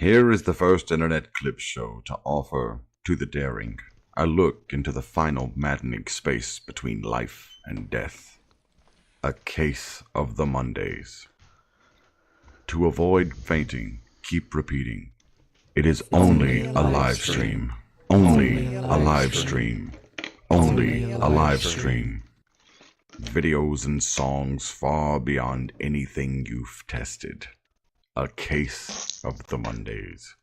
Here is the first internet clip show to offer to the daring a look into the final maddening space between life and death. A case of the Mondays. To avoid fainting, keep repeating. It is only a live stream. Only a live stream. Only a live stream. Videos and songs far beyond anything you've tested. A case of the Mondays.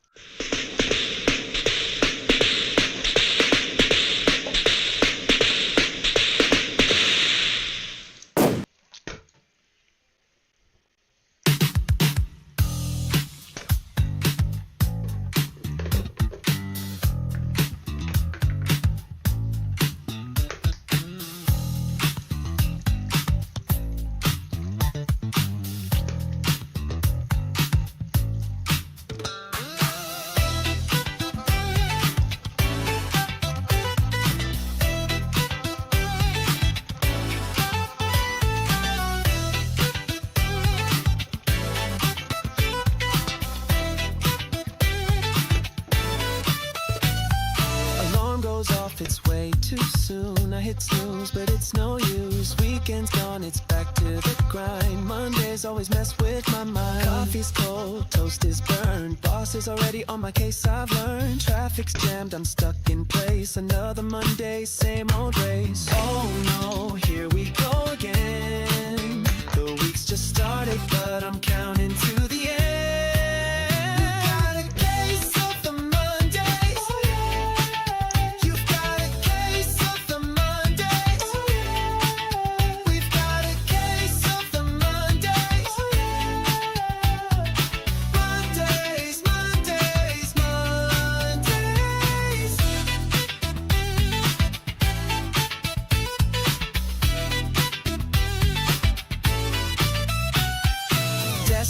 It's way too soon, I hit snooze, but it's no use. Weekend's gone, it's back to the grind. Mondays always mess with my mind. Coffee's cold, toast is burned. Boss is already on my case, I've learned. Traffic's jammed, I'm stuck in place. Another Monday, same old race. Oh no, here we go again. The week's just started, but I'm counting to the end.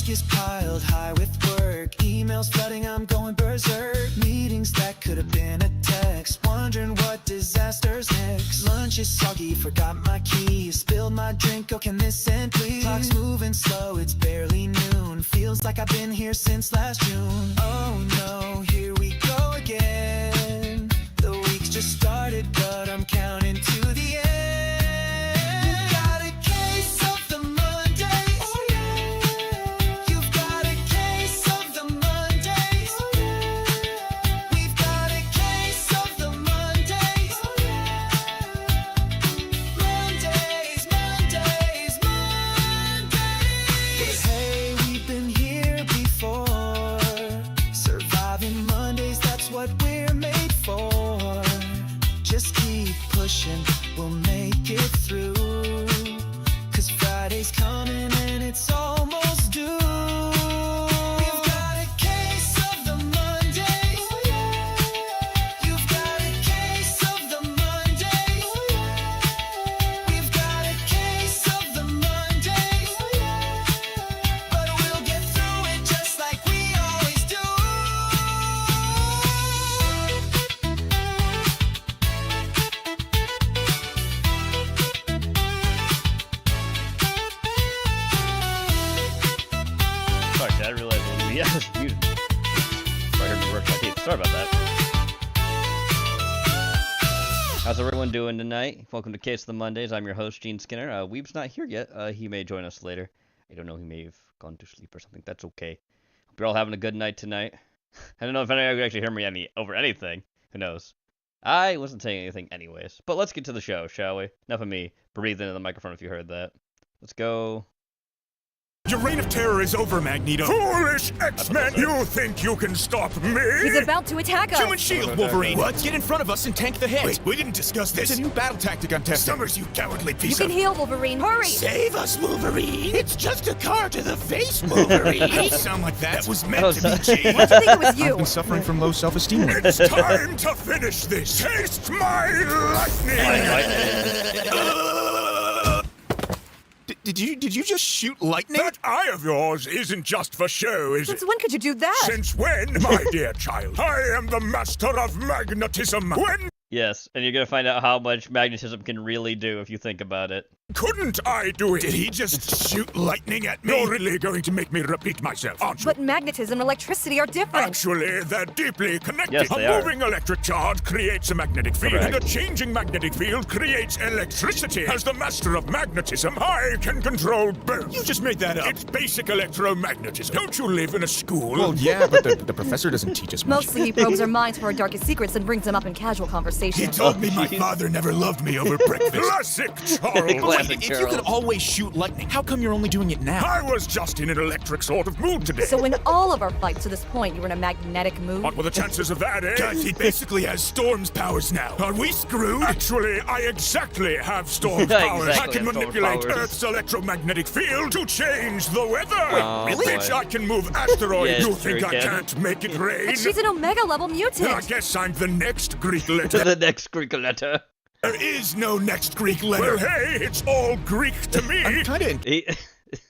Is piled high with work, emails flooding, I'm going berserk. Meetings that could have been a text, wondering what disaster's next. Lunch is soggy, forgot my keys, spilled my drink, oh can this end please? Clock's moving slow, it's barely noon, feels like I've been here since last June. Oh no, here we go again. The week's just started, but I'm counting to the end. We'll make it through, 'cause Friday's coming and it's almost due. We've got a case of the Mondays. You've got a case of the Mondays. We've got a case of the Mondays. But we'll get through it just like we always do. I realized yeah, it's muted. I heard me work my teeth. Sorry about that. How's everyone doing tonight? Welcome to Case of the Mondays. I'm your host, Gene Skinner. Weeb's not here yet. He may join us later. I don't know. He may have gone to sleep or something. That's okay. Hope you're all having a good night tonight. I don't know if anyone could actually hear me over anything. Who knows? I wasn't saying anything anyways. But let's get to the show, shall we? Enough of me breathing into the microphone if you heard that. Let's go. Your reign of terror is over, Magneto. Foolish X-Men, you think you can stop me? He's about to attack us! Human shield, Wolverine! What? Get in front of us and tank the hit! Wait, we didn't discuss this! It's a new battle tactic I'm testing! Summers, you cowardly piece You can heal, Wolverine, hurry! Save us, Wolverine! It's just a car to the face, Wolverine! I don't sound like that! That was meant to be, Gene! What do you think it was you? I've been suffering from low self-esteem. It's time to finish this! Taste my lightning! Did you just shoot lightning? That eye of yours isn't just for show, is it? Since when could you do that? Since when, my dear child? I am the master of magnetism. When? Yes, and you're gonna find out how much magnetism can really do if you think about it. couldn't I do it? Did he just shoot lightning at me? You're really going to make me repeat myself, aren't you? But magnetism and electricity are different. Actually, they're deeply connected. Yes, they a are. moving electric charge creates a magnetic field, Correct. and a changing magnetic field creates electricity. As the master of magnetism, I can control both. You just made that up. It's basic electromagnetism. Don't you live in a school? Well, yeah, but the professor doesn't teach us much. Mostly he probes our minds for our darkest secrets and brings them up in casual He conversation. told me my jeez. father never loved me over breakfast. Classic Charles. Classic If you could Charles. always shoot lightning, how come you're only doing it now? I was just in an electric sort of mood today. So in all of our fights to this point, you were in a magnetic mood? What were the chances of that, eh? Guys, he basically has Storm's powers now. Are we screwed? Actually, I exactly have Storm's powers. I Exactly can have Storm's manipulate powers. Earth's electromagnetic field to change the weather. Oh, really? boy. Bitch, I can move asteroids. Yeah, you sure think I can. can't make it rain? But she's an Omega level Then I mutant. guess I'm the next Greek To letter. the next Greek letter. There is no next Greek letter. Well, hey, it's all Greek to me. I'm kind of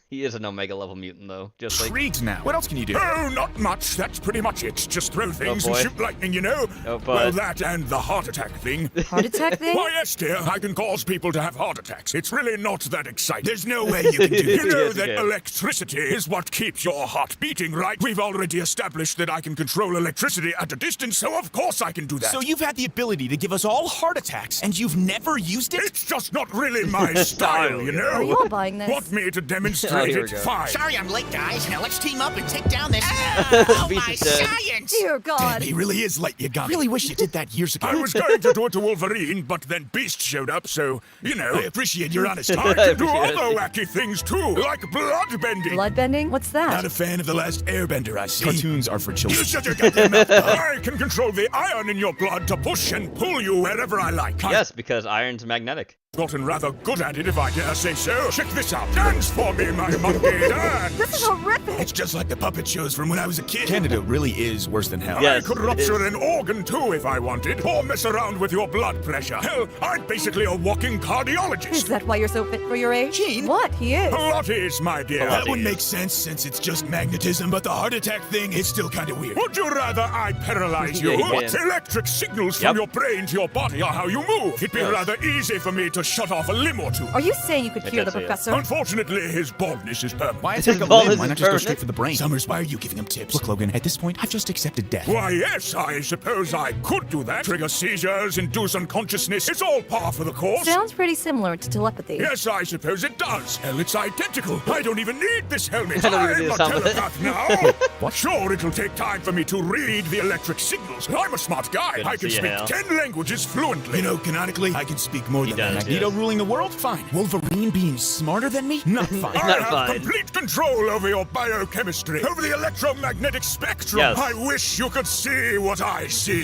He is an Omega level mutant though, just like. intrigued now. What else can you do? Oh, not much. That's pretty much it. Just throw things and boy. shoot lightning, you know? Oh, boy. Well, that and the heart attack thing. Heart attack thing? Why, yes, dear, I can cause people to have heart attacks. It's really not that exciting. There's no way you can do it. You know Yes, that you can. electricity is what keeps your heart beating, right? We've already established that I can control electricity at a distance, so of course I can do that. So you've had the ability to give us all heart attacks, and you've never used it? It's just not really my style, you know? Are you all buying this? Want me to Oh, demonstrate here we it? go. Fine. Sorry I'm late, guys. Now let's team up and take down this. Oh, Beat my the dead. science! Dear God. He really is light, you got Really wish you did that years ago. I was going to do it to Wolverine, but then Beast showed up, so, you know. I appreciate your honesty. I I can do appreciate other it. wacky things too, like blood bending. Bloodbending? What's that? Not a fan of the last Airbender, I see. Cartoons are for You children. shut your goddamn mouth. I can control the iron in your blood to push and pull you wherever I like. Yes, because iron's magnetic. I've gotten rather good at it, if I dare say so. Check this out. Dance for me, my monkey. Dance. This is horrific. It's just like the puppet shows from when I was a kid. Canada really is worse than hell. Yes. I could it rupture is. an organ too if I wanted, or mess around with your blood pressure. Hell, I'm basically a walking Is cardiologist. that why you're so fit for your age? Gene? What? He is. Pilates, my dear. That would make sense since it's just magnetism, but the heart attack thing is still kind of weird. Would you rather I paralyze you? Yeah, you What can. electric signals from Yep. your brain to your body are how you move? It'd be Yes. rather easy for me to shut off a limb or two. Are you saying you could hear the guess he is. professor? Unfortunately, his baldness is permanent. Why His attack a ball limb? is Why not just go permanent. straight for the brain? Summers, why are you giving him tips? Look, Logan, at this point, I've just accepted death. Why, yes, I suppose I could do that. Trigger seizures, induce unconsciousness. It's all par for the course. Sounds pretty similar to telepathy. Yes, I suppose it does. Hell, it's identical. I don't even need this helmet. I don't even need I'm this a helmet. telepath now. What? Sure, it'll take time for me to read the electric signals. I'm a smart guy. Good I to can see you, speak Hal. 10 languages fluently. You know, canonically, I can speak more He than does. that. Magneto Yes. ruling the world? Fine. Wolverine being smarter than me? Not fine. I Not have fine. complete control over your biochemistry, over the electromagnetic spectrum. Yes. I wish you could see what I see.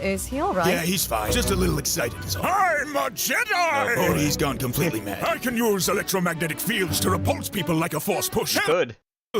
Is he alright? Yeah, he's fine. Just a little excited is all. I'm a Jedi! Oh, boy. he's gone completely mad. I can use electromagnetic fields to repulse people like a force push. Good.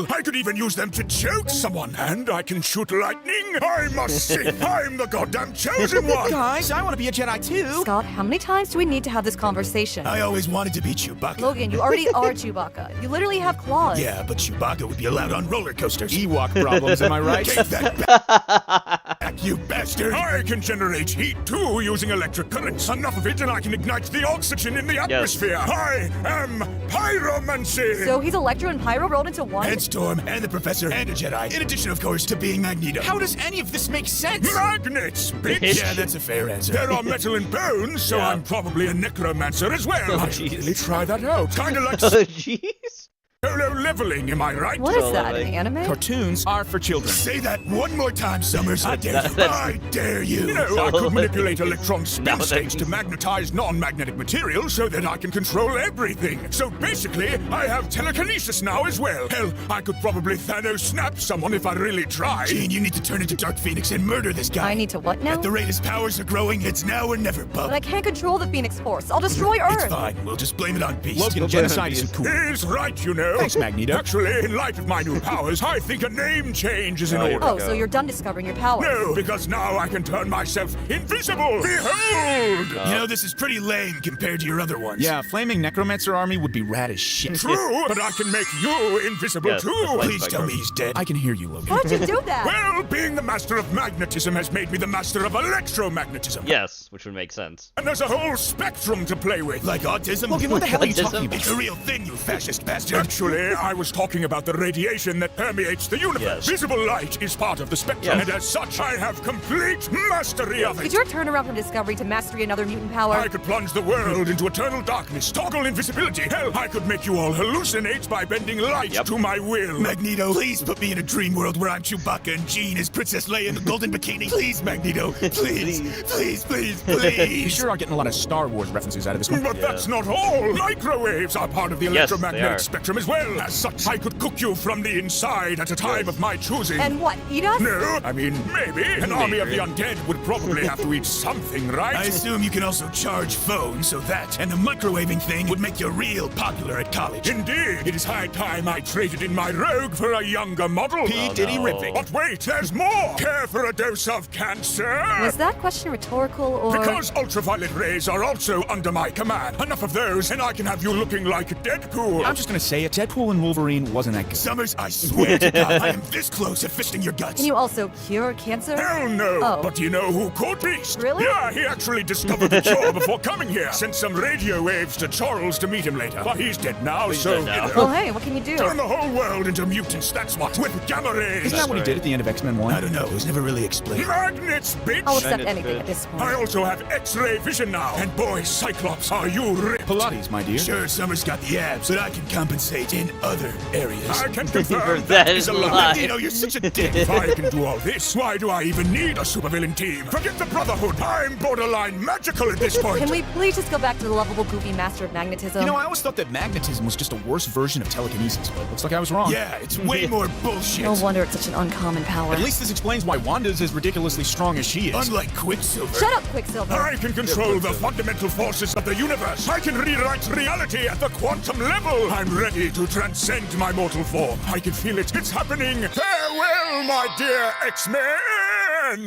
I could even use them to choke someone, and I can shoot lightning. I must see. I'm the goddamn chosen one. Guys, I want to be a Jedi too. Scott, how many times do we need to have this conversation? I always wanted to be Chewbacca. Logan, you already are Chewbacca. You literally have claws. Yeah, but Chewbacca would be allowed on roller coasters. Ewok problems, am I right? Take that back, you bastard! I can generate heat too using electric currents. Enough of it, and I can ignite the oxygen in the atmosphere. I am pyromancy. So he's Electro and Pyro rolled into one? And Storm, and the Professor, and a Jedi. In addition, of course, to being Magneto. How does any of this make sense? Magnets, bitch! Bitch. Yeah, that's a fair answer. There are metal and bones, so Yeah. I'm probably a necromancer as well. Oh, I should jeez. really try that out. Kinda like Oh, jeez. solo leveling, am I right? What is So, that, like- an anime? Cartoons are for children. Say that one more time, Summers. I dare you. That's- I dare you. You know, I So, could manipulate electron spin Now states then. to magnetize non-magnetic material so that I can control everything. So basically, I have telekinesis now as well. Hell, I could probably Thanos snap someone if I really tried. Gene, you need to turn into Dark Phoenix and murder this guy. I need to what now? At the rate his powers are growing, it's now or never, bub. But I can't control the Phoenix Force. I'll destroy Earth. It's fine. We'll just blame it on Beast. Logan, Go genocide Beast. isn't cool. He's right, you know. No. Thanks, Magneto. Actually, in light of my new powers, I think a name change is in Oh, order. Oh, so you're done discovering your powers. No, because now I can turn myself invisible. Behold! You know, this is pretty lame compared to your other ones. Yeah, a flaming necromancer army would be rad as shit. True, but I can make you invisible Yes, too. that's like Please tell me he's dead. I can hear you, Logan. How'd you do that? Well, being the master of magnetism has made me the master of electromagnetism. Yes, which would make sense. And there's a whole spectrum to play with. Like autism? Logan, what the hell are you Autism? talking about? It's a real thing, you fascist bastard. Actually, I was talking about the radiation that permeates the universe. Yes. Visible light is part of the spectrum, Yes. and as such, I have complete mastery of Did it. your turnaround from discovery to mastery another mutant power? I could plunge the world into eternal darkness, toggle invisibility. Hell, I could make you all hallucinate by bending light Yep. to my will. Magneto, please put me in a dream world where I'm Chewbacca and Jean is Princess Leia in the golden bikini. Please, Magneto. Please. Please. You sure are getting a lot of Star Wars references out of this one. But that's not all. Microwaves are part of the Yes, they electromagnetic are. spectrum as well. As such, I could cook you from the inside at a time of my choosing. And what, eat us? No, I mean, maybe. An army of the undead would probably have to eat something, right? I assume you can also charge phones, so that and the microwaving thing would make you real popular at college. Indeed, it is high time I traded in my rogue for a younger model. P. Diddy no. Ripping. But wait, there's more! Care for a dose of cancer? Was that question rhetorical or... Because ultraviolet rays are also under my command. Enough of those, and I can have you looking like Deadpool. I'm just gonna say it, Deadpool and Wolverine wasn't that good. Summers, I swear to God, I am this close to fisting your guts. Can you also cure cancer? Hell no! Oh. But you know who could be? Really? Yeah, he actually discovered the cure before coming here. Sent some radio waves to Charles to meet him later. But he's dead now, so dead now. you Well, know. hey, what can you do? Turn the whole world into mutants, that's what. With gamma rays. Isn't that what he did at the end of X-Men 1? I don't know, it was never really explained. Magnets, bitch! I'll accept Magnets, anything bitch. at this point. I also have X-ray vision now. And boy, Cyclops, are you ripped? Pilates, my dear. Sure, Summers got the abs, but I can compensate in other areas. I can confirm That that is is a a lie. lie. Magneto, you're such a dick. If I can do all this, why do I even need a supervillain team? Forget the Brotherhood. I'm borderline magical at this point. Can we please just go back to the lovable, goofy master of magnetism? You know, I always thought that magnetism was just a worse version of telekinesis, but it looks like I was wrong. Yeah, it's way more bullshit. No wonder it's such an uncommon power. At least this explains why Wanda's as ridiculously strong as she is. Unlike Quicksilver. Shut up, Quicksilver. I can control the fundamental forces of the universe. I can rewrite reality at the quantum level. I'm ready to transcend my mortal form. I can feel it. It's happening. Farewell, my dear X-Men.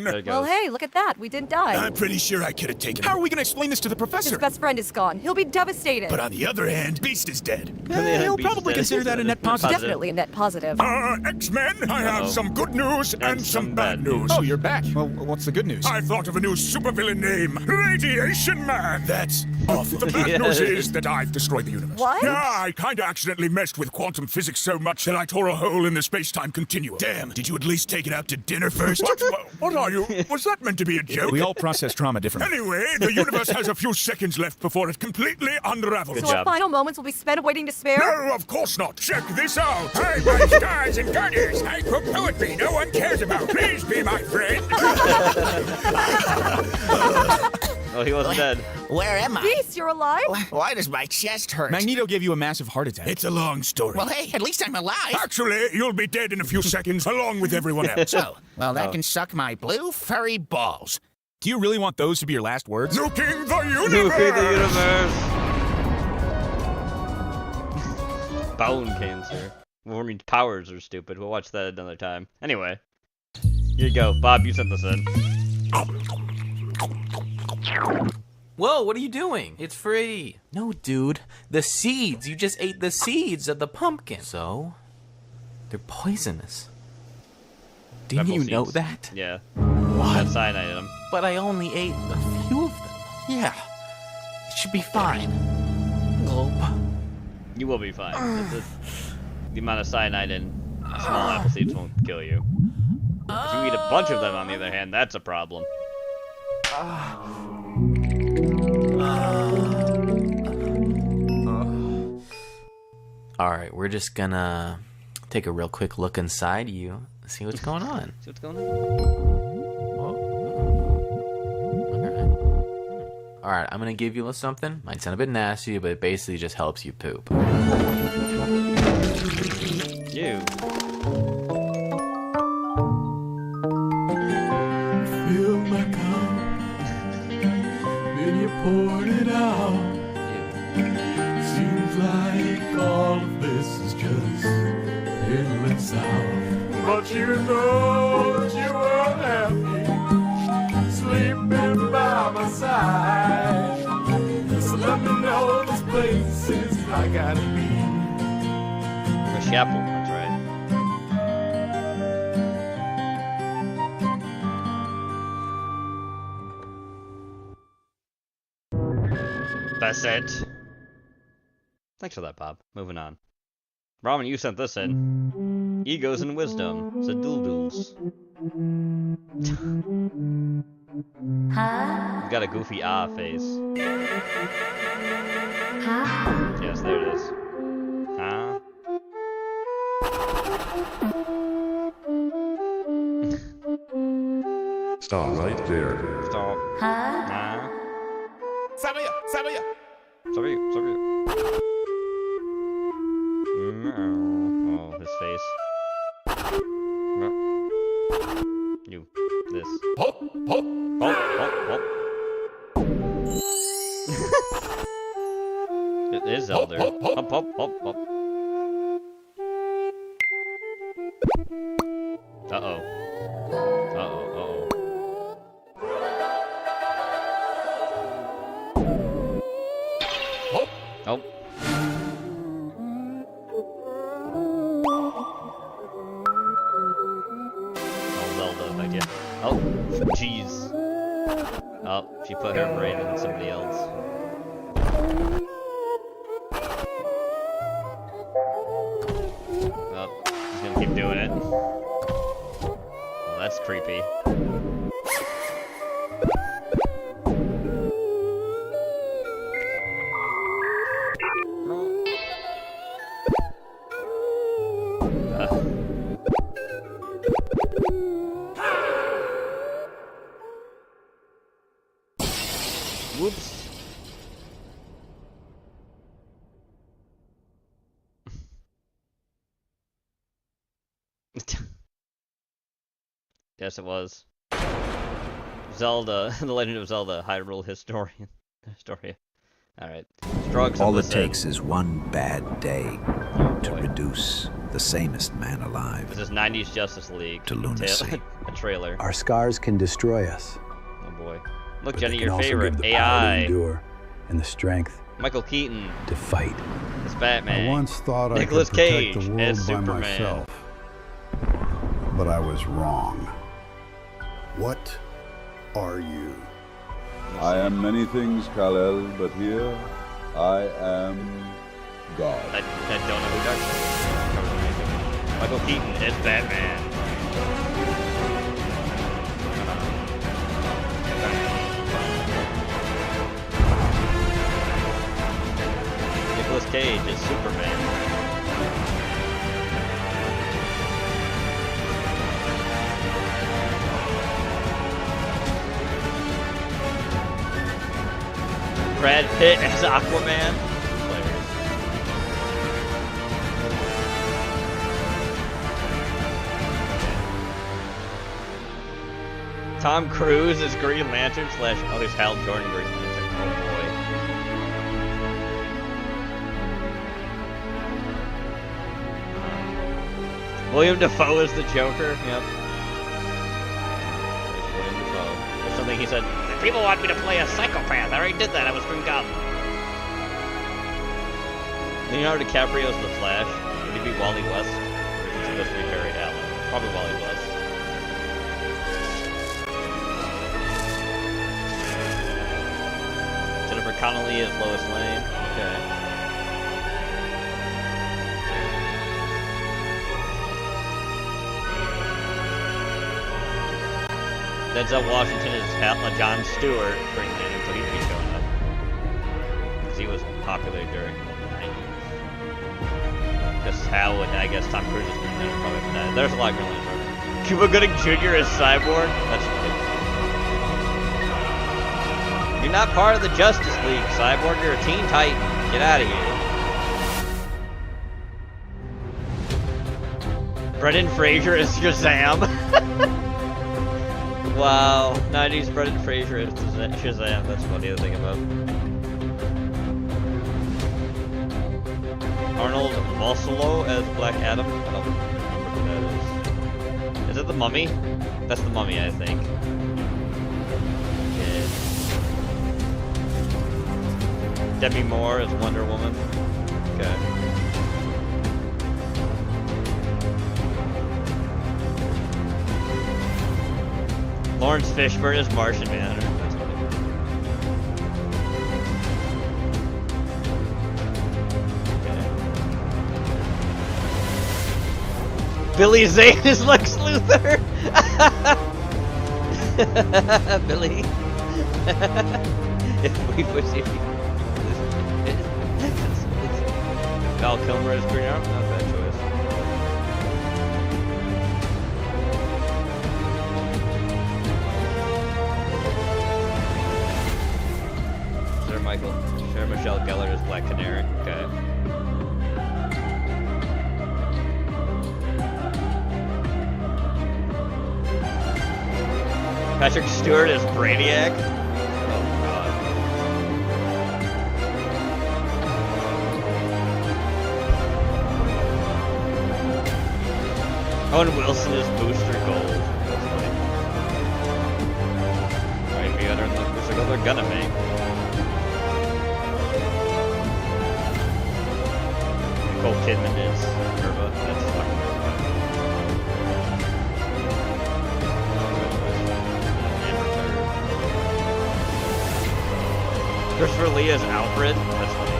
There it goes. Well, hey, look at that. We didn't die. I'm pretty sure I could have taken How are him. we gonna explain this to the His professor? best friend is gone. He'll be devastated. But on the other hand, Beast is dead. He'll Beast probably dead. consider that a net positive. Definitely a net positive. X-Men, I have Uh-oh. some good news and some bad news. Oh, you're back. Well, what's the good news? I thought of a new supervillain name, Radiation Man. That's awful. The bad news is that I've destroyed the universe. What? Yeah, I kinda accidentally messed with quantum physics so much that I tore a hole in the space-time continuum. Damn, did you at least take it out to dinner first? What are you? Was that meant to be a joke? We all process trauma differently. Anyway, the universe has a few seconds left before it completely unravels. So our final moments will be spent awaiting despair? No, of course not. Check this out. Hey, my stars and garters. I quote poetry no one cares about. Please be my friend. Oh, he wasn't dead. Where am I? Beast, you're alive? Why does my chest hurt? Magneto gave you a massive heart attack. It's a long story. Well, hey, at least I'm alive. Actually, you'll be dead in a few seconds, along with everyone else. So, well, that can suck my blue furry balls. Do you really want those to be your last words? Nuking the universe. Nuking the universe. Bone cancer. Warming powers are stupid. We'll watch that another time. Anyway, here you go, Bob. You sent this in. Whoa, what are you doing? It's free. No, dude. The seeds. You just ate the seeds of the pumpkin. So? They're poisonous. Didn't Pebble you know seeds. that? Yeah. What? Got cyanide in them. But I only ate a few of them. Yeah. It should be fine. Gulp. You will be fine. The amount of cyanide in small apple seeds won't kill you. If you eat a bunch of them, on the other hand, that's a problem. Alright, we're just gonna take a real quick look inside you. See what's going on. See what's going on? Alright, I'm gonna give you a little something. Might sound a bit nasty, but it basically just helps you poop. You. Fill my cup, then you poured it out. You. Seems like all of this is just piddling south. But you know that you are happy, sleeping by my side. So let me know this place is I gotta be. The chapel, that's right. That's it. Thanks for that, Bob. Moving on. Ramen, you sent this in. Egos and wisdom. Zadoodles. You've got a goofy face. Yes, there it is. Huh? Stop right there. Stop. Huh? Sabe ya. Sorry. Oh, his face. You. This. Hop. Oh. It is Zelda. Hop. Uh-oh. Oh. Zelda, I guess. Oh, jeez. Oh, she put her brain in somebody else. Oh, he's gonna keep doing it. Oh, that's creepy. Whoops. Yes, it was. Zelda, The Legend of Zelda, Hyrule Historia. Alright. Drugs. All it takes is one bad day to reduce the sanest man alive This is 90s Justice League. to lunacy. A trailer. Our scars can destroy us. Oh boy. Look, but Jenny, they can your also favorite. give the power to AI. endure and the strength Michael Keaton. to fight. It's Batman. I once thought Nicolas I could protect Cage the world as by Superman. myself, but I was wrong. What are you? I am many things, Kal-El, but here I am God. I don't know who Darkseid is. Michael Keaton is Batman. Nicolas Cage is Superman. Brad Pitt as Aquaman. Tom Cruise is Green Lantern / oh, he's Hal Jordan Green Lantern. Oh boy. William Dafoe is the Joker. Yep. There's William Dafoe. There's something he said. People want me to play a psychopath. I already did that. I was Green Goblin. Leonardo DiCaprio's The Flash. Would he be Wally West? Or is he supposed to be Barry Allen? Probably Wally West. Jennifer Connelly is Lois Lane. Okay. Denzel Washington is John Stewart, Green Lantern, so he'd be showing up. Because he was popular during the 90s. Just how would, I guess, Tom Cruise is Green Lantern probably for that. There's a lot of Green Lantern. Cuba Gooding Jr. is Cyborg? That's ridiculous. You're not part of the Justice League, Cyborg. You're a Teen Titan. Get out of here. Brendan Fraser is Shazam. Wow, 90s Brendan Fraser is Shazam. That's funny to think about. Arnold Balsalo as Black Adam. I don't remember who that is. Is it the Mummy? That's the Mummy, I think. Yeah. Demi Moore as Wonder Woman. Okay. Lawrence Fishburne as Martian Manhunter. Billy Zane is Lex Luthor! Billy. If we push you. Val Kilmer is Green Arrow? Not a bad choice. Sarah Michelle Gellar is Black Canary. Okay. Patrick Stewart is Brainiac. Oh god. Owen Wilson is Booster Gold. Might be better than the Booster Gold they're gonna make. Nicole Kidman is Nerva. That's fucking Christopher Lee as Alfred? That's funny.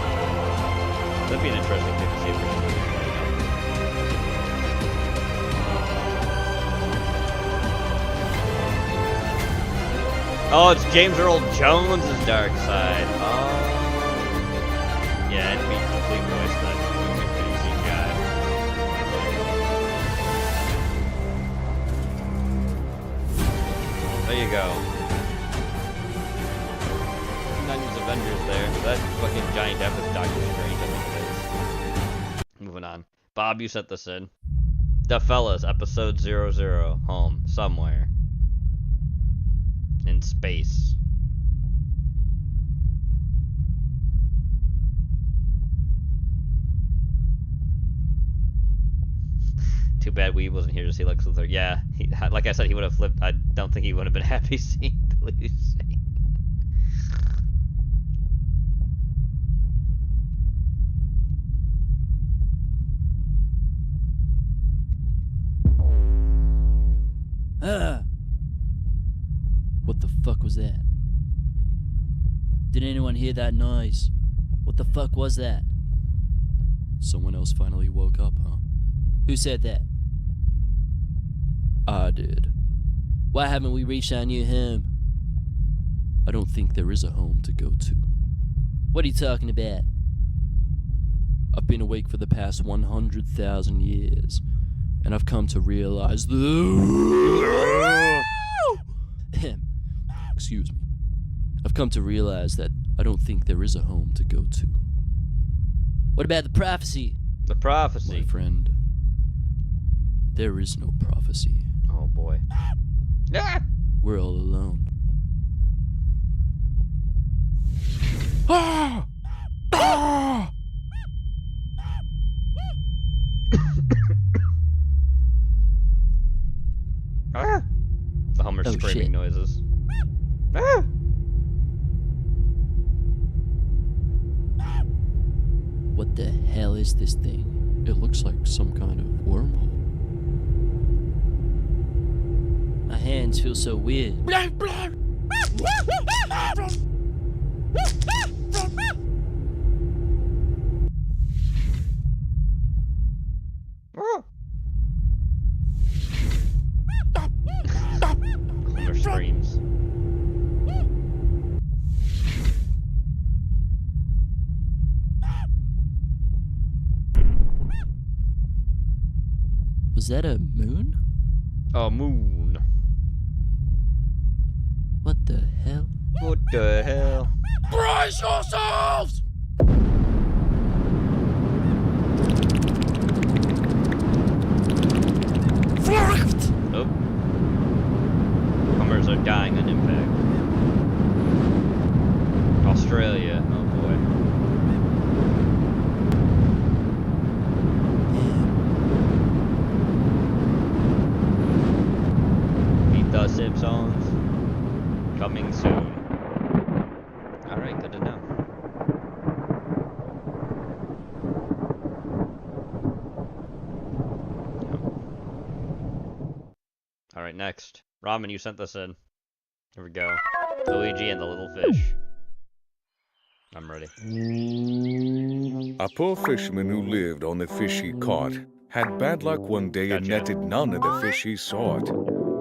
That'd be an interesting thing to see. Oh, it's James Earl Jones' Dark Side. Oh. Yeah, it'd be complete voice then. CGI. There you go. Avengers there. That fucking giant death is Doctor Strange, I think it is. Moving on. Bob, you set this in. The Fellas, episode 00. Home. Somewhere. In space. Too bad Weeb wasn't here to see Lex Luthor. Yeah, like I said, he would have flipped. I don't think he would have been happy seeing the lose. What the fuck was that? Did anyone hear that noise? What the fuck was that? Someone else finally woke up, huh? Who said that? I did. Why haven't we reached our new home? I don't think there is a home to go to. What are you talking about? I've been awake for the past 100,000 years, and I've come to realize Excuse me. I've come to realize that I don't think there is a home to go to. What about the prophecy? The prophecy. My friend, there is no prophecy. Oh boy. We're all alone. The Hummer screaming shit. noises. What the hell is this thing? It looks like some kind of wormhole. My hands feel so weird. Hummer screams. Was that a moon? A moon. What the hell? What the hell? Brace yourselves! Nope. Hummers are dying on impact. Australia. Oh boy. Alright, next. Ramen, you sent this in. Here we go. Luigi and the little fish. I'm ready. A poor fisherman who lived on the fish he caught had bad luck one day and netted none of the fish he sought.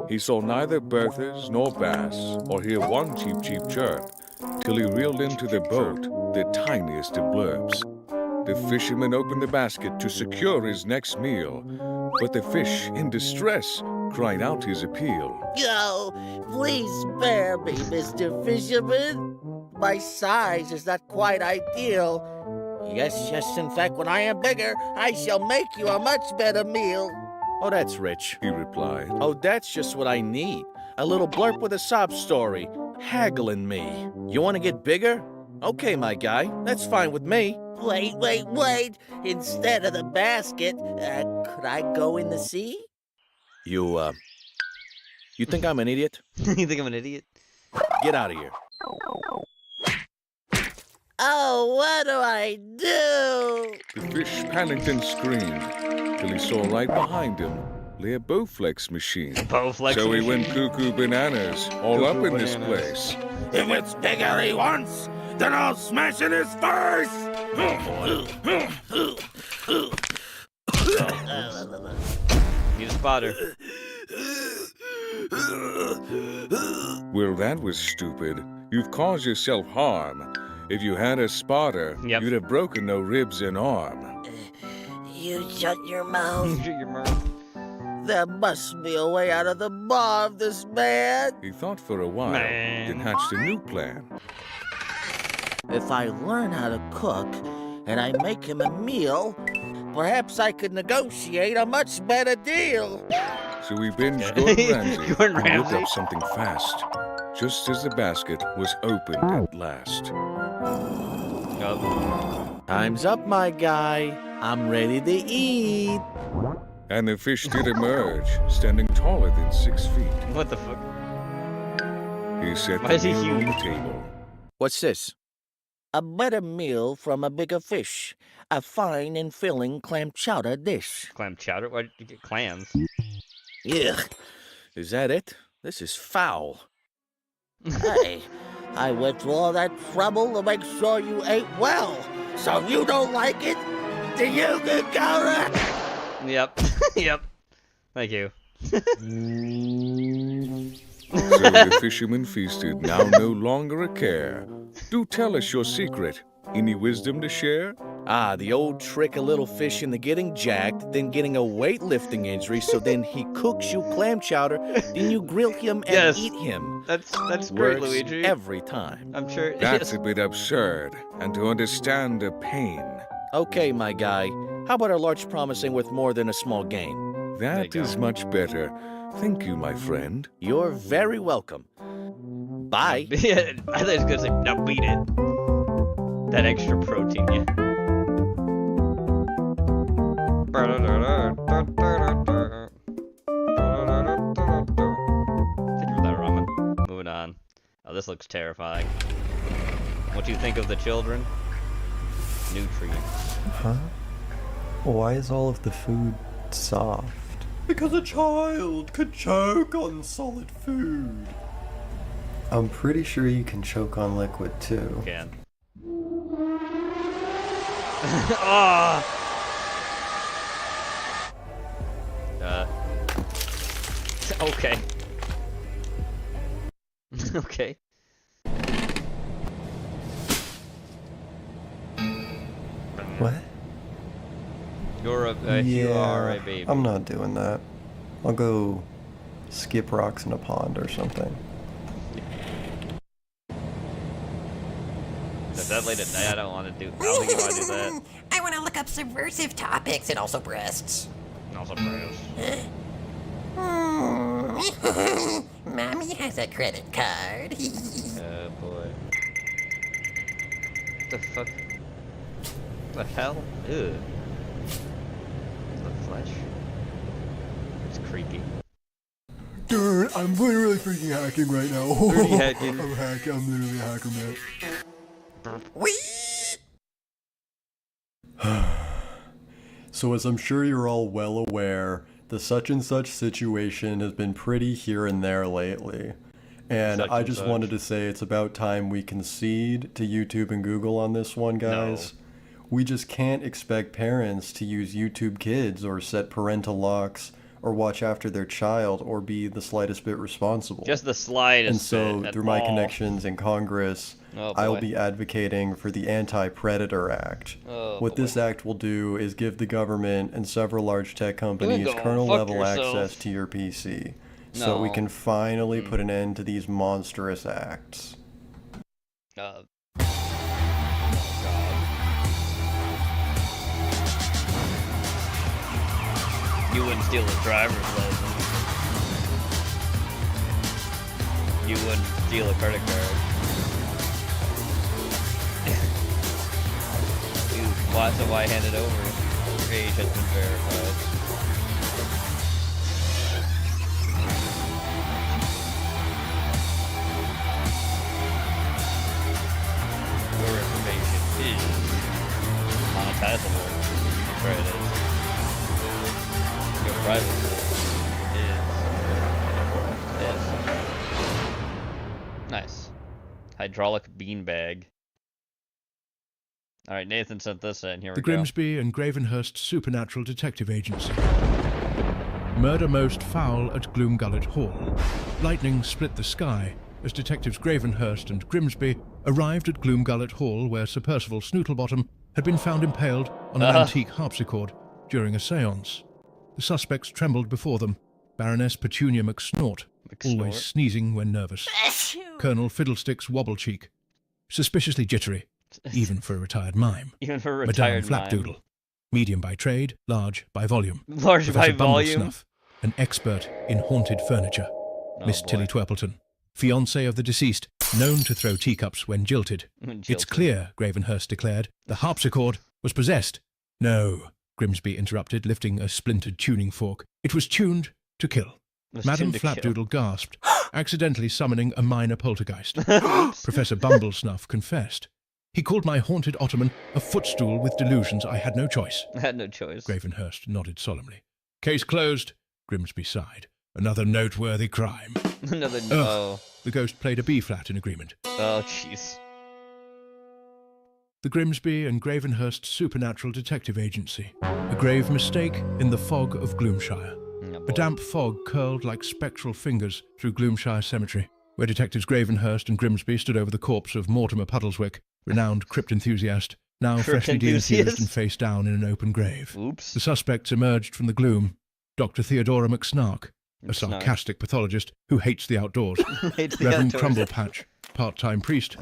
He saw neither berthas nor bass, or hear one cheep chirp, till he reeled into the boat the tiniest of blurbs. The fisherman opened the basket to secure his next meal, but the fish, in distress, cried out his appeal. Yo, please spare me, Mr. Fisherman. My size is not quite ideal. Yes, in fact, when I am bigger, I shall make you a much better meal. Oh, that's rich, he replied. Oh, that's just what I need. A little blurb with a sob story. Haggling me. You want to get bigger? Okay, my guy, that's fine with me. Wait. Instead of the basket, could I go in the sea? You think I'm an idiot? You think I'm an idiot? Get out of here. Oh, what do I do? The fish panicked and screamed, till he saw right behind him lay a Bowflex machine. So he went cuckoo bananas, all up in this place. If it's bigger he wants, then I'll smash in his face! Need a spotter. Well, that was stupid. You've caused yourself harm. If you had a spotter, you'd have broken no ribs and arm. You shut your mouth. Shut your mouth. There must be a way out of the maw of this man. He thought for a while, then hatched a new plan. If I learn how to cook, and I make him a meal, perhaps I could negotiate a much better deal. So he binged Gordon Ramsay Gordon and whipped Ramsay. up something fast, just as the basket was opened at last. Time's up, my guy. I'm ready to eat. And the fish did emerge, standing taller than 6 feet. What the fuck? He set Why the is he meal on the huge? table. What's this? A better meal from a bigger fish. A fine and filling clam chowder dish. Clam chowder? Why did you get clams? Ugh. Is that it? This is foul. Hey, I went through all that trouble to make sure you ate well. So if you don't like it, then you can go to... Yep. Yep. Thank you. So the fisherman feasted, now no longer a care. Do tell us your secret. Any wisdom to share? Ah, the old trick of little fish into getting jacked, then getting a weightlifting injury, so then he cooks you clam chowder, then you grill him and Yes. eat him. That's great, Works Luigi. every time. I'm sure. That's a bit absurd, and to understand the pain. Okay, my guy. How about a large promising with more than a small gain? That is much better. Thank you, my friend. You're very welcome. Bye. Yeah, I thought he was gonna say, now beat it. That extra protein, yeah. Thank you for that, ramen. Moving on. Oh, this looks terrifying. What do you think of the children? Nutrients. Huh? Why is all of the food soft? Because a child could choke on solid food. I'm pretty sure you can choke on liquid too. Can. Ah. Okay. Okay. What? You are a baby. I'm not doing that. I'll go skip rocks in a pond or something. Is that late at night? I don't want to do. I don't think you want to do that. I want to look up subversive topics and also breasts. And also breasts. Mommy has a credit card. Oh boy. What the fuck? The hell? Ew. The flesh? It's creepy. Dude, I'm literally freaking hacking right now. Dirty hacking. I'm literally a hacker, man. So as I'm sure you're all well aware, the such and such situation has been pretty here and there lately. And Such I and just such. wanted to say it's about time we concede to YouTube and Google on this one, guys. We just can't expect parents to use YouTube Kids or set parental locks or watch after their child or be the slightest bit responsible. Just the slightest And so, bit at through my all. connections in Congress, Oh, I'll boy. be advocating for the Anti-Predator Act. Oh, What this act will do is give the government and several large tech companies go fuck kernel-level yourself. access to your PC, so we No. can finally put an end to these monstrous acts. God. You wouldn't steal a driver's license. You wouldn't steal a credit card. Why hand it over? Your age has been verified. Your information is monetizable. That's right, it is. Your privacy is. Nice. Hydraulic beanbag. Alright, Nathan sent this in. Here we The go. Grimsby and Gravenhurst Supernatural Detective Agency. Murder most foul at Gloomgullet Hall. Lightning split the sky as detectives Gravenhurst and Grimsby arrived at Gloomgullet Hall, where Sir Percival Snootlebottom had been found impaled on an antique harpsichord during a séance. The suspects trembled before them. Baroness Petunia McSnort, always sneezing when nervous. Colonel Fiddlesticks Wobblecheek, suspiciously jittery, even for a retired mime. Even for a Madame retired mime. Flapdoodle, medium by trade, large by volume. Large Professor by volume? Bumblesnuff, an expert in haunted furniture. Miss boy. Tilly Twerpleton, fiancée of the deceased, known to throw teacups when jilted. When It's jilted. clear, Gravenhurst declared, the harpsichord was possessed. No, Grimsby interrupted, lifting a splintered tuning fork. It was tuned to kill. Was Madame tuned to kill. Flapdoodle gasped, accidentally summoning a minor poltergeist. Professor Bumblesnuff confessed. He called my haunted ottoman a footstool with delusions. I had no choice. I had no choice. Gravenhurst nodded solemnly. Case closed, Grimsby sighed. Another noteworthy crime. Another Ugh. no. The ghost played a B-flat in agreement. Oh, jeez. The Grimsby and Gravenhurst Supernatural Detective Agency. A grave mistake in the fog of Gloomshire. A damp fog curled like spectral fingers through Gloomshire Cemetery, where detectives Gravenhurst and Grimsby stood over the corpse of Mortimer Puddleswick, renowned crypt enthusiast, now Crypt freshly enthusiast? defused and face down in an open grave. Oops. The suspects emerged from the gloom. Dr. Theodora McSnark, a McSnark. sarcastic pathologist who hates the outdoors. Hates the Reverend outdoors. Crumblepatch, part-time priest.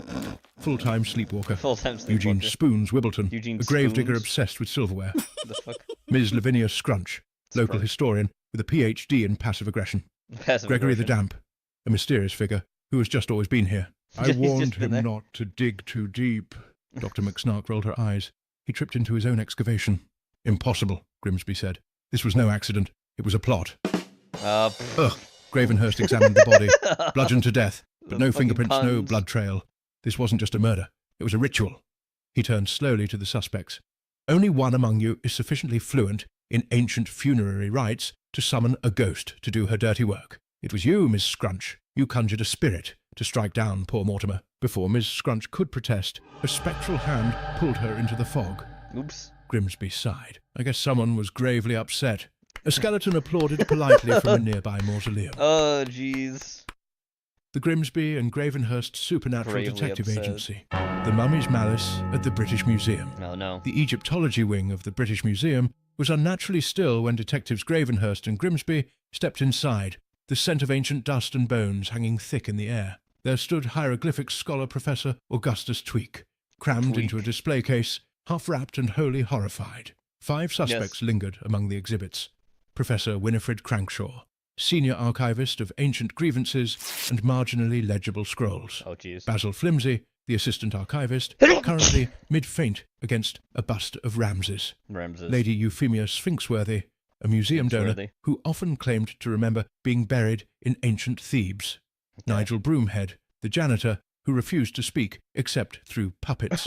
Full-time sleepwalker. Full-time Eugene sleepwalker. Spoons Wibbleton, Eugene a gravedigger Spoons? obsessed with silverware. The fuck? Ms. Lavinia Scrunch, local historian with a PhD in passive aggression. Passive Gregory the aggression. Damp, a mysterious figure who has just always been here. I He's warned just been him there. not to dig too deep. Dr. McSnark rolled her eyes. He tripped into his own excavation. Impossible, Grimsby said. This was no accident. It was a plot. Ugh. Gravenhurst examined the body, bludgeoned to death, but The no fucking fingerprints, no puns. blood trail. This wasn't just a murder. It was a ritual. He turned slowly to the suspects. Only one among you is sufficiently fluent in ancient funerary rites to summon a ghost to do her dirty work. It was you, Miss Scrunch. You conjured a spirit to strike down poor Mortimer. Before Miss Scrunch could protest, a spectral hand pulled her into the fog. Oops. Grimsby sighed. I guess someone was gravely upset. A skeleton applauded politely from a nearby mausoleum. Oh, jeez. The Grimsby and Gravenhurst Supernatural Gravely Detective upset. Agency. The Mummy's Malice at the British Museum. Oh, no. The Egyptology wing of the British Museum was unnaturally still when detectives Gravenhurst and Grimsby stepped inside, the scent of ancient dust and bones hanging thick in the air. There stood hieroglyphics scholar Professor Augustus Tweek, crammed into a display case, half-wrapped and wholly horrified. 5 suspects lingered among the exhibits. Professor Winifred Crankshaw, senior archivist of ancient grievances and marginally legible scrolls. Oh, jeez. Basil Flimsy, the assistant archivist, currently mid-faint against a bust of Ramses. Ramses. Lady Euphemia Sphinxworthy, a museum donor Sphinxworthy. who often claimed to remember being buried in ancient Thebes. Nigel Broomhead, the janitor who refused to speak except through puppets.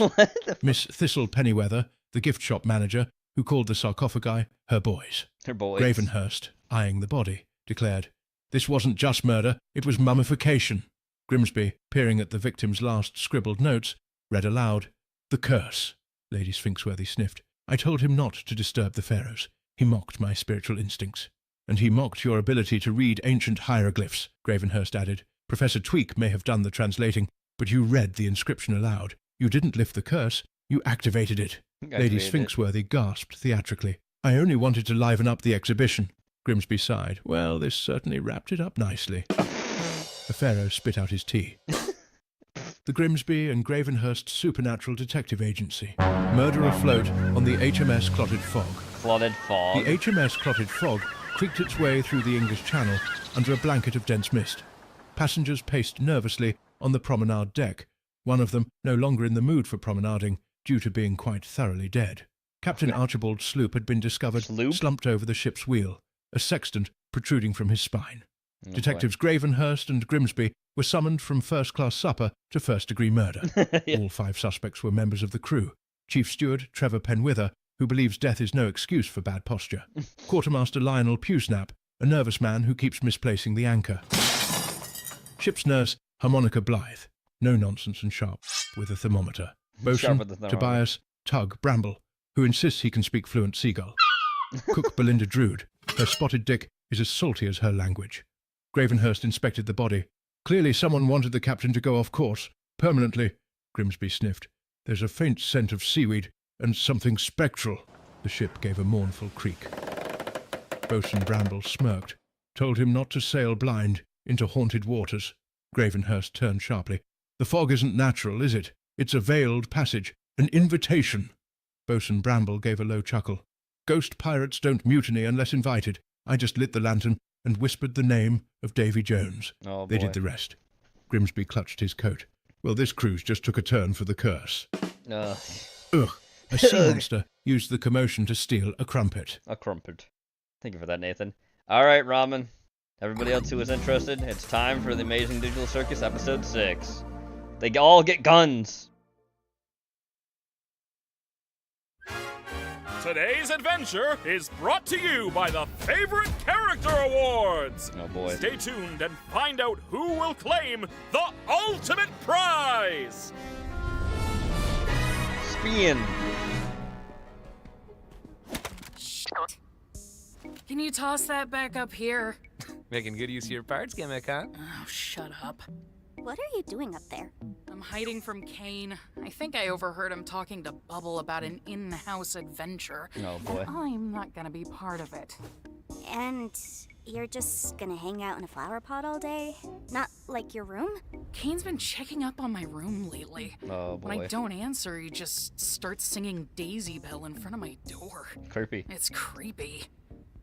Miss Thistle Pennyweather, the gift shop manager, who called the sarcophagi her boys. Her boys. Gravenhurst, eyeing the body, declared, "This wasn't just murder, it was mummification." Grimsby, peering at the victim's last scribbled notes, read aloud, "The curse." Lady Sphinxworthy sniffed. "I told him not to disturb the pharaohs. He mocked my spiritual instincts." "And he mocked your ability to read ancient hieroglyphs," Gravenhurst added. "Professor Tweak may have done the translating, but you read the inscription aloud. You didn't lift the curse, you activated it." Lady Sphinxworthy gasped theatrically. "I only wanted to liven up the exhibition." Grimsby sighed. "Well, this certainly wrapped it up nicely." The pharaoh spit out his tea. The Grimsby and Gravenhurst Supernatural Detective Agency. Murder afloat on the HMS Clotted Fog. Clotted Fog. The HMS Clotted Fog creaked its way through the English Channel under a blanket of dense mist. Passengers paced nervously on the promenade deck, one of them no longer in the mood for promenading, due to being quite thoroughly dead. Captain Archibald's sloop had been discovered slumped over the ship's wheel, a sextant protruding from his spine. Detectives Gravenhurst and Grimsby were summoned from first-class supper to first-degree murder. All 5 suspects were members of the crew. Chief Steward Trevor Penwither, who believes death is no excuse for bad posture. Quartermaster Lionel Pewsnap, a nervous man who keeps misplacing the anchor. Ship's nurse Harmonica Blythe, no nonsense and sharp with a thermometer. Bosun Tobias Tug Bramble, who insists he can speak fluent seagull. Cook Belinda Drood, her spotted dick is as salty as her language. Gravenhurst inspected the body. "Clearly someone wanted the captain to go off course, permanently," Grimsby sniffed. "There's a faint scent of seaweed and something spectral." The ship gave a mournful creak. Bosun Bramble smirked, told him not to sail blind into haunted waters. Gravenhurst turned sharply. "The fog isn't natural, is it? It's a veiled passage, an invitation." Bosun Bramble gave a low chuckle. "Ghost pirates don't mutiny unless invited. I just lit the lantern and whispered the name of Davy Jones. Oh, they boy. did the rest." Grimsby clutched his coat. "Well, this cruise just took a turn for the curse." Ugh. A sea monster used the commotion to steal a crumpet. A crumpet. Thank you for that, Nathan. All right, Ramen. Everybody else who is interested, it's time for the Amazing Digital Circus Episode 6. They all get guns. Today's adventure is brought to you by the Favorite Character Awards. Oh boy. Stay tuned and find out who will claim the ultimate prize. Spin. Can you toss that back up here? Making good use of your parts gimmick, huh? Oh, shut up. What are you doing up there? I'm hiding from Kane. I think I overheard him talking to Bubble about an in-house adventure. Oh boy. I'm not gonna be part of it. And you're just gonna hang out in a flower pot all day? Not like your room? Kane's been checking up on my room lately. Oh boy. When I don't answer, he just starts singing Daisy Bell in front of my door. Creepy. It's creepy.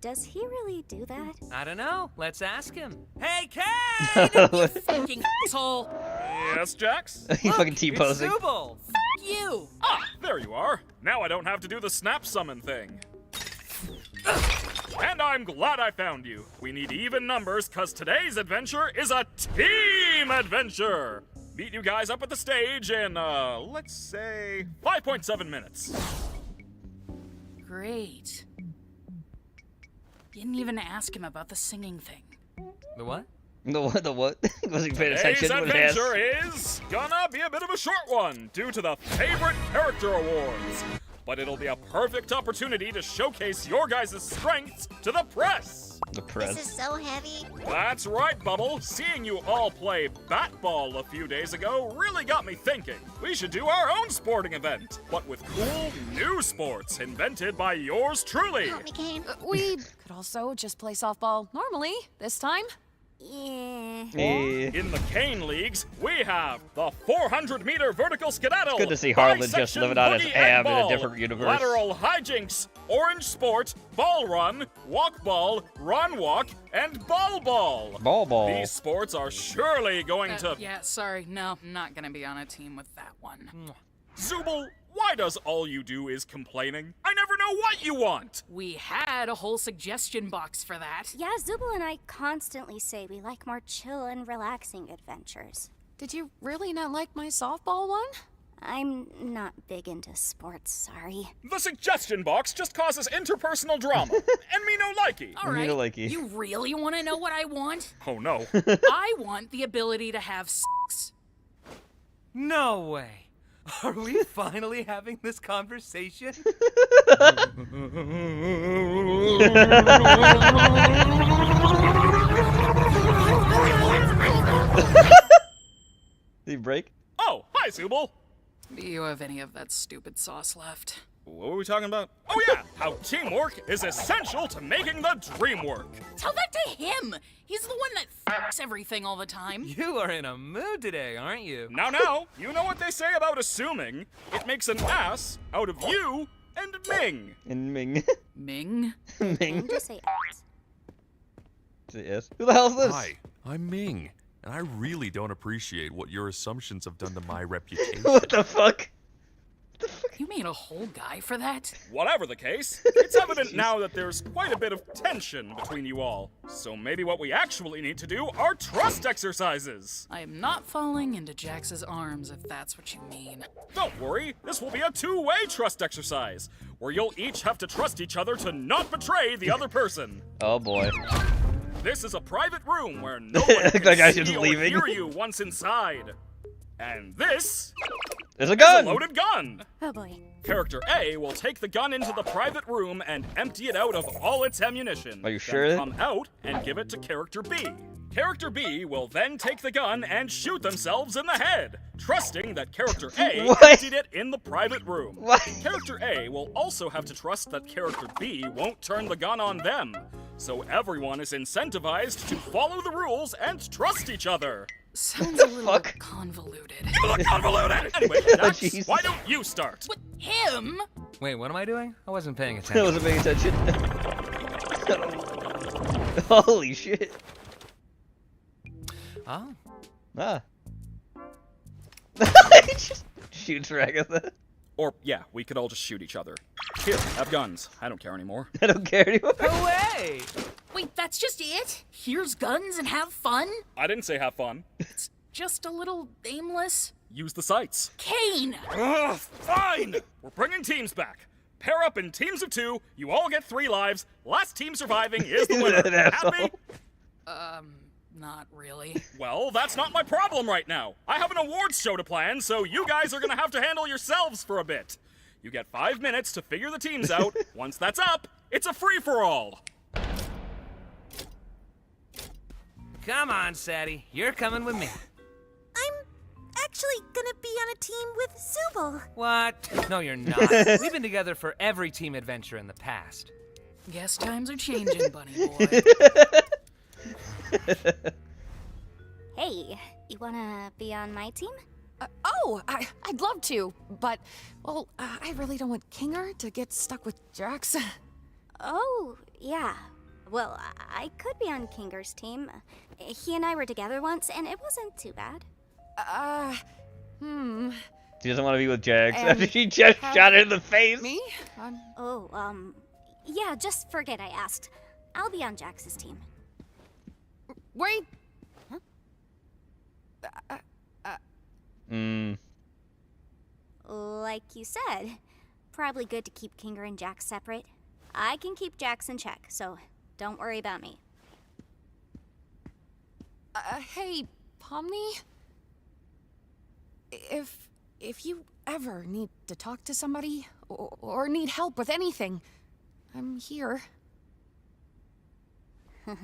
Does he really do that? I don't know. Let's ask him. Hey, Kane! You fucking asshole! Yes, Jax? He's fucking T-posing. It's Zooble! You! Ah, there you are. Now I don't have to do the snap summon thing. And I'm glad I found you. We need even numbers, cause today's adventure is a team adventure. Meet you guys up at the stage in, let's say, 5.7 minutes. Great. Didn't even ask him about the singing thing. The what? The what? The what? Wasn't paying Today's attention. adventure is gonna be a bit of a short one due to the Favorite Character Awards. But it'll be a perfect opportunity to showcase your guys' strengths to the press. The press. This is so heavy. That's right, Bubble. Seeing you all play bat-ball a few days ago really got me thinking. We should do our own sporting event, but with cool new sports invented by yours truly. Help me, Kane. We could also just play softball normally this time. Yeah. In the Kane Leagues, we have the 400-meter vertical skedaddle. It's good to see Harlan just bisection living out his boogie egg ab in a ball, different universe. Lateral hijinks, orange sport, ball run, walk ball, run walk, and ball ball. Ball ball. These sports are surely going to... Yeah, sorry. No, I'm not gonna be on a team with that one. Zooble, why does all you do is complaining? I never know what you want. We had a whole suggestion box for that. Yeah, Zooble and I constantly say we like more chill and relaxing adventures. Did you really not like my softball one? I'm not big into sports, sorry. The suggestion box just causes interpersonal drama, and me no likey. All right, you really want to know what I want? Oh no. I want the ability to have sex. No way. Are we finally having this conversation? Did he break? Oh, hi, Zubul. Do you have any of that stupid sauce left? What were we talking about? Oh yeah, how teamwork is essential to making the dream work. Tell that to him! He's the one that f***s everything all the time. You are in a mood today, aren't you? Now, you know what they say about assuming. It makes an ass out of you and Ming. And Ming. Ming? Ming. Just say ass. Say yes. Who the hell is this? Hi, I'm Ming, and I really don't appreciate what your assumptions have done to my reputation. What the fuck? You made a whole guy for that? Whatever the case, it's evident now that there's quite a bit of tension between you all. So maybe what we actually need to do are trust exercises. I am not falling into Jax's arms, if that's what you mean. Don't worry, this will be a two-way trust exercise, where you'll each have to trust each other to not betray the other person. Oh boy. This is a private room where no one can That guy's see just or leaving. hear you once inside. And this There's a gun! is a loaded gun! Oh boy. Character A will take the gun into the private room and empty it out of all its ammunition. Are you then sure? Come out and give it to Character B. Character B will then take the gun and shoot themselves in the head, trusting that Character A What? emptied it in the private room. What? Character A will also have to trust that Character B won't turn the gun on them. So everyone is incentivized to follow the rules and trust each other. Sounds a little convoluted. You look convoluted! Anyway, Dax, Jeez. why don't you start? With him? Wait, what am I doing? I wasn't paying I attention. wasn't paying attention. Holy shit. Oh. Ah. He just shoots Ragatha. Or, yeah, we could all just shoot each other. Here, have guns. I don't care anymore. I don't care anymore. Away! Wait, that's just it? Here's guns and have fun? I didn't say have fun. It's just a little aimless. Use the sights. Kane! Ugh, fine! We're bringing teams back. Pair up in teams of 2, you all get 3 lives. Last team surviving is the winner. An asshole. Happy? Not really. Well, that's not my problem right now. I have an awards show to plan, so you guys are gonna have to handle yourselves for a bit. You get 5 minutes to figure the teams out. Once that's up, it's a free-for-all. Come on, Sadie. You're coming with me. I'm actually gonna be on a team with Zubul. What? No, you're not. We've been together for every team adventure in the past. Guess times are changing, bunny boy. Hey, you wanna be on my team? I'd love to, but, well, I really don't want Kinger to get stuck with Jax. Oh, yeah. Well, I could be on Kinger's team. He and I were together once, and it wasn't too bad. She doesn't want to be with Jax And after she just have shot her in the face. Me? Yeah, just forget I asked. I'll be on Jax's team. Wait. Like you said, probably good to keep Kinger and Jax separate. I can keep Jax in check, so don't worry about me. Hey, Pomni? If you ever need to talk to somebody, or need help with anything, I'm here. Oh,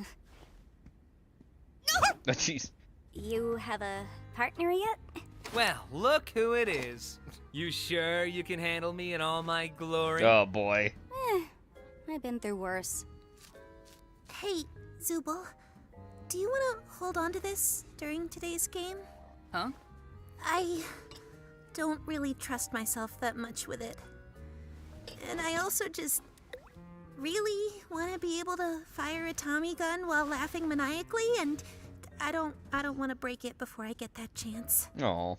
jeez. You have a partner yet? Well, look who it is. You sure you can handle me in all my glory? Oh, boy. I've been through worse. Hey, Zubul, do you want to hold on to this during today's game? Huh? I don't really trust myself that much with it. And I also just really want to be able to fire a Tommy gun while laughing maniacally, and I don't want to break it before I get that chance. Aw.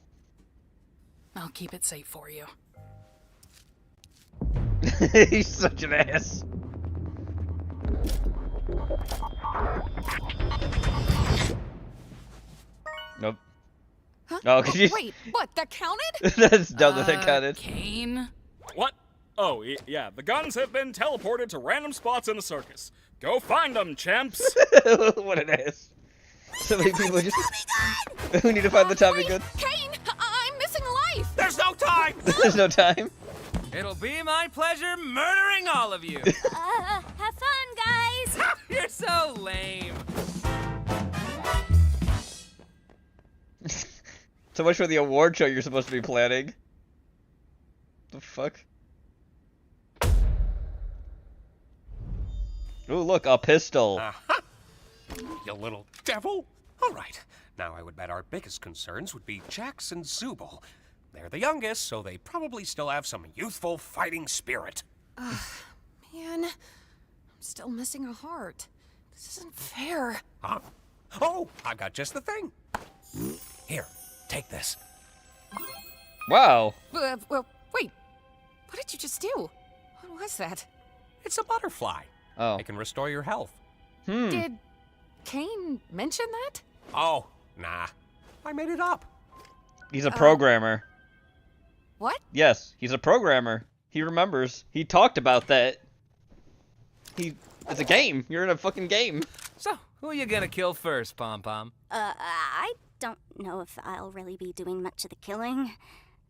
I'll keep it safe for you. He's such an ass. Nope. Huh? Oh, could you? Wait, what? That counted? That's dumb that counted. Kane? What? Oh, yeah, the guns have been teleported to random spots in the circus. Go find them, champs! What an ass. So many people just... We need to find the Tommy gun. Kane, I'm missing a life. There's no time! There's no time. It'll be my pleasure murdering all of you. Have fun, guys. You're so lame. So much for the award show you're supposed to be planning. The fuck? Ooh, look, a pistol. You little devil. All right. Now I would bet our biggest concerns would be Jax and Zubul. They're the youngest, so they probably still have some youthful fighting spirit. Man, I'm still missing a heart. This isn't fair. Huh? Oh, I've got just the thing. Here, take this. Wow. Well, wait. What did you just do? What was that? It's a butterfly. Oh. It can restore your health. Did Kane mention that? Oh, nah. I made it up. He's a programmer. What? Yes, he's a programmer. He remembers. He talked about that. It's a game. You're in a fucking game. So, who are you gonna kill first, Pom Pom? I don't know if I'll really be doing much of the killing.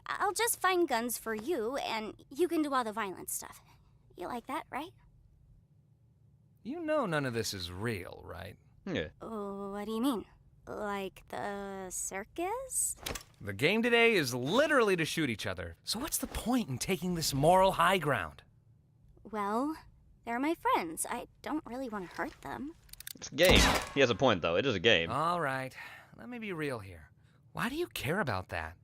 I'll just find guns for you, and you can do all the violent stuff. You like that, right? You know none of this is real, right? Yeah. Oh, what do you mean? Like the circus? The game today is literally to shoot each other. So what's the point in taking this moral high ground? Well, they're my friends. I don't really want to hurt them. It's a game. He has a point, though. It is a game. All right. Let me be real here. Why do you care about that?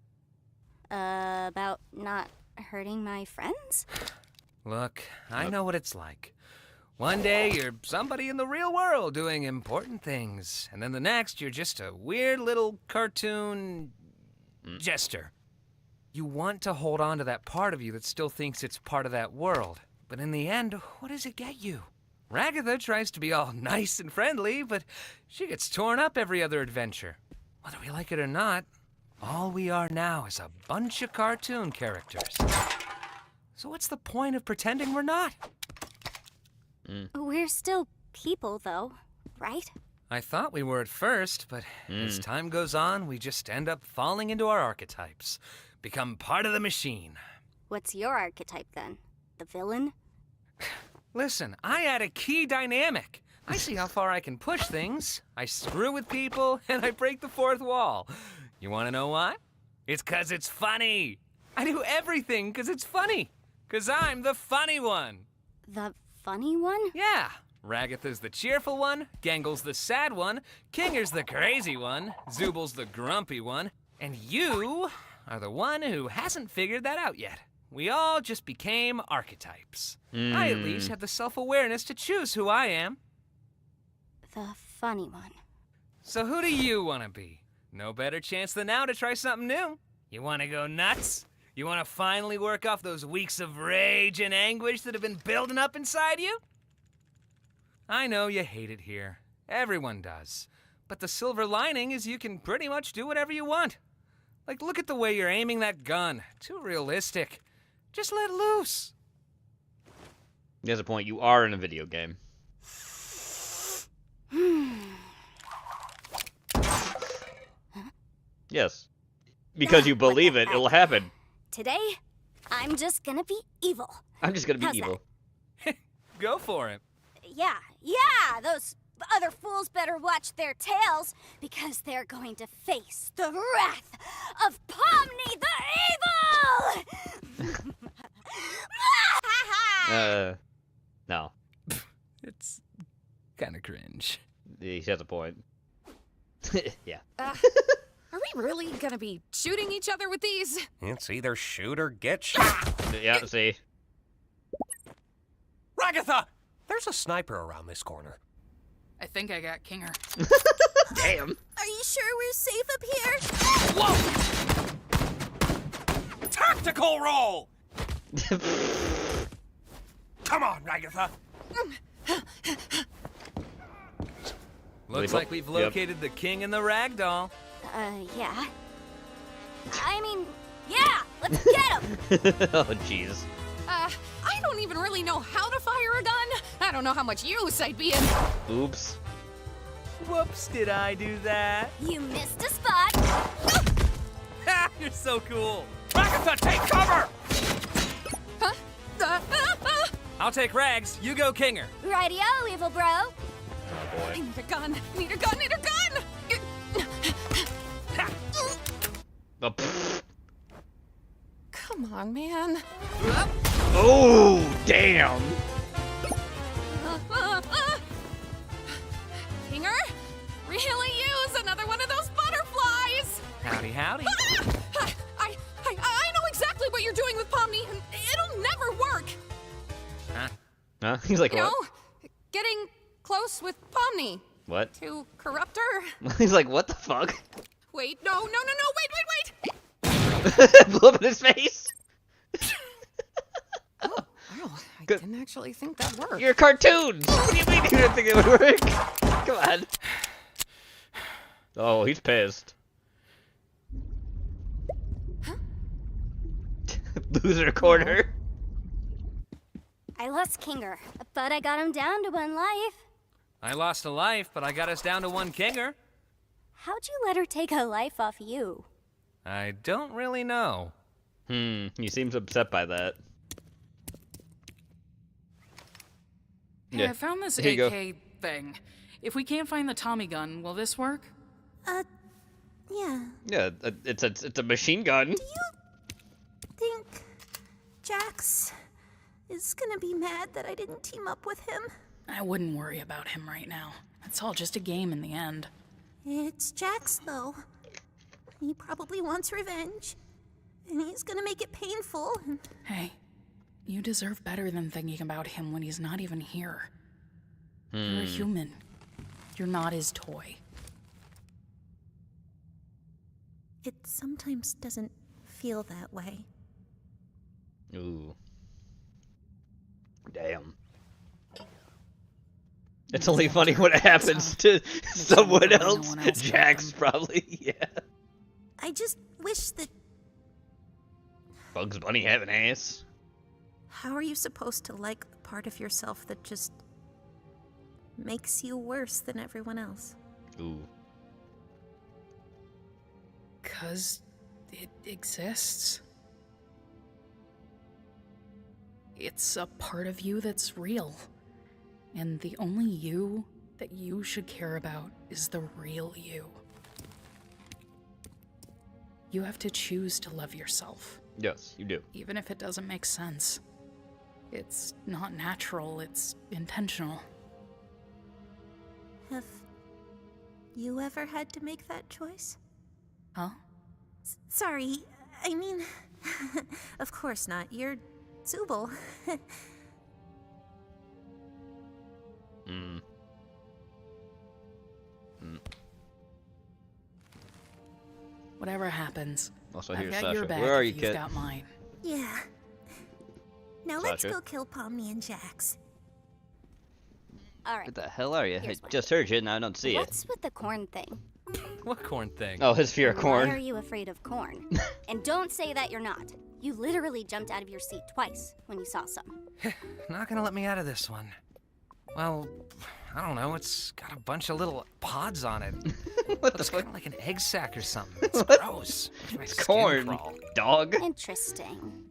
About not hurting my friends? Look, I know what it's like. One day you're somebody in the real world doing important things, and then the next you're just a weird little cartoon jester. You want to hold on to that part of you that still thinks it's part of that world, but in the end, what does it get you? Ragatha tries to be all nice and friendly, but she gets torn up every other adventure. Whether we like it or not, all we are now is a bunch of cartoon characters. So what's the point of pretending we're not? We're still people, though, right? I thought we were at first, but as time goes on, we just end up falling into our archetypes, become part of the machine. What's your archetype, then? The villain? Listen, I add a key dynamic. I see how far I can push things. I screw with people, and I break the fourth wall. You want to know why? It's 'cause it's funny. I do everything 'cause it's funny. 'Cause I'm the funny one. The funny one? Yeah. Ragatha's the cheerful one, Gangle's the sad one, Kinger's the crazy one, Zubul's the grumpy one, and you are the one who hasn't figured that out yet. We all just became archetypes. I at least have the self-awareness to choose who I am. The funny one. So who do you want to be? No better chance than now to try something new. You want to go nuts? You want to finally work off those weeks of rage and anguish that have been building up inside you? I know you hate it here. Everyone does. But the silver lining is you can pretty much do whatever you want. Like, look at the way you're aiming that gun. Too realistic. Just let loose. He has a point. You are in a video game. Yes. Because you believe it, it'll happen. Today, I'm just gonna be evil. I'm just gonna be How's evil. Go for it. Yeah, those other fools better watch their tails, because they're going to face the wrath of Pomni the Evil! No. It's kind of cringe. He has a point. Yeah. Are we really gonna be shooting each other with these? It's either shoot or get shot. Yeah, see. Ragatha! There's a sniper around this corner. I think I got Kinger. Damn. Are you sure we're safe up here? Whoa! Tactical roll! Come on, Ragatha. Looks like we've located the king and the ragdoll. Yeah. I mean, yeah, let's get him! Oh, jeez. I don't even really know how to fire a gun. I don't know how much use I'd be in. Oops. Whoops, did I do that? You missed a spot. Ha! You're so cool. Agatha, take cover! Huh? I'll take Rags. You go Kinger. Rightio, evil bro. Oh, boy. I need a gun. Need a gun. Need a gun. Oh, pfft. Come on, man. Oh, damn. Kinger, really use another one of those butterflies. Howdy, howdy. I know exactly what you're doing with Pomni, and it'll never work. Huh? He's like, You what? know, getting close with Pomni. What? To corrupt her. He's like, what the fuck? Wait, no, wait. Blew up in his face. Wow, I didn't actually think that worked. You're cartoons. What do you mean you didn't think it would work? Come on. Oh, he's pissed. Loser corner. I lost Kinger, but I got him down to 1 life. I lost a life, but I got us down to 1 Kinger. How'd you let her take a life off you? I don't really know. He seems upset by that. Hey, I found this Here you AK thing. If we can't find the Tommy gun, will this work? Yeah. Yeah, it's a machine gun. Think Jax is gonna be mad that I didn't team up with him? I wouldn't worry about him right now. It's all just a game in the end. It's Jax, though. He probably wants revenge. And he's gonna make it painful. Hey, you deserve better than thinking about him when he's not even here. You're a human. You're not his toy. It sometimes doesn't feel that way. Ooh. Damn. It's only funny when it happens to someone else. Jax, probably, yeah. I just wish that... Bugs Bunny have an ass. How are you supposed to like a part of yourself that just makes you worse than everyone else? Ooh. 'Cause it exists. It's a part of you that's real. And the only you that you should care about is the real you. You have to choose to love yourself. Yes, you do. Even if it doesn't make sense. It's not natural, it's intentional. Have you ever had to make that choice? Huh? Sorry, I mean... of course not. You're Zubul. Whatever happens, Also, I've here's got Sasha. your back Where are if you, you've kid? got mine. Yeah. Now let's Sasha? go kill Pomni and Jax. Alright. What the hell are you? I Here's one. just heard you and I don't see it. What's with the corn thing? What corn thing? Oh, his fear of corn. Why are you afraid of corn? And don't say that you're not. You literally jumped out of your seat twice when you saw some. Not gonna let me out of this one. Well, I don't know. It's got a bunch of little pods on it. What the Looks fuck? kind of like an egg sac or something. It's gross. Makes my It's skin corn, crawl. dog. Interesting.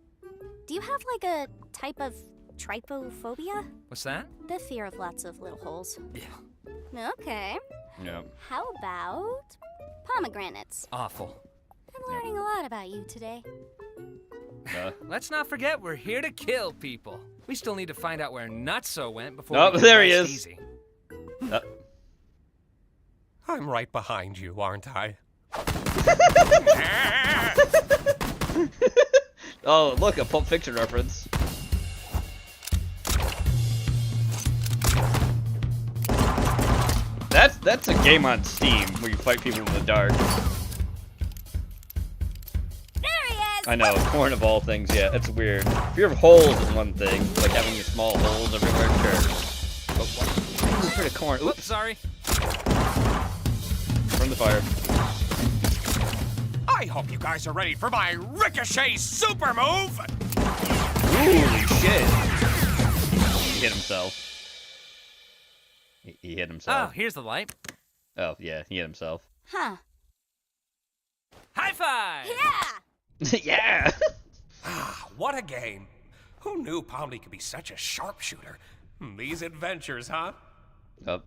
Do you have like a type of trypophobia? What's that? The fear of lots of little holes. Yeah. Okay. Yeah. How about pomegranates? Awful. I'm learning a lot about you today. Let's not forget we're here to kill people. We still need to find out where Nutso went before. Oh, we there he rest is. Easy. I'm right behind you, aren't I? Oh, look, a Pulp Fiction reference. That's a game on Steam where you fight people in the dark. There he is! I know, corn of all things, yeah, it's weird. Fear of holes is one thing, like having these small holes everywhere, sure. But what? Ooh, pretty corn. Oops, Oops, sorry. from the fire. I hope you guys are ready for my ricochet super move! Holy shit. He hit himself. He hit himself. Oh, here's the light. Oh, yeah, he hit himself. Huh. High five! Yeah! Yeah! What a game. Who knew Pomni could be such a sharpshooter? These adventures, huh? Yup.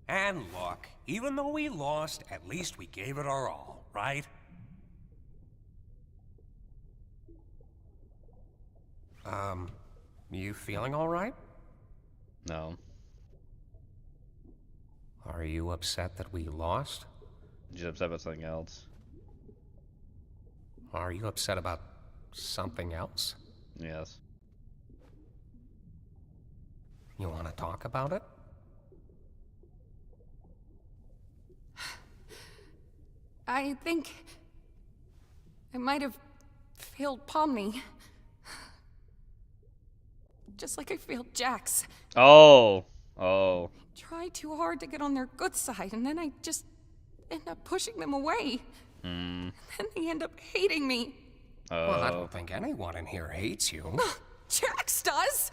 And look, even though we lost, at least we gave it our all, right? You feeling all right? No. Are you upset that we lost? Just upset about something else. Are you upset about something else? Yes. You want to talk about it? I think I might have failed Pomni. Just like I failed Jax. Oh. Oh. Try too hard to get on their good side, and then I just end up pushing them away. Hmm. Then they end up hating me. Well, I don't think anyone in here hates you. Jax does!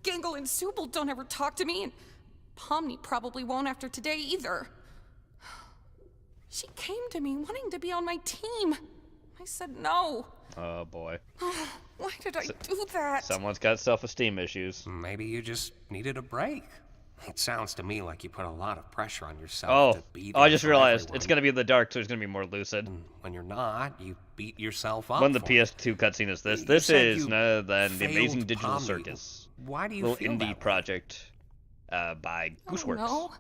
Gangle and Subal don't ever talk to me, and Pomni probably won't after today either. She came to me wanting to be on my team. I said no. Oh, boy. Why did I do that? Someone's got self-esteem issues. Maybe you just needed a break. It sounds to me like you put a lot of pressure on yourself to be there I just for realized everyone. it's going to be in the dark, so it's going to be more lucid. When you're not, you beat yourself up. When the for PS2 cutscene is this. You This said is you none other than the failed Amazing Digital Pomni. Circus. Why do you little feel indie that way? project by Gooseworks. No.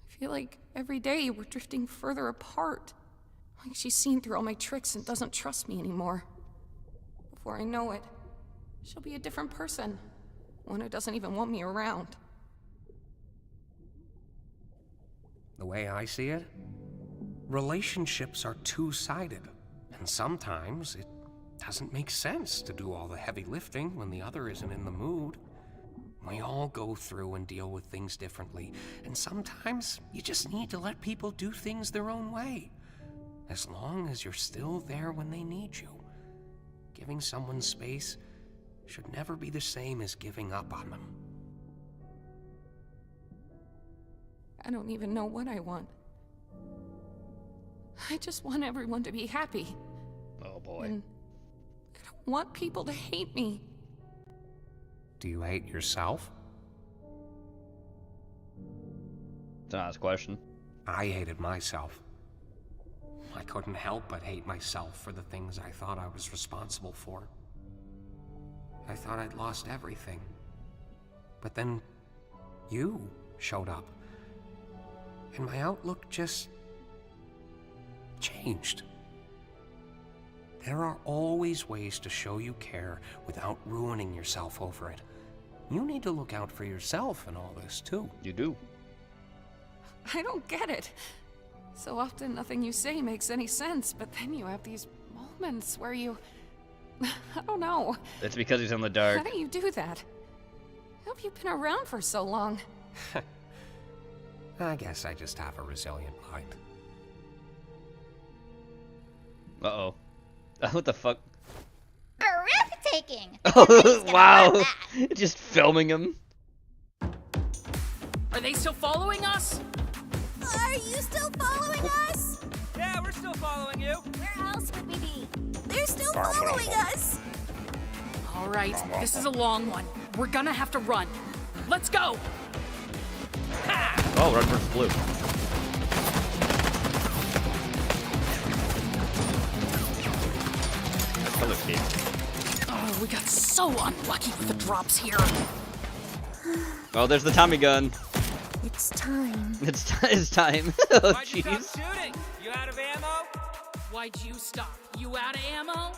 I feel like every day we're drifting further apart. Like she's seen through all my tricks and doesn't trust me anymore. Before I know it, she'll be a different person. One who doesn't even want me around. The way I see it, relationships are two-sided. And sometimes it doesn't make sense to do all the heavy lifting when the other isn't in the mood. We all go through and deal with things differently, and sometimes you just need to let people do things their own way, as long as you're still there when they need you. Giving someone space should never be the same as giving up on them. I don't even know what I want. I just want everyone to be happy. Oh boy. And I don't want people to hate me. Do you hate yourself? It's an honest question. I hated myself. I couldn't help but hate myself for the things I thought I was responsible for. I thought I'd lost everything. But then you showed up. And my outlook just changed. There are always ways to show you care without ruining yourself over it. You need to look out for yourself in all this, too. You do. I don't get it. So often nothing you say makes any sense, but then you have these moments where you... I don't know. It's because he's in the dark. How do you do that? How have you been around for so long? I guess I just have a resilient mind. Uh-oh. What the fuck? Breathtaking! Oh, wow. Just filming him. Are they still following us? Are you still following us? Yeah, we're still following you. Where else would we be? They're still following us. All right, this is a long one. We're gonna have to run. Let's go! Oh, red versus blue. Color scheme. Oh, we got so unlucky with the drops here. Oh, there's the Tommy gun. It's time. It's time. Oh, Why'd you stop jeez. shooting? You out of ammo? Why'd you stop? You out of ammo?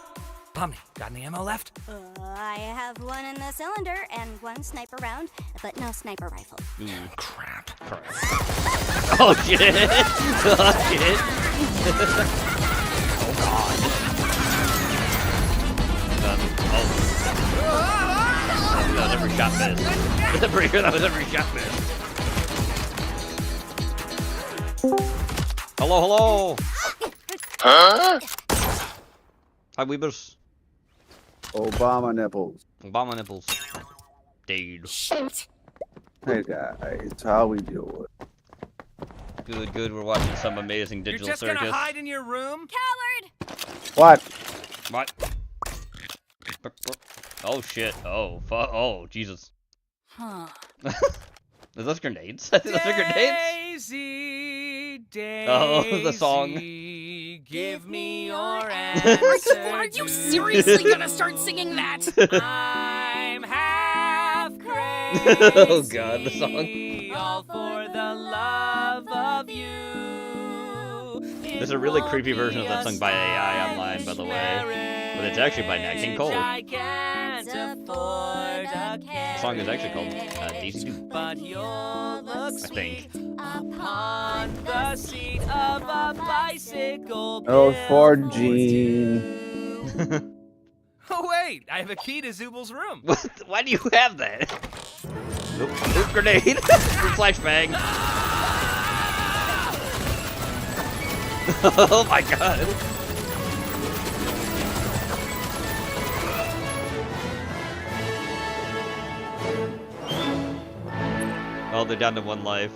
Pomni, got any ammo left? I have one in the cylinder and one sniper round, but no sniper rifle. Ooh, crap. Oh, shit. Oh, shit. Oh, God. That was every shot missed. That was every shot missed. Hello, hello. Huh? Hi, Weebers. Obama nipples. Obama nipples. Dude. Shit. Hey guys, how we doing? Good, good. We're watching some amazing digital You're just circus. gonna hide in your room? Coward! What? What? Oh shit. Oh, oh, Jesus. Huh. Are those grenades? I think those are grenades. Daisy, Daisy, Oh, the song. Give me your answer. Are you seriously gonna start singing that? I'm half crazy. Oh god, the song. All for the love of you. There's a really creepy version of that sung by AI online, by the way. But it's actually by Nat King Cole. I can't afford a The song is actually called Daisy Doo. But you'll look I think. upon the seat of a bicycle. Oh, for Gene. Oh wait, I have a key to Zubal's room. Why do you have that? Oop, oop, grenade. Flashbang. Oh my god. Oh, they're down to 1 life.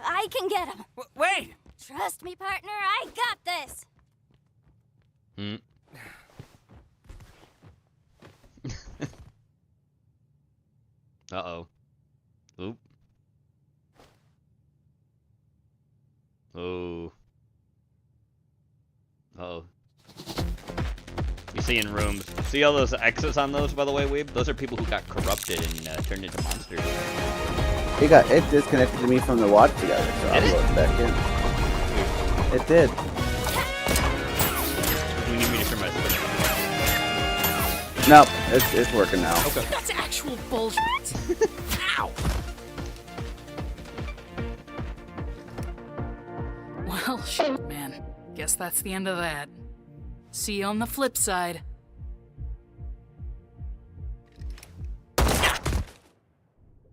I can get him. Wait! Trust me, partner, I got this. Hmm. Uh-oh. Oop. Oh. Uh-oh. You see in rooms. See all those exits on those, by the way, Weeb? Those are people who got corrupted and turned into monsters. It disconnected me from the watch together, so I'm going back in. It did. You need me to turn my switch on? Nope, it's working now. Okay. That's actual bullshit. Ow! Well, shit, man. Guess that's the end of that. See you on the flip side.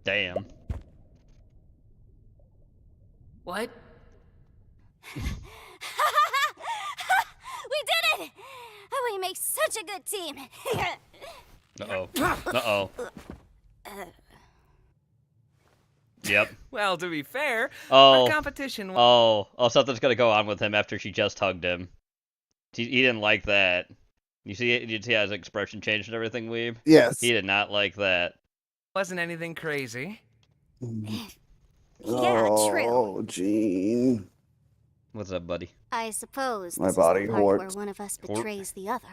Damn. What? We did it! We make such a good team. Uh-oh. Uh-oh. Yep. Well, to be fair, Oh. our competition. Oh, something's gonna go on with him after she just hugged him. He didn't like that. You see it? Did you see how his expression changed and everything, Weeb? Yes. He did not like that. Wasn't anything crazy. Yeah, true. Oh, Gene. What's up, buddy? I suppose My this body is the part where hurts. one of us betrays the other.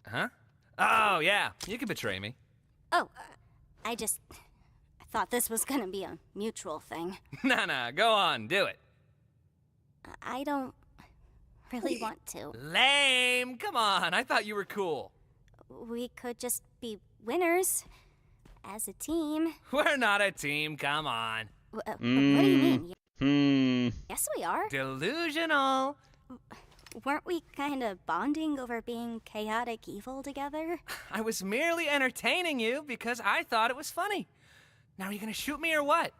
Huh? Oh, yeah. You can betray me. Oh, I thought this was gonna be a mutual thing. Nah, go on. Do it. I don't really want to. Lame. Come on. I thought you were cool. We could just be winners as a team. We're not a team. Come on. What do you mean? Hmm. Yes, we are. Delusional. Weren't we kind of bonding over being chaotic evil together? I was merely entertaining you because I thought it was funny. Now are you gonna shoot me or what?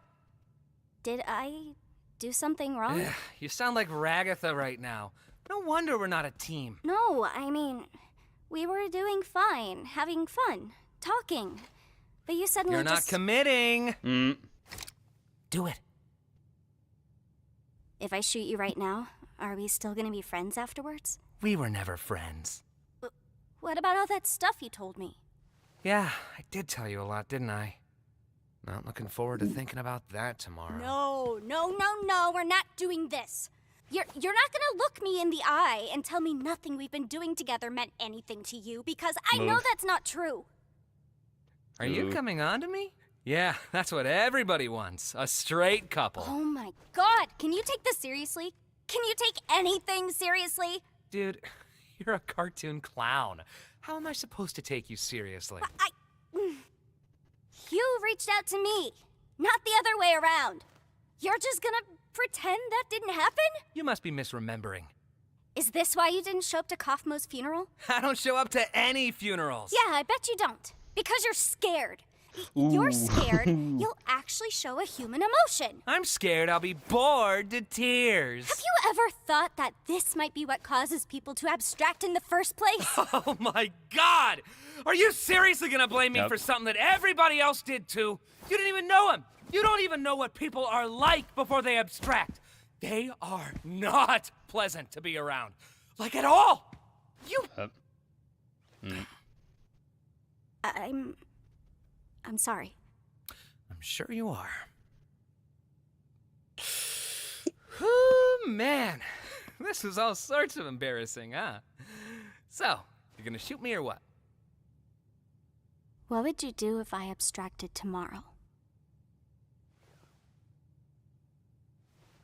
Did I do something wrong? Ugh, you sound like Ragatha right now. No wonder we're not a team. No, I mean, we were doing fine, having fun, talking. But you suddenly You're not committing. Do it. If I shoot you right now, are we still gonna be friends afterwards? We were never friends. What about all that stuff you told me? Yeah, I did tell you a lot, didn't I? Not looking forward to thinking about that tomorrow. No, we're not doing this. You're not gonna look me in the eye and tell me nothing we've been doing together meant anything to you, because I know Move. that's not true. Are you coming on to me? Yeah, that's what everybody wants. A straight couple. Oh my god, can you take this seriously? Can you take anything seriously? Dude, you're a cartoon clown. How am I supposed to take you seriously? You reached out to me, not the other way around. You're just gonna pretend that didn't happen? You must be misremembering. Is this why you didn't show up to Kaufmo's funeral? I don't show up to any funerals. Yeah, I bet you don't. Because you're scared. You're scared. You'll actually show a human emotion. I'm scared I'll be bored to tears. Have you ever thought that this might be what causes people to abstract in the first place? Oh my God! Are you seriously gonna blame me Yep. for something that everybody else did too? You didn't even know him. You don't even know what people are like before they abstract. They are not pleasant to be around. Like at all. You... I'm sorry. I'm sure you are. Oh, man. This was all sorts of embarrassing, huh? So, you're gonna shoot me or what? What would you do if I abstracted tomorrow?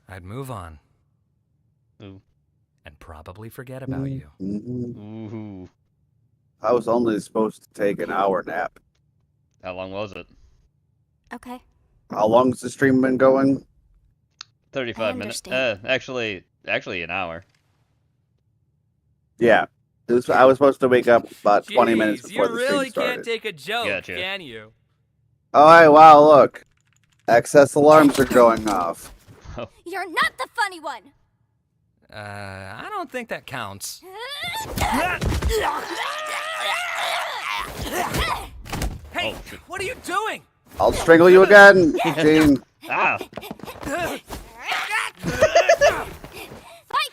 I'd move on. Ooh. And probably forget about you. Ooh. I was only supposed to take an hour nap. How long was it? Okay. How long's the stream been going? 35 minutes. Actually an hour. Yeah. I was supposed to wake up about 20 minutes before the stream You really started. can't take a joke, Gotcha. can you? Oh, hey, wow, look. Excess alarms are going off. You're not the funny one! I don't think that counts. Hey, what are you doing? I'll strangle you again, Gene. Ah. Fight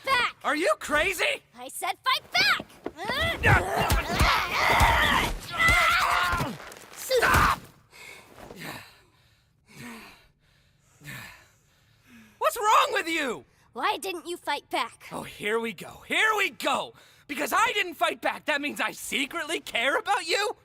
back! Are you crazy? I said fight back! Stop! What's wrong with you? Why didn't you fight back? Oh, here we go. Here we go. Because I didn't fight back, that means I secretly care about you?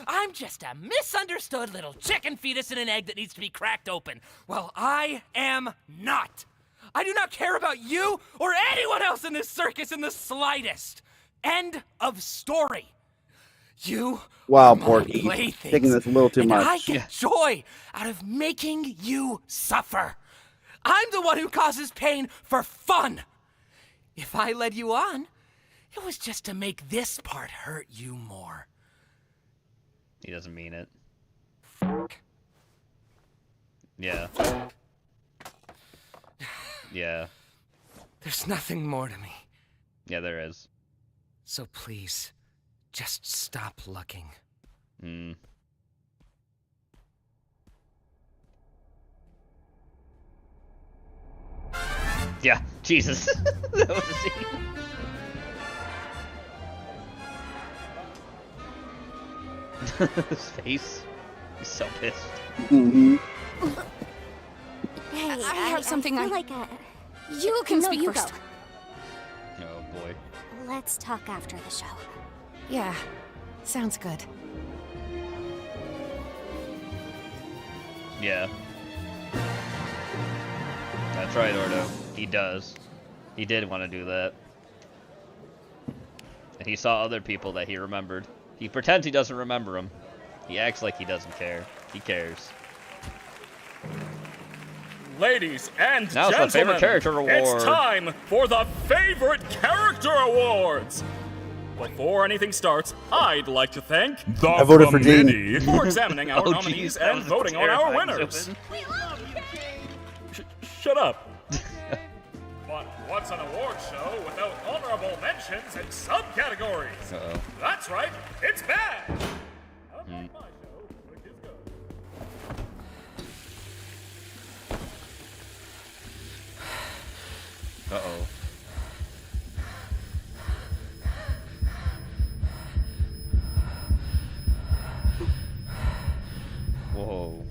I'm just a misunderstood little chicken fetus in an egg that needs to be cracked open. Well, I am not. I do not care about you or anyone else in this circus in the slightest. End of story. You Wow, are my Porky. playthings, Taking this a little too and much. I get joy out of making you suffer. I'm the one who causes pain for fun. If I led you on, it was just to make this part hurt you more. He doesn't mean it. Yeah. Yeah. There's nothing more to me. Yeah, there is. So please, just stop looking. Yeah, Jesus. That was a scene. His face. He's so pissed. Hey, I have something I I- feel like You can No, speak you first. go. Oh boy. Let's talk after the show. Yeah, sounds good. Yeah. That's right, Ordo. He does. He did want to do that. And he saw other people that he remembered. He pretends he doesn't remember them. He acts like he doesn't care. He cares. Ladies and Now it's gentlemen, the favorite character award. It's time for the Favorite Character Awards. Before anything starts, I'd like to thank I voted for Gene. committee for examining our Oh, nominees geez, that and was voting on our terrifying, winners. Zubin. Shut up. But what's an award show without honorable mentions and subcategories? Uh-oh. That's right, it's bad. Unlike my show, which is good. Uh-oh. Whoa.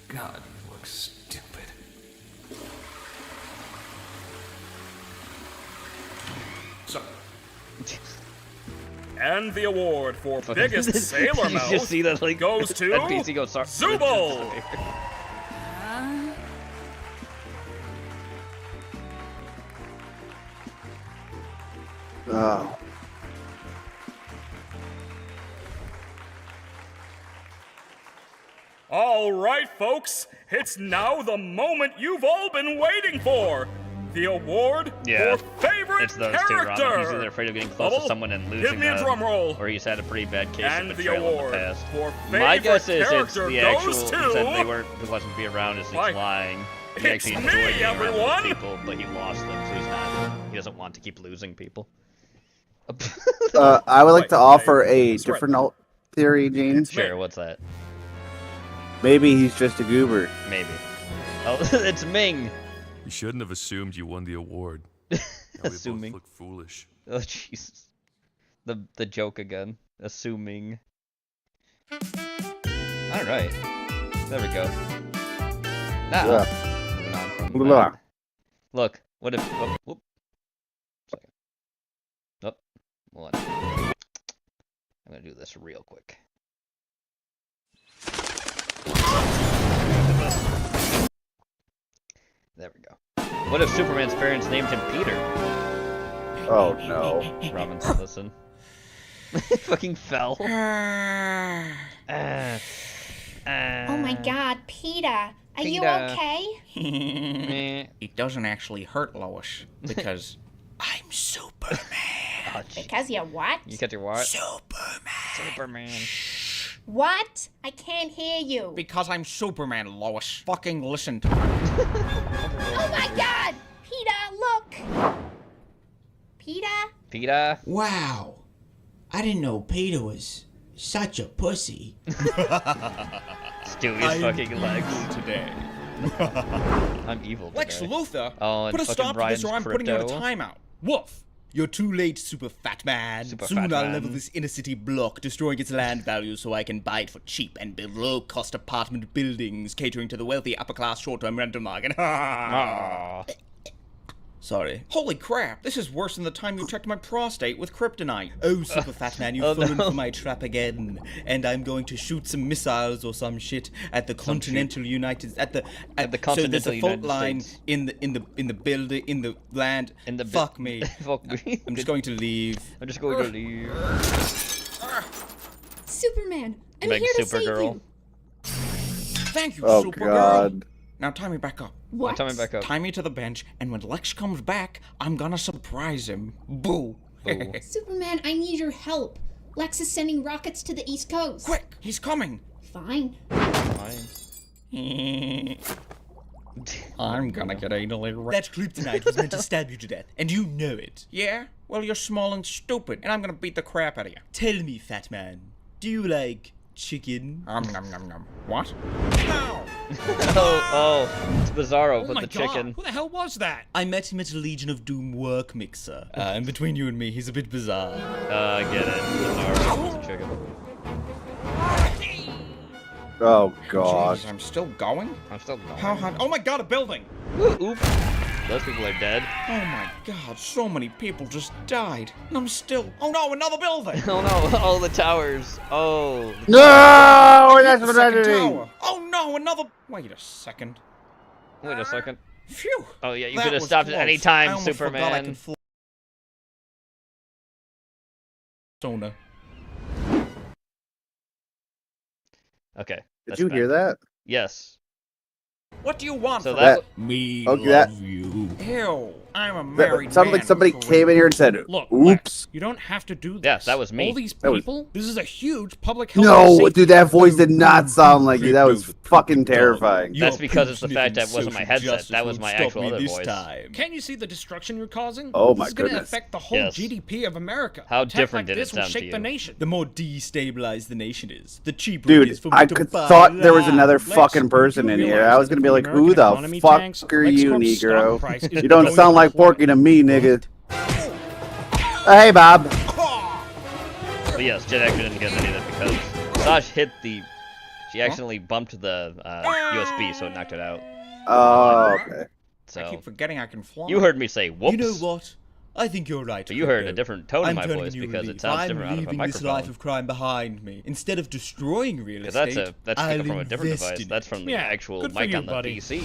God, you look stupid. So, And the award for biggest Did sailor you mouth just see that, like, goes to that PC goes, sorry. Zubul. Oh. All right, folks, it's now the moment you've all been waiting for. the award Yeah, for favorite it's those character. two, Robin. He's either afraid of getting close Bubble, to someone and losing give me a them, drum roll. or he's had a pretty bad case And of the betrayal in award the past. for My guess favorite is it's character the goes actual. He to- said he wasn't to be around as he's Why, lying. He it's actually me, enjoyed being around everyone. those people, but he lost them, so he's not. He doesn't want to keep losing people. I would like to offer a different theory, James. Sure, what's that? Maybe he's just a goober. Maybe. Oh, it's Ming. You shouldn't have assumed you won the award. Now we Assuming. both look foolish. Oh Jesus. The joke again. Assuming. All right. There we go. Now. Moving on from that. Look. What if? Oh, whoop. Second. Oh. Hold on. I'm gonna do this real quick. There we go. What if Superman's parents named him Peter? Oh no. Robinson, listen. Fucking fell. Oh my god, Peter. Are you Peter. okay? It doesn't actually hurt, Lois, because I'm Superman. Because you're what? You got your what? Superman. What? I can't hear you. Because I'm Superman, Lois. Fucking listen to me. Oh my god! Peter, look! Peter? Peter? Wow. I didn't know Peter was such a pussy. Stewie's fucking legs. Today. I'm evil today. Lex Luthor, Oh, and put a fucking stop to Brian's this or I'm putting you on a crypto. timeout. Wolf, you're too late, super fat man. Super Soon fat I'll man. level this inner city block, destroying its land value so I can buy it for cheap and build low-cost apartment buildings catering to the wealthy upper-class short-term rental market. Sorry. Holy crap, this is worse than the time you checked my prostate with kryptonite. Oh, super fat man, you've Oh, fallen no. for my trap again. And I'm going to shoot some missiles or some shit at the continental United... At the continental so there's a fault United line States. in the building, in the land. Fuck me. Fuck me. I'm just going to leave. I'm just going to leave. Superman, I'm Meg here to save Supergirl. you. Thank you, Oh, Supergirl. God. Now tie me back up. What? Tie me back up. Tie me to the bench, and when Lex comes back, I'm gonna surprise him. Boo. Superman, I need your help. Lex is sending rockets to the East Coast. Quick, he's coming. Fine. I'm gonna get anally That kryptonite was meant to stab you to death, and you know it. Yeah? Well, you're small and stupid, and I'm gonna beat the crap out of you. Tell me, fat man, do you like chicken? Nom nom nom. What? Oh, it's Bizarro Oh with my the God, chicken. who the hell was that? I met him at a Legion of Doom work mixer. And between you and me, he's a bit bizarre. I get it. Bizarro with the chicken. Oh God. Jesus, I'm still going? I'm still going. How hot? Oh my God, a building! Oop. Those people are dead. Oh my God, so many people just died. And I'm still... Oh no, another building! Oh no, all the towers. Oh. No, that's The what second I'm doing. tower. Oh no, another... Wait a second. Wait a second. Phew. Oh yeah, you That could have was stopped at close. any I time, almost forgot I Superman. could fly. Sona. Okay. Did you hear that? Yes. What do you want So from that- me? Okay, that- you. Ew, I'm a married That sounded man. like somebody came in here and said, Look, "Oops." Lex, you don't have to do this. Yes, that was me. All these That was- people, this is a huge public health No, safety- dude, that voice did not sound like you. That was fucking terrifying. That's because it's the fact that wasn't my headset. That was my actual other voice. Can't you see the destruction you're causing? Oh, my This is going to goodness. affect the whole Yes. GDP of America. How Attack different like did it this will sound to shake the you? nation. The more destabilized the nation is, the cheaper Dude, it is for me I to could buy thought there was another Lex, fucking person you in here. realize I was that gonna be if like, the "Who the American economy fuck tanks, are Lex you, Corp's stock Negro? price is You don't going sound to like Porky to me, nigga." Hey, Bob. But yes, Jet actually didn't get any of that because Saj hit the. She accidentally bumped the USB, so it knocked it out. Oh, okay. So I keep forgetting I can fly. you heard me say whoops. You know what? I think you're right. But you heard a Crypto. different tone in I'm my turning voice a new because leaf. it sounds I'm different out of a leaving this life microphone. of crime behind me. Instead of destroying real Because estate, that's I'll coming from a different invest device. in That's it. from the Yeah, actual good for mic you, on the buddy. PC.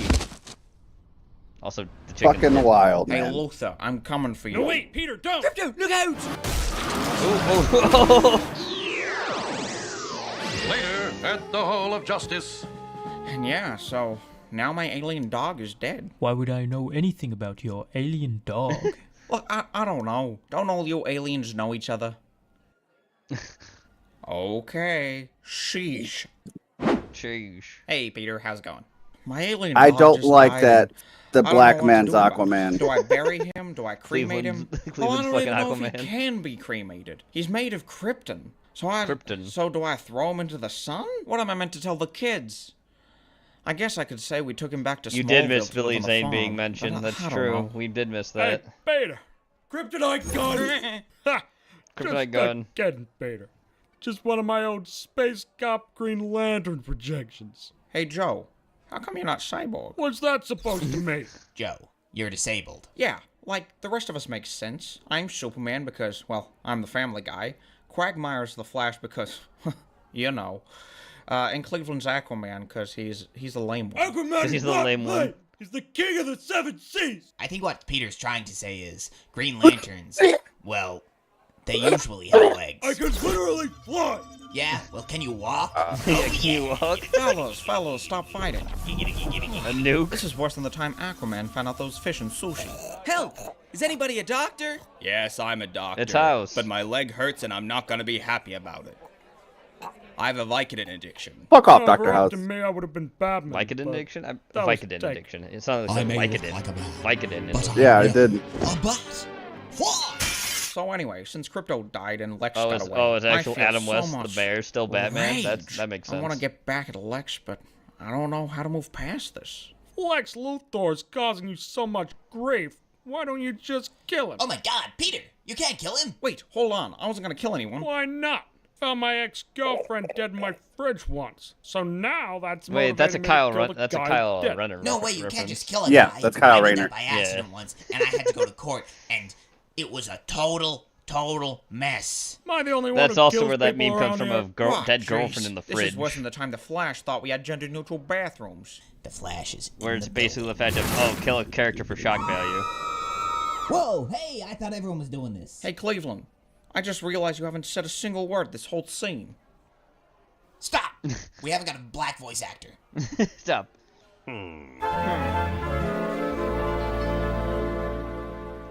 Also, the chicken. Fucking wild, Hey, man. Luther, I'm coming for you. No, wait, Peter, don't! Crypto, look out! Later, at the Hall of Justice. And yeah, so now my alien dog is dead. Why would I know anything about your alien dog? Look, I don't know. Don't all you aliens know each other? Okay. Sheesh. Sheesh. Hey, Peter, how's it going? My alien I dog don't just like died, that. and The I don't know black what to man's do about it. Aquaman. Do I bury him? Do I cremate him? Cleveland's Well, I don't fucking even know if Aquaman. he can be cremated. He's made of krypton. Krypton. So do I throw him into the sun? What am I meant to tell the kids? I guess I could say we took him back to Smallville. You did miss to live on Billy's the name farm, being but mentioned. That's I don't true. know. We did miss that. Hey, Beta. Kryptonite gun. Ha! Kryptonite Just gun. Again, Beta. Just one of my old Space Cop Green Lantern projections. Hey, Joe. How come you're not cyborg? What's that supposed to mean? Joe, you're disabled. Yeah, like the rest of us makes sense. I'm Superman because, well, I'm the family guy. Quagmire's the Flash because, you know. And Cleveland's Aquaman because he's the lame one. Aquaman He's is the not lame one. lame. He's the king of the seven seas. I think what Peter's trying to say is Green Lanterns, well, they usually have legs. I can literally fly. Yeah, well, can you walk? Yeah, can you walk? Fellas, stop fighting. A nuke? This is worse than the time Aquaman found out those fish in sushi. Help! Is anybody a doctor? Yes, I'm a doctor. It's House. But my leg hurts and I'm not gonna be happy about it. I have a Vicodin addiction. Fuck off, Over Dr. House. To me, I would have been Batman. Vicodin but addiction? that was Vicodin taken. addiction. It sounded I like may look Vicodin. like a man, Vicodin. but Yeah, I am did. a bat. Fly! So anyway, since Crypto died and Lex Oh, got it's, away, oh, it's I actual feel Adam so West, the much bear, still Batman? rage. That makes sense. I want to get back at Lex, but I don't know how to move past this. Lex Luthor's causing you so much grief. Why don't you just kill him? Oh my god, Peter, you can't kill him. Wait, hold on. I wasn't gonna kill anyone. Why not? Found my ex-girlfriend dead in my fridge once. So now that's Wait, that's a motivating me to Kyle kill Run. the That's a guy Kyle dead. Renner. No way, you reference. can't just kill a Yeah, guy. that's Kyle I did Rayner. that by accident once, and I had to go to court, and it was a total mess. Am I the only one That's who also kills where that people meme comes around from, here? of dead Jeez, girlfriend in the This fridge. is worse than the time the Flash thought we had gender-neutral bathrooms. The Flash is Where it's basically the fact of, oh, kill a character for shock value. Whoa, hey, I thought everyone was doing this. Hey, Cleveland. I just realized you haven't said a single word this whole scene. Stop! We haven't got a black voice actor. Stop.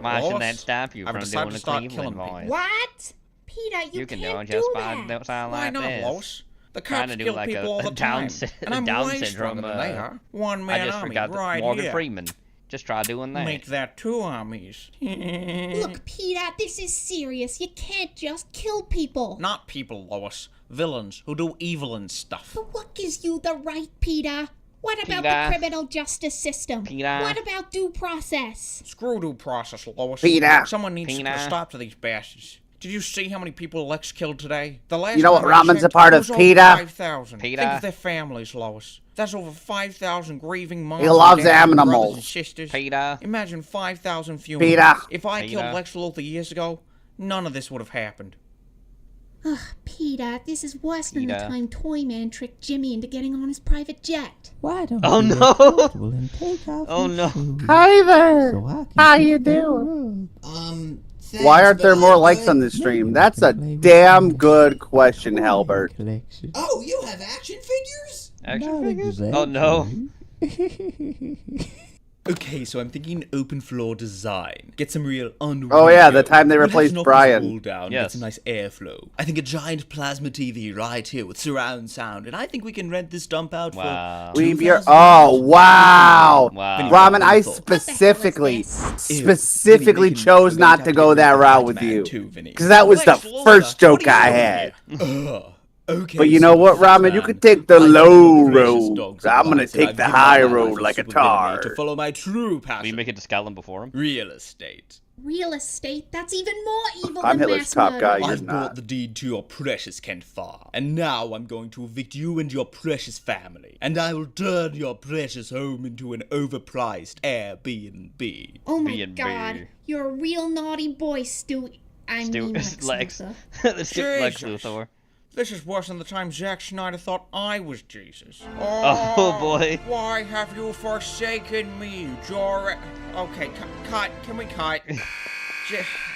Why should that stop you I've from decided doing to a start Cleveland killing voice? What? Peter, you can do can't it just do by that. sound Why like not, this. Lois? The Trying cops to do kill like people a all the Down, time, and I'm Down way syndrome. stronger than they are. One I man just army forgot right Morgan here. Freeman. Just try doing that. Make that two armies. Look, Peter, this is serious. You can't just kill people. Not people, Lois. Villains who do evil and stuff. But what gives you the right, Peter? What about Peter. the criminal justice system? Peter. What about due process? Screw due process, Lois. Peter. Someone needs to Peter. put a stop to these bastards. Did you see how many people Lex killed today? The last You know what time I Ramen's a checked, part it of, was over Peter? 5,000. Peter. Think of their families, Lois. That's over 5,000 grieving moms. He loves and dads and animals. brothers and sisters. Peter. Imagine 5,000 funerals. Peter. If I Peter. killed Lex Luthor years ago, none of this would have happened. Ugh, Peter, this is worse than the Peter. time Toyman tricked Jimmy into getting on his private jet. Why don't Oh, you no. get comfortable and take off Oh, your no. shoes Hi there. so I can How see you the doing? world? Why aren't there more likes on this stream? That's a damn good question, Halbert. Oh, you have action figures? Action figures? Oh, no. Okay, so I'm thinking open floor design. Get some real unreal. Oh, yeah, the time they replaced Brian. Roll down, Yes. get some nice airflow. I think a giant plasma TV right here with surround sound, and I think we can rent this dump out Wow. for. Weeb your. $2,000. Oh, wow. Wow. Ramen, I Thought. specifically Vinny, we can- chose we're not gonna to have go get that rid of route the with Batman you. too, Vinny. Because that was the Lex Luthor, first joke what are I you had. doing here? Okay, But you so know what, Batman, Ramen? You could take the I low know the precious road. dog's I'm gonna advice, and take I've the given up high my life road for like a Super Vinny tar. to follow my true Will passion. you make it to Scotland before him? Real estate. Real estate? That's even more evil I'm than Hitler's mass top murder. guy. You're I've not. bought the deed to your precious Kent Farr, and now I'm going to evict you and your precious family, and I will turn your precious home into an overpriced Airbnb. Oh my B&B. god, you're a real naughty boy, Stu. I mean, Lex Lex. Luthor. Let's get Lex Jesus. Luthor. This is worse than the time Zack Snyder thought I was Jesus. Oh, boy. Why have you forsaken me, Jor? Okay, cut. Can we cut?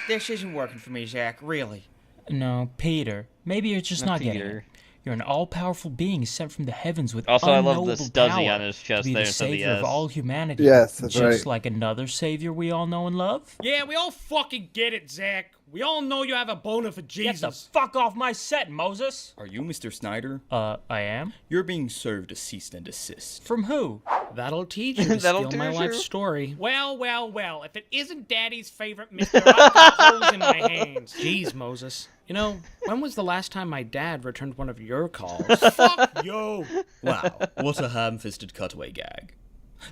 This isn't working for me, Zack. Really. No, Peter. Maybe you're just not getting it. You're an all-powerful being sent from the heavens with Also, I unknowable love the Stuzzy power on his chest to be there the instead of the savior of S. all humanity. Yes, that's just right. like another savior we all know and love. Yeah, we all fucking get it, Zach. We all know you have a boner for Jesus. Get the fuck off my set, Moses. Are you Mr. Snyder? I am. You're being served a cease and desist. From who? That'll teach you to That'll steal my teach life you. story. Well, well, well. If it isn't Daddy's favorite Mr. I've got holes in my hands. Jeez, Moses. You know, when was the last time my dad returned one of your calls? Fuck you. Wow, what a ham-fisted cutaway gag.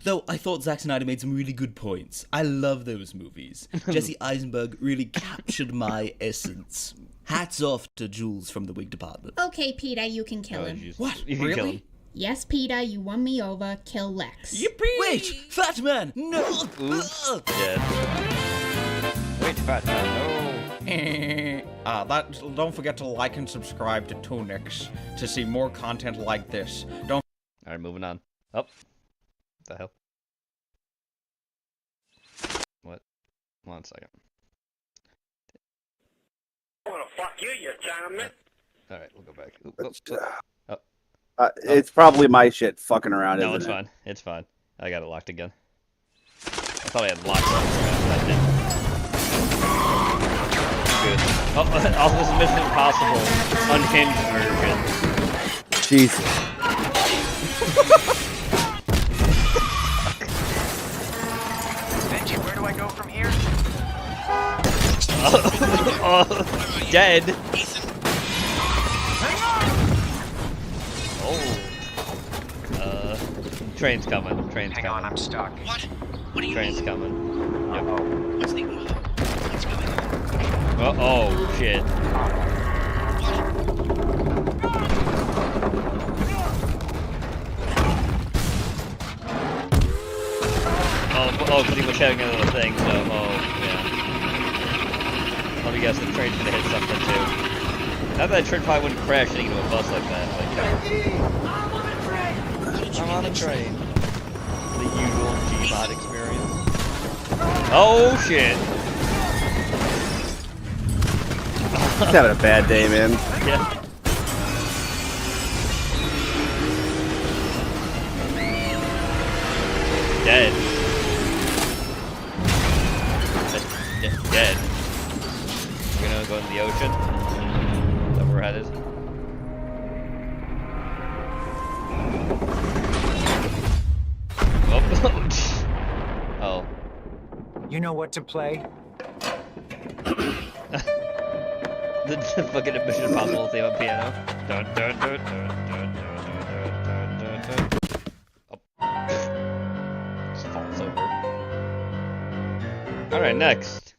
Though I thought Zack Snyder made some really good points. I love those movies. Jesse Eisenberg really captured my essence. Hats off to Jules from the wig department. Okay, Peter, you can kill him. What? You can kill him. Yes, Peter, you won me over. Kill Lex. Yippee! Wait! Fat man! No! Dead. Wait, Fat Man, no. Don't forget to like and subscribe to Tunix to see more content like this. Don't. Alright, moving on. Up. What the hell? What? 1 second. I wanna fuck you, you Chinaman. Alright, we'll go back. It's probably my shit fucking around, No, isn't it's it? fine. It's fine. I got it locked again. I thought I had locked something. But I didn't. Good. Oh, also, this is Mission Impossible unhinged version. Jesus. Benji, where do I go from here? Dead. Oh. Train's coming. Train's Hang coming. on, I'm stuck. What? What do you Train's mean? coming. Uh-oh. What's going on? Oh shit. Oh, because he was having another thing, so, yeah. Let me guess, the train's gonna hit something too. Not that train probably wouldn't crash into a bus like that, like, I'm on a train. The usual G-Mod experience. Oh shit! He's having a bad day, man. Yeah. Dead. Dead. We're gonna go in the ocean. Is that where we're headed? Oh. Oh. You know what to play? The fucking Mission Impossible theme on piano. Dun, dun, dun, dun, dun, dun, dun, dun, dun. Oh. Just falls over. Alright, next.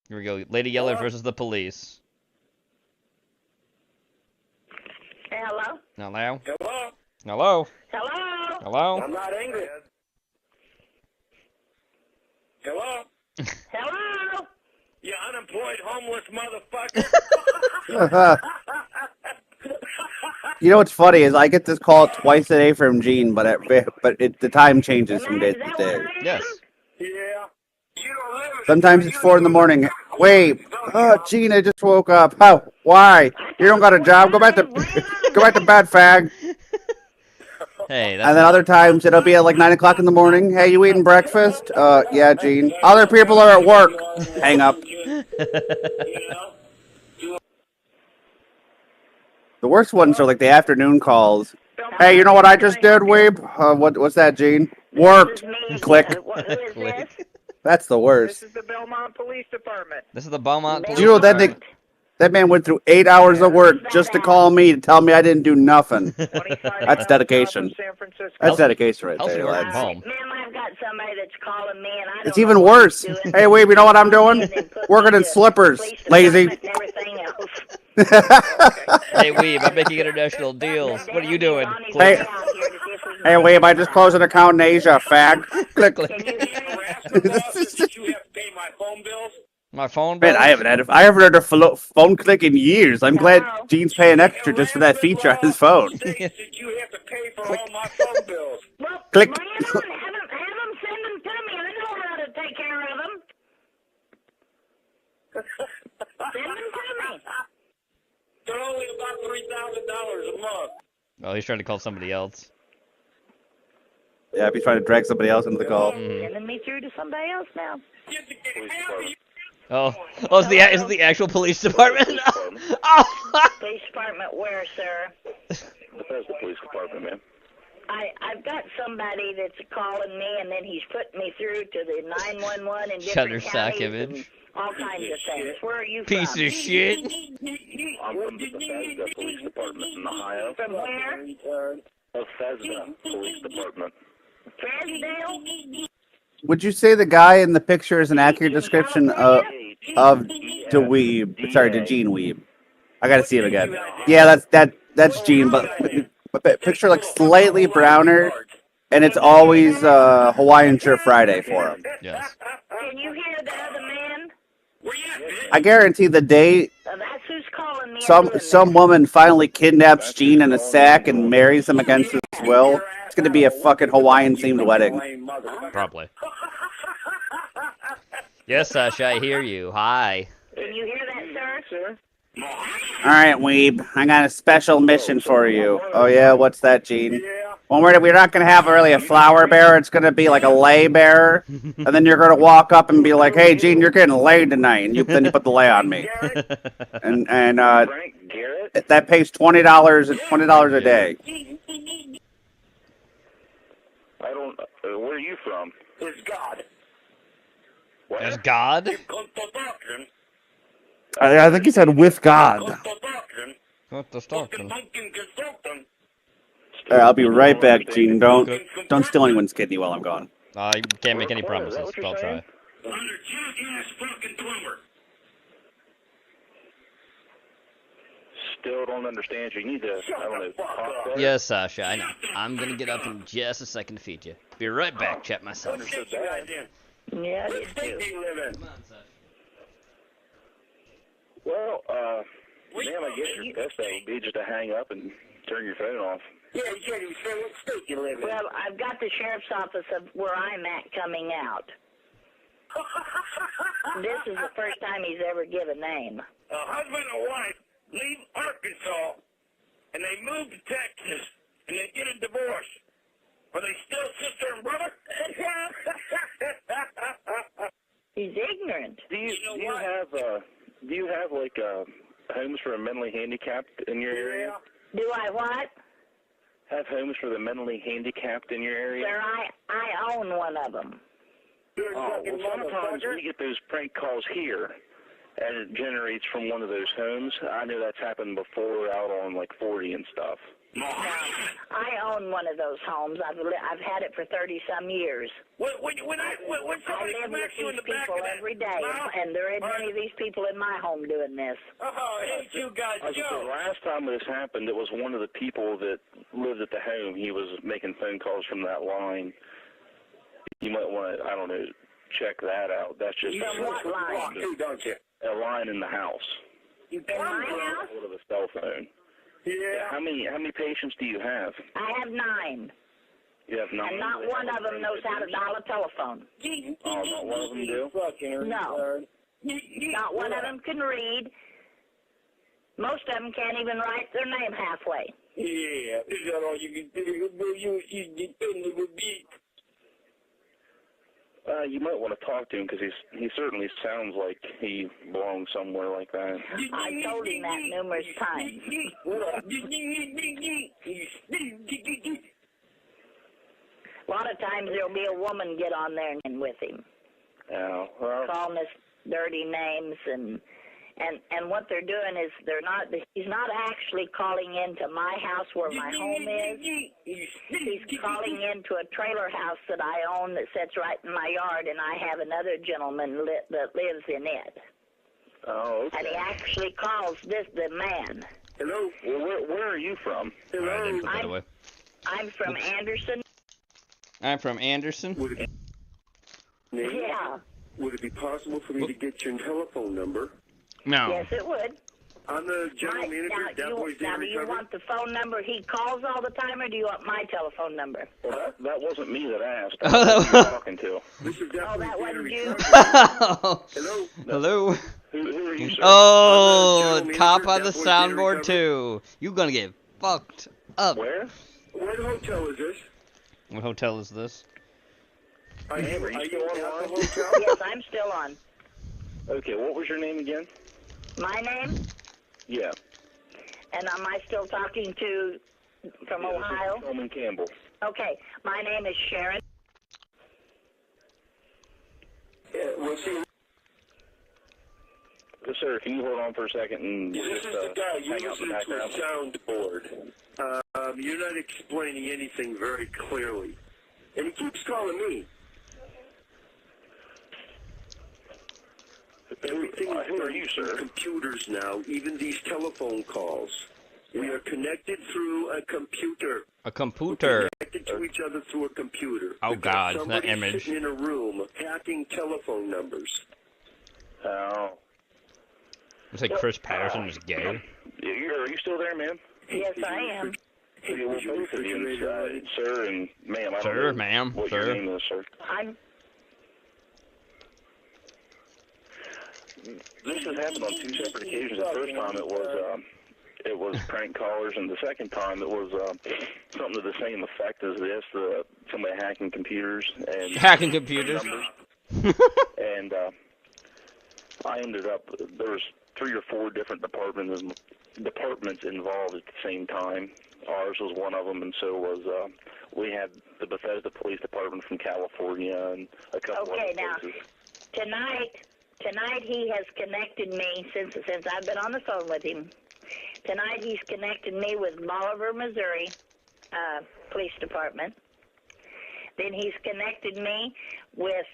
Here we go. Lady Yeller versus the police. Hey, hello? Hello? Hello? Hello? Hello? Hello? I'm not angry. Hello? Hello? You unemployed homeless motherfucker. You know what's funny is I get this call twice a day from Gene, but the time changes from day to day. Yes. Yeah. Sometimes it's 4 in the morning. Wait, Gene, I just woke up. How? Why? You don't got a job? Go back to bed, fag. Hey, that's And then other times it'll be at like 9 o'clock in the morning. Hey, you eating breakfast? Yeah, Gene. Other people are at work. Hang up. The worst ones are like the afternoon calls. Hey, you know what I just did, Weeb? What's that, Gene? Worked. Click. Click. That's the worst. This is the Belmont Police Department. This is the Beaumont Police Do you know that Department. that man went through 8 hours of work just to call me to tell me I didn't do nothing? That's dedication. That's dedication right there, lads. Ma'am, I've got somebody that's calling me, and I don't It's even know what worse. he's doing. Hey, Weeb, you know what I'm doing? Working in slippers. Lazy. And everything else. Hey, Weeb, I'm making international deals. What are you doing? Hey, hey, Weeb, I just closed an account in Asia. Fag. Click. Did you have to pay my phone bills? My phone bill? Man, I haven't had a phone click in years. I'm glad Gene's paying extra just for that feature on his phone. Did you have to pay for all my phone bills? Click. Have them send them to me. I know how to take care of them. Send them to me. They're only about $3,000 a month. Oh, he's trying to call somebody else. Yeah, if he's trying to drag somebody else into the call. Sending me through to somebody else now. Oh, it's the actual police department. Police department where, sir? Bethesda Police Department, ma'am. I've got somebody that's calling me, and then he's putting me through to the 911 and different Shutterstock counties image. and all kinds of things. Where are you Piece from? of shit. I'm from the Bethesda Police Department in Ohio. From where? Bethesda Police Department. Fresdale? Would you say the guy in the picture is an accurate description of DeWeeb? Sorry, DeGene Weeb. I gotta see him again. Yeah, that's Gene, but picture like slightly browner, and it's always Hawaiian Shirt Friday for him. Yes. Can you hear the other man? I guarantee the day That's who's calling me. some woman finally kidnaps Gene in a sack and marries him against his will, it's gonna be a fucking Hawaiian themed wedding. Probably. Yes, Sasha, I hear you. Hi. Can you hear that, sir? All right, Weeb, I got a special mission for you. Oh yeah, what's that, Gene? Well, we're not gonna have really a flower bearer. It's gonna be like a lay bearer, and then you're gonna walk up and be like, "Hey, Gene, you're getting laid tonight," and then you put the lay on me. And that pays $20 a day. I don't. Where are you from? It's God. What? There's God? I think he said with God. What the stalking? I'll be right back, Gene. Don't steal anyone's kidney while I'm gone. I can't make any promises, but I'll try. Still don't understand. You need to. I don't know. Talk better. Yes, Sasha, I know. I'm gonna get up in just a second to feed you. Be right back, chat myself. Understood that. Yeah, you do. Well, ma'am, I guess your best bet would be just to hang up and turn your phone off. Yeah, you say what state you live in? Well, I've got the sheriff's office of where I'm at coming out. This is the first time he's ever given a name. A husband and wife leave Arkansas, and they move to Texas, and they get a divorce. Are they still sister and brother? He's ignorant. Do you have like homes for the mentally handicapped in your area? Do I what? Have homes for the mentally handicapped in your area? Sir, I own one of them. Oh, well, sometimes we get those prank calls here, and it generates from one of those homes. I know that's happened before out on like 40 and stuff. I own one of those homes. I've had it for 30-some years. When somebody I live with smacks you in these the back people of that every day, and there ain't many of these people in my home doing this. Oh, ain't you guys The last time this happened, it was one of the people that lived at the home. He was making phone calls from that line. You might want to, I don't know, check that out. That's just what line? Don't you? A line in the house. In my house? With a cell phone. Yeah. How many patients do you have? I have 9. You have 9. And not one of them knows how to dial a telephone. Oh, not one of them do? No. Not one of them can read. Most of them can't even write their name halfway. Yeah, is that all you can do? You would be. You might want to talk to him because he certainly sounds like he belongs somewhere like that. I told him that numerous times. A lot of times there'll be a woman get on there and with him. Yeah, well, calling us dirty names and what they're doing is he's not actually calling into my house where my home is. He's calling into a trailer house that I own that sits right in my yard, and I have another gentleman that lives in it. Oh, okay. And he actually calls the man. Hello? Well, where are you from? Hello? I'm from Anderson. I'm from Anderson. Yeah. Would it be possible for me to get your telephone number? No. Yes, it would. I'm the general manager of That Boys Day Now, do you want the phone number he calls all the time, or do you want my telephone number? Well, that wasn't me that asked. I don't know who you're talking to. This is that wasn't you? Hello? Hello? Who are you, sir? Oh, cop on the soundboard too. You gonna get fucked up. Where? What hotel is this? What hotel is this? Are you still on? Yes, I'm still on. Okay, what was your name again? My name? Yeah. And am I still talking to from Ohio? Coleman Campbell. Okay, my name is Sharon. We'll see. Sir, can you hold on for a second and This just is the guy. You hang out in listen the to a background? soundboard. You're not explaining anything very clearly. And he keeps calling me. Everything is who are you, through sir? computers now, even these telephone calls. We are connected through a computer. A computer. Connected to each other through a computer. Oh We've got God, that somebody image. sitting in a room hacking telephone numbers. Oh. Looks like Chris Patterson is gay. Are you still there, ma'am? Yes, I am. Okay, well, both of you, sir and ma'am. I don't Sir, know ma'am, what sir. your name is, sir. This has happened on two separate occasions. The first time it was prank callers, and the second time it was something to the same effect as this: somebody hacking computers and Hacking computers. numbers. And I ended up there was 3 or 4 different departments involved at the same time. Ours was one of them, and so was we had the Bethesda Police Department from California and a couple Okay, other now places. tonight he has connected me since I've been on the phone with him. Tonight he's connected me with Bolivar, Missouri Police Department. Then he's connected me with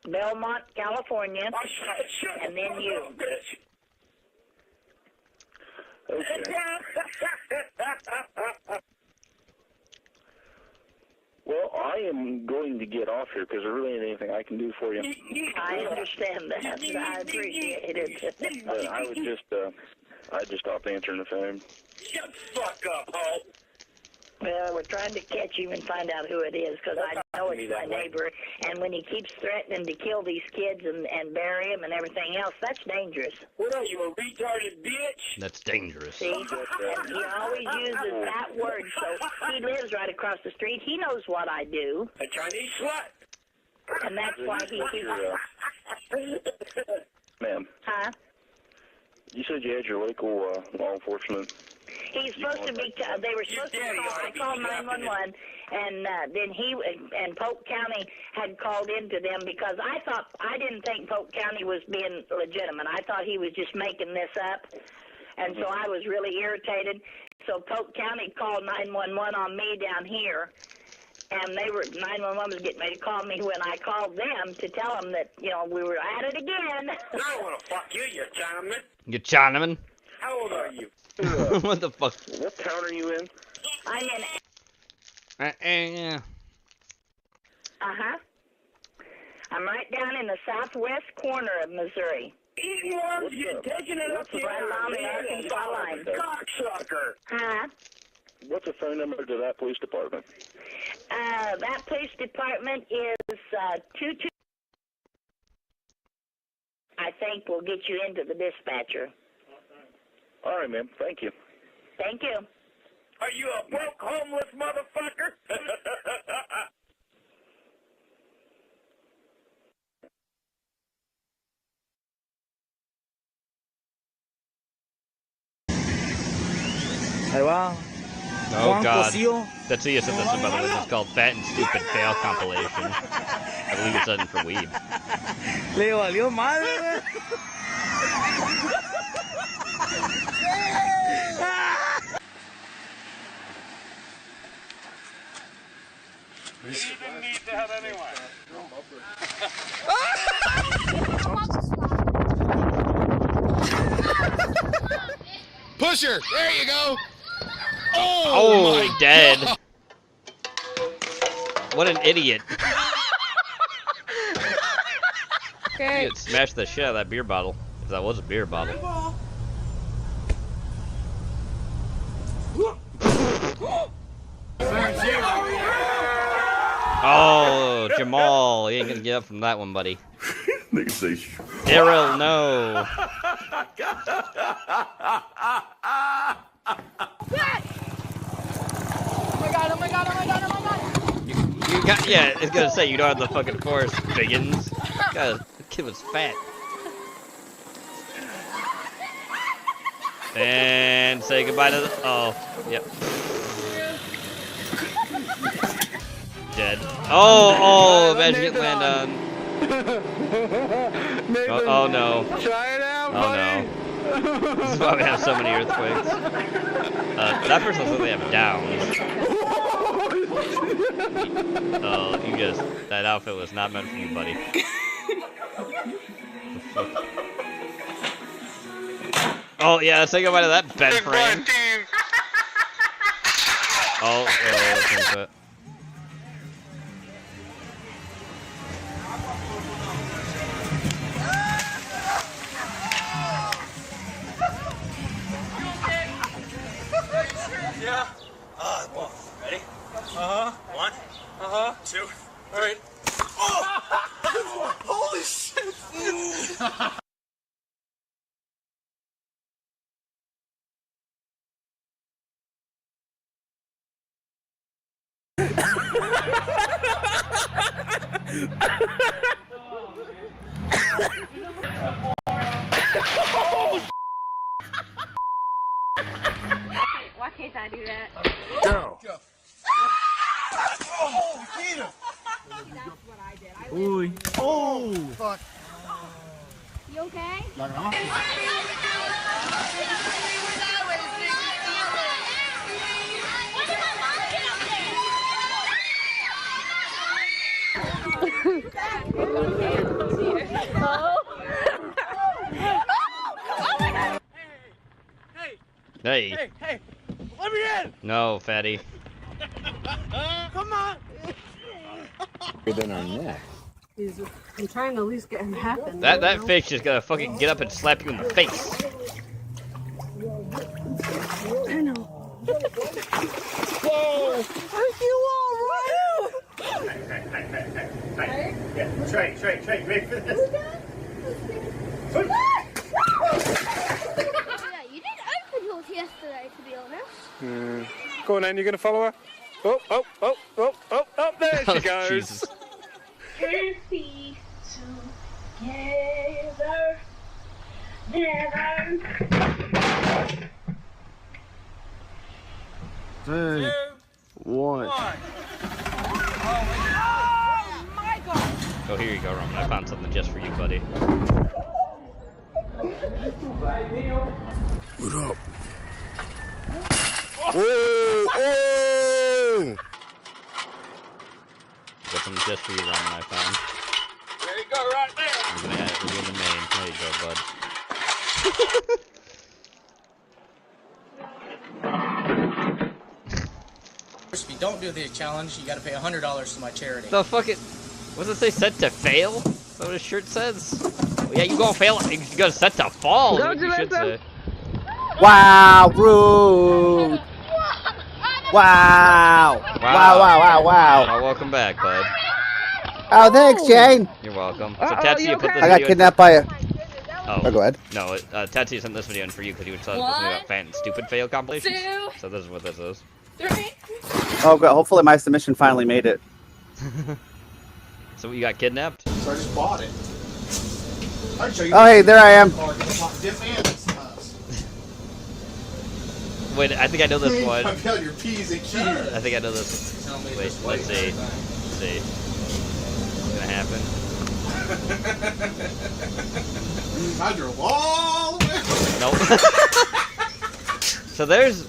Belmont, California, and then you. Okay. Well, I am going to get off here because there really ain't anything I can do for you. I understand that. I appreciate it. But I just stopped answering the phone. Shut the fuck up, Ho. Well, we're trying to catch him and find out who it is because I know it's my neighbor. And when he keeps threatening to kill these kids and bury them and everything else, that's dangerous. What are you, a retarded bitch? That's dangerous. See, and he always uses that word. So he lives right across the street. He knows what I do. A Chinese slut. And that's why he keeps... Ma'am. Huh? You said you had your local law enforcement. He's supposed to be. They were supposed to call. I called 911, and then he and Polk County had called into them because I didn't think Polk County was being legitimate. I thought he was just making this up, and so I was really irritated. So Polk County called 911 on me down here, and 911 was getting ready to call me when I called them to tell them that we were at it again. I want to fuck you, you Chinaman. You Chinaman? How old are you? What the fuck? What town are you in? I'm in. I'm right down in the southwest corner of Missouri. Eating worms, you're taking it up right along the Arkansas line. Cocksucker. Huh? What's the phone number to that police department? That police department is 22. I think we'll get you into the dispatcher. All right, ma'am. Thank you. Thank you. Are you a broke, homeless motherfucker? Oh God. That's said this about it. It's called Fat and Stupid Fail Compilation. I believe it's done for Weeb. Le valió madre. He didn't need that anyway. Pusher, there you go. Oh, my dead. God. What an idiot. Okay. You'd smash the shit out of that beer bottle. If that was a beer bottle. Oh, Oh, Jamal. You ain't gonna get up from that one, buddy. Nigga say Daryl, no. You got, yeah, it's gonna say you don't have the fucking force, biggins. God, the kid was fat. And say goodbye to the, oh, yep. Dead. Oh, Magic land on. Oh no. Try it out, oh no. This is why we have so many earthquakes. That person looks like they have downs. Oh, you just, that outfit was not meant for you, buddy. Oh yeah, say goodbye to that bed frame. Oh, that's it. Yeah. Well, ready? One. Two. All right. Oh! Holy shit! Why can't I do that? Go. Oh, get him! Ooh. Oh, fuck. You okay? Hey. Hey, let me in! No, fatty. Come on! Within our neck. I'm trying to at least get him happen. That fish is gonna fucking get up and slap you in the face. I know. Whoa! Are you alright? Hey. Yeah, Trey, ready for this? Yeah, you did open yours yesterday, to be honest. Go on, then. You gonna follow her? Oh, there she goes. Jesus. Happy together, never. 3, 1. Oh my god! Oh, here you go, Roman. I found something just for you, buddy. What up? Whoa! Got something just for you, Roman. I found. There you go, right there. We're gonna add it in the main. There you go, bud. If you don't do the challenge, you gotta pay $100 to my charity. The fucking, what does it say? Set to fail? Is that what his shirt says? Oh, yeah, you gonna fail. You gotta set to fall. Is what you should say. Wow, rude. Wow. Wow. Oh, welcome back, bud. Oh, thanks, Jane. You're welcome. So Tetsuya put this I got video kidnapped by a... Oh, go ahead. No, Tetsuya sent this video in for you because you saw this video about fat and stupid fail compilations. 2, So this is what this is. 3. Oh, good. Hopefully my submission finally made it. So you got kidnapped? So I just bought it. I'll show you. Oh, hey, there I am. Wait, I think I know this one. I'm telling your P's and Q's. I think I know this. Wait, let's see. Let's see. What's gonna happen? I drove all the way. Nope. So there's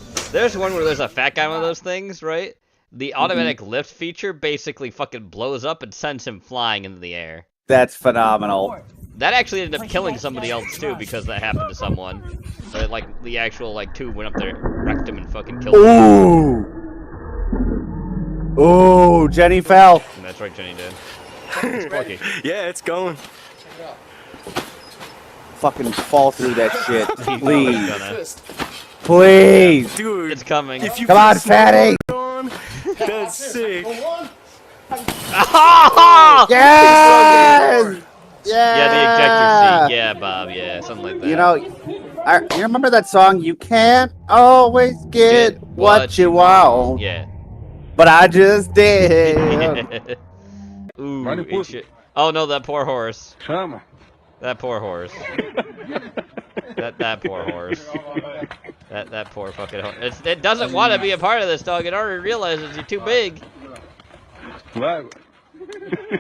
one where there's a fat guy on one of those things, right? The automatic lift feature basically fucking blows up and sends him flying into the air. That's phenomenal. That actually ended up killing somebody else too because that happened to someone. So like the actual tube went up there, wrecked him, and fucking killed him. Ooh, Jenny fell. And that's right, Jenny did. It's Porky. Yeah, it's going. Fucking fall through that shit, He's please. gonna. Please. Dude, it's coming. If you Come on, fatty. That's sick. Yes! Yeah, the ejector seat. Yeah, Bob. Yeah, something like that. You know, you remember that song? You can't always get what you want. Yeah. But I just did. Ooh, shit. Oh no, that poor horse. That poor horse. that poor horse. That poor fucking horse. It doesn't want to be a part of this, dog. It already realizes you're too big.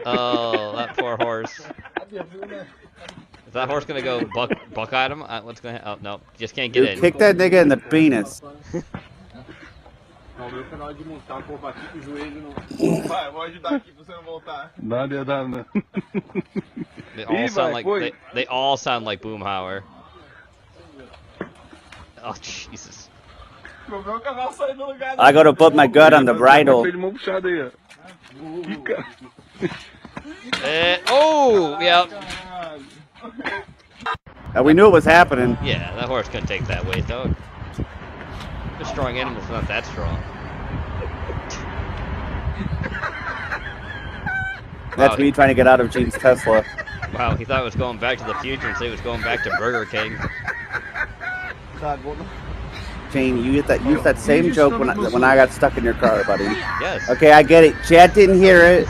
Oh, that poor horse. Is that horse gonna go buck at him? What's gonna? Oh no, just can't get in. Kick that nigga in the penis. They all sound like Boomhauer. Oh Jesus! I gotta put my gut on the bridle. Oh, yeah. We knew it was happening. Yeah, that horse couldn't take that weight, though. A strong animal's not that strong. That's me trying to get out of Gene's Tesla. Wow, he thought it was going back to the future and said he was going back to Burger King. Gene, you use that same joke when I got stuck in your car, buddy. Yes. Okay, I get it. Chad didn't hear it.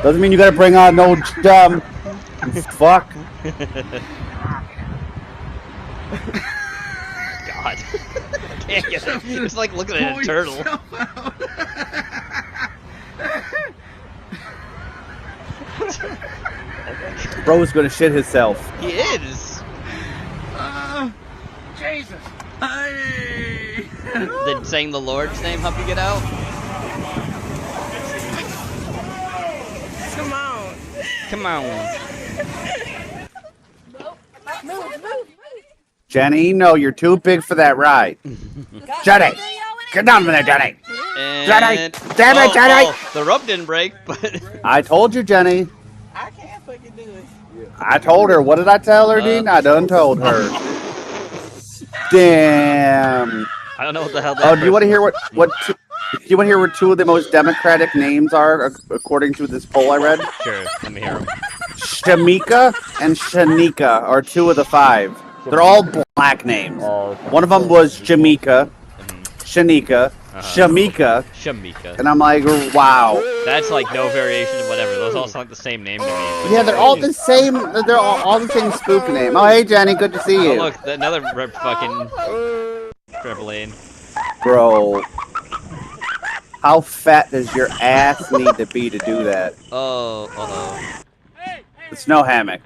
Doesn't mean you gotta bring on no dumb fuck. God. I can't get it. It's like looking at a turtle. Bro's gonna shit himself. He is. Jesus. Did saying the Lord's name help you get out? Come on. Come on. Jenny, no, you're too big for that ride. Jenny! Get down from there, Jenny! Jenny! Damn it, Jenny! Oh, the rope didn't break, but... I told you, Jenny. I can't fucking do it. I told her. What did I tell her, Dean? I done told her. Damn. I don't know what the hell that Oh, do you want to hear do you want to hear what two of the most democratic names are according to this poll I read? Sure, let me hear them. Shamika and Shanika are two of the 5. They're all black names. One of them was Jamaica, Shanika, Shamika, and I'm like, wow. That's like no variation of whatever. Those all sound like the same name to me. Yeah, they're all the same. They're all the same spook name. Oh, hey, Jenny, good to see you. Oh, look, another fucking trampoline. Bro, how fat does your ass need to be to do that? Oh, The snow hammock.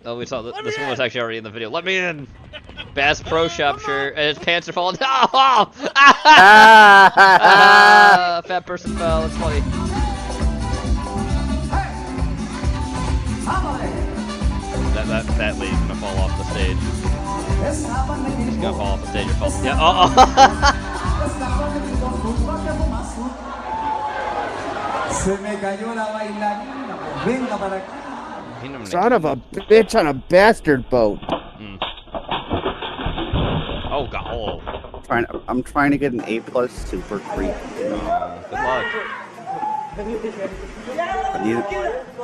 Oh, we saw this one was actually already in the video. Let me in. Bass Pro Shop shirt, and his pants are falling. Oh! Fat person fell. It's funny. That lady's gonna fall off the stage. She's gonna fall off the stage or fall. Yeah. Oh. Son of a bitch on a bastard boat. Oh god. Oh. I'm trying to get an A+ super creep. Good luck.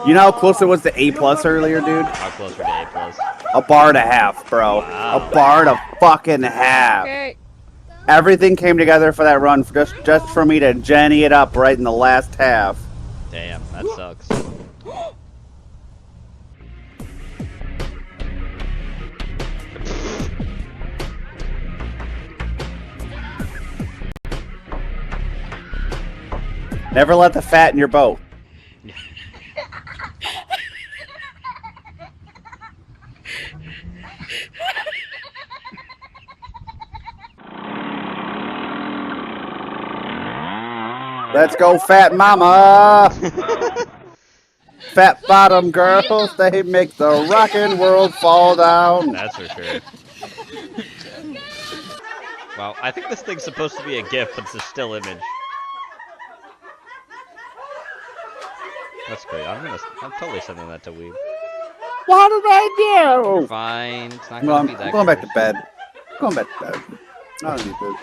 You know how close it was to A+ earlier, dude? How close were to A+? A bar and a half, bro. Wow. A bar and a fucking half. Okay. Everything came together for that run, just for me to Jenny it up right in the last half. Damn, that sucks. Never let the fat in your boat. Let's go, fat mama. Fat bottom girls, they make the rockin' world fall down. That's for sure. Wow, I think this thing's supposed to be a GIF, but it's a still image. That's great. I'm totally sending that to Weeb. What did I do? You're fine. It's not gonna be that. I'm going back to bed. I'm going back to bed. I don't need to.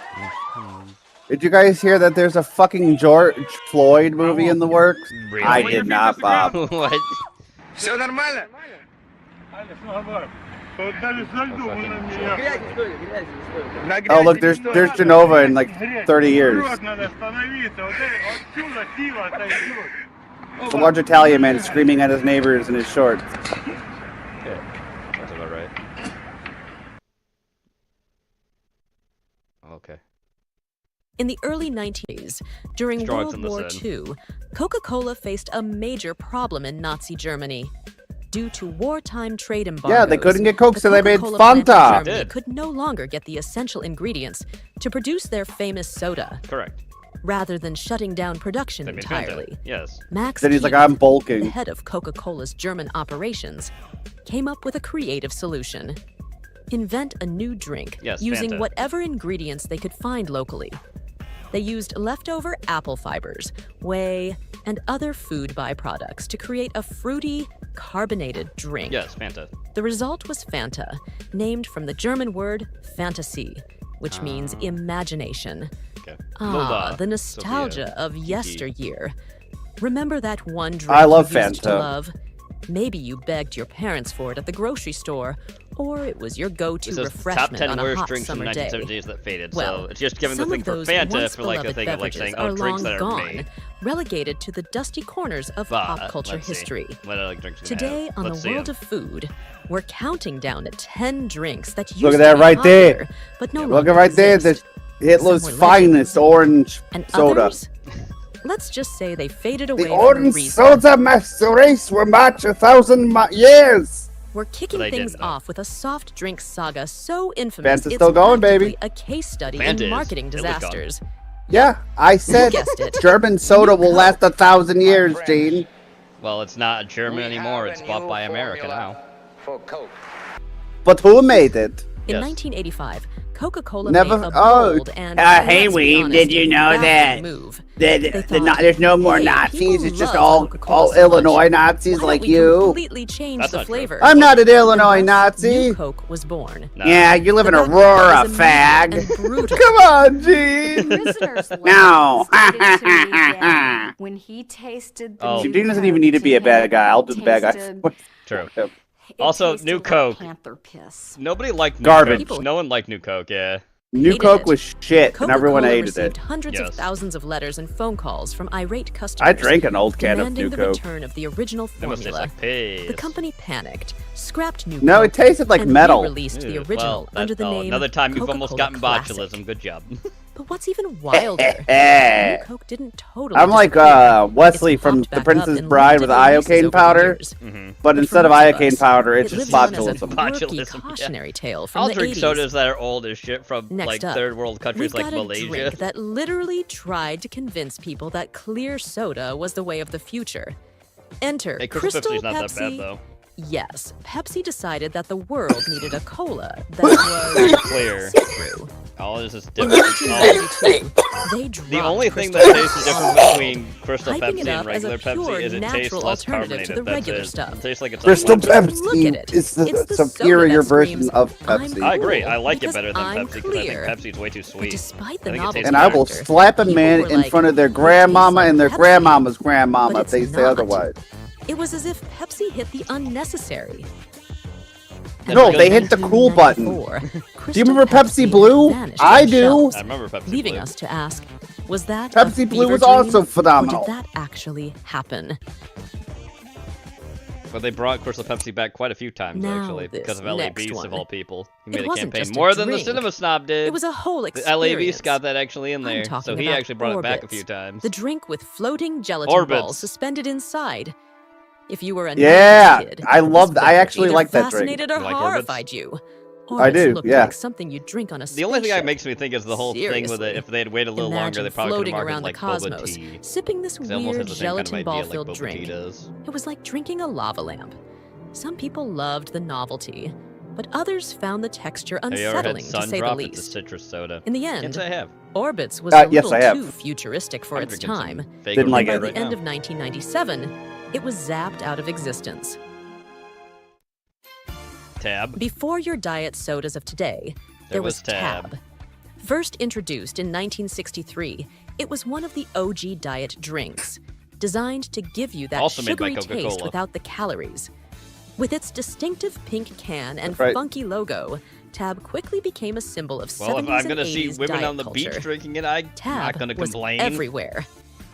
Did you guys hear that there's a fucking George Floyd movie in the works? Really? I did not, Bob. What? Все нормально? Oh, look, there's Genova in like 30 years. It's a large Italian man screaming at his neighbors in his shorts. Yeah, that's about right. Okay. In the early 1980s, during World War II, Coca-Cola faced a major problem in Nazi Germany. Due to wartime trade embargoes, Yeah, they couldn't get Coke, so they made Coca-Cola plant in Fanta. Germany could no longer get the essential ingredients to produce their famous soda. Correct. Rather than shutting down production They made entirely, Fanta. Yes. Max Then he's like, Keith, I'm bulking. the head of Coca-Cola's German operations, came up with a creative solution. Invent a new drink using Fanta. whatever ingredients they could find locally. They used leftover apple fibers, whey, and other food byproducts to create a fruity, carbonated drink. Yes, Fanta. The result was Fanta, named from the German word fantasy, which means imagination. Okay. Ah, Lola, the nostalgia Sophia, of Kiki. yesteryear. Remember that one drink I love you used to Fanta. love? Maybe you begged your parents for it at the grocery store, or it was your go-to This is refreshment top 10 on a worst hot drinks from summer the day. 1970s that faded. Well, so it's just giving the some thing of for those Fanta once for like a beloved thing of like saying, beverages oh, drinks are that are long gone, made. relegated to the dusty corners of But, pop culture let's see. history. What other drinks do we Today have? on Let's the see world 'em. of food, we're counting down to 10 drinks that used Look at to that be right there. popular, but no Look longer at right there. The exist. Hitler's Some were finest orange And soda. others? Let's just say they faded away The for a orange reason. soda must race will march 1,000 years. We're kicking But I things didn't know. off with a soft drink saga so infamous Fanta's it's still going, practically baby. a case study Fanta in is. marketing It was gone. disasters. Yeah, I said guessed it. German soda will last 1,000 years, Gene. Well, it's not German anymore. It's bought by America now. But who made it? In 1985, Coca-Cola Never. made a Oh, bold and hey, let's be Weeb, honest, did you know baffling that? move. That They thought, there's no more hey, Nazis. people It's just love all Coca-Cola so Illinois much. Nazis Why like don't we you. completely change the flavor. I'm not an Illinois Nazi. New Coke was born. Yeah, you live in The Aurora, background was immediate fag. and brutal. Come on, Gene. No. When he tasted the Oh. new Gene doesn't Coke, even need to be a bad him, guy. I'll do it the bad guy. tasted- True. it Also, tasted New like Coke. Panther piss. Nobody liked New Garbage. Coke. No one liked New Coke, yeah. New Hated Coke it. was shit, and everyone Coca-Cola hated received it. hundreds of Yes. thousands of letters and phone calls from irate customers. I drank an old can of demanding New the Coke. return of the original That must taste formula. like piss. The company panicked, scrapped New No, Coke, it tasted like and metal. re-released the Ew, original well, under the name another time you've almost Coca-Cola gotten Classic. botulism. Good job. But what's even wilder? New Coke didn't totally I'm like disappear. Wesley It's from popped The back Princess up in Bride with limited releases iocane over the powder, years. but for instead of most of iocane us, powder, it's it just lives on as a botulism. quirky Botulism, cautionary tale from I'll the drink 80s. sodas that are old as shit from Next like up, third world countries we've like got a Malaysia. drink that literally tried to convince people that clear soda was the way of the future. Enter Hey, Crystal Crystal Pepsi's not that bad Pepsi. though. Yes, Pepsi decided that the world needed a cola that was Clear. see-through. All this is In different. 1992, they dropped The only thing Crystal that tastes Pepsi. different between Crystal Hyping Pepsi it and up as a regular pure, Pepsi is it tastes natural less alternative to carbonated. the That's regular it. stuff. It tastes like it's Crystal unflavored. Look at Pepsi it. is the It's the superior soda that version screams, of "I'm Pepsi. I agree. cool I like it because better than I'm Pepsi because I think clear." Pepsi's way too sweet. despite the I think it novelty tastes And I will factor, slap a people man were in like, front of their "It tastes grandmama like and their Pepsi." grandmama's grandmama But if they it's say not. otherwise. It was as if Pepsi hit the unnecessary. No, they hit the cool button. Do you remember Pepsi Blue? I do. I remember Pepsi Leaving Blue. us to ask, was that Pepsi a Blue fever was dream, also or phenomenal. did that actually happen? But they brought Crystal Pepsi back quite a few times Now actually this because of LA next Beast of one. all people. He It made a wasn't campaign just a more than the drink. Cinema Snob did. It was a whole The LA Beast experience. got that actually in I'm there, so talking he about actually brought it back a Orbits, few times. The drink with floating gelatin Orbits. balls suspended inside. If you were a Yeah, 90s kid, I this love that. I beverage actually either like that drink. fascinated or You like Orbits? horrified you. I Orbits do, looked yeah. like something you'd drink on a The only thing that spaceship. makes me think is the whole thing with Seriously. it. If they had waited a little longer, Imagine they probably could floating have around marketed the like boba cosmos, tea. sipping this 'Cause it almost weird has the same kind of gelatin idea ball-filled like boba tea drink. does. It was like drinking a lava lamp. Some people loved the novelty, but others found the texture Have you ever had unsettling, to say the Sundrop? It's a least. citrus soda. In the end, Yes, I have. Orbits was a yes, little I have. too futuristic for I'm its drinking some time. Fago Didn't like By it. the right end now. of 1997, it was zapped out of existence. Tab. Before your diet sodas of today, there was Tab. First introduced in 1963, it was one of the OG diet drinks. designed to give you that Also made by sugary taste Coca-Cola. without the calories. With its distinctive pink can and That's right. funky logo, Tab quickly became a symbol of Well, 70s if I'm and gonna 80s see women diet on the culture. beach drinking it, I'm not Tab gonna was complain. everywhere.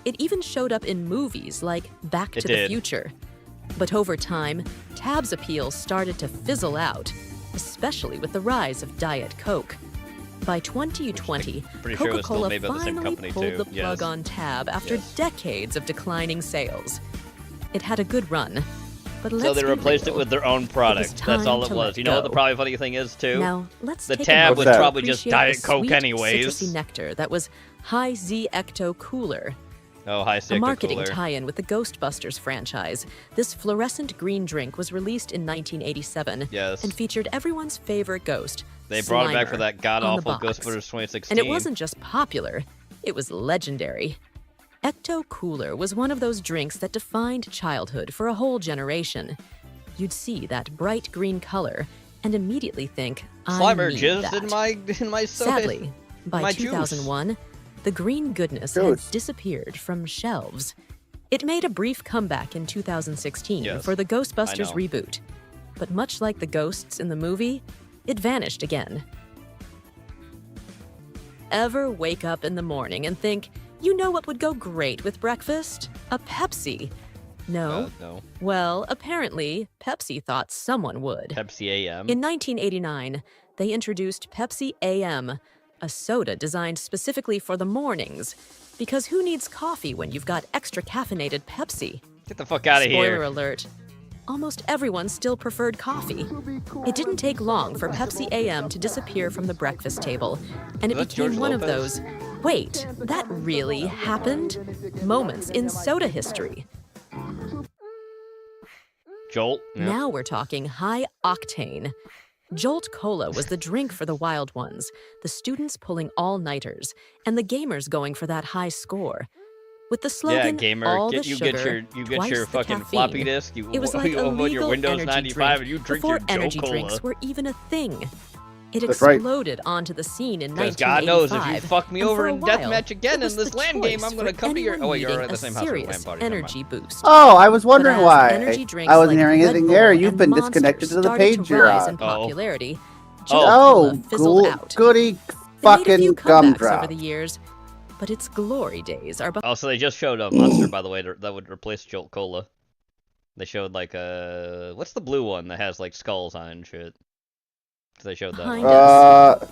It even showed up in movies like Back It to the did. Future. But over time, Tab's appeal started to fizzle out, especially with the rise of Diet Coke. By 2020, pretty sure it was still Coca-Cola made by the same finally company, pulled too. the plug Yes. on Tab after Yes. decades of declining sales. It had a good run, but let's So they be replaced it real. with their own product. That's time all it to was. let You know what the go. probably funny thing is too? Now, let's the take tab a was moment to probably just appreciate Diet the Coke sweet, anyways. citrusy nectar that was High Z Ecto Cooler. Oh, High A Sector marketing Cooler. tie-in with the Ghostbusters franchise, this fluorescent green drink was released in 1987 Yes. and featured everyone's favorite ghost, They brought it back for Slimer, that on the god-awful box. Ghostbusters 2016. And it wasn't just popular, it was legendary. Ecto Cooler was one of those drinks that defined childhood for a whole generation. You'd see that bright green color and immediately think, I Slimer need jizzed that. in my soda. Sadly, by my 2001, the green goodness had disappeared from shelves. It made a brief comeback in 2016 Yes, for the Ghostbusters I know. reboot. But much like the ghosts in the movie, it vanished again. Ever wake up in the morning and think, you know what would go great with breakfast? A Pepsi. No? No. Well, apparently, Pepsi thought someone would. Pepsi AM. In 1989, they introduced Pepsi AM, a soda designed specifically for the mornings. Because who needs coffee when you've got extra caffeinated Pepsi? Get the fuck out of Spoiler here. alert. Almost everyone still preferred coffee. It didn't take long for Pepsi AM to disappear from the breakfast table, and it Was that became George one of Lopez? those, wait, that really happened? Moments in soda history. Jolt. Yeah. Now we're talking high octane. Jolt Cola was the drink for the wild ones, the students pulling all-nighters, and the gamers going for that high score. With the slogan, Yeah, gamer, all get the you sugar, get your twice the fucking caffeine, floppy disk. You it was like you a open your legal Windows energy 95 drink and you drink before your Jolt energy Cola. drinks were even a thing. It That's right. exploded onto the scene in 'Cause 1985. God knows if you fuck me and over for a in while, deathmatch again it was in this the LAN game, choice I'm gonna for come to your. anyone Oh wait, you're needing at the a same house as serious LAN party. never mind. energy boost. Oh, I was wondering But as why. energy drinks I wasn't like hearing Red anything Bull there. and You've been Monster disconnected to the started page to you're rise on. in popularity, Jolt Oh, Cola fizzled out. goody It made a few fucking gumdrop. comebacks over the years, but its glory days are behind. Oh, so they just showed a Monster, by the way, that would replace Jolt Cola. They showed like what's the blue one that has like skulls on it and shit? So they showed that Behind one. us.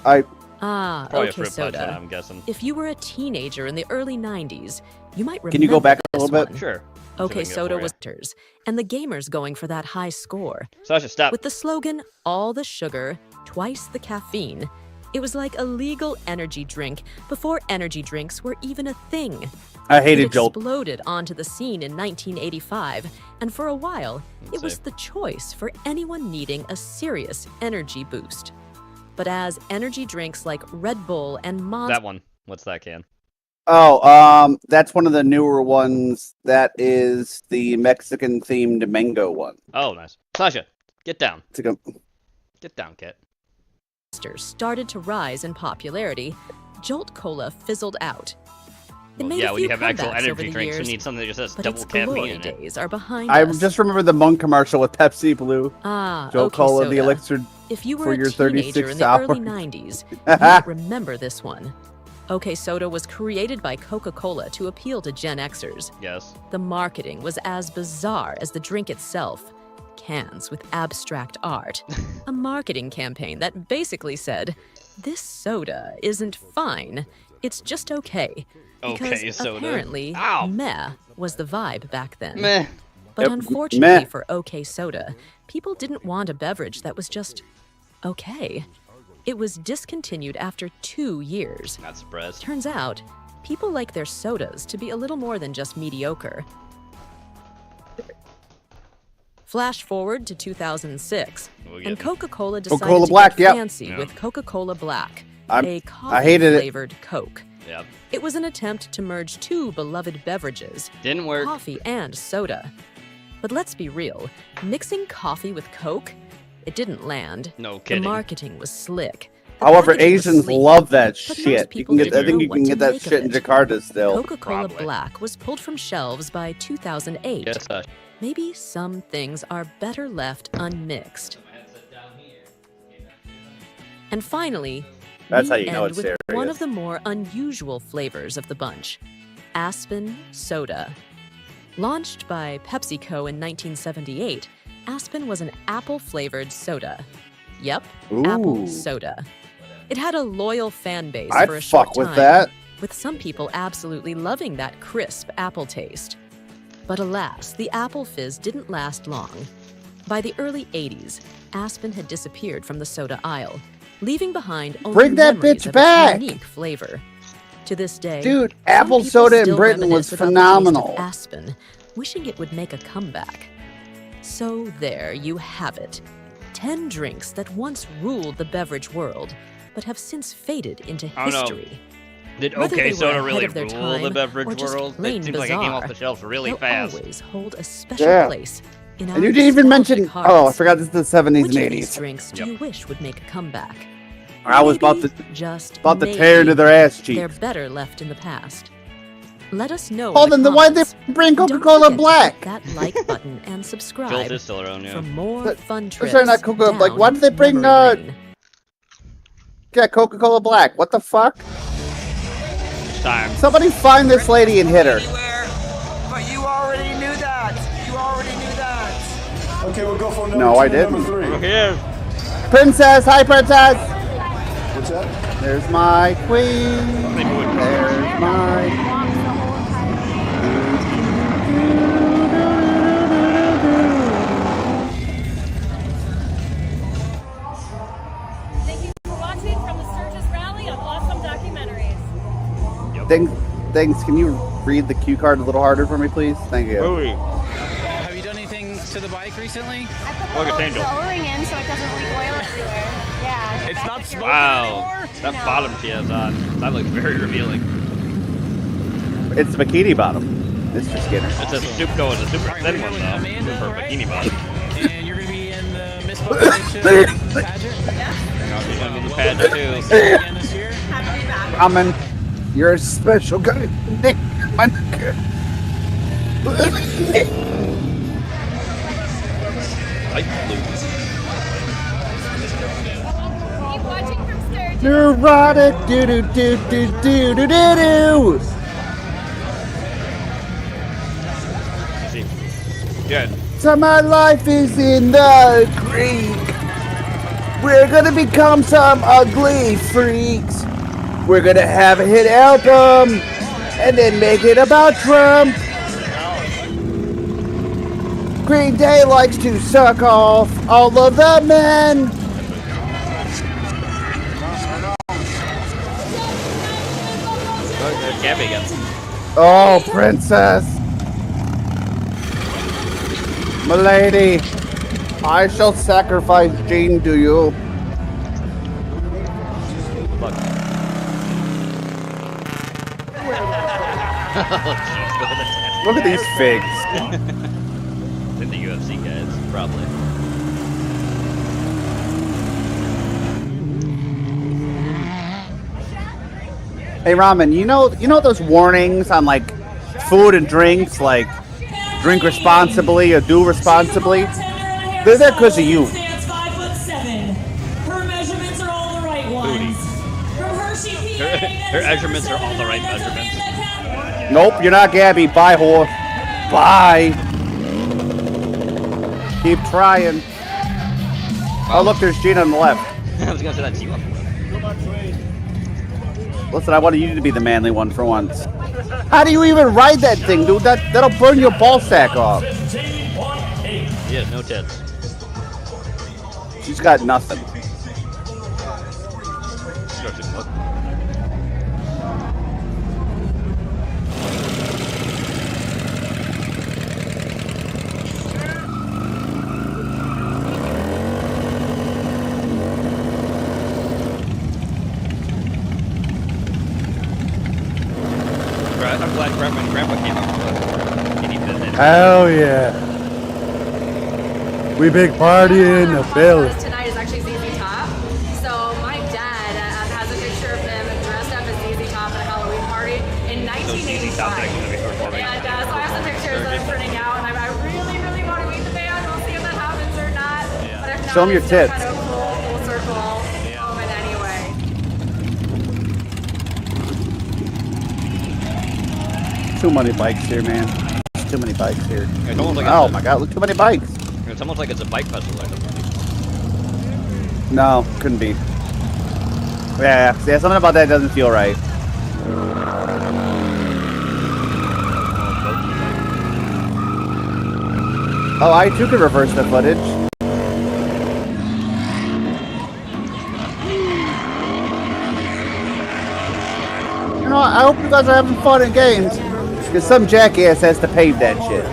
I Probably a Okay, fruit punch soda. one, I'm guessing. If you were a teenager in the early 90s, you might remember Can you go back a this little bit? one. Sure. Okay, See if I can get it soda for was ya. ters, and the gamers going for that high score. Sasha, stop. With the slogan, all the sugar, twice the caffeine, it was like a legal energy drink before energy drinks were even a thing. I hated It Jolt. exploded onto the scene in 1985, and for a while, it was the choice for anyone needing a serious energy boost. But as energy drinks like Red Bull and Monster... That one. What's that can? Oh, that's one of the newer ones. That is the Mexican themed mango one. Oh, nice. Sasha, get down. It's like a- Get down, Kit. started to rise in popularity, Jolt Cola fizzled out. It Well, made yeah, a when you few have actual comebacks over energy the drinks, you years, need something that just has but double its caffeine glory in it. days are behind I us. just remember the Monk commercial with Pepsi Blue. Ah, Jolt okay, Cola, soda. the elixir If you were for a your teenager 36 in the hours. early 90s, you might remember this one. OK Soda was created by Coca-Cola to appeal to Gen Xers. Yes. The marketing was as bizarre as the drink itself. Cans with abstract art. A marketing campaign that basically said, this soda isn't fine. It's just okay. Because Okay, soda. apparently, Ow. meh was the vibe back then. Meh. But Yep, unfortunately meh. for OK Soda, people didn't want a beverage that was just okay. It was discontinued after 2 years. Not surprised. Turns out, people like their sodas to be a little more than just mediocre. Flash forward to 2006, We'll and get- Coca-Cola decided Coca-Cola to Black, get yep. fancy Yeah. with Coca-Cola Black, I a hated it. coffee-flavored Coke. Yep. It was an attempt to merge two beloved beverages, Didn't work. coffee and soda. But let's be real, mixing coffee with Coke? It didn't land. No The kidding. marketing was slick. However, packaging was Asians sleek, love that but shit. most You people can get. I didn't think know you what can to get that make of shit in it. Jakarta still. Coca-Cola Black was pulled from shelves by 2008. Yes, Maybe some things are better left unmixed. And finally, That's we how you know end it's with one serious. of the more unusual flavors of the bunch, Aspen Soda. Launched by PepsiCo in 1978, Aspen was an apple-flavored soda. Yep, apple Ooh. soda. It had a loyal fan base I'd for a short fuck with time, that. with some people absolutely loving that crisp apple taste. But alas, the apple fizz didn't last long. By the early 80s, Aspen had disappeared from the soda aisle, leaving behind only Bring that memories bitch of back! its unique flavor. To this day, Dude, some apple people soda in still Britain was reminisce about the taste of phenomenal. Aspen, wishing it would make a comeback. So there you have it. 10 drinks that once ruled the beverage world, but have since faded into I don't know. history. Did Whether OK they were Soda ahead really of their rule the time beverage or just world? It plain seems like it came off bizarre, the shelves really they'll fast. always hold a special Yeah. place in our And you didn't even mention. nostalgic Oh, I hearts. forgot this is the 70s Which and of these 80s. drinks do you wish would make a comeback? I was about to Just tear maybe into their ass cheeks. They're better left in the past. Let us know. Oh, in the then why did comments. they bring And don't Coca-Cola forget to Black? hit that like button and subscribe Jolt is still around, yeah. for more But- fun but trips. sorry, not Coca- like, down why did they bring, memory lane. Yeah, Coca-Cola Black. What the fuck? It's time. Somebody find this lady and hit her. But you already knew that. You already knew that. Okay, we'll go for number No, two I and didn't. number three. Here. Princess, hi princess. What's that? There's my queen. There's my. Thank you for watching from the Sturgis Rally of Awesome Documentaries. Thanks. Can you read the cue card a little harder for me, please? Thank you. Have you done anything to the bike recently? Look at Angel. The O-ring in so it doesn't leak oil everywhere. Yeah. It's not smoking Wow. anymore? That bottom she has on. That looks very revealing. It's the bikini bottom, Mr. Skinner. It's a super, no, it's a super thin one though. For bikini bottom. And you're going to be in the Miss Bucket pageant? No, she's gonna be in the pageant too. Again this year? Ramen, you're a special guy. Nick, my neck. Keep watching from Sturgis. Neurotic, do do do do do do do do. Good. So my life is in the creek. We're gonna become some ugly freaks. We're gonna have a hit album and then make it about Trump. Green Day likes to suck off all of the men. Oh, there's Gabby again. Oh, princess. Milady, I shall sacrifice Jean to you. Look. Oh, jeez, look at the Look at these figs. In the UFC guys, probably. Hey Ramen, you know those warnings on like food and drinks, like drink responsibly or do responsibly? They're there because of you. Stands 5'7". Her measurements are all the right ones. From Hershey, Her measurements are all the right measurements. Nope, you're not Gabby. Bye, whore. Bye. Keep trying. Oh, look, there's Gina on the left. I was gonna say that's you. Listen, I wanted you to be the manly one for once. How do you even ride that thing, dude? That'll burn your ball sack off. Yeah, no tits. She's got nothing. I'm glad Grandpa came up with it. He needed it. Hell yeah. We big party in the village. Tonight is actually ZZ Top. So my dad Show them your tits. Kind of full circle moment anyway. Too many bikes here, man. Too many bikes here. It's almost like Oh my god, look, too many bikes. It's almost like it's a bike festival. No, couldn't be. Yeah, something about that doesn't feel right. Oh, I too could reverse the footage. You know, I hope you guys are having fun in games. Because some jackass has to pave that shit.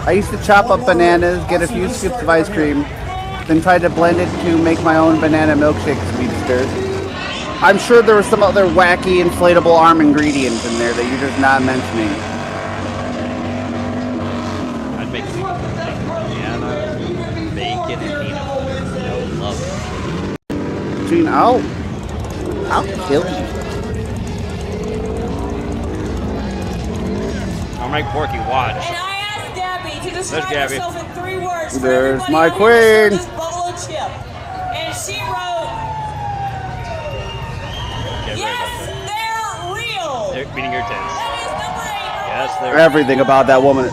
I used to chop up bananas, get a few scoops of ice cream, then try to blend it to make my own banana milkshake speedster. I'm sure there was some other wacky inflatable arm ingredient in there that you're just not mentioning. I'd make banana, bacon, and peanut butter. I would love it. Gene, I'll kill you. I'll make Porky watch. And I asked Gabby to There's describe Gabby. herself in 3 words. for There's everybody my on here. queen. Just Buffalo Chip. And she wrote, yes, they're real. They're meaning your tits. That is number 8. Yes, they're Everything about that woman.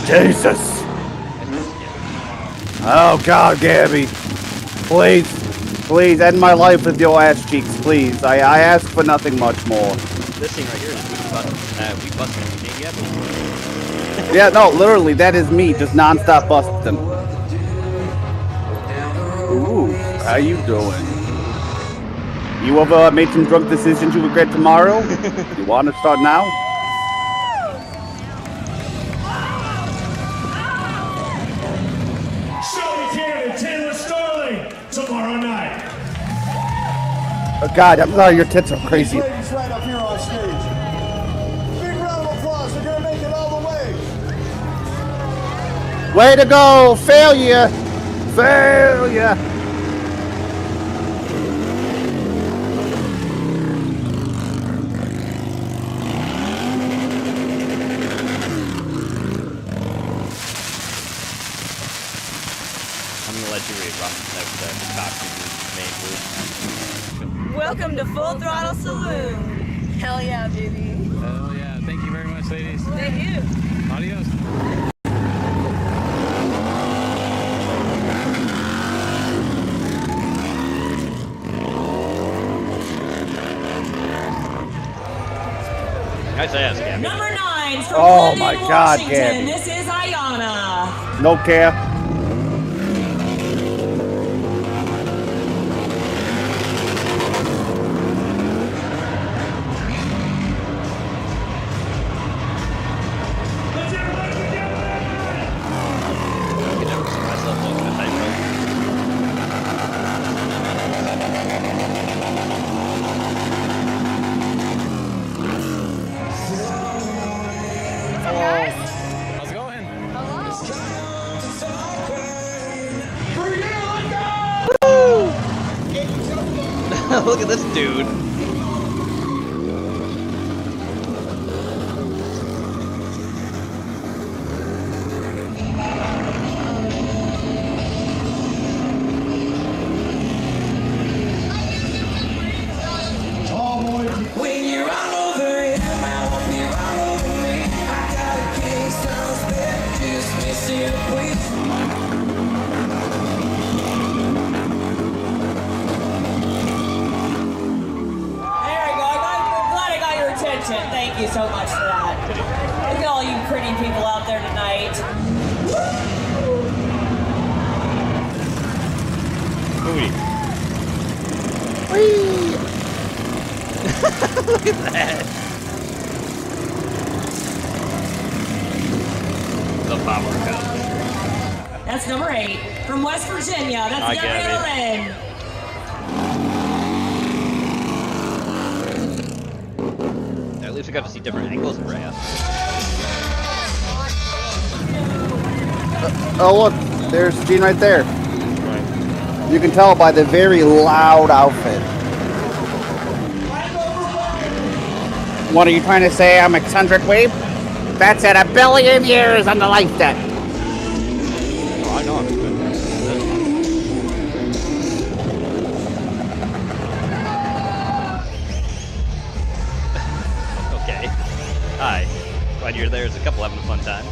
Jesus. Oh God, Gabby. Please. Please end my life with your ass cheeks, please. I ask for nothing much more. This thing right here is we busting. Yeah, no, literally, that is me, just non-stop busting. Ooh, how you doing? You ever made some drunk decisions you regret tomorrow? You want to start now? Shelby Cannon, Taylor Starling, tomorrow night. Oh God, I'm sorry, your tits are crazy. Ladies right up here on stage. Big round of applause. They're gonna make it all the way. Way to go! Failure! Failure! I'm gonna let you read Robin's next main group. Welcome to Full Throttle Saloon. Hell yeah, baby. Hell yeah. Thank you very much, ladies. Thank you. Adios. Nice ass, Gabby. Number 9 from Oh Glendon, my God, Washington. Gabby. This is Ayana. No care. I can never see myself walking a tightrope. How's it going? Look at this dude. When you're all over it, I hope you're all over me. I got a king size bed, just missing a queen. There we go. I'm glad I got your attention. Thank you so much for that. Look at all you pretty people out there tonight. Booty. Look at that. The power cut. That's number 8 from West Virginia. That's I Gabby get it. Loren. At least we got to see different angles of Rhea. Oh look, there's Gene right there. You can tell by the very loud outfit. What are you trying to say? I'm eccentric, Weeb? That's at 1 billion years on the life debt. Oh, I know I'm good. there's a couple having a fun time.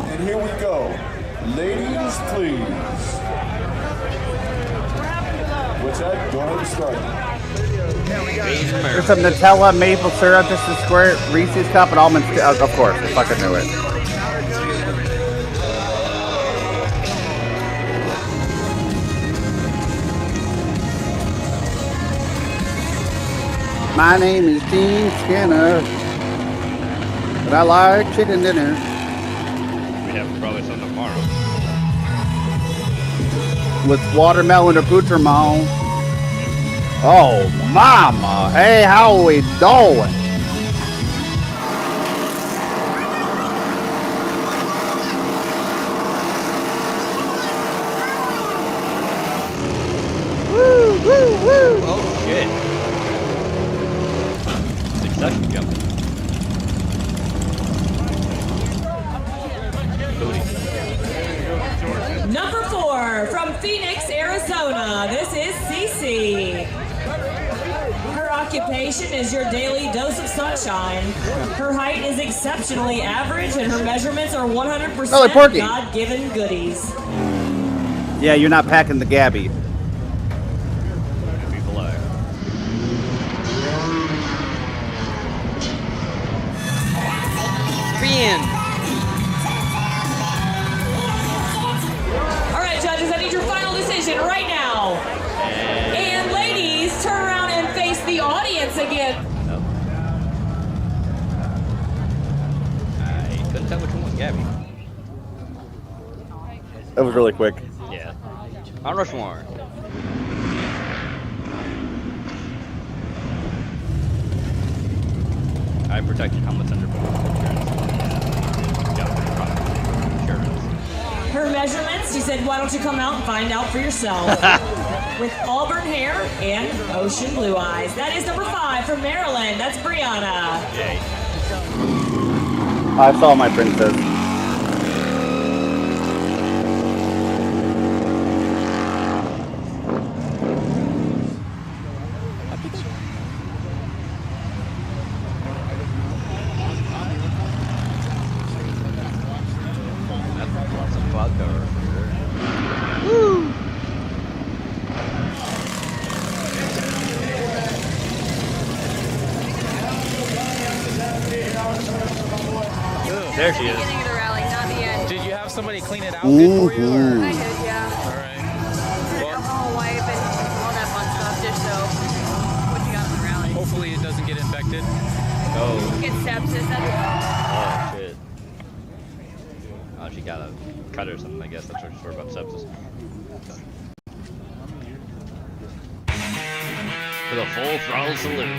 And here we go. Ladies, please. What's that? Go ahead and start. There's some Nutella, maple syrup, just a square Reese's cup, and almond. Of course, I fucking knew it. My name is Gene Skinner, and I like chicken dinner. We have probably some tomorrow. With watermelon accoutrement. Oh, mama. Hey, how we doing? Woo, woo, woo. Oh, shit. Succession jump. Number 4, from Phoenix, Arizona, this is Cece. Her occupation is your daily dose of sunshine. Her height is exceptionally average, and her measurements are 100% Porky. God-given goodies. Yeah, you're not packing the Gabby. All right, judges, I need your final decision right now. And ladies, turn around and face the audience again. I couldn't tell which one was Gabby. That was really quick. Yeah. On Rushmore. I protect your helmets under Her measurements, she said, why don't you come out and find out for yourself. With auburn hair and ocean blue eyes. That is number 5 from Maryland. That's Brianna. Yay. I saw my princess. Woo! There she is. Beginning of the rally, not the end. Did you have somebody clean it out good for you? Or? I did, yeah. All right. Alcohol wipe and all that fun stuff, just so what you got in the rally. Hopefully it doesn't get infected. Oh. Get sepsis, that'd Oh, shit. Oh, she got a cut or something, I guess. That's what she's about sepsis. For the full throttle salute.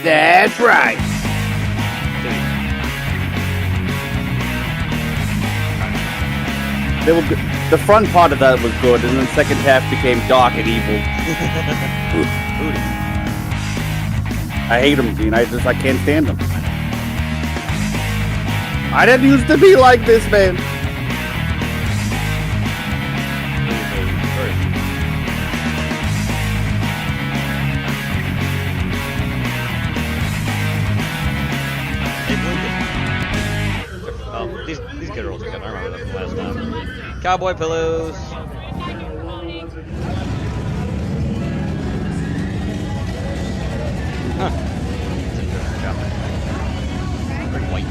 That's right. The front part of that was good, and then the second half became dark and evil. I hate him, Gene. I can't stand him. I didn't used to be like this, man. Oh, these girls are good. I remember that from last time. Cowboy pillows. Huh. Pretty white.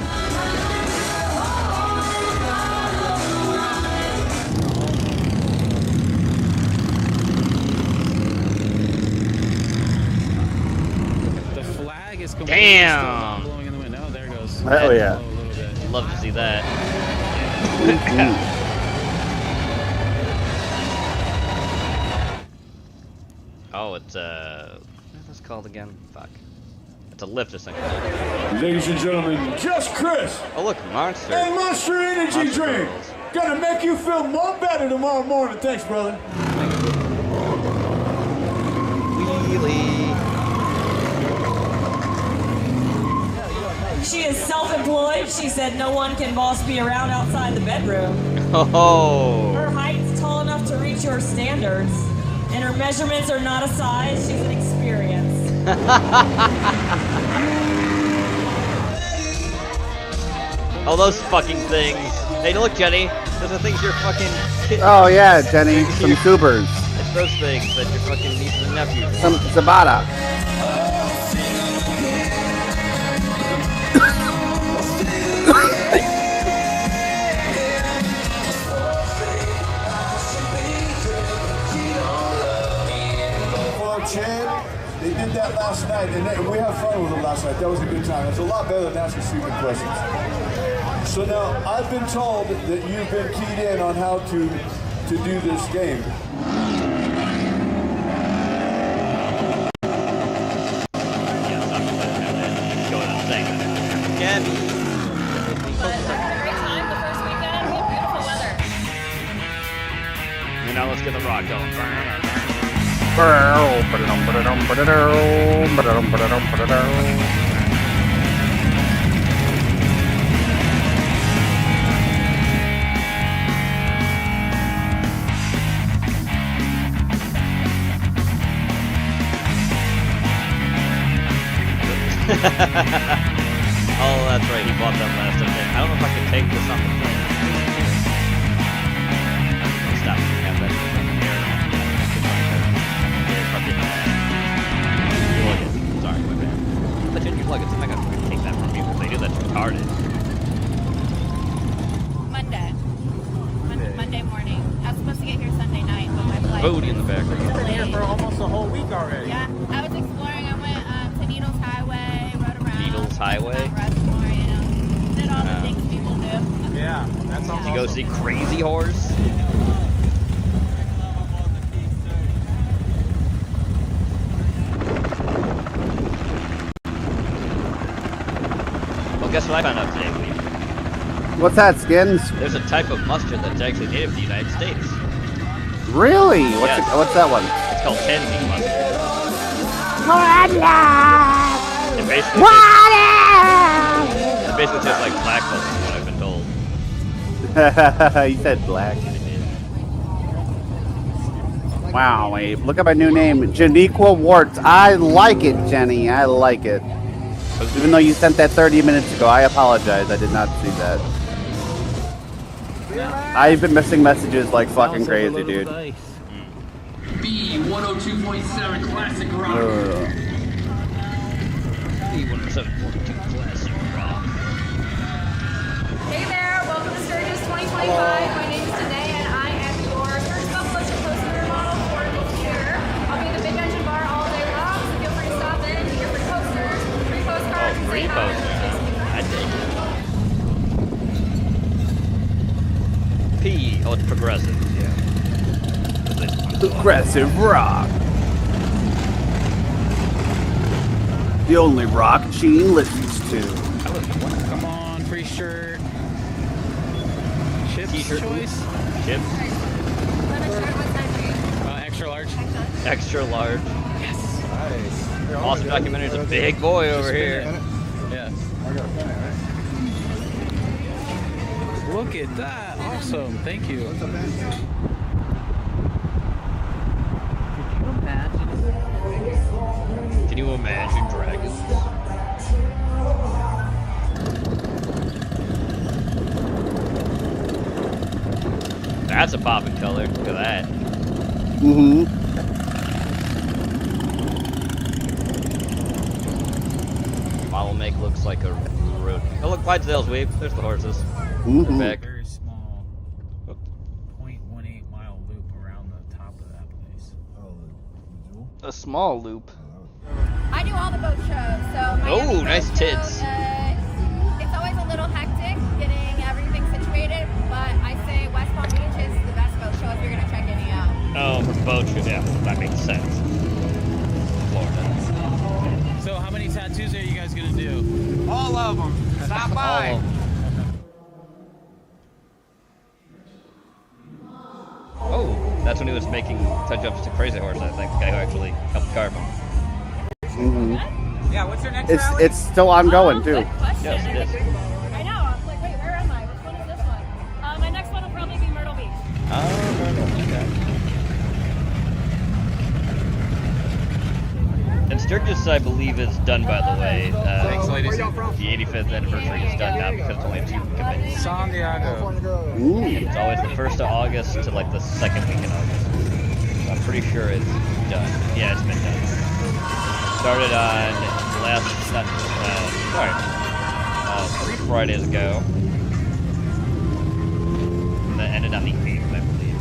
The flag is completely Damn. blowing in the wind. Oh, there it goes. Hell yeah. Love to see that. Oh, it's what's this called again? Fuck. It's a lift, essentially. Ladies and gentlemen, just Chris. Oh look, Monster. And Monster Energy Monster drink. Girls. Gonna make you feel more better tomorrow morning. Thanks, brother. Self-employed, she said no one can boss me around outside the bedroom. Oh. Her height's tall enough to reach your standards, and her measurements are not a size, she's an experience. Oh, those fucking things. Hey, look, Jenny. Those are things your fucking kids. Oh yeah, Jenny, some tubers. It's those things that your fucking nieces and nephews want. Some Zabata. Chad, they did that last night, and we had fun with them last night. That was a good time. It's a lot better than asking stupid questions. So now, I've been told that you've been keyed in on how to do this game. And now let's get the rock going. Oh, that's right. He bought that last update. I don't know if I can take this on the plane. Stop. Have that Sorry, my bad. But you plug it. I'm not gonna take that from you because they do that's retarded. Monday morning. I was supposed to get here Sunday night, but my flight. Booty in the background. You've been here for almost a whole week already. Yeah, I was exploring. I went to Needles Highway, rode around. Needles Highway? Reservoir, you know. Did all the things people do. Yeah, that's awesome. Did you go see Crazy Horse? Well, guess what I found out today, Lee? What's that, Skins? There's a type of mustard that's actually native to the United States. Really? Yes. What's that one? It's called Tennessee mustard. It basically tastes like black mustard, is what I've been told. You said black. Wow, Abe. Look at my new name, Janiqua Warts. I like it, Jenny. I like it. Even though you sent that 30 minutes ago, I apologize. I did not see that. I've been missing messages like fucking crazy, dude. B102.7 Classic Rock. B107.2 Classic Rock. Hey there, welcome to Sturgis 2025. My name is Danae, and I am your Sturgis Buffalo poster model for the year. I'll be at the Big Engine Bar all day long, so feel free to stop in, get your free posters, free postcards, and Free say hi. posters. I dig it. P. Oh, it's progressive. Yeah. Progressive rock. The only rock Gene listens to. Come on, free shirt. Chips T-shirt. choice? Chips. Extra large. Extra large. Yes. Nice. Awesome Documentary's a big boy over here. Yeah. Look at that. Awesome. Thank you. Can you imagine dragons? That's a popping color. Look at that. Mm-hmm. Model make looks like a road. Oh, look, Clydesdale's Weeb. There's the horses. Mm-hmm. They're back. Very small 0.18 mile loop around the top of that place. A small loop. I do all the boat shows, so Miami Oh, nice Boat tits. Show, it's always a little hectic getting everything situated, but I say West Palm Beach is the best boat show if you're going to check any out. Oh, for boat shoes, yeah, that makes sense. Florida. So how many tattoos are you guys going to do? All of them. Stop by. All of them. Oh, that's when he was making touch-ups to Crazy Horse, I think. The guy who actually helped carve him. Mm-hmm. Yeah, Yeah, what's your next rally? It's still ongoing too. Yes, it is. I know. I'm like, wait, where am I? Which one is this one? My next one will probably be Myrtle Beach. Oh, Myrtle. Okay. And Sturgis, I believe, is done, by the way. Thanks, ladies. The 85th anniversary is done now because it's only a 2-week event. San Diego. Ooh. It's always the 1st of August to like the 2nd week in August. So I'm pretty sure it's done. Yeah, it's been done. Started on three Fridays ago. And then ended on the 8th, I believe.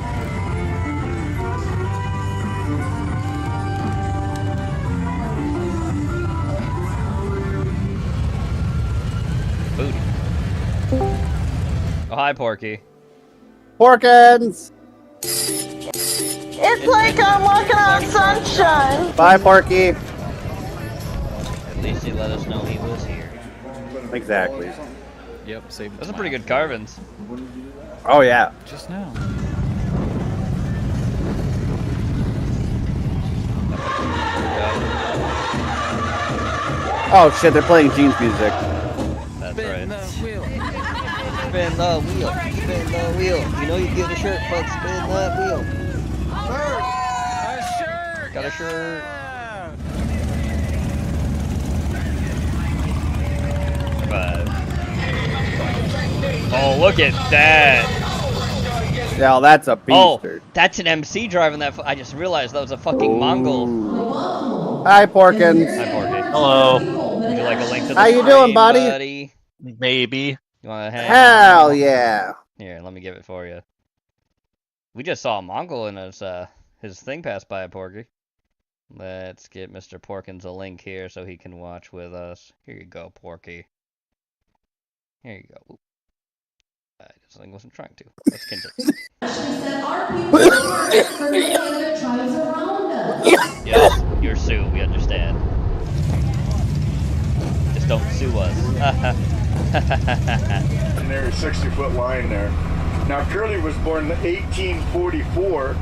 Booty. Oh, hi, Porky. Porkins! It's like I'm walking on sunshine. Bye, Porky. At least he let us know he was here. Exactly. Yep, save Those are pretty good carvings. Oh, yeah. Just now. Oh, shit, they're playing Gene's music. That's right. Spin the wheel. Spin the wheel. You know you get a shirt, but spin that wheel. Got a shirt. Oh, look at that. Yeah, that's a beast. Oh, that's an MC driving that. I just realized that was a fucking Mongol. Hi, Porkins. Hi, Porky. Hello. Would you like a link to the How you doing, buddy? Maybe. You want to hang? Hell yeah. Here, let me give it for you. We just saw a Mongol in his thing pass by, Porky. Let's get Mr. Porkins a link here so he can watch with us. Here you go, Porky. Here you go. Oop. This thing wasn't trying to. Let's continue. Yes, you're Sue. We understand. Just don't sue us. And there's a 60-foot line there. Now, Curly was born in 1844.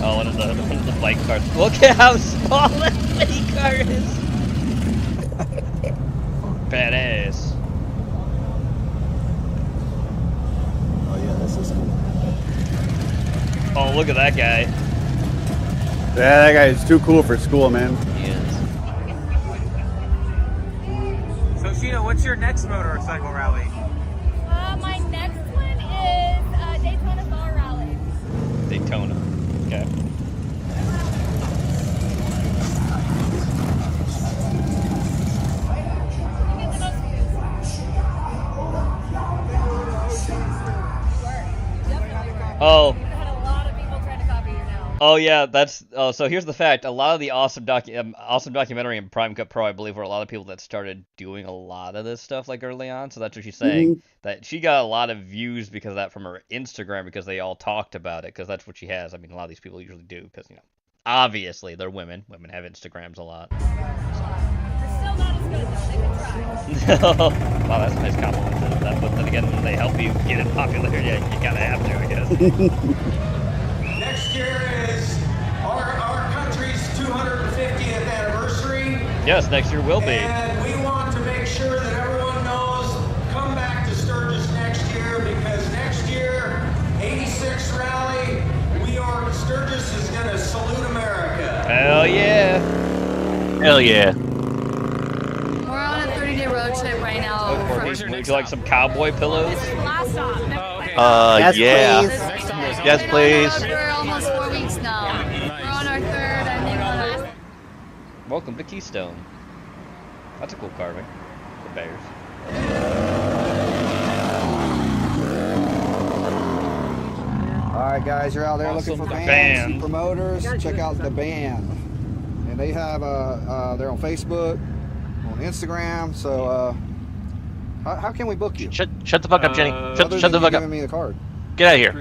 Oh, one of the bike cars. Look at how small that mini car is. Badass. Oh, yeah, this is cool. Oh, look at that guy. Yeah, that guy is too cool for school, man. He is. So, Sheena, what's your next motorcycle rally? My next one is Daytona Bar Rally. Daytona. Okay. Oh. Oh yeah, that's. Oh, so here's the fact. A lot of the awesome documentary and Prime Cut Pro, I believe, were a lot of people that started doing a lot of this stuff like early on. So that's what she's saying. That she got a lot of views because of that from her Instagram because they all talked about it because that's what she has. I mean, a lot of these people usually do because obviously they're women. Women have Instagrams a lot. Still not as good though. They can try. Wow, that's a nice compliment to that. But then again, when they help you get it popular, yeah, you gotta have to, I guess. Next year is our country's 250th anniversary. Yes, next year will be. And we want to make sure that everyone knows, come back to Sturgis next year because next year, 86 rally, Sturgis is going to salute America. Hell yeah. Hell yeah. We're on a 30-day road trip right now. Would you like some cowboy pillows? This is the last stop. Yes, yeah. please. Yes, please. We're almost 4 weeks now. We're on our third, I think, on our... Welcome to Keystone. That's a cool carving. The bears. Alright guys, you're out there looking for bands and promoters, check out The Band. And they have, they're on Facebook, on Instagram, so how can we book you? Shut the fuck up, Jenny. Shut the fuck up. Giving me the card. Get out of here.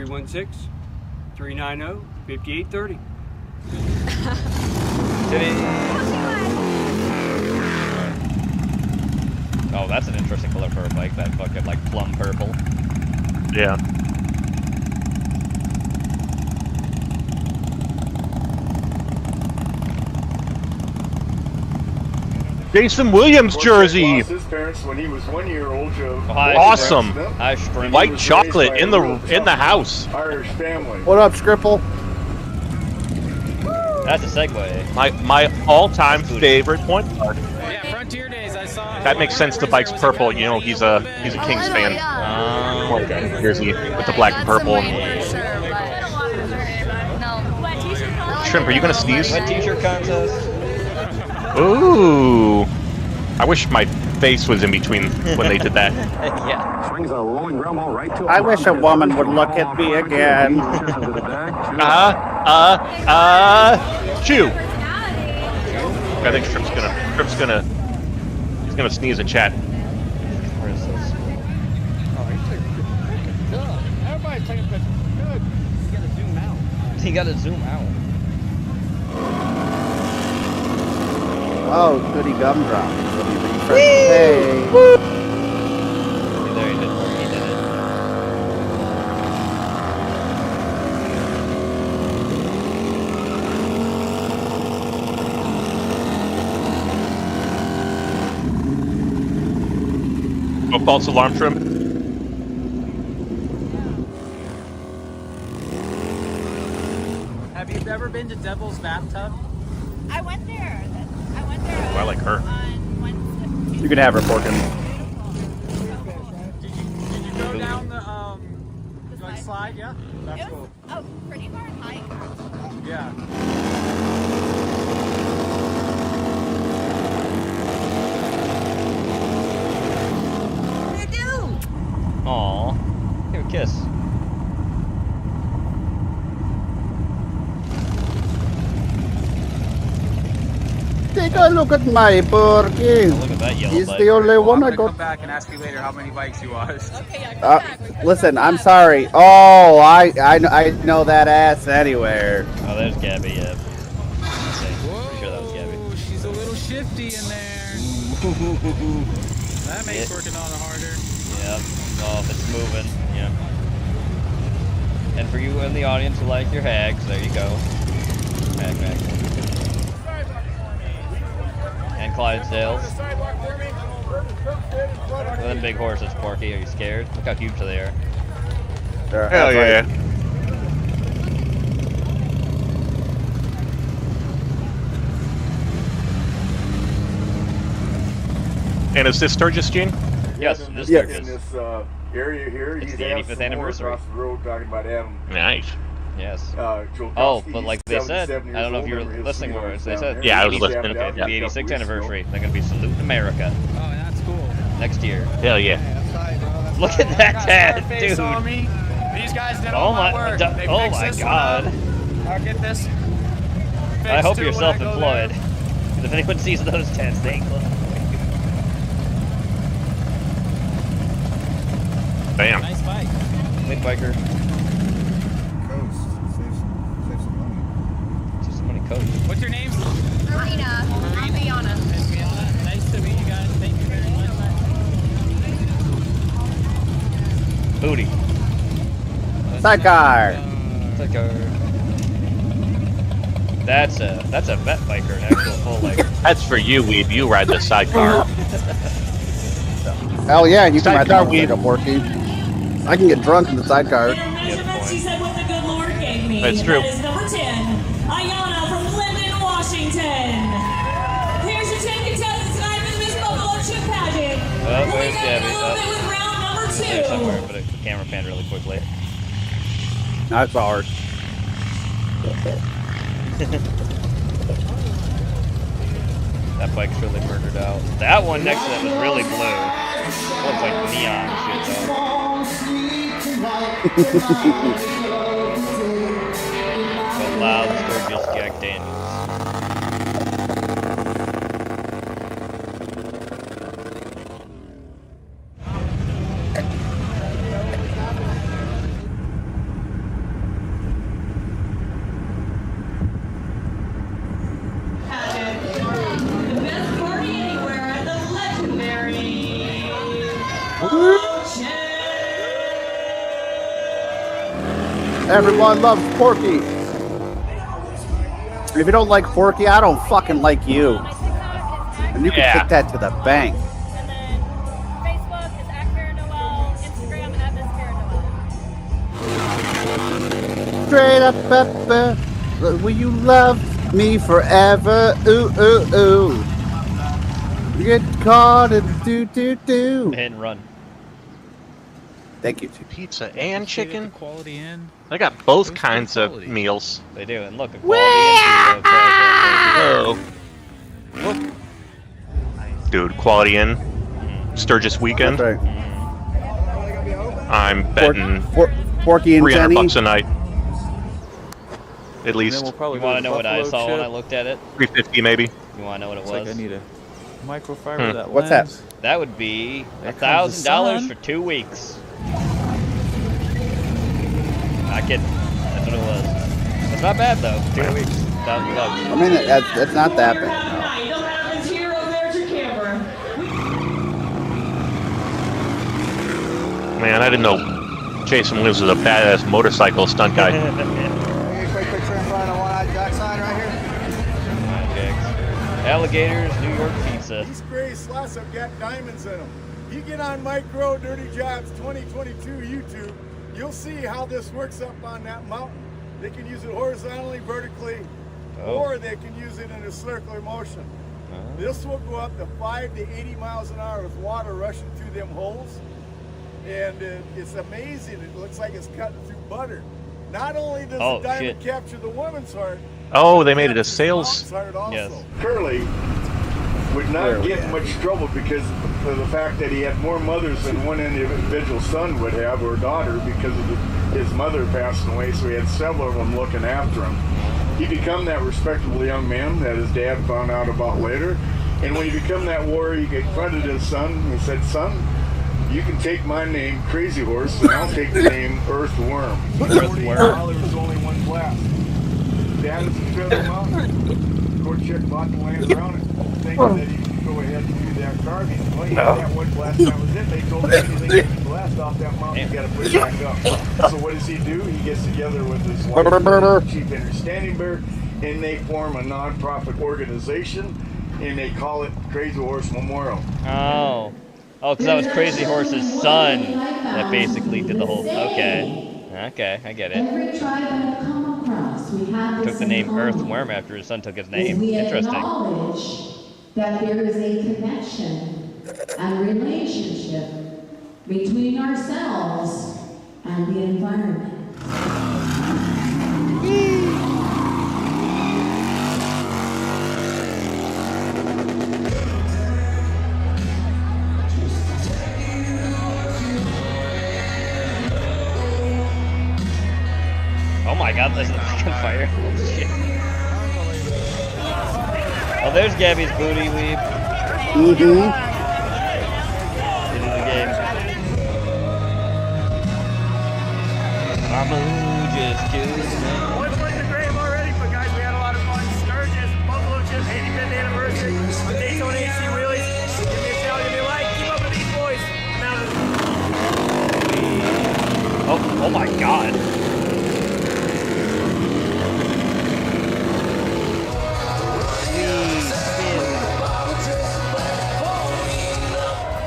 316-390-5830. Oh, that's an interesting color for a bike, that fucking like plum purple. Yeah. Jason Williams jersey. Lost his parents when he was 1 year old. Awesome. Shrimp. White chocolate in the house. Irish family. What up, Scripple? That's a segue. My all-time favorite point guard. Yeah, Frontier Days. I saw. That makes sense to Bike's purple. You know, he's a Kings fan. Point guard jersey with the black and purple. Shrimp, are you gonna sneeze? What t-shirt contest? Ooh. I wish my face was in between when they did that. Yeah. I wish a woman would look at me again. Chew. I think Shrimp's gonna sneeze in chat. Everybody's taking pictures. Good. You gotta zoom out. You gotta zoom out. Oh, goody gumdrop. Hey. There he did. He did it. Oh, false alarm, Shrimp. Have you ever been to Devil's Bathtub? I went there. Oh, I like her. You can have her, Porkin. Did you go down the slide? Yeah. That's cool. Oh, pretty far hike. Yeah. What do you do? Aw. Give a kiss. Take a look at my Porky. Look at that yellow He's bike. the only one I I'm gonna got. come back and ask you later how many bikes you watched. Listen, I'm sorry. Oh, I know that ass anywhere. Oh, there's Gabby, yeah. Pretty sure that was Gabby. She's a little shifty in there. That makes working on it harder. Yep. Oh, if it's moving, yeah. And for you in the audience who like your hags, there you go. Hag. And Clydesdales. Look at them big horses, Porky. Are you scared? Look how huge they are. Hell yeah. And is this Sturgis, Gene? Yes, this In Sturgis. this area here, It's he's the 85th anniversary. across the road talking about Adam. Nice. Yes. Jolkowski, Oh, but like they he's said, 77 I don't know if years you were old, his listening sweetheart where is they down said. there. Yeah, I was He's listening. down Okay, there. the Yeah, 86th Reese, anniversary, they're going to be saluting America Oh, that's cool. next year. Hell yeah. Look at that dad, Face dude. on me. These guys did Oh all my my, work. They oh fixed my this God. one up. I'll get this. I fixed hope too you're when I go self-employed. there. Because if anyone sees those tats, they ain't close. Bam. Nice bike. Mid biker. Save some money, coach. What's your name? Marina. I'm Fiona. Nice to meet you guys. Thank you very much. Booty. Sidecar. Sidecar. That's a vet biker, an actual full legger. That's for you, Weeb. You ride the sidecar. Hell yeah, you can ride Sidecar that like a Porky. I can get drunk in the sidecar. She said what the good Lord gave me. That's true. That is number 10, Ayana from Linden, Washington. Here's your 10 contestants tonight for the Miss Buffalo Chip Pageant. Oh, We'll where's be back in a Gabby? little bit with round number 2. There somewhere, but the camera panned really quickly. That's ours. That bike's really murdered out. That one next to that was really blue. Looks like neon shit though. But loud Sturgis Jack Daniels. The best party anywhere at the legendary Everyone loves Porky. If you don't like Porky, I don't fucking like you. And you can take that to the bank. Facebook is @KaraNoel, Instagram @MissKaraNoel. Straight up, will you love me forever? Ooh, ooh, ooh. You get caught in do. Hit and run. Thank you. Pizza and chicken. Quality Inn. I got both kinds of meals. They do, and look, a Quality Oh. Dude, Quality Inn. Sturgis weekend. That's right. I'm betting Porky and Jenny. $300 a night. At least. You want to know what I saw when I looked at it? $350 maybe. You want to know what it was? Like I need a microfiber that What's lens. that? That would be There comes the $1,000 sun. for 2 weeks. Not kidding. That's what it was. It's not bad though. 2 weeks, $1,000. I mean, that's not that bad. Man, I didn't know Jason Lewis was a badass motorcycle stunt guy. Quick picture in front of one-eyed Jack sign right here. Alligators, New York pizza. These gray slots have got diamonds in them. You get on Mike Rowe Dirty Jobs 2022 YouTube, you'll see how this works up on that mountain. They can use it horizontally, vertically, or they can use it in a circular motion. This will go up to 5 to 80 miles an hour with water rushing through them holes. And it's amazing. It looks like it's cutting through butter. Not only does the diamond capture the woman's heart, Oh, they made it a sales. Yes. Curly would not get much trouble because of the fact that he had more mothers than one individual son would have, or daughter, because of his mother passing away, so he had several of them looking after him. He become that respectable young man that his dad found out about later, and when he become that warrior, he confronted his son. He said, "Son, you can take my name, Crazy Horse, and I'll take the name Earthworm." There was only one blast. Dad is a feather mountain. Court check bought the land around it, thinking that he could go ahead and do that carving. Well, he had that one blast, that was it. They told him anything that you blast off that mountain, you got to put it back up. So what does he do? He gets together with his wife, Chief Henry Standing Bear, and they form a non-profit organization, and they call it Crazy Horse Memorial. Oh, because that was Crazy Horse's son that basically did the whole. Okay, I get it. Took the name Earthworm after his son took his name. Interesting. That there is a connection and relationship between ourselves and the environment. Oh my god, there's a fucking fire. Oh shit. Oh, there's Gabby's booty weep. Into the game. Mama just killed me. One point in the grave already, but guys, we had a lot of fun. Sturgis, Buffalo Chips, 85th anniversary, Daytona AC Wheelies. Give me a shout, give me a like, keep up with these boys. Oh my god.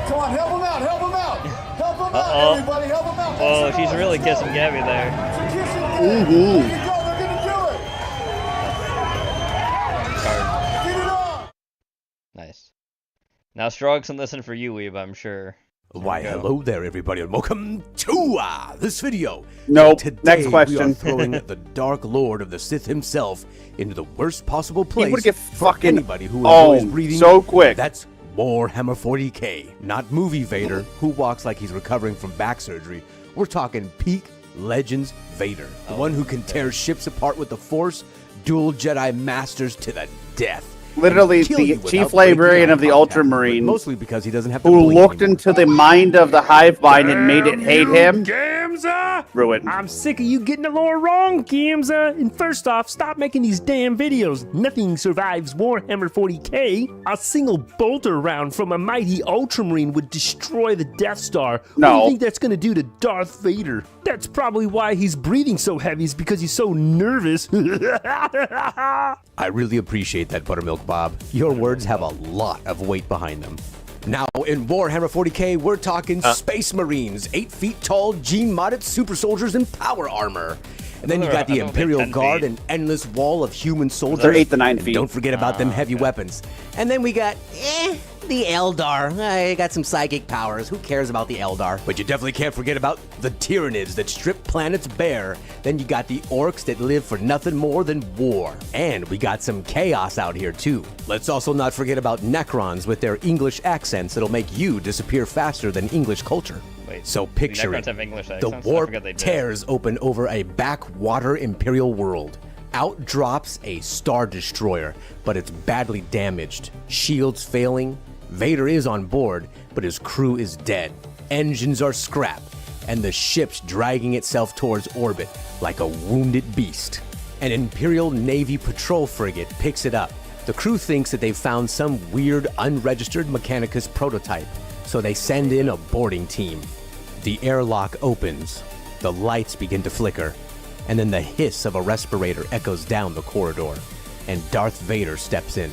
Come on, help him out, help him out. Help him out, everybody, help him out. Oh, she's really kissing Gabby there. There you go, they're gonna do it. Get it on. Nice. Now Strog's can listen for you, Weeb, I'm sure. Why, hello there, everybody, and welcome to this video. Nope. Today, Next question. we are throwing the Dark Lord of the Sith himself into the worst possible place would get for fucking anybody who enjoys owned breathing so quick. That's Warhammer 40k, not movie Vader, who walks like he's recovering from back surgery. We're talking peak Legends Vader, the one who can tear ships apart with the Force, dual Jedi Masters to the death. Literally the chief librarian of the Ultramarine, mostly because he doesn't have to who blink looked into the mind of the hive mind and made it hate him. Kiemza! Ruined. I'm sick of you getting the lore wrong, Kiemza. And first off, stop making these damn videos. Nothing survives Warhammer 40k. A single bolter round from a mighty Ultramarine would destroy the Death Star. No. What do you think that's gonna do to Darth Vader? That's probably why he's breathing so heavy, is because he's so nervous. I really appreciate that, Buttermilk Bob. Your words have a lot of weight behind them. Now, in Warhammer 40k, we're talking Space Marines, 8 feet tall, gene-modded super soldiers in power armor. And then you got the Imperial Guard, an endless wall of human soldiers. They're 8 to 9 And feet. don't forget about them heavy weapons. And then we got, the Eldar. I got some psychic powers. Who cares about the Eldar? But you definitely can't forget about the Tyranids that strip planets bare. Then you got the Orcs that live for nothing more than war. And we got some chaos out here too. Let's also not forget about Necrons with their English accents that'll make you disappear faster than English culture. Wait, so picture Necrons it. have English The accents? I warp forgot they did. tears open over a backwater Imperial world. Out drops a Star Destroyer, but it's badly damaged. Shields failing. Vader is on board, but his crew is dead. Engines are scrapped, and the ship's dragging itself towards orbit like a wounded beast. An Imperial Navy patrol frigate picks it up. The crew thinks that they've found some weird, unregistered Mechanicus prototype, so they send in a boarding team. The airlock opens, the lights begin to flicker, and then the hiss of a respirator echoes down the corridor, and Darth Vader steps in.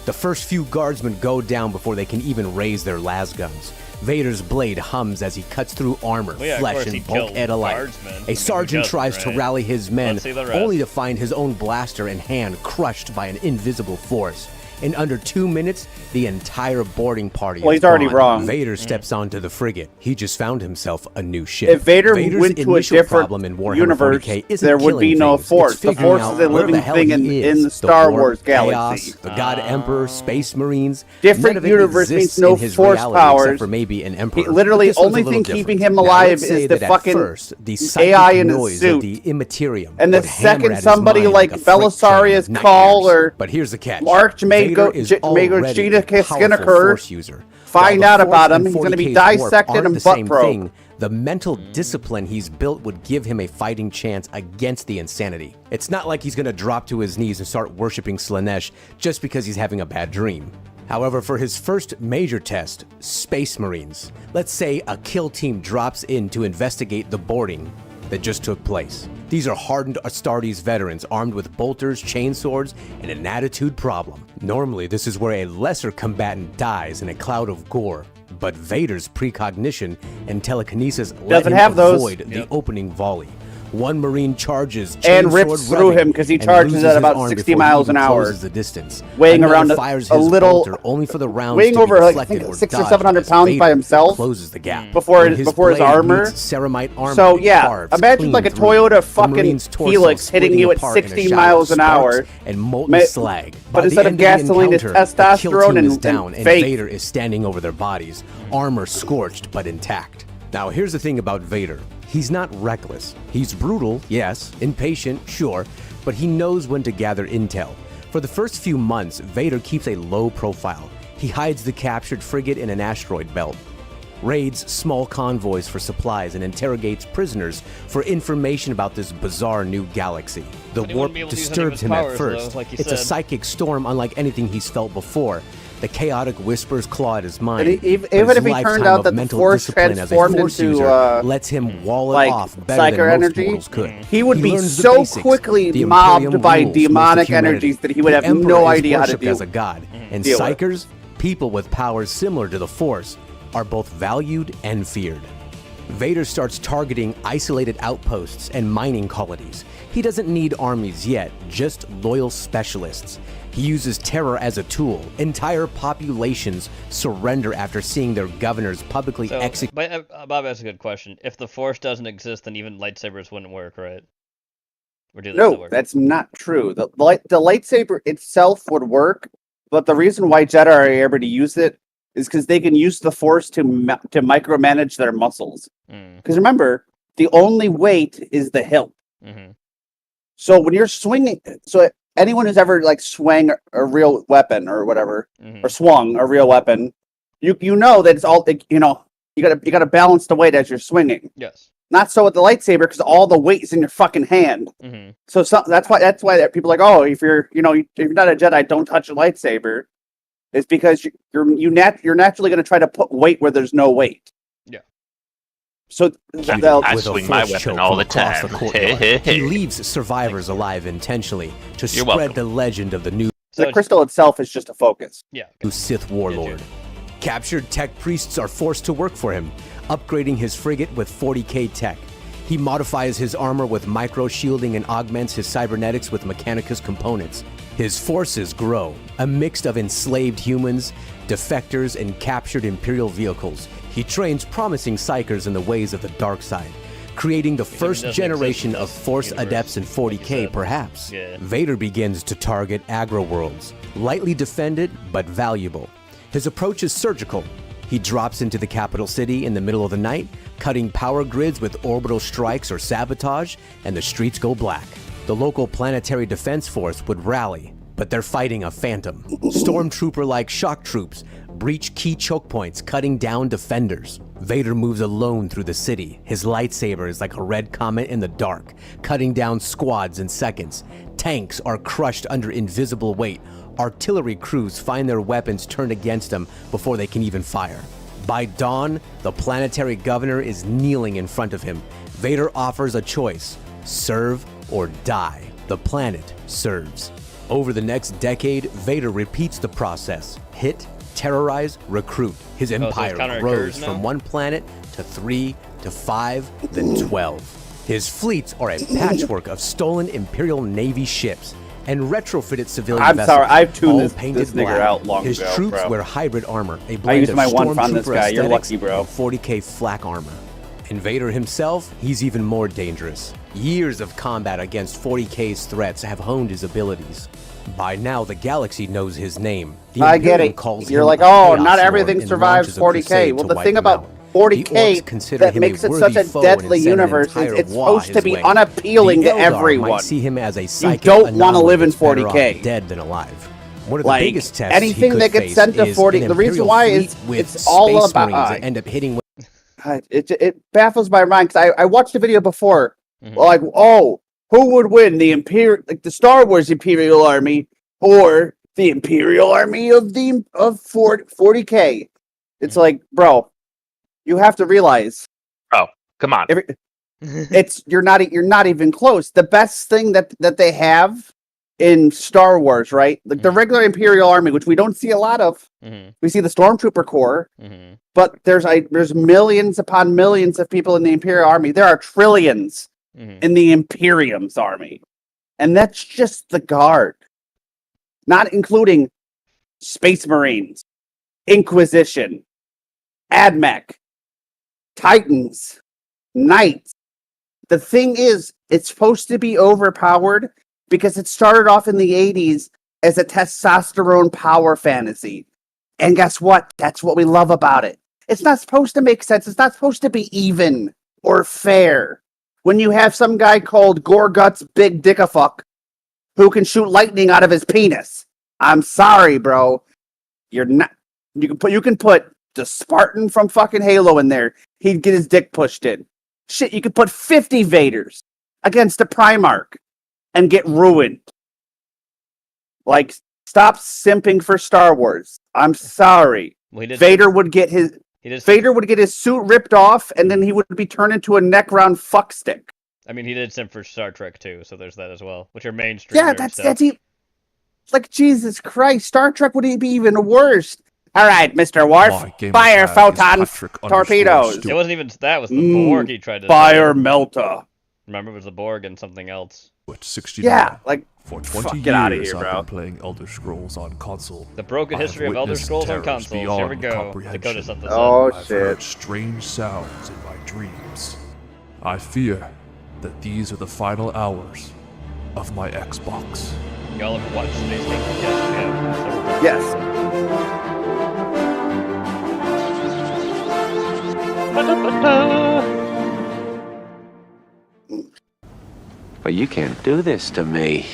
The first few guardsmen go down before they can even raise their lasguns. Vader's blade hums as he cuts through armor, Well, yeah, of flesh, course and he killed bulkhead alike. guardsmen. I A mean, sergeant who tries doesn't, to right? rally his men, Let's see the rest. only to find his own blaster and hand crushed by an invisible force. In under 2 minutes, the entire boarding party Well, is he's already gone. wrong. Vader steps onto the frigate. He just found himself a new ship. If Vader Vader's went to a initial different problem in Warhammer universe, 40K isn't there would be killing no things, it's Force. The figuring Force out is a where living the hell thing he in is. the Star warp, Wars chaos, galaxy. the God Emperor, Space Marines. Different none of it universe exists means no in his Force reality powers. Except for maybe an Emperor. He, literally, But this one's only a little thing keeping different. him Now, alive let's say is the that at fucking first, the psychic AI in his noise suit. of the Immaterium And the would hammer second at his somebody mind like a freight train Belisarius of Call nightmares. or But here's the catch. Archmago Vader is already a powerful Force user. Find While out the Force about him, and he's going to be 40K's warp dissected aren't and the butt same probed. thing, the mental discipline he's built would give him a fighting chance against the insanity. It's not like he's going to drop to his knees and start worshipping Slanesh just because he's having a bad dream. However, for his first major test, Space Marines, let's say a kill team drops in to investigate the boarding that just took place. These are hardened Astartes veterans armed with bolters, chainswords, and an attitude problem. Normally, this is where a lesser combatant dies in a cloud of gore, but Vader's precognition and telekinesis let Doesn't him have those. avoid the opening volley. One Marine charges, And chainsword rips through revving, him 'cause he and charges loses at his about arm 60 before he miles an even hour, closes the distance. weighing Another around fires a his little, bolter only for the rounds weighing to be over like I deflected think or 600 or dodged 700 as pounds Vader by himself closes the gap. before And his blade armor. meets Ceramite armor So that yeah, carves imagine like a clean through. Toyota The fucking Marine's torso Helix hitting splitting you at apart in a 60 shower miles of an hour, sparks and molten slag. By but instead the of end the gasoline, it's encounter, the kill testosterone team is and down, and fake. Vader is standing over their bodies, armor scorched but intact. Now here's the thing about Vader. He's not reckless. He's brutal, yes, impatient, sure, but he knows when to gather intel. For the first few months, Vader keeps a low profile. He hides the captured frigate in an asteroid belt, raids small convoys for supplies, and interrogates prisoners for information about this bizarre new galaxy. The But he warp wouldn't be able to use any of disturbs his him at powers, first. though, like you It's a said. psychic storm unlike anything he's felt before. The chaotic whispers claw at his mind. And even but his if he turned lifetime out of that the mental Force discipline as a transformed Force into, user lets him wall it like, off better than psycho most energy, mortals could. he would be learns the so basics. quickly The mobbed Imperium by rules most of demonic humanity. energies that he would The have Emperor no is idea how to worshipped deal- as a god, and deal with. psychers, people with powers similar to the Force, are both valued and feared. Vader starts targeting isolated outposts and mining colonies. He doesn't need armies yet, just loyal specialists. He uses terror as a tool. Entire populations surrender after seeing their governors publicly execute. But Bob asked a good question. If the Force doesn't exist, then even lightsabers wouldn't work, right? Or do they still No, work? that's not true. The lightsaber itself would work, but the reason why Jedi are able to use it is because they can use the Force to micromanage their muscles. Because remember, the only weight is the hilt. So when you're swinging, so anyone who's ever like swung a real weapon or whatever, or swung a real weapon, you know that it's all you know. You gotta balance the weight as you're swinging. Yes. Not so with the lightsaber, because all the weight is in your fucking hand. Mm-hmm. So that's why people are like, oh, if you're not a Jedi, don't touch a lightsaber. It's because you're naturally going to try to put weight where there's no weight. Yeah. So I swing my weapon all the time. He leaves survivors alive intentionally to spread the legend of the new. The crystal itself is just a focus. Yeah. Sith warlord. Captured tech priests are forced to work for him, upgrading his frigate with 40K tech. He modifies his armor with micro-shielding and augments his cybernetics with Mechanicus components. His forces grow, a mix of enslaved humans, defectors, and captured Imperial vehicles. He trains promising psychers in the ways of the dark side, creating the first generation of Force adepts in 40K, perhaps. Yeah. Vader begins to target agro-worlds, lightly defended but valuable. His approach is surgical. He drops into the capital city in the middle of the night, cutting power grids with orbital strikes or sabotage, and the streets go black. The local planetary defense force would rally, but they're fighting a phantom. Stormtrooper-like shock troops breach key choke points, cutting down defenders. Vader moves alone through the city. His lightsaber is like a red comet in the dark, cutting down squads in seconds. Tanks are crushed under invisible weight. Artillery crews find their weapons turned against them before they can even fire. By dawn, the planetary governor is kneeling in front of him. Vader offers a choice: serve or die. The planet serves. Over the next decade, Vader repeats the process: hit, terrorize, recruit. His empire grows from 1 planet to 3 to 5, then 12. His fleets are a patchwork of stolen Imperial Navy ships and retrofitted civilian vessels. I'm sorry, I've tuned this painted nigger black. out long His ago, troops bro. wear hybrid armor, a I blend used of my one from this stormtrooper guy. You're aesthetics lucky, bro. and 40K flak armor. And Vader himself, he's even more dangerous. Years of combat against 40K's threats have honed his abilities. By now, the galaxy knows his name. The I get Imperium it. calls You're him like, a oh, Chaos not Lord everything and survives launches a 40K. crusade Well, to the wipe thing them about out. 40K consider that him makes a it worthy such a foe deadly and send an universe is entire it's war supposed to his be way. unappealing The to Eldar everyone. might see him as a You psychic don't want to anomaly live in that's better off 40K. dead than alive. One of the Like, biggest tests anything he could that gets face sent to is 40 an the reason Imperial why fleet is with it's all Space about Marines that end up hitting with it baffles my mind because I watched the video before. Mm-hmm. Like, oh, who would win, the Star Wars Imperial Army or the Imperial Army of 40K? It's like, bro, you have to realize. Oh, come on. You're not even close. The best thing that they have in Star Wars, right? Like the regular Imperial Army, which we don't see a lot of. Mm-hmm. We see the Stormtrooper Corps, Mm-hmm. but there's millions upon millions of people in the Imperial Army. There are trillions in the Imperium's army, and that's just the Guard, not including Space Marines, Inquisition, AdMech, Titans, Knights. The thing is, it's supposed to be overpowered because it started off in the 80s as a testosterone power fantasy. And guess what? That's what we love about it. It's not supposed to make sense. It's not supposed to be even or fair. When you have some guy called Gorguts Big Dickafuck who can shoot lightning out of his penis. I'm sorry, bro. You're not. You can put the Spartan from fucking Halo in there. He'd get his dick pushed in. Shit, you could put 50 Vaders against the Primarch and get ruined. Like, stop simping for Star Wars. I'm sorry. Well, Vader would get his suit ripped off, and then he would be turned into a neck-round fuckstick. I mean, he did simp for Star Trek too, so there's that as well, which are mainstream. Yeah, that's like Jesus Christ. Star Trek would be even worse. All right, Mr. Worf, fire photon torpedoes. It wasn't even that. Was the Borg he tried to fire melta. Remember, it was the Borg and something else. What, 69? Yeah, like for 20 get out of years here, I've bro. been playing Elder Scrolls on console. The broken history of Elder Scrolls on consoles. Here we go. Dakota set this up. I've heard strange sounds in my dreams. I fear that these are the final hours of my Xbox. Y'all ever watched Space Kingdom? Yes. But you can't do this to me.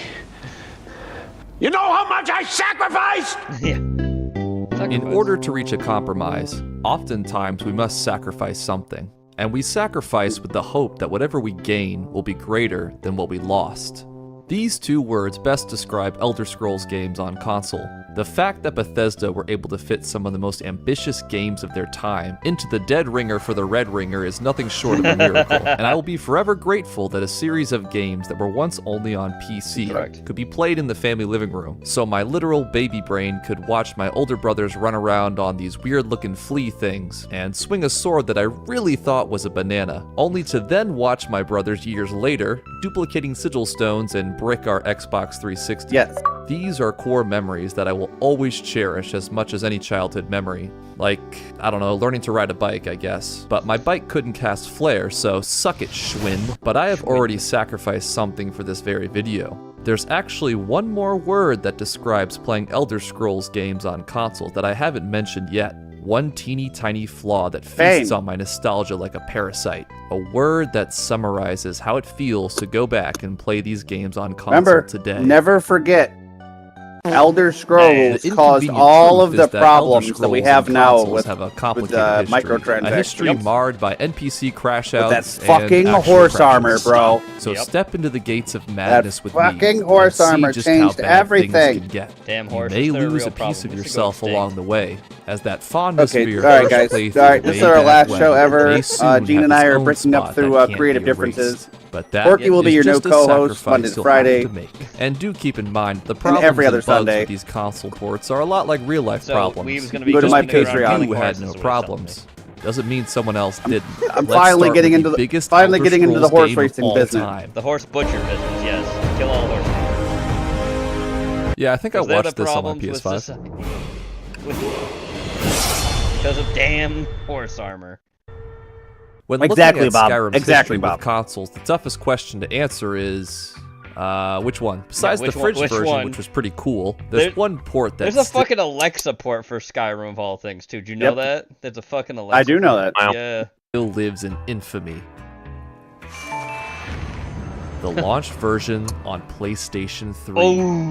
You know how much I sacrificed? In order to reach a compromise, oftentimes we must sacrifice something. and we sacrifice with the hope that whatever we gain will be greater than what we lost. These two words best describe Elder Scrolls games on console. The fact that Bethesda were able to fit some of the most ambitious games of their time into the dead ringer for the red ringer is nothing short of a miracle, and I will be forever grateful that a series of games that were once only on PC could be played in the family living room, so my literal baby brain could watch my older brothers run around on these weird-looking flea things and swing a sword that I really thought was a banana, only to then watch my brothers years later duplicating sigil stones and brick our Xbox 360. Yes. These are core memories that I will always cherish as much as any childhood memory. Like, I don't know, learning to ride a bike, I guess. But my bike couldn't cast flare, so suck it, Schwinn. But I have already sacrificed something for this very video. There's actually one more word that describes playing Elder Scrolls games on console that I haven't mentioned yet. One teeny tiny flaw that feasts on my nostalgia like a parasite. A word that summarizes how it feels to go back and play these games on console today. Never forget, Elder Scrolls caused all of the problems that we have now with microtransactions. A history marred by NPC crash outs. That fucking horse armor, bro. So step into the gates of madness with me. Fucking horse armor changed everything. Damn horse. You may lose a piece of yourself along the way, as that fondness for your alright guys, alright, this is our last show ever. Gene and I are breaking up through creative differences. But that Porky will be your new co-host Monday to Friday. And do keep in mind, the problems every other and bugs Sunday with these console ports are a lot like real-life problems. Go to my Patreon. You had no problems. Doesn't mean someone else didn't. I'm finally getting into the horse racing business. The horse butcher business, yes. Kill all horses. Yeah, I think I watched this on my PS5. Because of damn horse armor. When looking at Skyrim's history with consoles, the toughest question to answer is, which one? Besides the fridge version, which was pretty cool, there's one port that's... There's a fucking Alexa port for Skyrim of all things, too. Did you know that? There's a fucking Alexa I do know that. Yeah. Still lives in infamy. The launched version on PlayStation 3.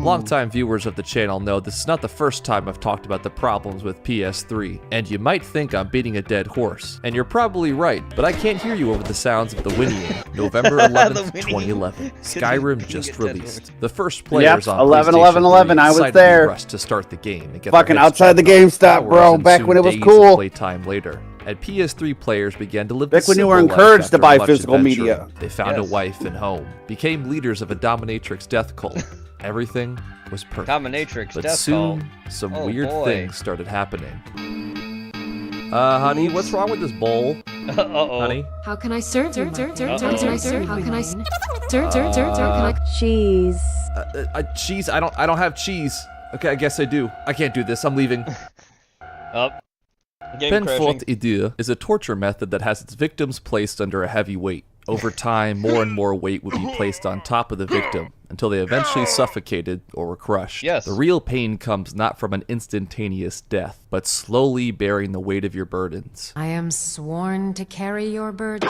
Longtime viewers of the channel know this is not the first time I've talked about the problems with PS3, and you might think I'm beating a dead horse, and you're probably right, but I can't hear you over the sounds of the whinnying. November 11th, 2011. Skyrim just released. The first players on PlayStation 3 I was excitedly there. rushed to start the game and get Fucking their heads outside the checked out. GameStop, bro, Hours back and when it soon was days of cool. Playtime later. And PS3 players began to live Back the when you were simple life encouraged to after buy much physical adventuring. media. They found a wife and home, became leaders of a dominatrix death cult. Everything was perfect. Dominatrix but death soon, cult. some Oh, weird boy. things started happening. Honey, what's wrong with this bowl? Honey? How can I serve you? How can I serve? How can I Cheese. Cheese? I don't have cheese. Okay, I guess I do. I can't do this. I'm leaving. Up. Penforth Idea is a torture method that has its victims placed under a heavy weight. Over time, more and more weight would be placed on top of the victim until they eventually suffocated or were crushed. Yes. The real pain comes not from an instantaneous death, but slowly bearing the weight of your burdens. I am sworn to carry your burden.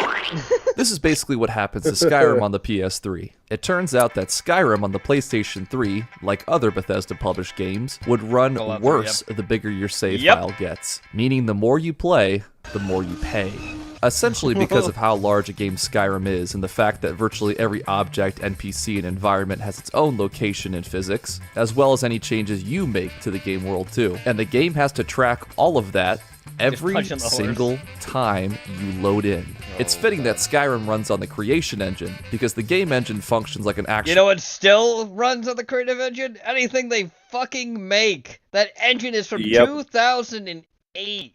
This is basically what happens to Skyrim on the PS3. It turns out that Skyrim on the PlayStation 3, like other Bethesda published games, would run worse the bigger your save file gets, meaning the more you play, the more you pay. Essentially because of how large a game Skyrim is and the fact that virtually every object, NPC, and environment has its own location and physics, as well as any changes you make to the game world too. And the game has to track all of that every single time you load in. It's fitting that Skyrim runs on the creation engine, because the game engine functions like an actual... You know what still runs on the creative engine? Anything they fucking make. That engine is from 2008.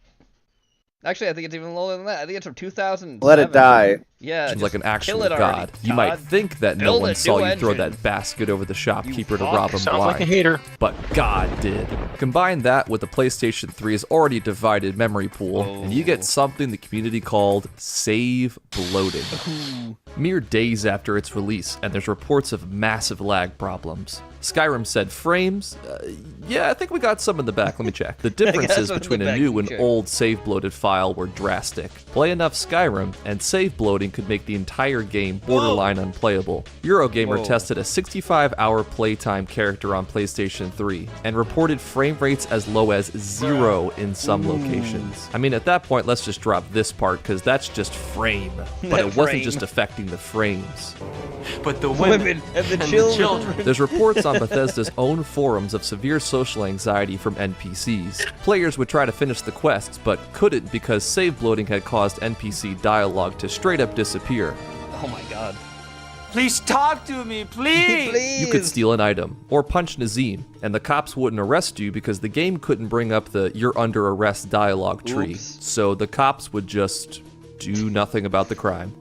Actually, I think it's even lower than that. I think it's from 2007. Let it die. Yeah, like an actual kill it god. already, You might Todd. think that no Build one a saw new you throw engine. that basket over the shopkeeper to fuck. rob him Sounds blind. like a hater. But God did. Combine that with the PlayStation 3's already divided memory pool, and you get something the community called save bloating. Mere days after its release, and there's reports of massive lag problems. Skyrim said frames? Yeah, I think we got some in the back. Let me check. The differences some in between the a back, new and sure. old save bloated file were drastic. Play enough Skyrim, and save bloating loading could make the entire game borderline unplayable. Eurogamer tested a 65-hour playtime character on PlayStation 3 and reported frame rates as low as 0 in some locations. I mean, at that point, let's just drop this part because that's just frame. But it wasn't just affecting the frames. But the women and the children. There's reports on Bethesda's own forums of severe social anxiety from NPCs. Players would try to finish the quests, but couldn't because save bloating had caused NPC dialogue to straight up disappear. Oh my god. Please talk to me, please. You could steal an item, or punch Nazim, and the cops wouldn't arrest you because the game couldn't bring up the "you're under arrest" dialogue tree. Oops. So the cops would just do nothing about the crime.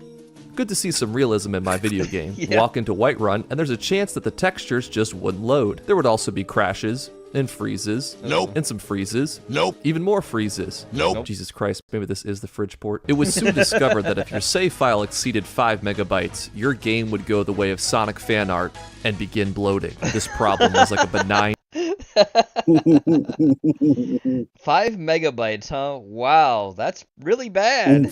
Good to see some realism in my video game. Yeah. Walk into Whiterun, and there's a chance that the textures just wouldn't load. There would also be crashes, and freezes. Nope. And some freezes. Nope. Even more freezes. Nope. Jesus Christ, maybe this is the fridge port. It was soon discovered that if your save file exceeded 5 megabytes, your game would go the way of Sonic fan art and begin bloating. This problem was like a benign 5 megabytes, huh? Wow, that's really bad.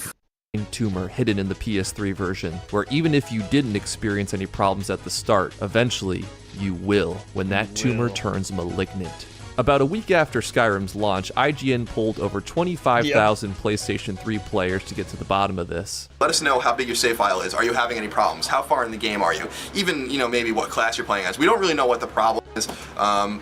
tumor hidden in the PS3 version, where even if you didn't experience any problems at the start, eventually you will when that tumor turns malignant. About a week after Skyrim's launch, IGN polled over 25,000 PlayStation 3 players to get to the bottom of this. Let us know how big your save file is. Are you having any problems? How far in the game are you? Even, maybe what class you're playing as. We don't really know what the problem is. Some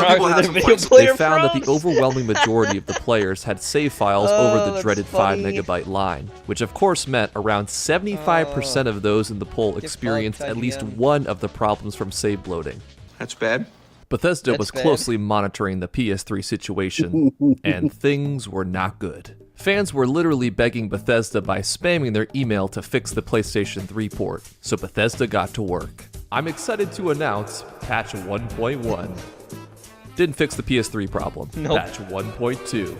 people have some points. They found that the overwhelming majority of the players had save files over the dreaded 5 megabyte line, which of course meant around 75% of those in the poll experienced at least one of the problems from save bloating. That's bad. Bethesda was closely monitoring the PS3 situation, and things were not good. Fans were literally begging Bethesda by spamming their email to fix the PlayStation 3 port, so Bethesda got to work. I'm excited to announce patch 1.1. Didn't fix the PS3 problem. Nope. Patch 1.2.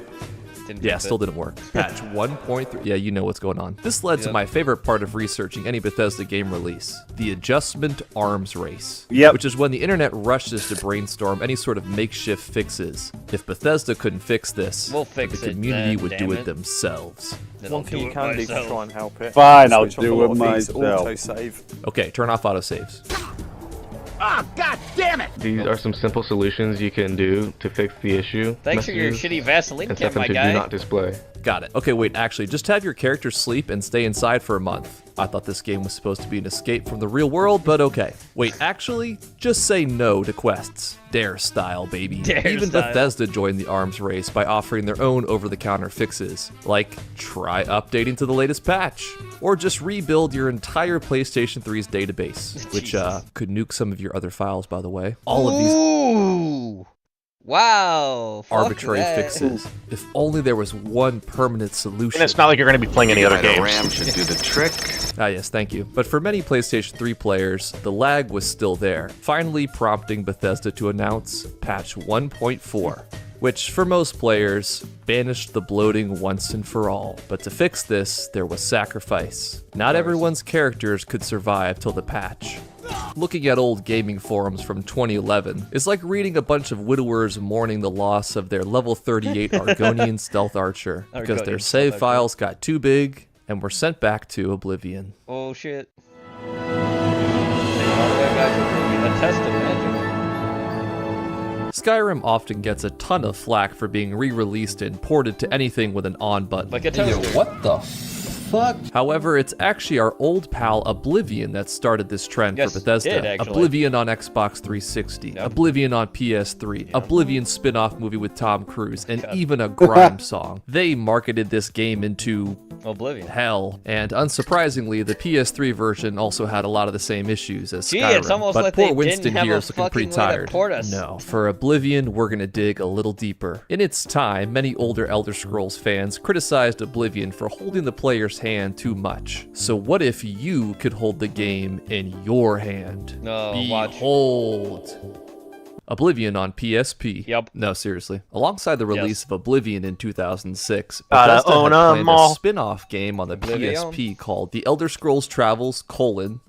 Yeah, still didn't work. Patch 1.3. Yeah, you know what's going on. This led to my favorite part of researching any Bethesda game release, the adjustment arms race. Which is when the internet rushes to brainstorm any sort of makeshift fixes. If Bethesda couldn't fix this, we'll fix the community would do it themselves. One thing you can do to try and help it. Fine, I'll switch off do a it lot of these myself. Auto-save. Okay, turn off autosaves. Ah, god damn it! These are some simple solutions you can do to fix the issue. Thanks for your Messages shitty Vaseline and kit, set them my to guy. do not display. Got it. Okay, wait, actually, just have your character sleep and stay inside for a month. I thought this game was supposed to be an escape from the real world, but okay. Wait, actually, just say no to quests. Dare style, baby. Even Bethesda joined the arms race by offering their own over-the-counter fixes, like try updating to the latest patch, or just rebuild your entire PlayStation 3's database, which could nuke some of your other files, by the way. All of these Ooh. Wow. Fuck arbitrary that. fixes. If only there was one permanent solution. And it's not like you're going to be playing any other games. RAM should do the trick. Ah yes, thank you. But for many PlayStation 3 players, the lag was still there, finally prompting Bethesda to announce patch 1.4, which for most players banished the bloating once and for all. But to fix this, there was sacrifice. Not everyone's characters could survive till the patch. Looking at old gaming forums from 2011 is like reading a bunch of widowers mourning the loss of their level 38 Argonian stealth archer because their save files got too big and were sent back to oblivion. Oh shit. Take it all the way back to Oblivion. A test of magic. Skyrim often gets a ton of flack for being re-released and ported to anything with an on button. Like a toaster. What the fuck? However, it's actually our old pal Oblivion that started this trend for Bethesda. Oblivion on Xbox 360, Oblivion on PS3, Oblivion spin-off movie with Tom Cruise, and even a grime song. They marketed this game into Oblivion. Hell, and unsurprisingly, the PS3 version also had a lot of the same issues as Gee, Skyrim. it's almost but like poor they Winston didn't have here a is looking pretty fucking way to tired. port us. No, for Oblivion, we're gonna dig a little deeper. In its time, many older Elder Scrolls fans criticized Oblivion for holding the player's hand too much. So what if you could hold the game in your hand? No, Behold. Oblivion on PSP. Yep. No, seriously. Alongside the release of Oblivion in 2006, Gotta Bethesda own had 'em planned a all. spin-off game on the Oblivion. PSP called The Elder Scrolls Travels,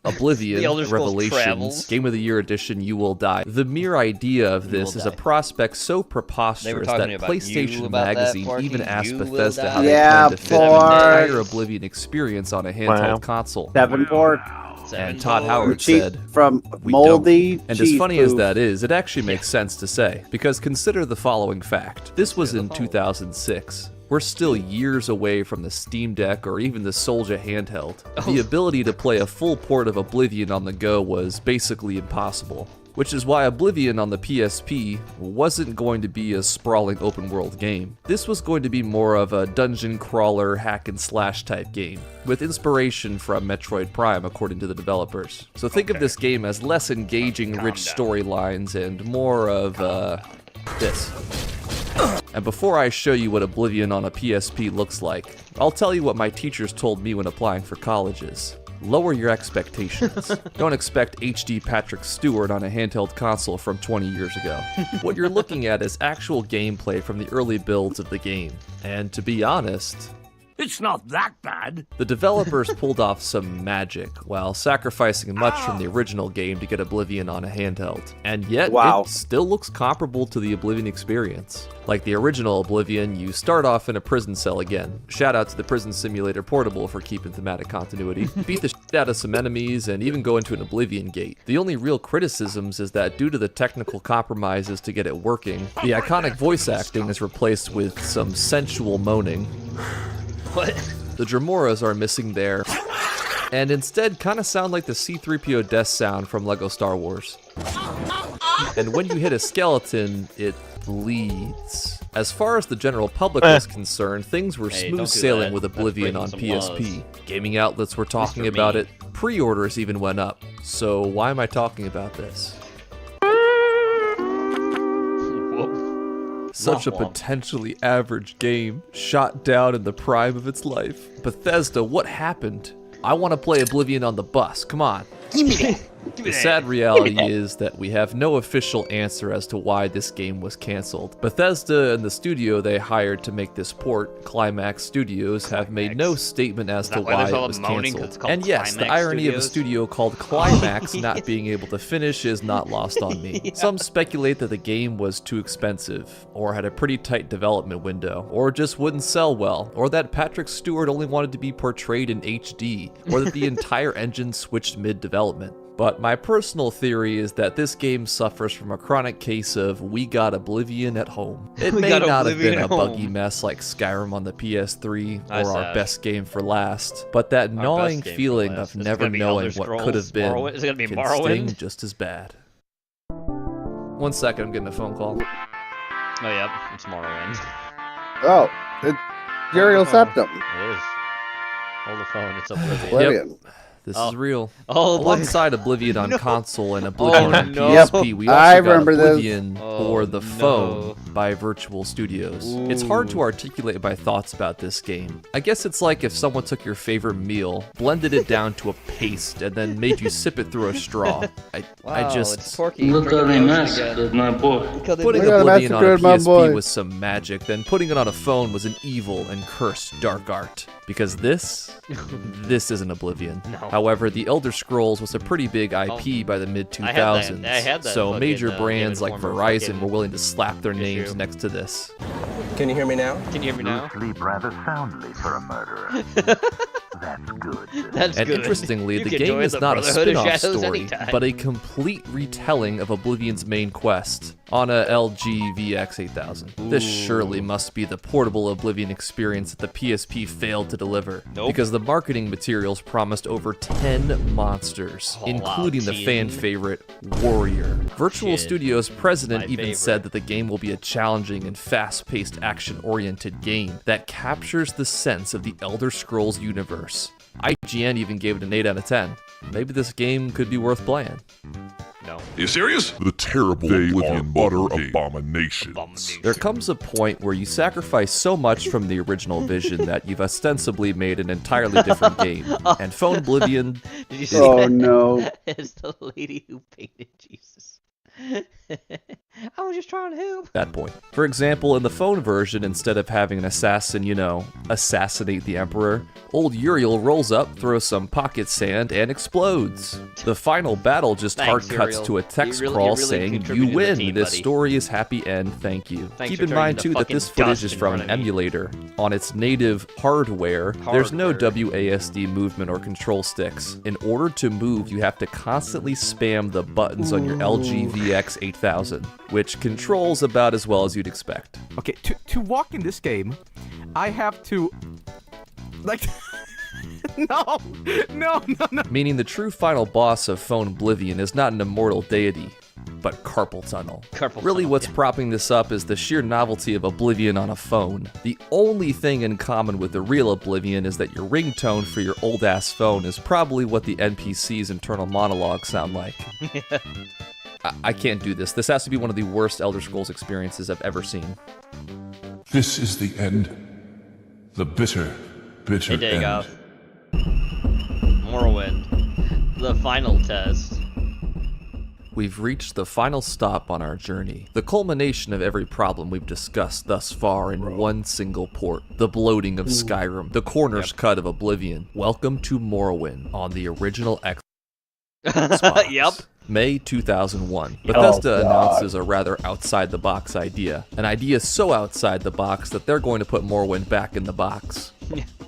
Oblivion, The Elder Scrolls Revelations, Travels. Game of the Year Edition, You Will Die. The mere idea of this is a prospect so preposterous that talking about you PlayStation about that, Magazine Forky. even asked You will Bethesda how die. they Yeah, plan to fit the Fork. entire Oblivion experience on a handheld Wow. console. Davenport. And Todd Howard Cheap said, from "We moldy don't." And as cheese funny as proof. that is, it actually makes sense to say, because consider the following fact. This was in 2006. We're still years away from the Steam Deck or even the Soldier handheld. The ability to play a full port of Oblivion on the go was basically impossible. Which is why Oblivion on the PSP wasn't going to be a sprawling open world game. This was going to be more of a dungeon crawler hack and slash type game, with inspiration from Metroid Prime according to the developers. So think of this game as less engaging, rich storylines and more of this. And before I show you what Oblivion on a PSP looks like, I'll tell you what my teachers told me when applying for colleges. Lower your expectations. Don't expect HD Patrick Stewart on a handheld console from 20 years ago. What you're looking at is actual gameplay from the early builds of the game. And to be honest, It's not that bad. the developers pulled off some magic while sacrificing much from the original game to get Oblivion on a handheld. And yet, Wow. it still looks comparable to the Oblivion experience. Like the original Oblivion, you start off in a prison cell again. Shout out to the Prison Simulator Portable for keeping thematic continuity. Beat the shit out of some enemies and even go into an Oblivion gate. The only real criticisms is that due to the technical compromises to get it working, the iconic voice acting is replaced with some sensual moaning. What? The Dramoras are missing there, and instead kind of sound like the C-3PO death sound from LEGO Star Wars. And when you hit a skeleton, it bleeds. As far as the general public was concerned, things were Hey, smooth don't do sailing that. with That's Oblivion breaking on some PSP. laws. Gaming outlets were talking Mr. about Me. it. Pre-orders even went up. So why am I talking about this? Such a Womp womp. potentially average game, shot down in the prime of its life. Bethesda, what happened? I want to play Oblivion on the bus, come on. Give me that. The sad reality is that we have no official answer as to why this game was canceled. Bethesda and the studio they hired to make this port, Climax Studios, have made no statement as to that why why there's it all was the moaning? 'Cause canceled. it's called And yes, the Climax irony of a Studios? studio called Climax not being able to finish is not lost on me. Some speculate that the game was too expensive, or had a pretty tight development window, or just wouldn't sell well, or that Patrick Stewart only wanted to be portrayed in HD, or that the entire engine switched mid-development. But my personal theory is that this game suffers from a chronic case of we got Oblivion at home. It We may got not have Oblivion been a at buggy home. mess like Skyrim on the PS3 That's or our sad. best game for last, but that Our gnawing best game for feeling last. of Is it never gonna be knowing Elder what could Scrolls have been Morrowind? Is it gonna be can Morrowind? sting just as bad. 1 second, I'm getting a phone call. Oh, yep. It's Morrowind. Oh, it's Uriel Septum. It is. Hold the phone. It's Oblivion. Oblivion. This Oh. is real. Oh, Oblivion. Alongside Oblivion on No. console and Oblivion Oh, on no. PSP, we also I got remember this. Oblivion for the phone by Virtual Studios. It's hard to articulate my thoughts about this game. I guess it's like if someone took your favorite meal, blended it down to a paste, and then made you sip it through a straw. I just... Look how they massacred my boy. Putting Oblivion on a PSP was some magic, then putting it on a phone was an evil and cursed dark art. Because this isn't Oblivion. No. However, The Elder Scrolls was a pretty big IP by the mid-2000s, I had that so fucking, major David brands like Former Verizon fucking were willing to slap their names issue. next to this. Can you hear me now? Can you hear me now? Sleep rather soundly for a murderer. That's good. That's And good. interestingly, You the can game join is the not a Brotherhood of spin-off Shadows story, anytime. but a complete retelling of Oblivion's main quest on a LG VX8000. This surely must be the portable Oblivion experience that the PSP failed to deliver. Nope. Because the marketing materials promised over 10 monsters, Oh, including wow, the fan favorite Warrior. Virtual Shit. Studios president My even favorite. said that the game will be a challenging and fast-paced action-oriented game that captures the sense of the Elder Scrolls universe. IGN even gave it an 8 out of 10. Maybe this game could be worth playing. No. You serious? The terrible Oblivion utter abominations. There comes a point where you sacrifice so much from the original vision that you've ostensibly made an entirely different game. And Phone Oblivion Did you see Oh, that? no. It's the lady who painted Jesus. I was just trying to help. That point. For example, in the phone version, instead of having an assassin, assassinate the Emperor, old Uriel rolls up, throws some pocket sand, and explodes. The final battle just hard cuts to a text crawl saying, "You win. This story is happy end. Thank you." Keep in mind, too, that this footage is from an emulator. On its native hardware, there's no WASD movement or control sticks. In order to move, you have to constantly spam the buttons on your LG VX 8000. Which controls about as well as you'd expect. Okay, to walk in this game, I have to, like, no. Meaning the true final boss of Phone Oblivion is not an immortal deity, but carpal tunnel. Really what's propping this up is the sheer novelty of Oblivion on a phone. The only thing in common with the real Oblivion is that your ringtone for your old-ass phone is probably what the NPC's internal monologues sound like. I can't do this. This has to be one of the worst Elder Scrolls experiences I've ever seen. This is the end. The bitter, bitter Hey, end. Dagoth. Morrowind. The final test. We've reached the final stop on our journey. The culmination of every problem we've discussed thus far in one single port. The bloating of Skyrim. The corner's cut of Oblivion. Welcome to Morrowind on the original Xbox. Yep. May 2001. Bethesda announces a rather outside-the-box idea. An idea so outside the box that they're going to put Morrowind back in the box.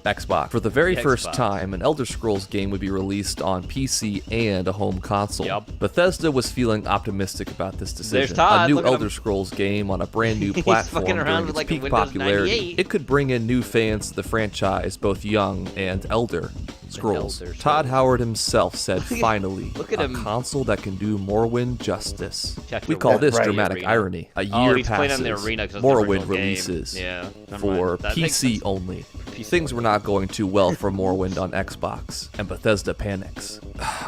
Xbox. For the very first time, an Elder Scrolls game would be released on PC and a home console. Bethesda was feeling optimistic about this decision. There's Todd, a new look at Elder him. Scrolls game on a brand new He's platform fucking around during with, its like, a peak Windows popularity. 98. It could bring in new fans to the franchise, both young and Elder Scrolls. Todd Howard himself said, finally, Look at a him. console that can do Morrowind justice. Check We your call work. this Right. dramatic Arena. irony. A Oh, year he's playing on passes, the Arena 'cause it's the Morrowind original game. releases Yeah, never for mind. That makes PC only. Things were not going too well for Morrowind on Xbox, and Bethesda panics.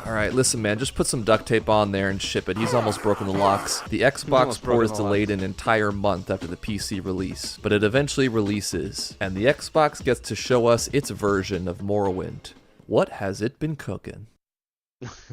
Alright, listen man, just put some duct tape on there and ship it. He's almost broken the locks. The Xbox almost port is broken the delayed an entire month after the PC release, but it eventually releases, and the Xbox gets to show us its version of Morrowind. What has it been cooking?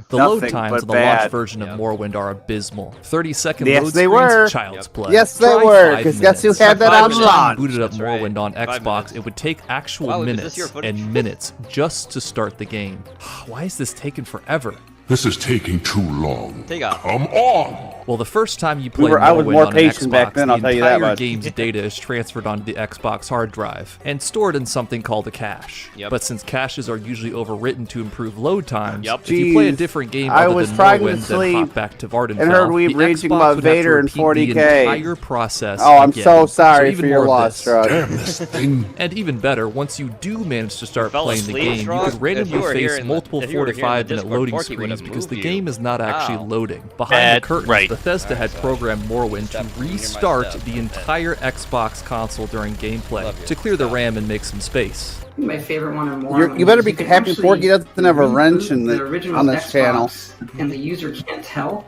The load Nothing times but on the launch bad. version of Morrowind are abysmal. 30-second Yes, load they screens, were. child's play. Yes, they Try were, 5 'cause guess who minutes. had that on If you launch? booted up That's right. Morrowind on 5 Xbox, minutes. it would take actual Wow, is this minutes your footage? and minutes just to start the game. Why is this taking forever? This is taking too long. Take off. Come on! Well, the first time you play I was Morrowind more on an patient Xbox, back then, I'll the tell you that entire much. game's data is transferred onto the Xbox hard drive and stored in something called a cache. Yep. But since caches are usually overwritten to improve load times, Yep. if you play a Jeez. different game I other was than trying to Morrowind, then sleep hop back to Vardenfell, and heard Weeb the raging Xbox about would have to Vader in repeat 40K. the entire process Oh, I'm again. so sorry even for your more of loss, this. Strud. Damn this thing. And even better, once you do manage to start fell playing the asleep, game, you Strud? could randomly If you were here face in the- multiple if you 4 were to here in the 5 minute Discord, loading Forky would have screens because moved the you. game is not actually Wow. loading. Behind the curtains, right. Bethesda had programmed Morrowind to Step. restart Step. the entire Xbox console during gameplay to clear the RAM and make some space. My favorite one in Morrowind. You better be is can happy actually Porky doesn't have a wrench in reboot the original on this Xbox, channel. and the user can't tell.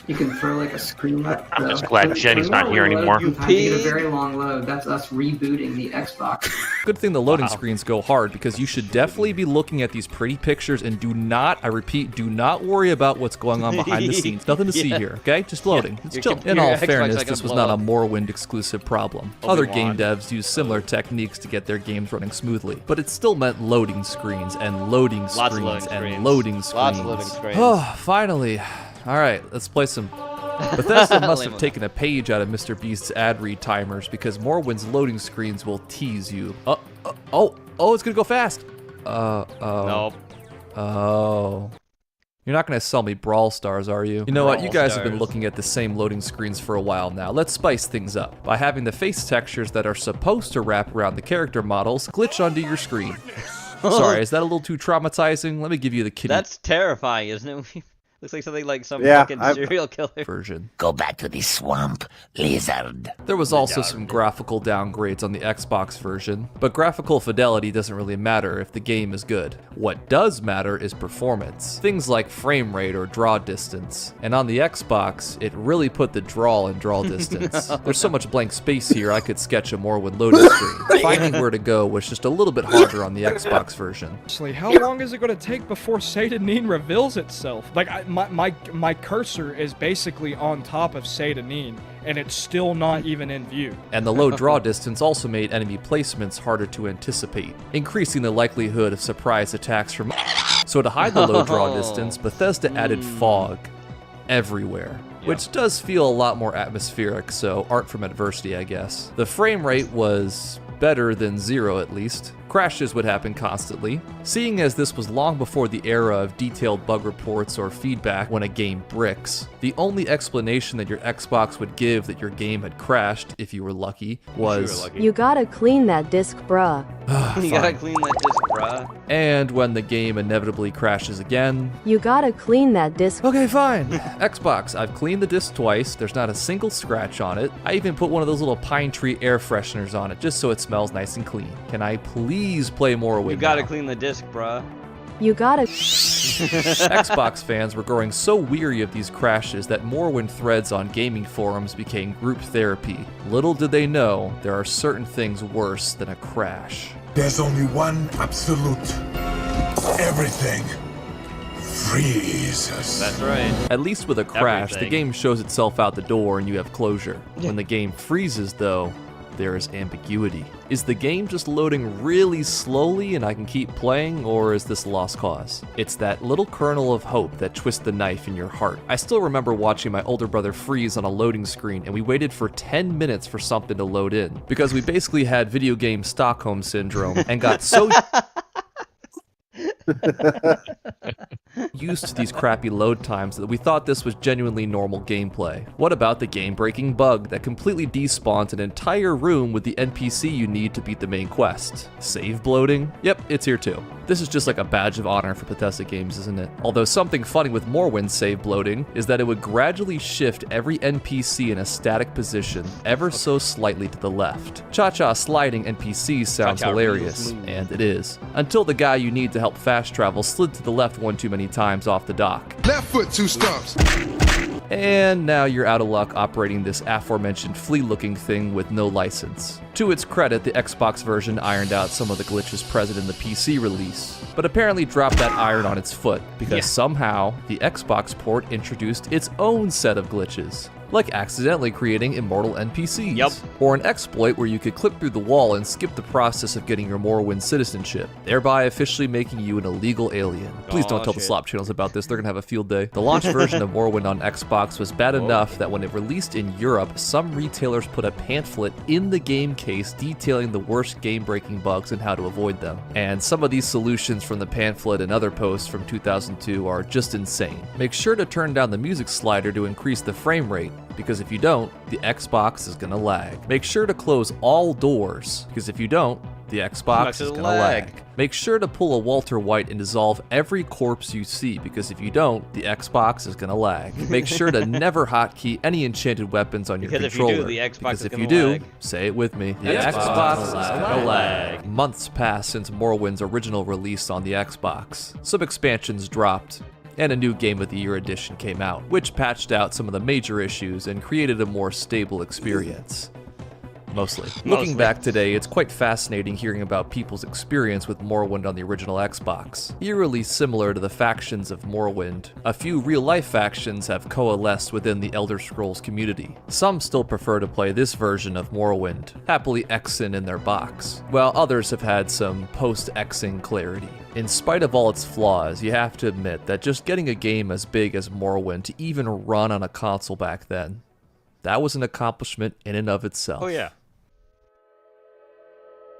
You can throw like a screen. I'm just glad Jenny's not here anymore. You get a very long load. That's us rebooting the Xbox. Good thing the loading screens go hard because you should definitely be looking at these pretty pictures and do not, I repeat, do not worry about what's going on behind the scenes. Nothing to see Yeah. here, okay? Just loading. It's Your chill. computer- In all your Xbox fairness, not this gonna was not blow a Morrowind exclusive problem. Other game devs use similar techniques to get their games running smoothly, but it still meant loading screens and loading Lots of screens loading and screens. loading screens. Lots of loading screens. Oh, finally. All right, let's play some. Bethesda must have Lame. taken a page out of Mr. Beast's ad read timers because Morrowind's loading screens will tease you. Oh, it's gonna go fast. Nope. Oh. You're not gonna sell me Brawl Stars, are you? You know what? You Brawl guys have been Stars. looking at the same loading screens for a while now. Let's spice things up by having the face textures that are supposed to wrap around the character models glitch onto your screen. Sorry, is that a little too traumatizing? Let me give you the kitty That's terrifying, isn't it? Looks like something like some Yeah, fucking serial killer version. Go back to the swamp, lizard. There was also some graphical downgrades on the Xbox version, but graphical fidelity doesn't really matter if the game is good. What does matter is performance. Things like frame rate or draw distance. And on the Xbox, it really put the draw in draw distance. There's so much blank space here I could sketch a Morrowind loading screen. Finding where to go was just a little bit harder on the Xbox version. Actually, how long is it going to take before Satanin reveals itself? Like, my cursor is basically on top of Satanin, and it's still not even in view. And the low draw distance also made enemy placements harder to anticipate, increasing the likelihood of surprise attacks from. So to hide the low draw distance, Bethesda added fog everywhere, which does feel a lot more atmospheric, so art from adversity, I guess. The frame rate was better than 0 at least. Crashes would happen constantly. Seeing as this was long before the era of detailed bug reports or feedback when a game bricks, the only explanation that your Xbox would give that your game had crashed, if you were lucky, was You gotta clean that disc, bruh. You gotta clean that disc, bruh. And when the game inevitably crashes again, You gotta clean that disc. Okay, fine. Xbox, I've cleaned the disc twice. There's not a single scratch on it. I even put one of those little pine tree air fresheners on it just so it smells nice and clean. Can I please play Morrowind? You gotta clean the disc, bruh. You gotta. Xbox fans were growing so weary of these crashes that Morrowind threads on gaming forums became group therapy. Little did they know, there are certain things worse than a crash. There's only one absolute. Everything freezes. That's right. At least with a crash, Everything. the game shows itself out the door and you have closure. When the game freezes, though, there is ambiguity. Is the game just loading really slowly and I can keep playing, or is this a lost cause? It's that little kernel of hope that twists the knife in your heart. I still remember watching my older brother freeze on a loading screen, and we waited for 10 minutes for something to load in, because we basically had video game Stockholm Syndrome and got so used to these crappy load times that we thought this was genuinely normal gameplay. What about the game-breaking bug that completely despawned an entire room with the NPC you need to beat the main quest? Save bloating? Yep, it's here too. This is just like a badge of honor for Bethesda games, isn't it? Although something funny with Morrowind's save bloating is that it would gradually shift every NPC in a static position ever so slightly to the left. Cha-cha sliding NPCs sounds hilarious, and it is. Until the guy you need to help fast travel slid to the left one too many times off the dock. Left foot, 2 stumps. And now you're out of luck operating this aforementioned flea-looking thing with no license. To its credit, the Xbox version ironed out some of the glitches present in the PC release, but apparently dropped that iron on its foot because somehow the Xbox port introduced its own set of glitches, like accidentally creating immortal NPCs, or an exploit where you could clip through the wall and skip the process of getting your Morrowind citizenship, thereby officially making you an illegal alien. Please don't tell the slop channels about this, they're gonna have a field day. The launch version of Morrowind on Xbox was bad enough that when it released in Europe, some retailers put a pamphlet in the game case detailing the worst game-breaking bugs and how to avoid them. And some of these solutions from the pamphlet and other posts from 2002 are just insane. Make sure to turn down the music slider to increase the frame rate, because if you don't, the Xbox is gonna lag. Make sure to close all doors, because if you don't, the Xbox is gonna lag. Make sure to pull a Walter White and dissolve every corpse you see, because if you don't, the Xbox is gonna lag. Make sure to never hotkey any enchanted weapons on your controller, if you do, the Xbox because is if gonna you do, lag. say it with me, the Xbox is gonna lag. Months passed since Morrowind's original release on the Xbox. Some expansions dropped, and a new Game of the Year edition came out, which patched out some of the major issues and created a more stable experience. Mostly. Looking back today, it's quite fascinating hearing about people's experience with Morrowind on the original Xbox. Eerily similar to the factions of Morrowind, a few real-life factions have coalesced within the Elder Scrolls community. Some still prefer to play this version of Morrowind, happily Xing in their box, while others have had some post-Xing clarity. In spite of all its flaws, you have to admit that just getting a game as big as Morrowind to even run on a console back then, that was an accomplishment in and of itself. Oh yeah.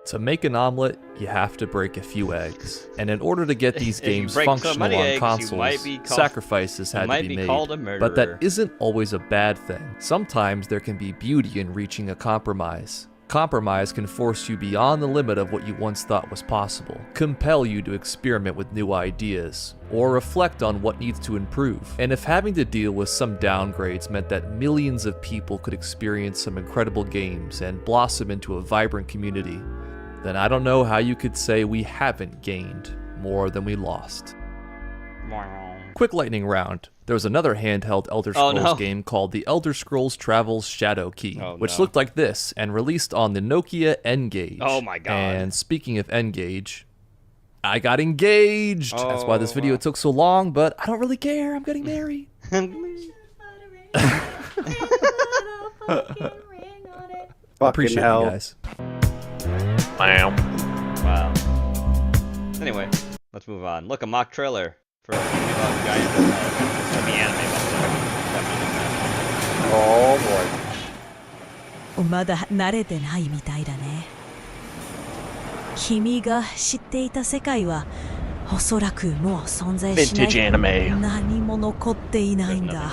To make an omelet, you have to break a few eggs. And in order to get these If you games break so functional many on eggs, you consoles, might be called- sacrifices had to be made. called a But that murderer. isn't always a bad thing. Sometimes there can be beauty in reaching a compromise. Compromise can force you beyond the limit of what you once thought was possible, compel you to experiment with new ideas, or reflect on what needs to improve. And if having to deal with some downgrades meant that millions of people could experience some incredible games and blossom into a vibrant community, then I don't know how you could say we haven't gained more than we lost. Quick lightning round. There was another handheld Elder Scrolls game called The Elder Scrolls Travel's Shadow Key, which looked like this and released on the Nokia N-Gage. Oh my god. And speaking of N-Gage, I got engaged! That's why this video took so long, but I don't really care. I'm getting married. Appreciate hell. you guys. Wow. Wow. Anyway, let's move on. Look, a mock trailer for Giant the anime. Oh boy. まだ慣れてないみたいだね。君が知っていた世界はおそらくもう存在しない。 Vintage anime. 何も残っていないんだ。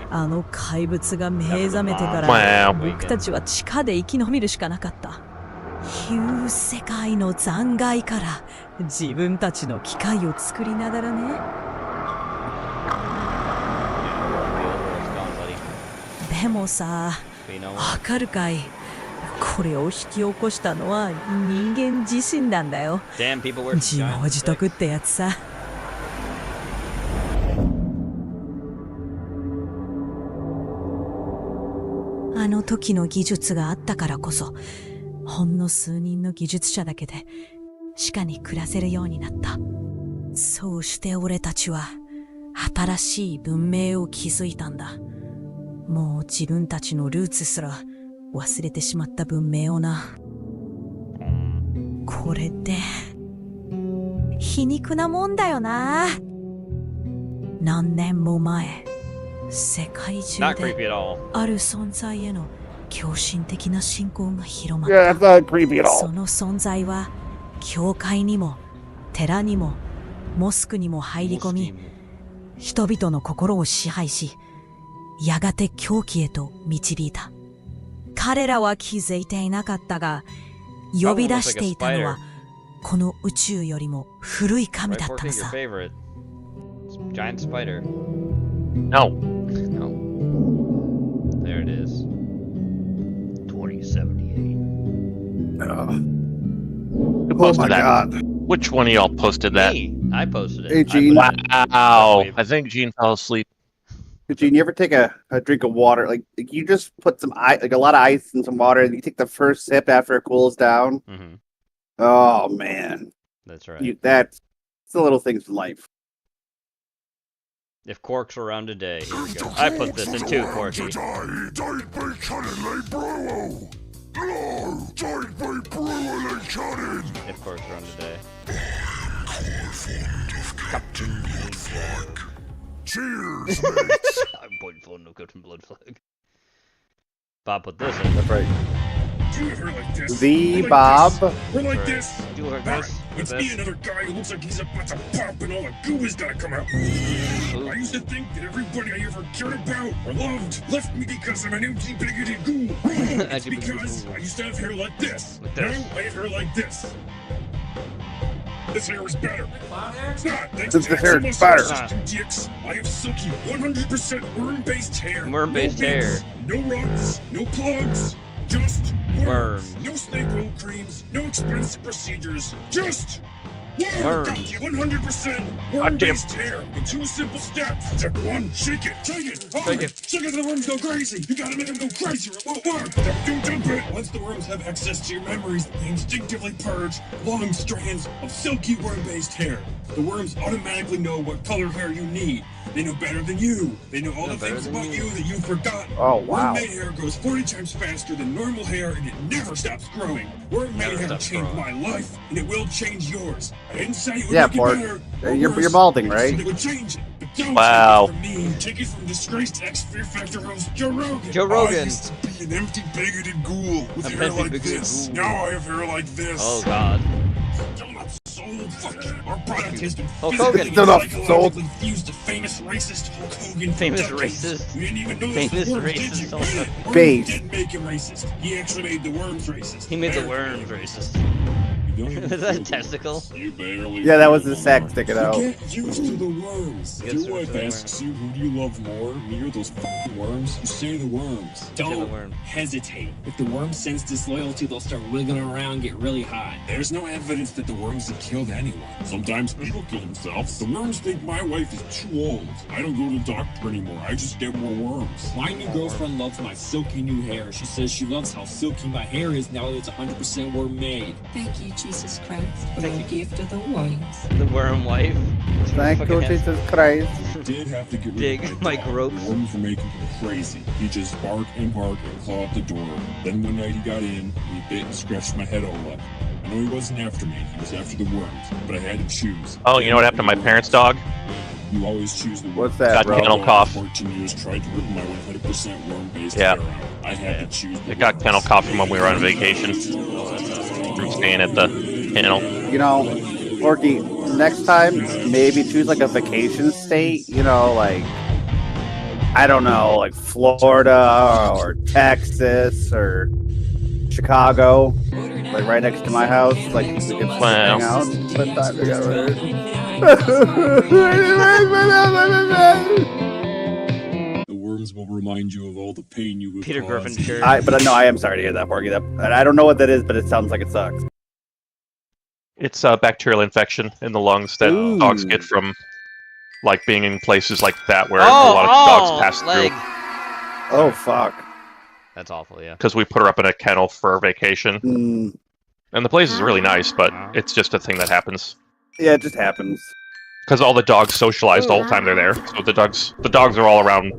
あの怪物が目覚めてから Wow. 僕たちは地下で生き延びるしかなかった。旧世界の残骸から自分たちの機械を作りながらね。でもさ、わかるかい？これを引き起こしたのは人間自身なんだよ。自業自得ってやつさ。あの時の技術があったからこそ、ほんの数人の技術者だけで地下に暮らせるようになった。そうして俺たちは新しい文明を築いたんだ。もう自分たちのルーツすら忘れてしまった文明をな。これって皮肉なもんだよな。何年も前、世界中である存在への狂信的な信仰が広まった。Yeah, that's not creepy at all. その存在は教会にも寺にもモスクにも入り込み、人々の心を支配し、やがて狂気へと導いた。彼らは気づいていなかったが、呼び出していたのはこの宇宙よりも古い神だったのさ。Giant spider. No. No. There it is. 2078. Who posted that? God. Which one of y'all posted that? Me. I posted it. Hey, Gene. Wow. I think Gene fell asleep. Gene, you ever take a drink of water? Like you just put some ice, like a lot of ice in some water, and you take the first sip after it cools down. Mm-hmm. Oh man, that's right. That's the little things in life. If Quarks were around today, here we go. I put this in too, Quarky. If Quarks were around today. Captain Blood Flag. Cheers, mates. I'm pointing fun of Captain Blood Flag. Bob put this in. That's right. Do her like this. The Like Bob. This. We're like this. Do her Alright, this. let's be another guy who looks like he's about to pop and all the goo is gonna come out. I used to think that everybody I ever cared about or loved left me because I'm an empty, bigoted ghoul. It's because I used to have hair like this. Now I have hair like this. This hair is better. It's not. Thanks This to hair is muscle better. system, dicks. I have silky, 100% worm-based hair. Worm-based no hair. bits, no runs, no plugs. Just worms. Worms. No snake oil creams, no expensive procedures. Just Worms. 100% worm-based hair with 2 simple steps. Step 1, shake it. Shake it. Hard. Shake it. Shake it till the worms go crazy. You gotta make them go crazy or it won't work. Don't dump it. Once the worms have access to your memories, they instinctively purge long strands of silky worm-based hair. The worms automatically know what color hair you need. They know better than you. They know all the things about you that you've forgotten. Oh, wow. Worm-made hair grows 40 times faster than normal hair, and it never stops growing. Worm-made hair changed my life, and it will change yours. I didn't say it would Yeah, make Bart. it better. or You're worse. balding, I just said right? It would change it. But don't Wow. take it from me. Take it from disgraced ex-Fear Factor host Joe Rogan. Joe Rogan. I used to be an empty, bigoted ghoul with hair like this. Now I have hair like this. Oh God. Still not sold. Fuck you. Our product has been Hulk Hogan. physically Still not and sold. psychologically fused to famous racist Hulk Hogan. for Famous decades. racist. You didn't even know Famous this was worms, did racist you? Hulk Hogan. Worms Base. didn't make him racist. He actually made the worms racist. He made the Barely. worms racist. Is that a testicle? You barely Yeah, that was feel the sack worms. sticking You out. get used to the worms. Get Your used wife to the asks you, who do you love more, me or those f***ing worms? You say the worms. Don't worm. hesitate. If the worm sense disloyalty, they'll start wiggling around and get really hot. There's no evidence that the worms have killed anyone. Sometimes people kill themselves. The worms think my wife is too old. I don't go to the doctor anymore. I just get more worms. My new girlfriend loves my silky new hair. She says she loves how silky my hair is now that it's 100% worm made. Thank you, Jesus Christ, for the gift of the worms. The worm wife. Thank you, Jesus Christ. Did have to get rid Dig of my Mike dog. Ropes. The worms were making him crazy. He just bark and claw up the door. Then one night he got in, and he bit and scratched my head all up. I know he wasn't after me, he was after the worms, but I had to choose. Oh, you know what happened to my parents' dog? You always choose the What's that, Got kennel cough. 14 years tried to rip my 100% worm-based Yeah. hair out. I had to choose the It got kennel cough from when we were on vacation. From staying at the kennel. You know, Porky, next time, maybe choose like a vacation state, you know, like, I don't know, like Florida or Texas or Chicago, like right next to my house, like we could hang out and spend time together. The worms will remind you of all the pain you would Peter cause. Griffin shirt. But no, I am sorry to hear that, Porky. And I don't know what that is, but it sounds like it sucks. It's a bacterial infection in the lungs that dogs get from like being in places like that where a lot of dogs pass leg. through. Oh, fuck. That's awful, yeah. Because we put her up in a kennel for vacation. And the place is really nice, but it's just a thing that happens. Yeah, it just happens. Because all the dogs socialize the whole time they're there. So the dogs are all around,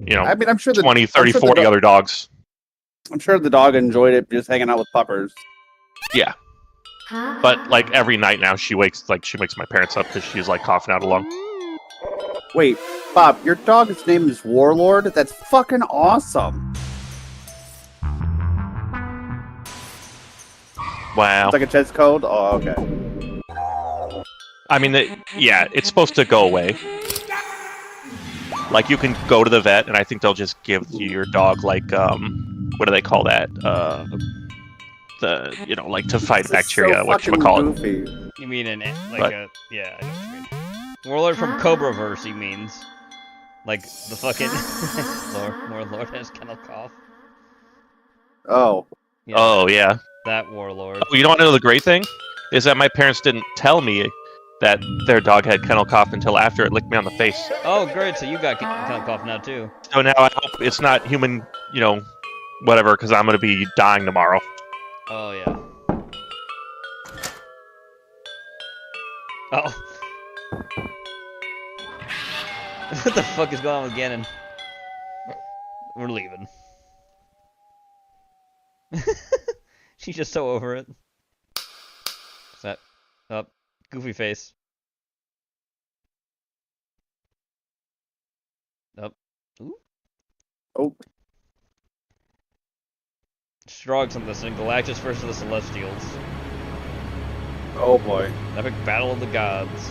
you know, I mean, I'm sure 20, 30, 40 other dogs. I'm sure the dog enjoyed it just hanging out with puppers. Yeah. But like every night now she wakes my parents up because she's like coughing out a lung. Wait, Bob, your dog's name is Warlord? That's fucking awesome. Wow. It's like a chess code? Oh, okay. I mean, it's supposed to go away. Like, you can go to the vet, and I think they'll just give your dog, like, what do they call that? Like, to fight bacteria, whatchamacallit. You mean yeah, I know what you mean. Warlord from Cobraverse, he means. Like, the fucking... Warlord has kennel cough. Oh. Yeah, Oh, yeah. That Warlord. Oh, you don't want to know the great thing? Is that my parents didn't tell me that their dog had kennel cough until after it licked me on the face. Oh, great, so you got kennel cough now, too. So now I hope it's not human, whatever, because I'm going to be dying tomorrow. Oh, yeah. Oh. What the fuck is going on with Ganon? We're leaving. She's just so over it. What's that? Up. Goofy face. Up. Ooh. Oh. Strog's on this thing. Galactus versus the Celestials. Oh boy. Epic battle of the gods.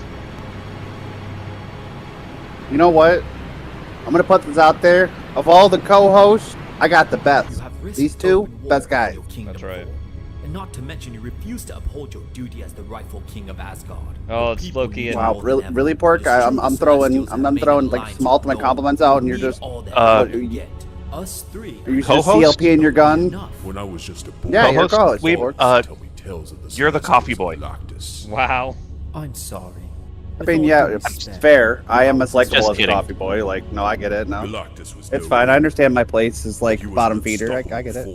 You know what? I'm gonna put this out there. Of all the co-hosts, I got the best. These two, best guys. That's right. And not to mention you refuse to uphold your duty as the rightful king of Asgard. Oh, it's Loki and... Wow, really, Pork? I'm throwing like some ultimate compliments out, and you're just. Us three. Are you just CLP in your gun? When I was just a boy. Yeah, you're co-host. You're the coffee boy. Wow. I'm sorry. I mean, yeah, it's fair. I am as likable Just as a kidding. coffee boy. Like, no, I get it. No, it's fine. I understand my place is like bottom feeder. I get it.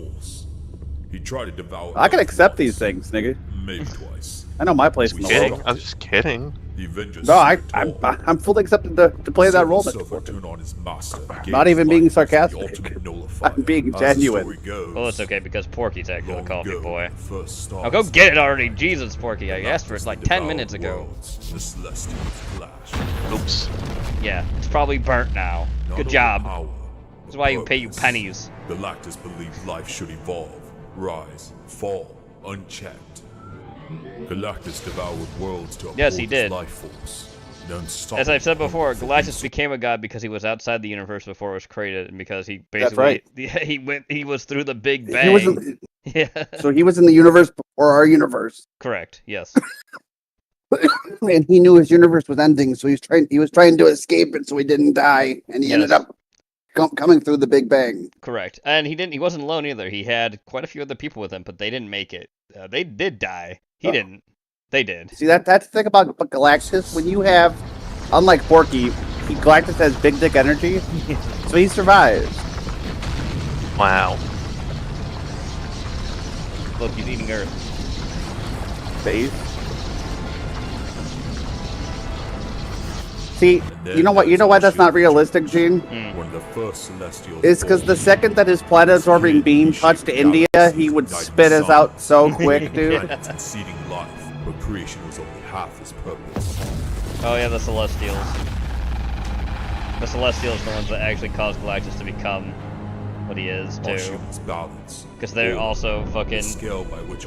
He tried to devour. I can accept these things, nigga. Maybe twice. I know my place in the Kidding. world. I was just kidding. No, I'm fully accepted to play that role. Not even being sarcastic. I'm being genuine. Well, it's okay because Porky's actually the coffee boy. Oh, go get it already! Jesus, Porky, I asked for it like 10 minutes ago. Oops. Yeah, it's probably burnt now. Good job. That's why you pay you pennies. Galactus believed life should evolve, rise, fall, unchecked. Galactus devoured worlds to Yes, he did. life force. As I've said before, Galactus became a god because he was outside the universe before it was created, and because he basically he was through the Big Bang. Yeah. So he was in the universe before our universe. Correct. Yes. And he knew his universe was ending, so he was trying to escape it, so he didn't die, and he ended up coming through the Big Bang. Correct. And he wasn't alone either. He had quite a few other people with him, but they didn't make it. They did die. He didn't. They did. See, that's the thing about Galactus. When you have, unlike Porky, Galactus has big dick energy, so he survives. Wow. Look, he's eating Earth. Face. See, you know what? You know why that's not realistic, Gene? When the first celestials It's because the second that his planet-absorbing beam touched India, he would spit us out so quick, dude. Seeding life, but creation was only half his purpose. Oh yeah, the Celestials. The Celestials are the ones that actually caused Galactus to become what he is, too. Because they're also fucking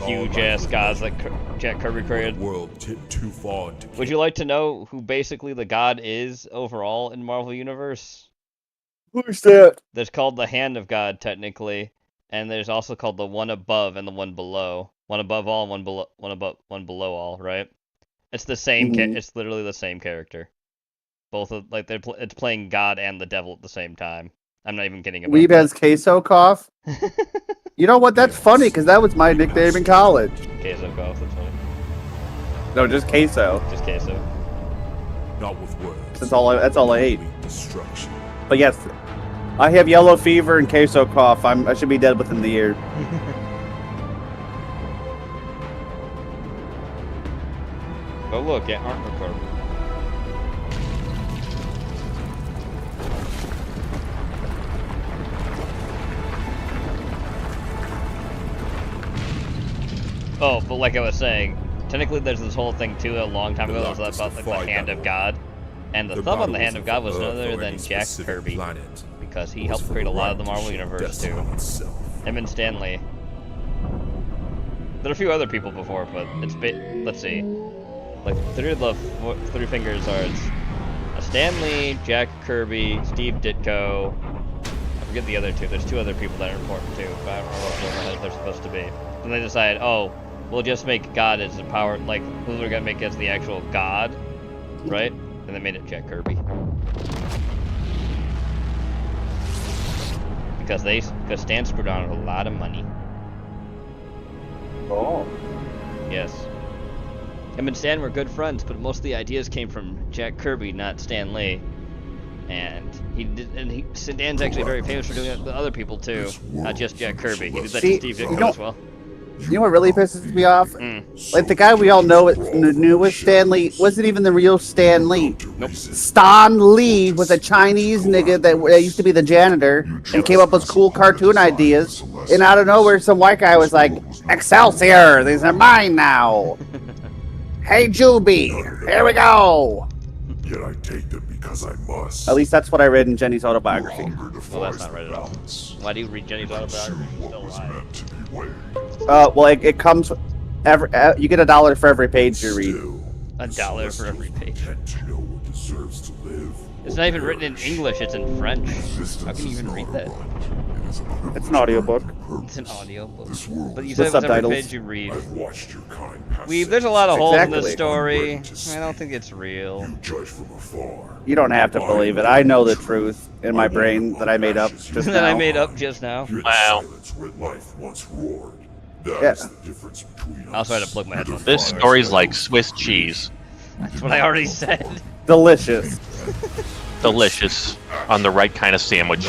huge-ass gods like Jack Kirby created. Would you like to know who basically the god is overall in Marvel Universe? Who's that? There's called the Hand of God, technically, and there's also called the One Above and the One Below. One above all, one below all, right? It's the same. It's literally the same character. Both of it's playing God and the devil at the same time. I'm not even kidding about Weeb that. has queso cough. You know what? That's funny because that was my nickname in college. Queso cough. That's funny. No, just queso. Just queso. Not with words. That's all I ate. Destruction. But yes, I have yellow fever and queso cough. I should be dead within the year. Oh look, get armor core. Oh, but like I was saying, technically there's this whole thing too a long time ago that was about like, the Hand of God. And the thumb on the Hand of God was none other than Jack Kirby. Because he helped create a lot of the Marvel Universe too. Him and Stan Lee. There are a few other people before, but it's let's see. Like three fingers are Stan Lee, Jack Kirby, Steve Ditko. I forget the other two. There's two other people that are important too, but I don't remember what they're supposed to be. And they decided, oh, we'll just make God as a power, like who we're gonna make as the actual God, right? And they made it Jack Kirby. Because Stan screwed on a lot of money. Oh. Yes. Him and Stan were good friends, but most of the ideas came from Jack Kirby, not Stan Lee. And Stan's actually very famous for doing it with other people too, not just Jack Kirby. He did that to Steve Ditko as well. You know what really pisses me off? Like the guy we all knew was Stan Lee wasn't even the real Stan Lee. Nope. Stan Lee was a Chinese nigga that used to be the janitor and came up with cool cartoon ideas. And out of nowhere, some white guy was like, "Excelsior! These are mine now." Hey, Juby, here we go. Yet I take them because I must. At least that's what I read in Jenny's autobiography. Well, that's not right at all. Why do you read Jenny's autobiography? Still alive. Well, it comes you get $1 for every page you read. $1 for every page. It's not even written in English, it's in French. How can you even read that? It's an audiobook. It's an audiobook. But you said it was every page you read. There's a lot of holes in this story. I don't think it's real. You don't have to believe it. I know the truth in my brain that I made up just now. That I made up just now. Wow. Yeah. I also had to plug my headphones. This story's like Swiss cheese. That's what I already said. Delicious. Delicious on the right kind of sandwich.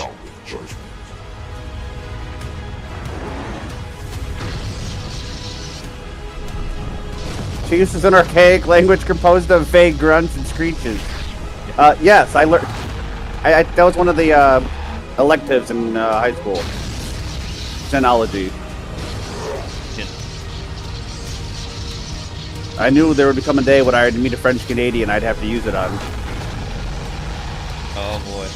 Cheese is an archaic language composed of vague grunts and screeches. Yes, I learned. That was one of the electives in high school. Genology. I knew there would become a day when I would meet a French Canadian I'd have to use it on. Oh boy.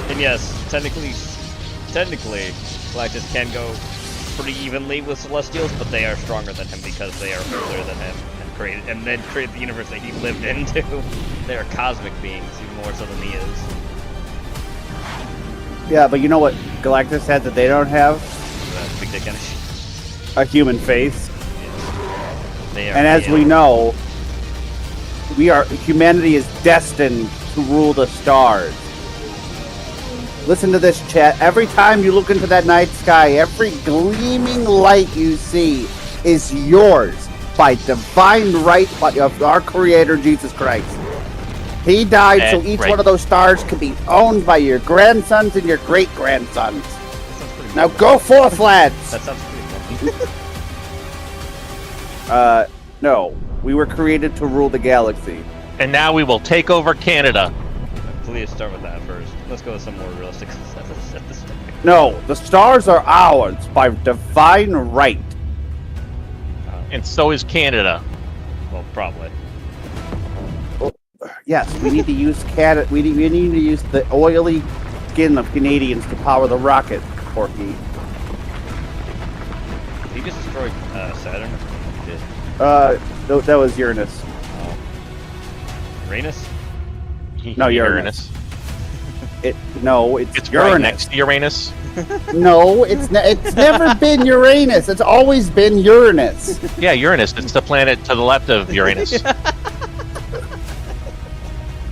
And yes, technically, Galactus can go pretty evenly with Celestials, but they are stronger than him because they are older than him and then create the universe that he lived into. They are cosmic beings, even more so than he is. Yeah, but you know what Galactus had that they don't have? Big dick energy. A human face. They are and as we know, humanity is destined to rule the stars. Listen to this, chat. Every time you look into that night sky, every gleaming light you see is yours by divine right of our Creator, Jesus Christ. He died so each one of those stars can be owned by your grandsons and your great-grandsons. Now go forth, lads! That sounds pretty funny. No. We were created to rule the galaxy. And now we will take over Canada. Please start with that first. Let's go with some more realistic at this point. No, the stars are ours by divine right. And so is Canada. Well, probably. Yes, we need to use we need to use the oily skin of Canadians to power the rocket, Porky. Did he just destroy Saturn? He did. That was Uranus. Uranus? No, Uranus. No, it's It's Uranus. right next to Uranus. No, it's never been Uranus. It's always been Uranus. Yeah, Uranus. It's the planet to the left of Uranus.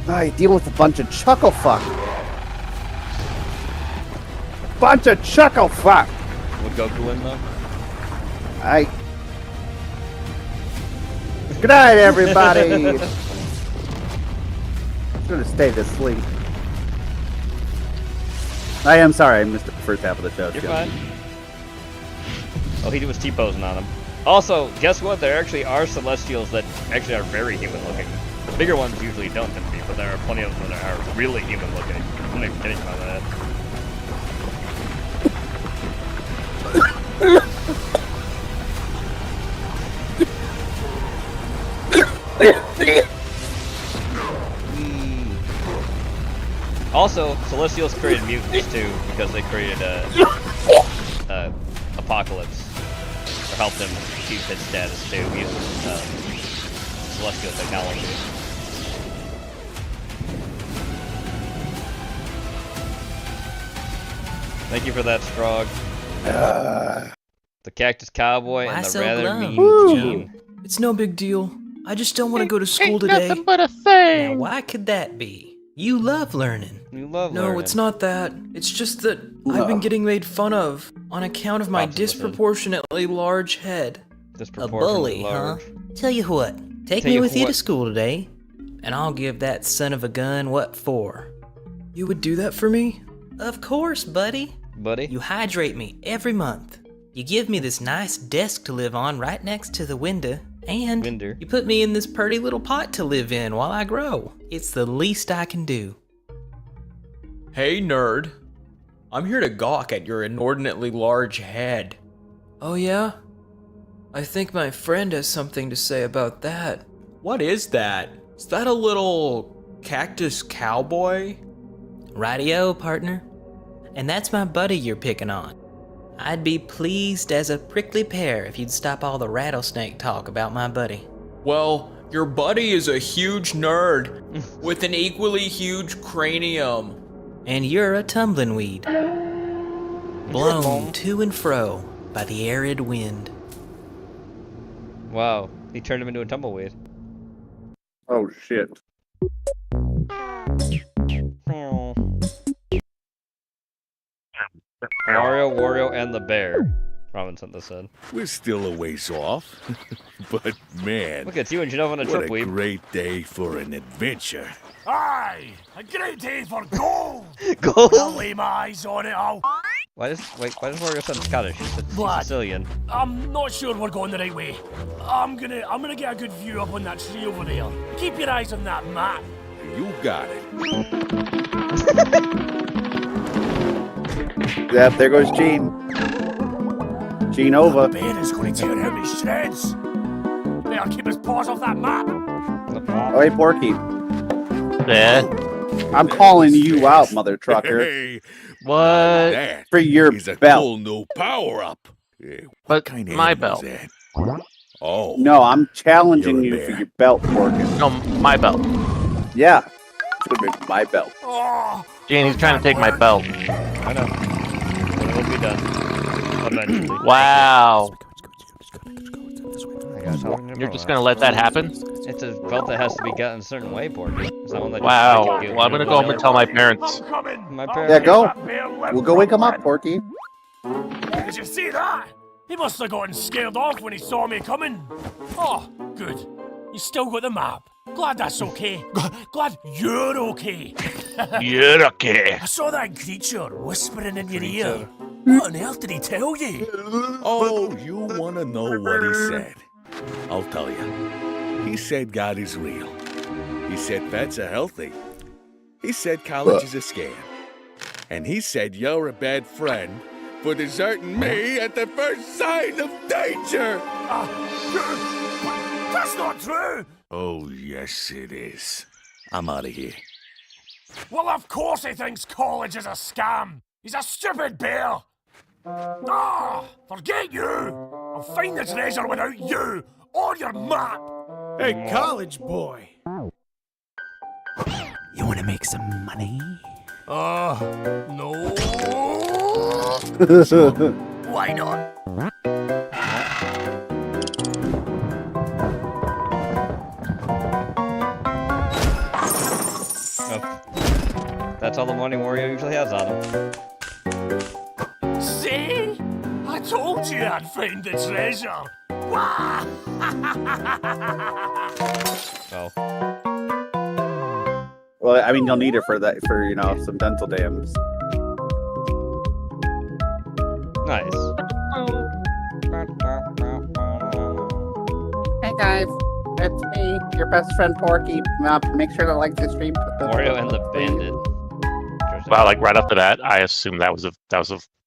I deal with a bunch of chuckle fuck. Bunch of chuckle fuck. Would Goku win though? Good night, everybody. I'm gonna stay asleep. I am sorry I missed the first half of the show. You're fine. Oh, he was T-posing on him. Also, guess what? There actually are Celestials that actually are very human looking. The bigger ones usually don't tend to be, but there are plenty of them that are really human looking. I'm not even kidding about that. Also, Celestials created mutants too, because they created Apocalypse, or helped him achieve his status too, using Celestial technology. Thank you for that, Strog. The Cactus Cowboy and the rather mean Gene. It's no big deal. I just don't want to go to school today. Nothing but a thing. Now, why could that be? You love learning. You love No, learning. it's not that. It's just that I've been getting made fun of on account of my disproportionately large head. A bully, huh? Tell you what, take me with you to school today, and I'll give that son of a gun what for. You would do that for me? Of course, buddy. Buddy? You hydrate me every month. You give me this nice desk to live on right next to the window, and you put me in this pretty little pot to live in while I grow. It's the least I can do. Hey, nerd. I'm here to gawk at your inordinately large head. Oh yeah? I think my friend has something to say about that. What is that? Is that a little cactus cowboy? Rightio, partner. And that's my buddy you're picking on. I'd be pleased as a prickly pear if you'd stop all the rattlesnake talk about my buddy. Well, your buddy is a huge nerd with an equally huge cranium. And you're a tumbling weed, blown to and fro by the arid wind. Wow, he turned him into a tumbleweed. Oh shit. Mario, Wario, and the bear. Robin sent this in. We're still a ways off, but man, Look at you and Genova on a what trip, a Weeb. great day for an adventure. Aye, a great day for gold. Gold? I'll lay my eyes on it. Why does Wario sound Scottish? He's Lad, Sicilian. I'm not sure we're going the right way. I'm gonna get a good view up on that tree over there. Keep your eyes on that map. You got it. Yep, there goes Gene. Gene over. The bear is going to tear him to shreds. Better keep his paws off that map. Oh, hey, Porky. Yeah. I'm calling you out, mother trucker. Hey, What? that For your is a belt. cool new power-up. But kind of my animal is belt. that? Oh. No, I'm challenging You're a you for bear. your belt, Morgan. No, my belt. Yeah. It's gonna be my belt. Gene, he's trying to take my belt. I know. But it will be done. Eventually. Wow. I got something to You're blow just out. gonna let that happen? It's a belt that has to be gotten a certain way, Porky. It's not one that Wow. just get Well, I'm gonna go home and tell my parents. My Yeah, parents. go. We'll go wake him up, Porky. Did you see that? He must have gotten scared off when he saw me coming. Oh, good. You still got the map. Glad that's okay. Glad you're okay. You're okay. I saw that creature whispering in your ear. What on earth did he tell you? Oh, you want to know what he said? I'll tell you. He said God is real. He said pets are healthy. He said college is a scam. And he said you're a bad friend for deserting me at the first sign of danger. That's not true. Oh, yes, it is. I'm out of here. Well, of course he thinks college is a scam. He's a stupid bear. Ah, forget you. I'll find the treasure without you or your map. Hey, college boy. You want to make some money? No. Why not? That's all the money Wario usually has on him. See? I told you I'd find the treasure. Wah! Oh. Well, I mean, you'll need it for that, for, you know, some dental dams. Nice. Hey guys, it's me, your best friend Porky. Make sure to like the stream. Wario and the Bandit. Wow, like right after that, I assume that was a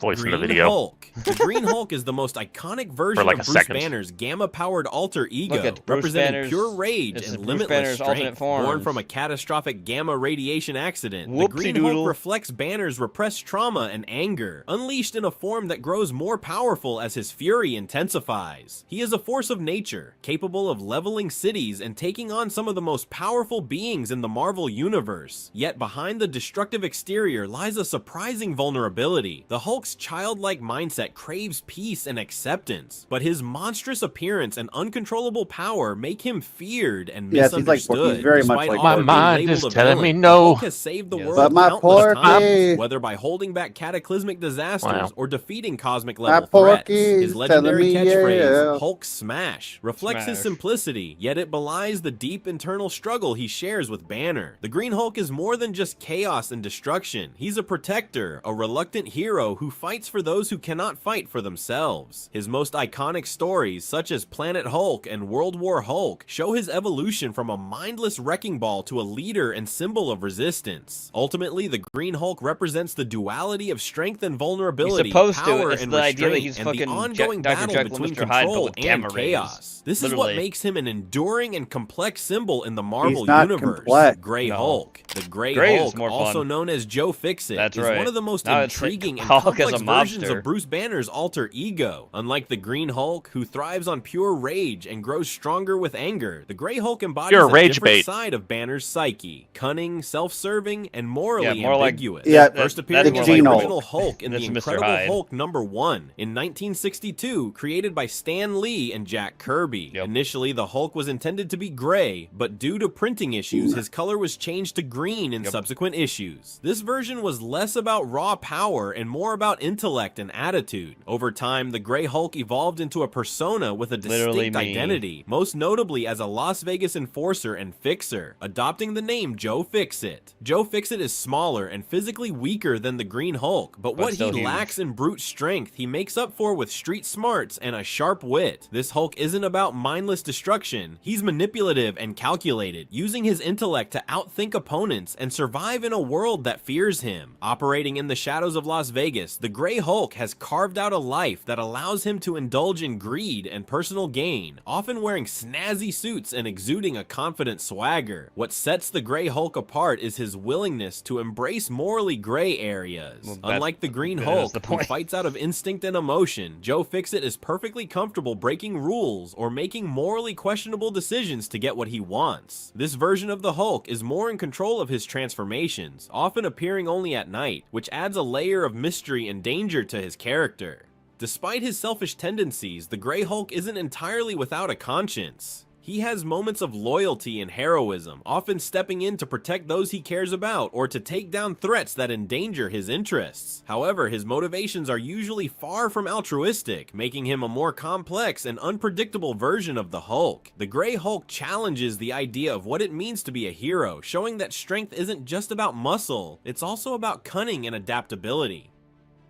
voice in the Green video. Hulk. The Green Hulk is the most iconic version like of a Bruce second. Banner's gamma-powered alter ego, Look at Bruce representing Banner's- pure rage this is and Bruce limitless Banner's alternate strength. forms. Born from a catastrophic gamma radiation accident, the Green Whoopsie-doodle. Hulk reflects Banner's repressed trauma and anger, unleashed in a form that grows more powerful as his fury intensifies. He is a force of nature, capable of leveling cities and taking on some of the most powerful beings in the Marvel Universe. Yet behind the destructive exterior lies a surprising vulnerability. The Hulk's childlike mindset craves peace and acceptance, but his monstrous appearance and uncontrollable power make him feared and Yes, he's like- misunderstood. he's very much Despite like often Porky. being My mind is labeled a telling me villain, no. the Hulk has saved the world But my countless Porky. times, whether by holding back cataclysmic disasters Wow. or defeating cosmic My level threats. Porky's His legendary telling me catchphrase, yeah. Hulk Smash, reflects his Smash. simplicity, yet it belies the deep internal struggle he shares with Banner. The Green Hulk is more than just chaos and destruction. He's a protector, a reluctant hero who fights for those who cannot fight for themselves. His most iconic stories, such as Planet Hulk and World War Hulk, show his evolution from a mindless wrecking ball to a leader and symbol of resistance. Ultimately, the Green Hulk represents the duality of strength and vulnerability, He's supposed to. power It's and the idea that restraint, he's and the fucking ongoing Dr. battle Jekyll and between Mr. Hyde, but control with gamma and rays. chaos. This is Literally. what makes him an enduring and complex symbol in the Marvel He's not Universe. complex. Grey No. Hulk. The Grey Gray is Hulk, more also fun. known as Joe Fixit, That's is right. one of the most Now it's intriguing and Hulk as complex a versions mobster. of Bruce Banner's alter ego. Unlike the Green Hulk, who thrives on pure rage and grows stronger with anger, the Grey Hulk embodies Pure a rage different bait. side of Banner's psyche: cunning, self-serving, and morally Yeah, more like- ambiguous. Yeah, First that- appearing that's as the Gene Hulk. original Hulk in the That's Mr. Incredible Hyde. Hulk #1 in 1962, created by Stan Lee and Jack Kirby. Yep. Initially, the Hulk was intended to be gray, but due to printing issues, his color was changed to green in subsequent issues. This version was less about raw power and more about intellect and attitude. Over time, the Grey Hulk evolved into a persona with a Literally distinct me. identity, most notably as a Las Vegas enforcer and fixer, adopting the name Joe Fixit. Joe Fixit is smaller and physically weaker than the Green Hulk, but what he still huge. lacks in brute strength, he makes up for with street smarts and a sharp wit. This Hulk isn't about mindless destruction. He's manipulative and calculated, using his intellect to outthink opponents and survive in a world that fears him. Operating in the shadows of Las Vegas, the Grey Hulk has carved out a life that allows him to indulge in greed and personal gain, often wearing snazzy suits and exuding a confident swagger. What sets the Grey Hulk apart is his willingness to embrace morally gray areas. Unlike the Green Hulk, who fights out of instinct and emotion, Joe Fixit is perfectly comfortable breaking rules or making morally questionable decisions to get what he wants. This version of the Hulk is more in control of his transformations, often appearing only at night, which adds a layer of mystery and danger to his character. Despite his selfish tendencies, the Grey Hulk isn't entirely without a conscience. He has moments of loyalty and heroism, often stepping in to protect those he cares about or to take down threats that endanger his interests. However, his motivations are usually far from altruistic, making him a more complex and unpredictable version of the Hulk. The Grey Hulk challenges the idea of what it means to be a hero, showing that strength isn't just about muscle, it's also about cunning and adaptability.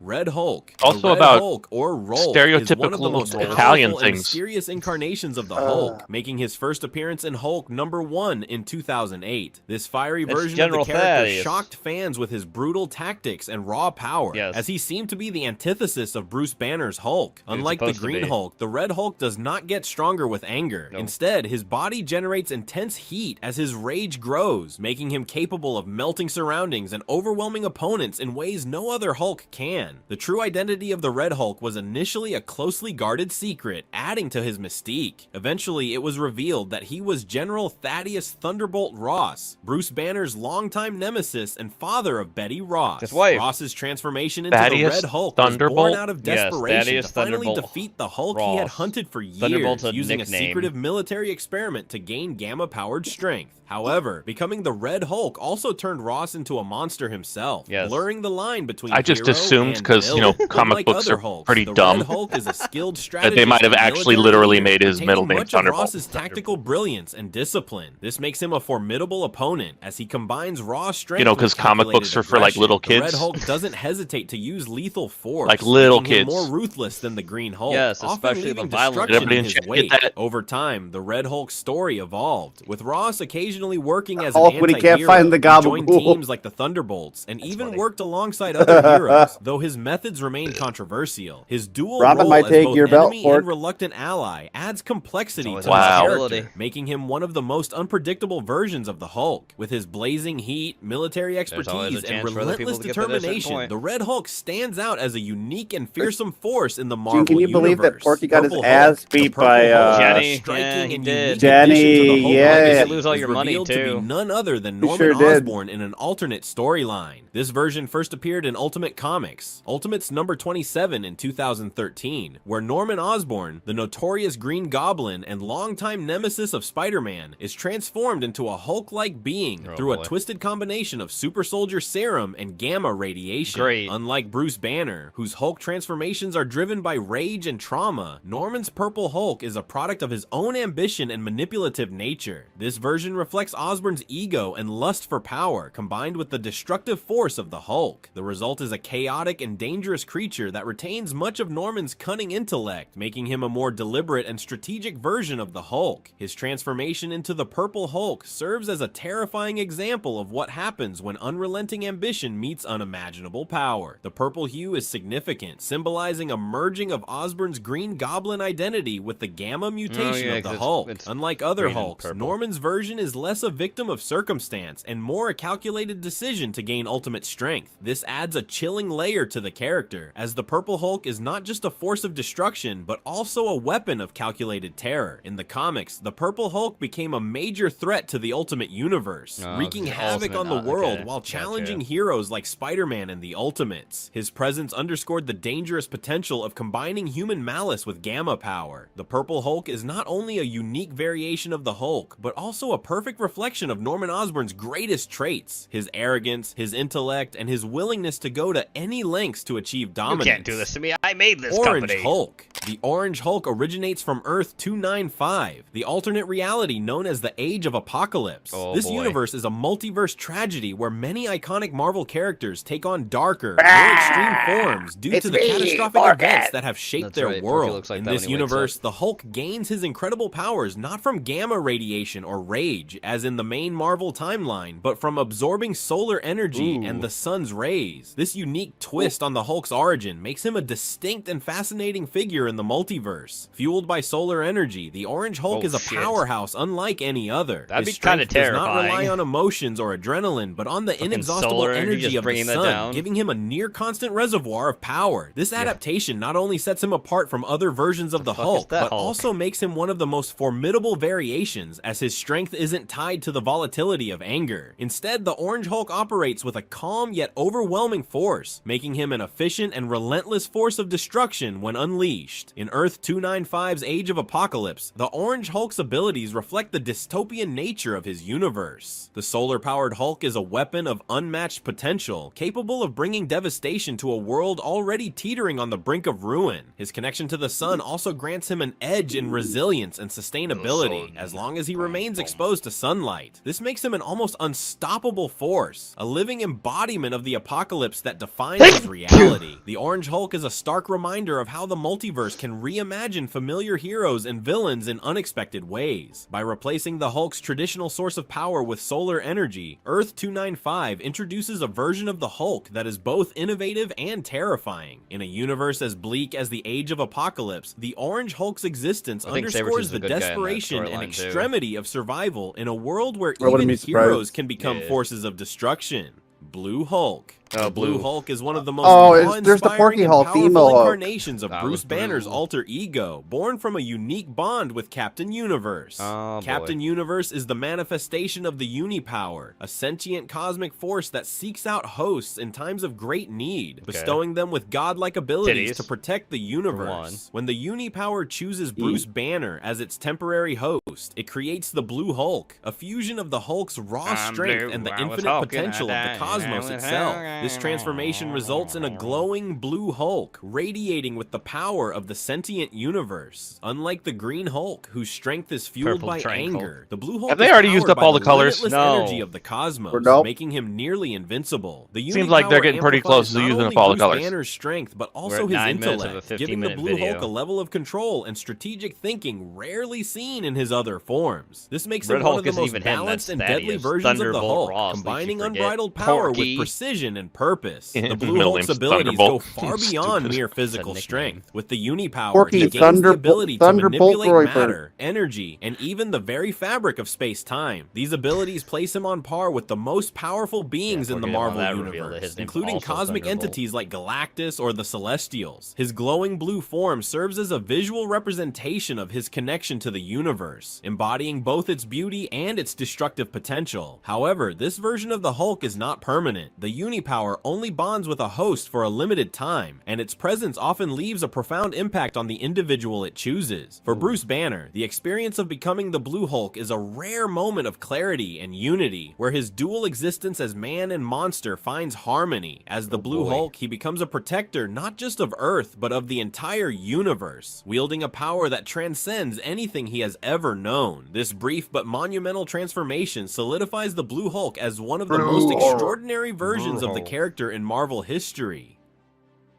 Red Hulk, also the Red about Hulk or Roll, stereotypical is one of the most Italian powerful and things. mysterious incarnations of the Hulk, making his first appearance in Hulk #1 in 2008. This fiery version of the character shocked fans with his brutal tactics and raw power, as he seemed to be the antithesis of Bruce Banner's Hulk. Unlike the Green Hulk, the Red Hulk does not get stronger with anger. Instead, his body generates intense heat as his rage grows, making him capable of melting surroundings and overwhelming opponents in ways no other Hulk can. The true identity of the Red Hulk was initially a closely guarded secret, adding to his mystique. Eventually, it was revealed that he was General Thaddeus Thunderbolt Ross, Bruce Banner's longtime nemesis and father of Betty Ross. His wife. Ross's transformation into the Red Hulk was born out of desperation to finally defeat the Hulk he had hunted for years, using a secretive military experiment to gain gamma-powered strength. However, becoming the Red Hulk also turned Ross into a monster himself, blurring the line between I just hero assumed, and because, you know, villain. comic Unlike books other are Hulks, pretty the dumb, Red Hulk is a skilled that strategist they might have and actually military literally leader, made his retaining middle name much of Thunderbolt. Ross's tactical brilliance and discipline. This makes him a formidable opponent as he combines raw strength. You know, because with comic books calculated are for, like, aggression. little The Red kids. Hulk doesn't hesitate to use lethal force, Like little making him kids. more ruthless than the Green Hulk, Yes, often especially the leaving violent destruction Did in his everybody wake. get that? Over time, the Red Hulk story evolved, with Ross occasionally working as Hulk an when he anti-hero. can't find the Joined gabagool. teams like the Thunderbolts, and even worked alongside other heroes, though his methods remain controversial. His dual Robin role might as take both your belt, enemy Fork. and reluctant ally adds complexity to his Wow. character, making him one of the most unpredictable versions of the Hulk. With his blazing heat, military always a expertise, and chance for other people relentless to get to a certain determination, point. the Red Hulk stands out as a unique and fearsome force in the Marvel Gene, can you believe that universe. Porky got his Purple ass Hulk, the beat Purple by, Hulk, Jenny, a striking yeah, he and did. unique Jenny, addition to the Hulk yeah. legacy, You lose all was your money, revealed to too. be none other than He Norman sure did. Osborn in an alternate storyline. This version first appeared in Ultimate Comics, Ultimates number 27 in 2013, where Norman Osborn, the notorious Green Goblin and longtime nemesis of Spider-Man, is transformed into a Hulk-like being through a twisted combination of super soldier serum and gamma radiation. Great. Unlike Bruce Banner, whose Hulk transformations are driven by rage and trauma, Norman's Purple Hulk is a product of his own ambition and manipulative nature. This version reflects Osborn's ego and lust for power, combined with the destructive force of the Hulk. The result is a chaotic and dangerous creature that retains much of Norman's cunning intellect, making him a more deliberate and strategic version of the Hulk. His transformation into the Purple Hulk serves as a terrifying example of what happens when unrelenting ambition meets unimaginable power. The purple hue is significant, symbolizing a merging of Osborn's Green Goblin identity with the gamma mutation of the 'cause Hulk. it's Unlike other green and Hulks, purple. Norman's version is less a victim of circumstance and more a calculated decision to gain ultimate strength. This adds a chilling layer to the character, as the Purple Hulk is not just a force of destruction, but also a weapon of calculated terror. In the comics, the Purple Hulk became a major threat to the Ultimate Universe, wreaking havoc on the world while challenging heroes like Spider-Man and the Ultimates. His presence underscored the dangerous potential of combining human malice with gamma power. The Purple Hulk is not only a unique variation of the Hulk, but also a perfect reflection of Norman Osborn's greatest traits: his arrogance, his intellect, and his willingness to go to any lengths to achieve dominance. You can't do this to me. I made this Orange company. Hulk. The Orange Hulk originates from Earth 295, the alternate reality known as the Age of Apocalypse. This universe is a multiverse tragedy where many iconic Marvel characters take on darker, more extreme forms due to the catastrophic events that have shaped their world. In this universe, the Hulk gains his incredible powers not from gamma radiation or rage, as in the main Marvel timeline, but from absorbing solar energy and the sun's rays. This unique twist on the Hulk's origin makes him a distinct and fascinating figure in the multiverse. Fueled by solar energy, the Orange Hulk is a powerhouse unlike any other. That'd His be kind of strength does terrifying. not rely on emotions or adrenaline, but on the inexhaustible energy of the sun, giving him a near constant reservoir of power. This adaptation not only sets him apart from other versions of the Hulk, but also makes him one of the most formidable variations, as his strength isn't tied to the volatility of anger. Instead, the Orange Hulk operates with a calm yet overwhelming force, making him an efficient and relentless force of destruction when unleashed. In Earth 295's Age of Apocalypse, the Orange Hulk's abilities reflect the dystopian nature of his universe. The solar-powered Hulk is a weapon of unmatched potential, capable of bringing devastation to a world already teetering on the brink of ruin. His connection to the sun also grants him an edge in resilience and sustainability, as long as he remains exposed to sunlight. This makes him an almost unstoppable force, a living embodiment of the apocalypse that defines his reality. The Orange Hulk is a stark reminder of how the multiverse can reimagine familiar heroes and villains in unexpected ways. By replacing the Hulk's traditional source of power with solar energy, Earth 295 introduces a version of the Hulk that is both innovative and terrifying. In a universe as bleak as the Age of Apocalypse, the Orange Hulk's existence underscores the desperation and extremity of survival in a world where even heroes can become forces of destruction. Blue Hulk. Blue Hulk is one of the most there's the Porky Hulk, the emo Hulk. incarnations of Bruce Banner's alter ego, born from a unique bond with Captain Universe. Captain Universe is the manifestation of the Unipower, a sentient cosmic force that seeks out hosts in times of great need, bestowing them with godlike abilities to protect the universe. When the Unipower chooses Bruce Banner as its temporary host, it creates the Blue Hulk, a fusion of the Hulk's raw strength and the infinite potential of the cosmos itself. This transformation results in a glowing blue Hulk, radiating with the power of the sentient universe. Unlike the Green Hulk, whose strength is fueled by anger, the Blue Hulk have they already used up all the colors? Energy of the cosmos, making him nearly invincible. The seems like they're getting pretty close to using up all the colors. Banner's strength, but also his intellect, giving the Blue Hulk a level of control and strategic thinking rarely seen in his other forms. This makes him one of the most balanced and deadly versions of the Hulk, combining unbridled power with precision and purpose. The Blue Hulk's abilities go far beyond mere physical strength. With the Unipower, he gains the ability to manipulate matter, energy, and even the very fabric of space-time. These abilities place him on par with the most powerful beings in the Marvel universe, including cosmic entities like Galactus or the Celestials. His glowing blue form serves as a visual representation of his connection to the universe, embodying both its beauty and its destructive potential. However, this version of the Hulk is not permanent. The Unipower only bonds with a host for a limited time, and its presence often leaves a profound impact on the individual it chooses. For Bruce Banner, the experience of becoming the Blue Hulk is a rare moment of clarity and unity, where his dual existence as man and monster finds harmony. As the Blue Hulk, he becomes a protector not just of Earth, but of the entire universe, wielding a power that transcends anything he has ever known. This brief but monumental transformation solidifies the Blue Hulk as one of the most extraordinary versions of the character in Marvel history.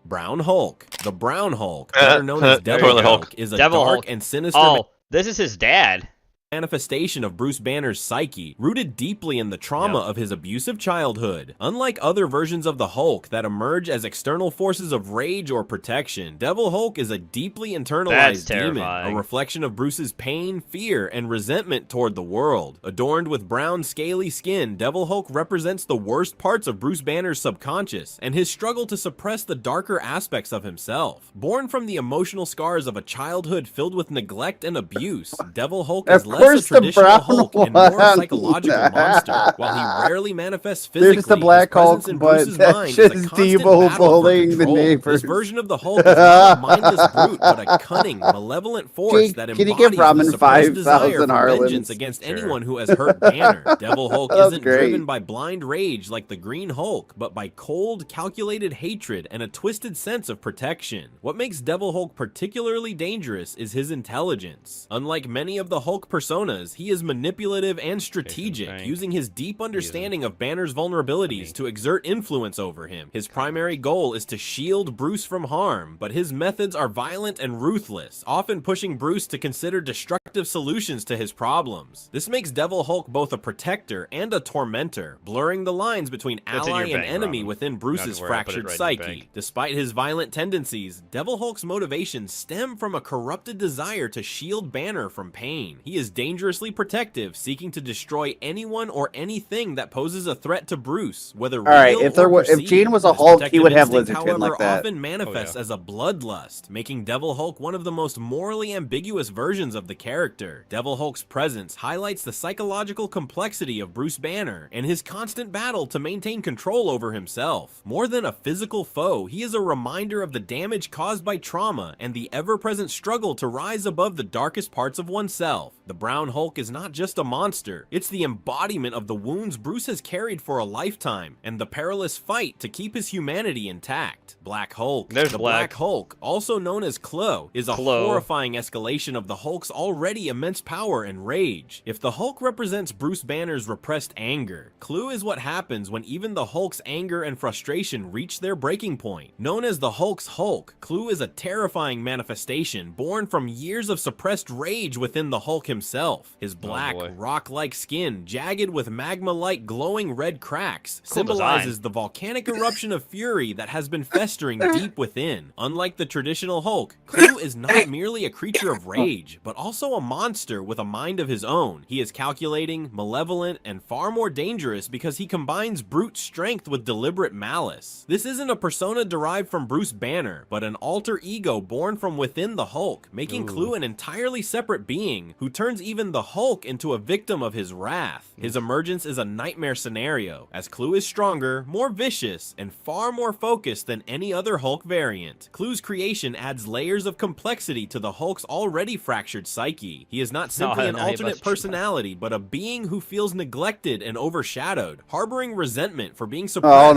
Brown Hulk. The Brown Hulk, better known as Devil Hulk, is a dark and sinister... this is his dad. Manifestation of Bruce Banner's psyche, rooted deeply in the trauma of his abusive childhood. Unlike other versions of the Hulk that emerge as external forces of rage or protection, Devil Hulk is a deeply internalized demon, a reflection of Bruce's pain, fear, and resentment toward the world. Adorned with brown, scaly skin, Devil Hulk represents the worst parts of Bruce Banner's subconscious and his struggle to suppress the darker aspects of himself. Born from the emotional scars of a childhood filled with neglect and abuse, Devil Hulk is less Where's a the traditional brown Hulk and one? more psychological monster. While he rarely manifests physically, There's the Black his presence Hulk, in but Bruce's that's mind is a just constant Devo battle for bullying the control. neighbors. This version of the Hulk is not a mindless brute, but a cunning, malevolent force that Can you give embodies the Ramen suppressed desire 5,000 for vengeance Harlans? against anyone who has hurt Banner. Devil Hulk That's isn't great. driven by blind rage like the Green Hulk, but by cold, calculated hatred and a twisted sense of protection. What makes Devil Hulk particularly dangerous is his intelligence. Unlike many of the Hulk personas, he is manipulative and strategic, using his deep understanding of Banner's vulnerabilities to exert influence over him. His primary goal is to shield Bruce from harm, but his methods are violent and ruthless, often pushing Bruce to consider destructive solutions to his problems. This makes Devil Hulk both a protector and a tormentor, blurring the lines between ally and enemy within Bruce's fractured psyche. Despite his violent tendencies, Devil Hulk's motivations stem from a corrupted desire to shield Banner from pain. He is dangerously protective, seeking to destroy anyone or anything that poses a threat to Bruce, whether real or if Gene was a This Hulk, he would have protective lizard instinct, skin like however, that. often manifests as a bloodlust, making Devil Hulk one of the most morally ambiguous versions of the character. Devil Hulk's presence highlights the psychological complexity of Bruce Banner and his constant battle to maintain control over himself. More than a physical foe, he is a reminder of the damage caused by trauma and the ever-present struggle to rise above the darkest parts of oneself. The Brown Hulk is not just a monster, it's the embodiment of the wounds Bruce has carried for a lifetime and the perilous fight to keep his humanity intact. Black Hulk. The Black Hulk, also known as Klo, is a horrifying escalation of the Hulk's already immense power and rage. If the Hulk represents Bruce Banner's repressed anger, Klo is what happens when even the Hulk's anger and frustration reach their breaking point. Known as the Hulk's Hulk, Klo is a terrifying manifestation born from years of suppressed rage within the Hulk himself. His black, rock-like skin, jagged with magma-like glowing red cracks, symbolizes the volcanic eruption of fury that has been festering deep within. Unlike the traditional Hulk, Klo is not merely a creature of rage, but also a monster with a mind of his own. He is calculating, malevolent, and far more dangerous because he combines brute strength with deliberate malice. This isn't a persona derived from Bruce Banner, but an alter ego born from within the Hulk, making Klo an entirely separate being who turns even the Hulk into a victim of his wrath. His emergence is a nightmare scenario, as Klo is stronger, more vicious, and far more focused than any other Hulk variant. Klo's creation adds layers of complexity to the Hulk's already fractured psyche. He is not simply an alternate personality, but a being who feels neglected and overshadowed, harboring resentment for being suppressed while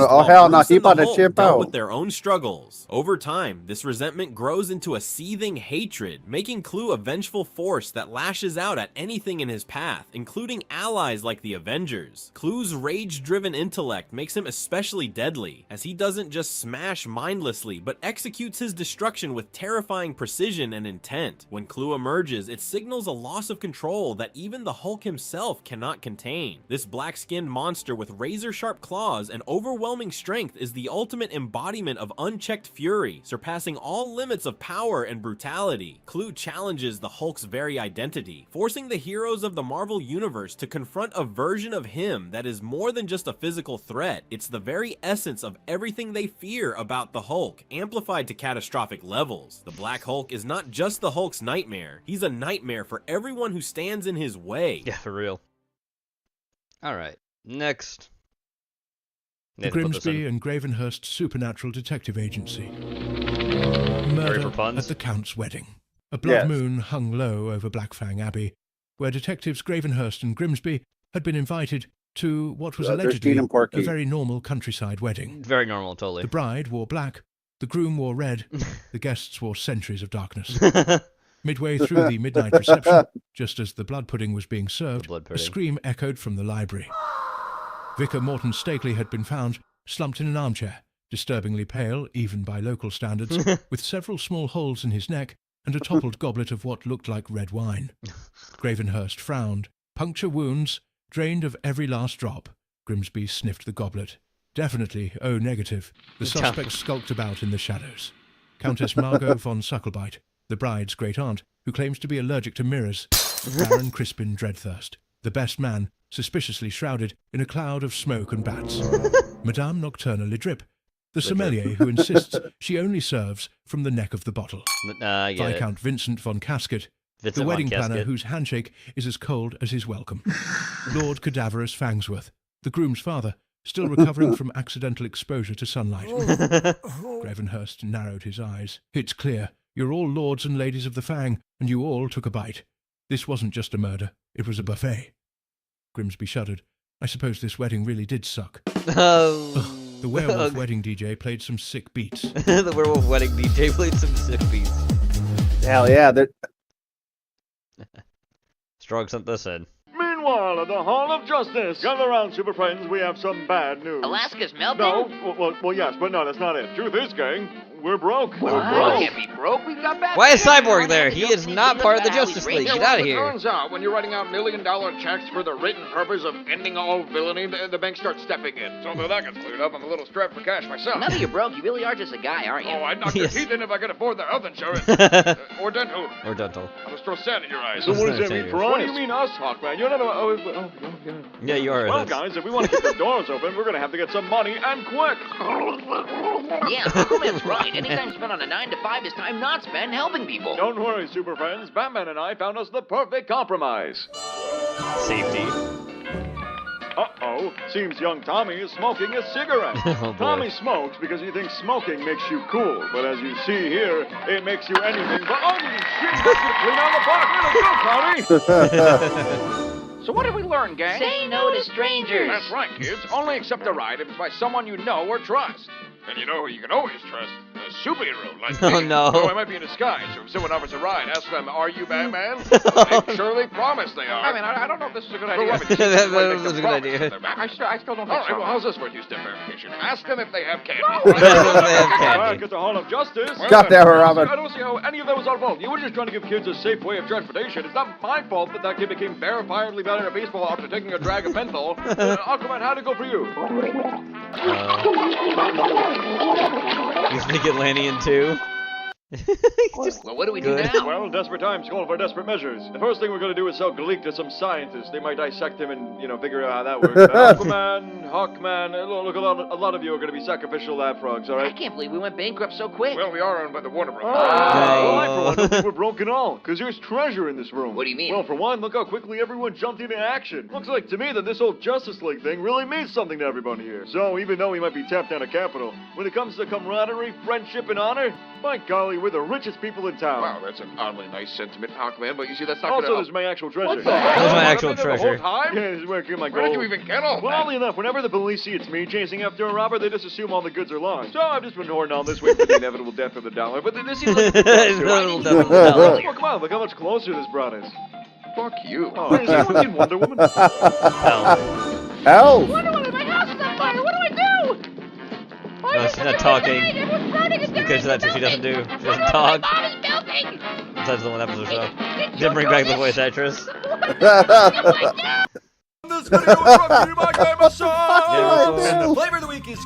Bruce and the Hulk dealt with their own struggles. Over time, this resentment grows into a seething hatred, making Klo a vengeful force that lashes out at anything in his path, including allies like the Avengers. Klo's rage-driven intellect makes him especially deadly, as he doesn't just smash mindlessly, but executes his destruction with terrifying precision and intent. When Klo emerges, it signals a loss of control that even the Hulk himself cannot contain. This black-skinned monster with razor-sharp claws and overwhelming strength is the ultimate embodiment of unchecked fury, surpassing all limits of power and brutality. Klo challenges the Hulk's very identity, forcing the heroes of the Marvel Universe to confront a version of him that is more than just a physical threat. It's the very essence of everything they fear about the Hulk, amplified to catastrophic levels. The Black Hulk is not just the Hulk's nightmare, he's a nightmare for everyone who stands in his way. Yeah, for real. Alright, next. The Grimsby and Gravenhurst Supernatural Detective Agency. Murder at the Count's wedding. A blood moon hung low over Blackfang Abbey, where detectives Gravenhurst and Grimsby had been invited to what was allegedly a very normal countryside wedding. Very normal, totally. The bride wore black, the groom wore red, the guests wore centuries of darkness. Midway through the midnight reception, just as the blood pudding was being served, a scream echoed from the library. Vicar Morton Stakely had been found slumped in an armchair, disturbingly pale, even by local standards, with several small holes in his neck and a toppled goblet of what looked like red wine. Gravenhurst frowned. Puncture wounds, drained of every last drop. Grimsby sniffed the goblet. Definitely O negative. The suspect skulked about in the shadows. Countess Margot von Sucklebite, the bride's great-aunt, who claims to be allergic to mirrors. Baron Crispin Dreadthirst, the best man, suspiciously shrouded in a cloud of smoke and bats. Madame Nocturna Lidrip, the sommelier who insists she only serves from the neck of the bottle. Viscount Vincent von Casket, The wedding planner whose handshake is as cold as his welcome. Lord Cadaverous Fangsworth, the groom's father, still recovering from accidental exposure to sunlight. Gravenhurst narrowed his eyes. It's clear. You're all lords and ladies of the Fang, and you all took a bite. This wasn't just a murder. It was a buffet. Grimsby shuddered. I suppose this wedding really did suck. Oh. Ugh, the werewolf wedding DJ played some sick beats. The werewolf wedding DJ played some sick beats. Hell yeah. Strong sent this in. Meanwhile, at the Hall of Justice, gather around, Super Friends. We have some bad news. Alaska's melting? No, well, yes, but no, that's not it. Truth is, gang, we're broke. What? We're broke. We can't be broke. We've got bad. Why is Cyborg there? He is not part of the Justice League. Get out of here. Turns out, when you're writing out $1 million checks for the written purpose of ending all villainy, the bank starts stepping in. So until that gets cleared up, I'm a little strapped for cash myself. Now that you're broke, you really are just a guy, aren't you? Oh, I'd knock your teeth in if I could afford the health insurance. Or dental. Or dental. I'll just throw sand in your eyes. So what does that mean for us? What do you mean us, Hawkman? You're not a... Yeah, you are. Well, guys, if we want to keep the doors open, we're going to have to get some money, and quick. Yeah, Aquaman's right. Anytime spent on a 9 to 5 is time not spent helping people. Don't worry, Super Friends. Batman and I found us the perfect compromise. Safety. Uh-oh. Seems young Tommy is smoking a cigarette. Oh, boy. Tommy smokes because he thinks smoking makes you cool. But as you see here, it makes you anything but... Oh, shit! You clean out the box. Way to go, Tommy! So what did we learn, gang? Say no to strangers. That's right, kids. Only accept a ride if it's by someone you know or trust. And you know who you can always trust? A superhero like me. Oh, no. Oh, I might be in disguise, so if someone offers a ride, ask them, are you Batman? They surely promise they are. I mean, I don't know if this is a good idea. That was a good idea. I still don't think so. All right, well, how's this for a two-step verification? Ask them if they have candy. Back at the Hall of Justice. Got there, Robin. I don't see how any of that was our fault. You were just trying to give kids a safe way of transportation. It's not my fault that kid became verifiably bad at a baseball after taking a drag of menthol. Aquaman, how'd it go for you? He's Atlantean too. Well, what do we do now? Well, desperate times call for desperate measures. The first thing we're going to do is sell Galik to some scientists. They might dissect him and, figure out how that works. Aquaman, Hawkman, look, a lot of you are going to be sacrificial lab frogs, all right? I can't believe we went bankrupt so quick. Well, we are owned by the Warner Bros. I, for one, don't think we're broke at all, because there's treasure in this room. What do you mean? Well, for one, look how quickly everyone jumped into action. Looks like to me that this whole Justice League thing really means something to everybody here. So, even though we might be tapped down a capital, when it comes to camaraderie, friendship, and honor, by golly, we're the richest people in town. Wow, that's an oddly nice sentiment, Hawkman, but you see, that's not also, gonna... there's my actual treasure. What the hell? That's my actual treasure. The whole time? Yeah, this is where I keep my Where gold. did you even get all Well, that? oddly enough, whenever the police see it's me chasing after a robber, they just assume all the goods are lost. So I've just been hoarding all this, waiting for the inevitable death of the dollar. But this seems like... Inevitable death of the dollar. Well, come on, look how much closer this brought us. Fuck you. Oh, has anyone seen Wonder Woman? Hell. Wonder Woman, my house is on fire. What do I do? No, she's not talking. Because that's what she doesn't do. She doesn't talk. Besides the one episode of the show. Didn't bring back the voice actress. This video is brought to you by Gamerson! And the flavor of the week is...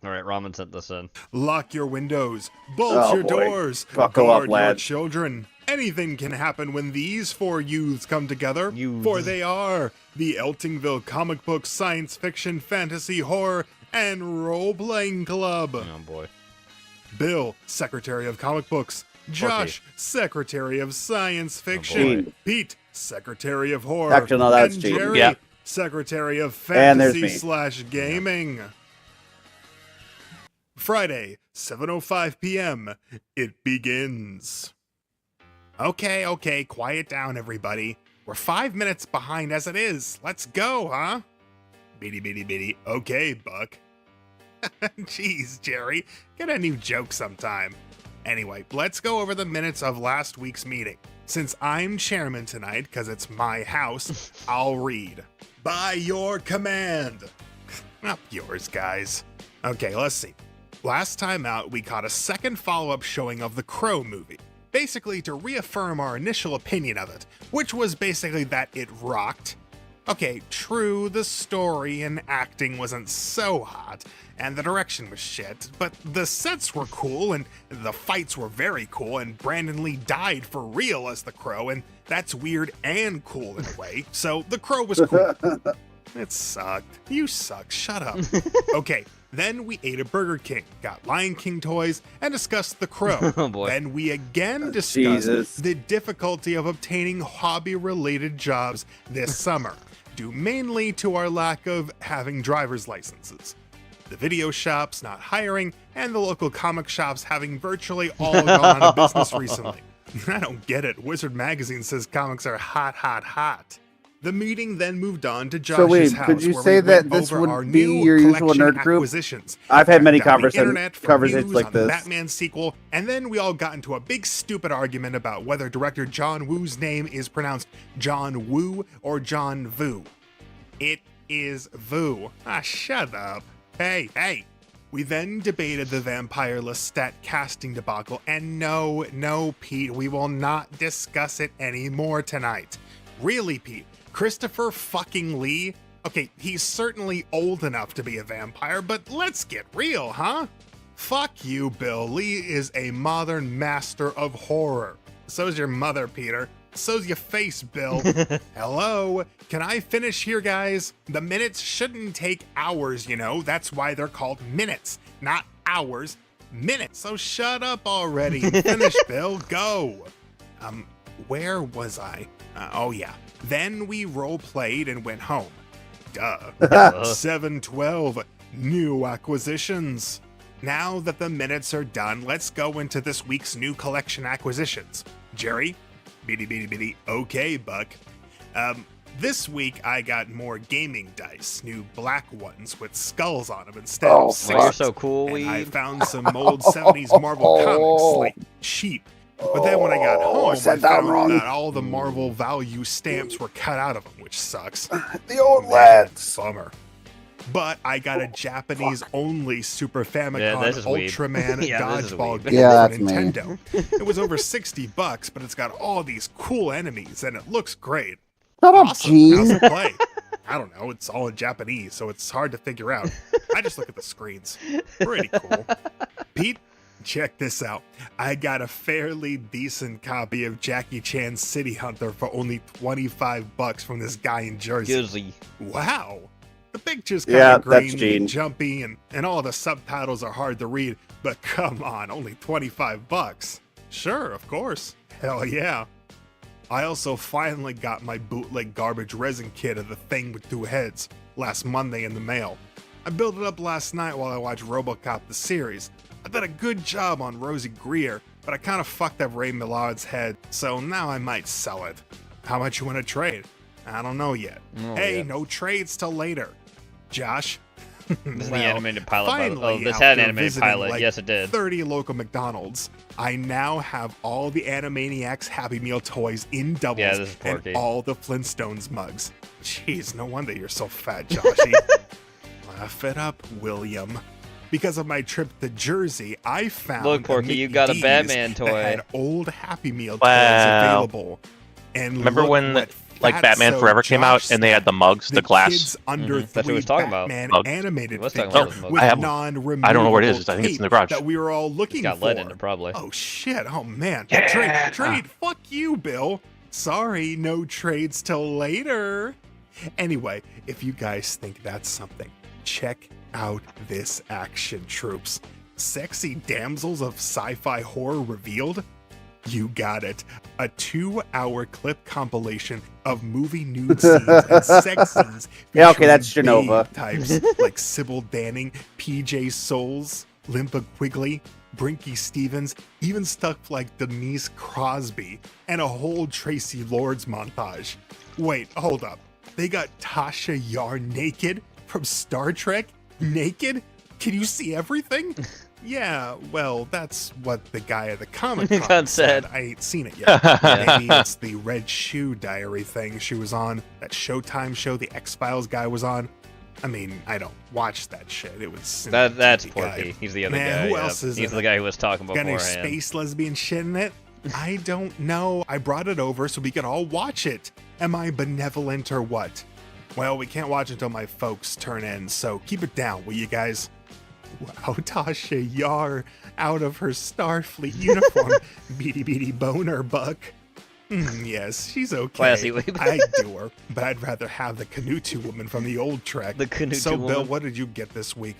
Alright, Ramen sent this in. Lock your windows, bolt your doors, Buckle guard up, your lad. children. Anything can happen when these four youths come together, for they are the Eltingville Comic Book Science Fiction Fantasy Horror and Role-Playing Club. Oh boy. Bill, Secretary of Comic Books. Josh, Secretary of Science Fiction. Gene. Pete, Secretary of Horror. Actually, no, that's and Gene. Jerry, Yep. Secretary of And there's me. Fantasy/Gaming. Friday, 7:05 p.m. It begins. Okay, quiet down, everybody. We're 5 minutes behind as it is. Let's go, huh? Bitty. Okay, Buck. Jeez, Jerry. Get a new joke sometime. Anyway, let's go over the minutes of last week's meeting. Since I'm chairman tonight, because it's my house, I'll read. By your command. Not yours, guys. Okay, let's see. Last time out, we caught a second follow-up showing of the Crow movie. Basically to reaffirm our initial opinion of it, which was basically that it rocked. Okay, true, the story and acting wasn't so hot, and the direction was shit, but the sets were cool, and the fights were very cool, and Brandon Lee died for real as the Crow, and that's weird and cool in a way, so the Crow was cool. It sucked. You suck. Shut up. Okay, Then we ate at Burger King, got Lion King toys, and discussed The Crow. Oh boy. Then we again discussed Jesus. the difficulty of obtaining hobby-related jobs this summer, due mainly to our lack of having driver's licenses. The video shops not hiring, and the local comic shops having virtually all gone out of business recently. I don't get it. Wizard Magazine says comics are hot, hot, hot. The meeting then moved on to Josh's So wait, house. could you where say we that went this over our would be new your usual collection nerd group? acquisitions. I've had many Checked out the internet for conversations news like on this. the Batman sequel, and then we all got into a big stupid argument about whether director John Woo's name is pronounced John Woo or John Vu. It is Vu. Ah, shut up. Hey. We then debated the vampire Lestat casting debacle, and no, Pete, we will not discuss it anymore tonight. Really, Pete? Christopher fucking Lee? Okay, he's certainly old enough to be a vampire, but let's get real, huh? Fuck you, Bill. Lee is a modern master of horror. So's your mother, Peter. So's your face, Bill. Hello? Can I finish here, guys? The minutes shouldn't take hours, you know? That's why they're called minutes, not hours. Minutes. So shut up already and finish, Bill. Go. Where was I? Oh, yeah. Then we role-played and went home. Duh. 712. New acquisitions. Now that the minutes are done, let's go into this week's new collection acquisitions. Jerry? Beady. Okay, Buck. This week I got more gaming dice, new black ones with skulls on them instead of sixes. You're so cool, And Weeb. I found some old 70s Marvel comics, like cheap. But then when I got home, I found that all the Marvel value stamps were cut out of them, which sucks. The old lads. Bummer. But I got a Japanese-only Super Famicom this is weeb. Ultraman Yeah, this is dodgeball weeb. game Yeah, for that's me. Nintendo. It was over $60, but it's got all these cool enemies, and it looks great. Shut up, Awesome. Gene. How's it play? I don't know. It's all in Japanese, so it's hard to figure out. I just look at the screens. Pretty cool. Pete, check this out. I got a fairly decent copy of Jackie Chan's City Hunter for only $25 from this guy in Jersey. Wow. The picture's kind Yeah, of that's grainy Gene. and jumpy, and all the subtitles are hard to read, but come on, only $25. Sure, of course. Hell yeah. I also finally got my bootleg garbage resin kit of The Thing with Two Heads last Monday in the mail. I built it up last night while I watched RoboCop the series. I did a good job on Rosie Greer, but I kind of fucked up Ray Millard's head, so now I might sell it. How much you want to trade? I don't know yet. Hey, no trades till later. Josh? This is the animated pilot. Finally, This had an after animated visiting, pilot. like, Yes, it did. 30 local McDonald's. I now have all the Animaniacs Happy Meal toys in doubles Yeah, this is and Porky. all the Flintstones mugs. Jeez, no wonder you're so fat, Joshy. Laugh it up, William. Because of my trip to Jersey, I found Look, Porky, a you Mickey got a D's Batman toy. that had old Happy Meal toys Wow. available. And Remember look when what like Batman Fatso Forever came out Josh and they had the mugs, the glass? kids under That's what he three was talking about. Batman Mugs. animated He was talking figure about those mugs. with I have- non-removable I don't know where it is. I think it's in the tape garage. that we were all looking It's got for. lead in it, probably. Oh shit! Oh man! Yeah. Trade! Fuck you, Bill. Sorry, no trades till later. Anyway, if you guys think that's something, check out this action, troops. Sexy damsels of sci-fi horror revealed? You got it. A 2-hour clip compilation of movie nude scenes and sex scenes. Yeah, okay, that's featuring Genova. babe types like Sybil Danning, PJ Souls, Limpa Quigley, Brinky Stevens, even stuff like Denise Crosby, and a whole Tracy Lords montage. Wait, hold up. They got Tasha Yar naked from Star Trek? Naked? Can you see everything? Yeah, well, that's what the guy at the Comic Con God said. said. I ain't seen it yet. Maybe it's the Red Shoe Diary thing she was on, that Showtime show the X-Files guy was on. I mean, I don't watch that shit. It was That's TV Porky. Guide. He's the other Man, guy. who yeah. else is He's in the it? guy who was talking Got any beforehand. space lesbian shit in it? I don't know. I brought it over so we could all watch it. Am I benevolent or what? Well, we can't watch until my folks turn in, so keep it down, will you guys? Wow, Tasha Yar out of her Starfleet uniform. Beady boner buck. Yes, she's okay. Classy Weeb. I do her, but I'd rather have the Canutu woman from the old Trek. The Canutu So, Bill, woman. what did you get this week?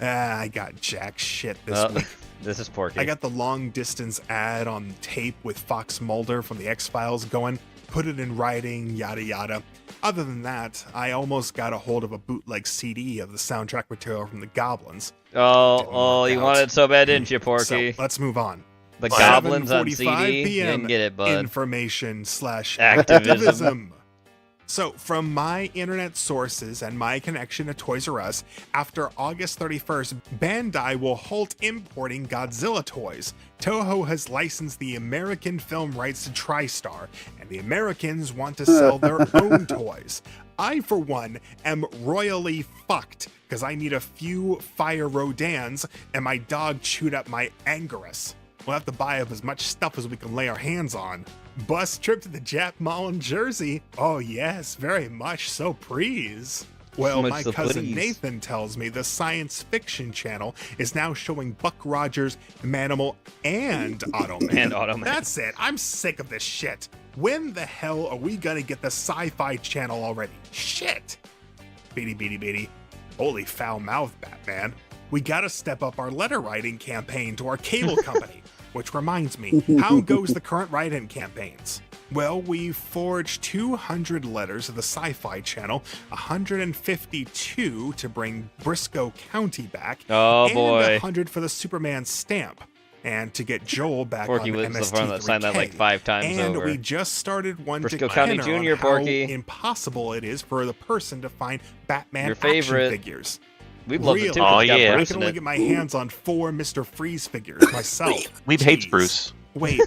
I got jack shit this week. This is Porky. I got the long distance ad on tape with Fox Mulder from the X-Files going, put it in writing, yada yada. Other than that, I almost got a hold of a bootleg CD of the soundtrack material from the Goblins. Oh, you wanted it so bad, didn't you, Porky? So, let's move on. The Goblins on CD? You didn't get it, bud. Information / activism. So, from my internet sources and my connection to Toys R Us, after August 31st, Bandai will halt importing Godzilla toys. Toho has licensed the American film rights to TriStar, and the Americans want to sell their own toys. I, for one, am royally fucked, because I need a few Fire Rodans, and my dog chewed up my Anguirus. We'll have to buy up as much stuff as we can lay our hands on. Bus trip to the Jap Mall in Jersey? Oh yes, very much so, please. Well, my cousin Nathan tells me the Science Fiction Channel is now showing Buck Rogers, Manimal, and Automan. That's it. I'm sick of this shit. When the hell are we gonna get the Sci-Fi Channel already? Shit. Beady. Holy foul mouth, Batman. We gotta step up our letter writing campaign to our cable company. Which reminds me, how goes the current write-in campaigns? Well, we forged 200 letters to the Sci-Fi Channel, 152 to bring Briscoe County back, and 100 for the Superman stamp, and to get Joel back Porky on was MST3K. the one that signed that like 5 times and over. we just started one Briscoe to County Kenner Jr., on how Porky. impossible it is for the person to find Batman Your favorite. action figures. We've loved it too. Oh, yeah. I can only get my hands on 4 Mr. Freeze figures myself. Weeb hates Bruce. Wait,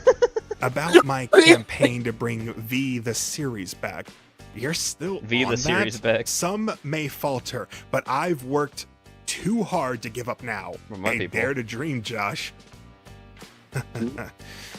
about my campaign to bring V the series back. You're still V on the that? series back. Some may falter, but I've worked too hard to give up now. my Hey, people. dare to dream, Josh.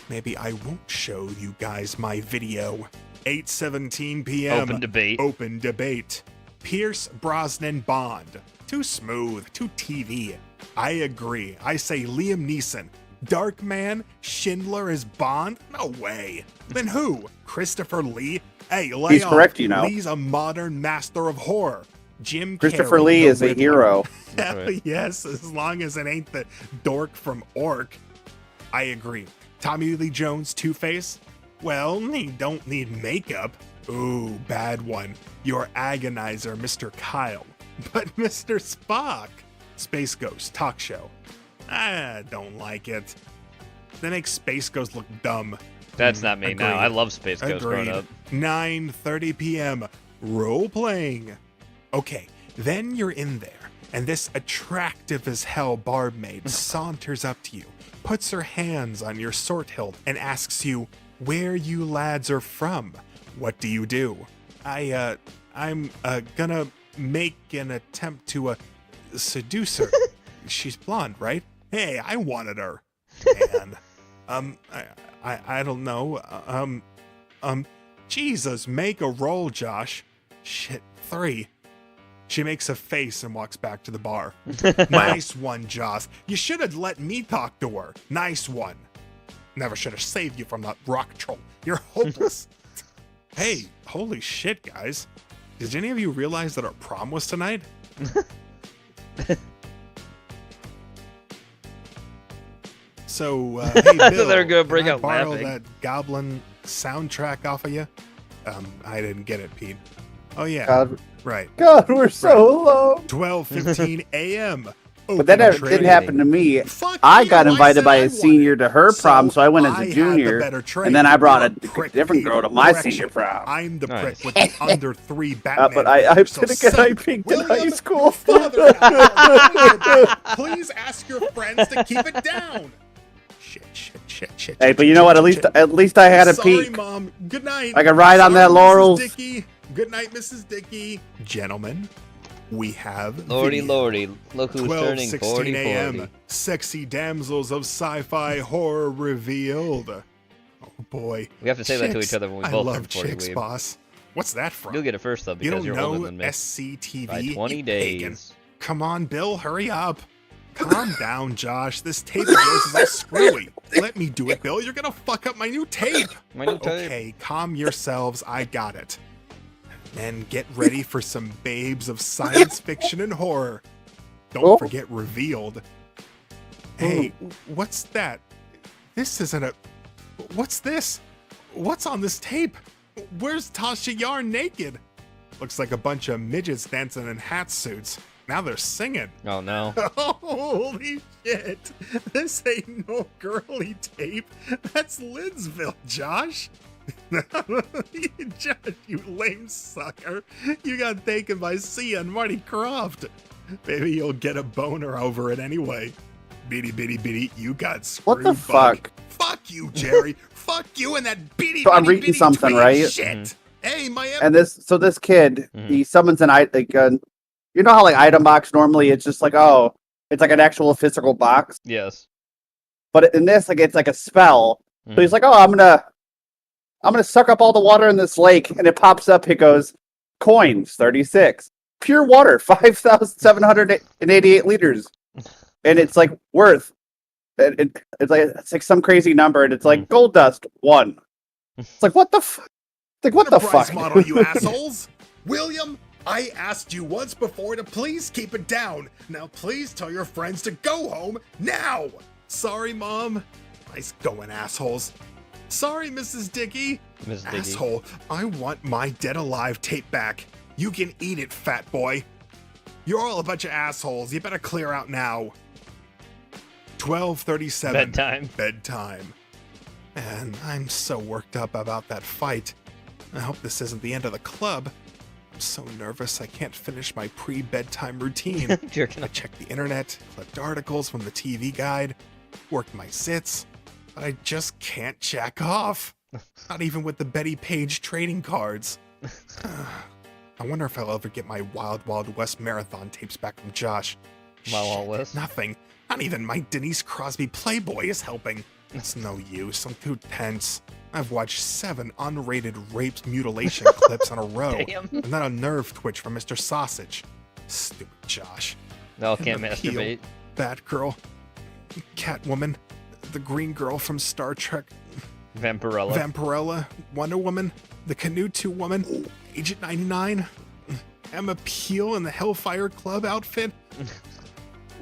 Maybe I won't show you guys my video. 8:17 p.m. Open debate. Open debate. Pierce Brosnan Bond. Too smooth, too TV. I agree. I say Liam Neeson. Darkman? Schindler as Bond? No way. Then who? Christopher Lee? Hey, lay He's off. correct, you know. Lee's a modern master of horror. Jim Christopher Carrey, Lee the is a Riddler. hero. Hell yes, as long as it ain't the dork from Orc. I agree. Tommy Lee Jones, Two-Face? Well, he don't need makeup. Ooh, bad one. Your agonizer, Mr. Kyle. But Mr. Spock? Space Ghost, talk show. I don't like it. They make Space Ghost look dumb. That's not me now. Agreed. I love Space Ghost growing Agreed. up. 9:30 p.m. Role playing. Okay, then you're in there, and this attractive as hell barmaid saunters up to you, puts her hands on your sword hilt, and asks you where you lads are from. What do you do? I'm gonna make an attempt to seduce her. She's blonde, right? Hey, I wanted her. Man, I don't know. Jesus, make a roll, Josh. Shit, 3. She makes a face and walks back to the bar. Nice one, Joss. You should have let me talk to her. Nice one. Never should have saved you from that rock troll. You're hopeless. Hey, holy shit, guys. Did any of you realize that our prom was tonight? So, hey, Bill, They're gonna break can I out borrow laughing. that Goblin soundtrack off of you? I didn't get it, Pete. Oh, yeah. God. Right. God, we're so low. 12:15 a.m. But that never didn't happen to me. I got invited by a senior to her prom, so I went as a junior, and then I brought a different girl to my senior prom. I'm the prick with the under 3 Batman. But I so didn't get suck. picked in high school. Please ask your friends to keep it down. Shit. Hey, but you know what? At least I had a Sorry, peek. Mom. Good night. I could ride on that Sorry, laurels. Mrs. Dickey. Good night, Mrs. Dickey. Gentlemen, we have Lordy, video. lordy, look who's turning 12:16 40, a.m. 40. Sexy damsels of sci-fi horror revealed. Oh boy. We have to say that to Chicks. each other when we I both love turn 40, Chicks, Weeb. boss. What's that from? You'll get it first, though, You because don't you're know older than me. SCTV? By 20 you days. pagan. Come on, Bill, hurry up. Calm down, Josh. This tape of yours is all screwy. Let me do it, Bill. You're gonna fuck up my new tape. My new tape. Okay, calm yourselves. I got it. And get ready for some babes of science fiction and horror. Don't forget revealed. Hey, what's that? This isn't a... What's this? What's on this tape? Where's Tasha Yar naked? Looks like a bunch of midgets dancing in hat suits. Now they're singing. Oh, no. Holy shit. This ain't no girly tape. That's Lidsville, Josh. Josh, you lame sucker. You got taken by Sia and Marty Croft. Maybe you'll get a boner over it anyway. Bitty, bitty, bitty, you got screwed. What the fuck? Fuck you, Jerry. Fuck you and that bitty, So I'm bitty, reading bitty something, tweet right? Shit. Hey, my... And this kid, he summons an item. You know how like item box normally it's just like, oh, it's like an actual physical box. Yes. But in this, like it's like a spell. So he's like, oh, I'm gonna suck up all the water in this lake, and it pops up. It goes, coins 36, pure water 5,788 liters, and it's like worth. It's like some crazy number, and it's like gold dust 1. It's like what the what the Enterprise fuck? model, you assholes. William, I asked you once before to please keep it down. Now please tell your friends to go home now. Sorry, Mom. Nice going, assholes. Sorry, Mrs. Dickey. Asshole, I want my Dead Alive tape back. You can eat it, fat boy. You're all a bunch of assholes. You better clear out now. 12:37. Bedtime. Man, I'm so worked up about that fight. I hope this isn't the end of the club. I'm so nervous I can't finish my pre-bedtime routine. I checked the internet, clipped articles from the TV guide, worked my sits, but I just can't jack off. Not even with the Betty Page trading cards. I wonder if I'll ever get my Wild Wild West marathon tapes back from Josh. Wild West? Nothing. Not even my Denise Crosby Playboy is helping. It's no use. I'm too tense. I've watched 7 unrated rape mutilation clips in a row. Damn. And then a nerve twitch from Mr. Sausage. Stupid Josh. No, can't And the Peel, masturbate. Batgirl, Catwoman, the Green Girl from Star Trek, Vampirella, Wonder Woman, the Canoe 2 Woman, Agent 99, Emma Peel in the Hellfire Club outfit,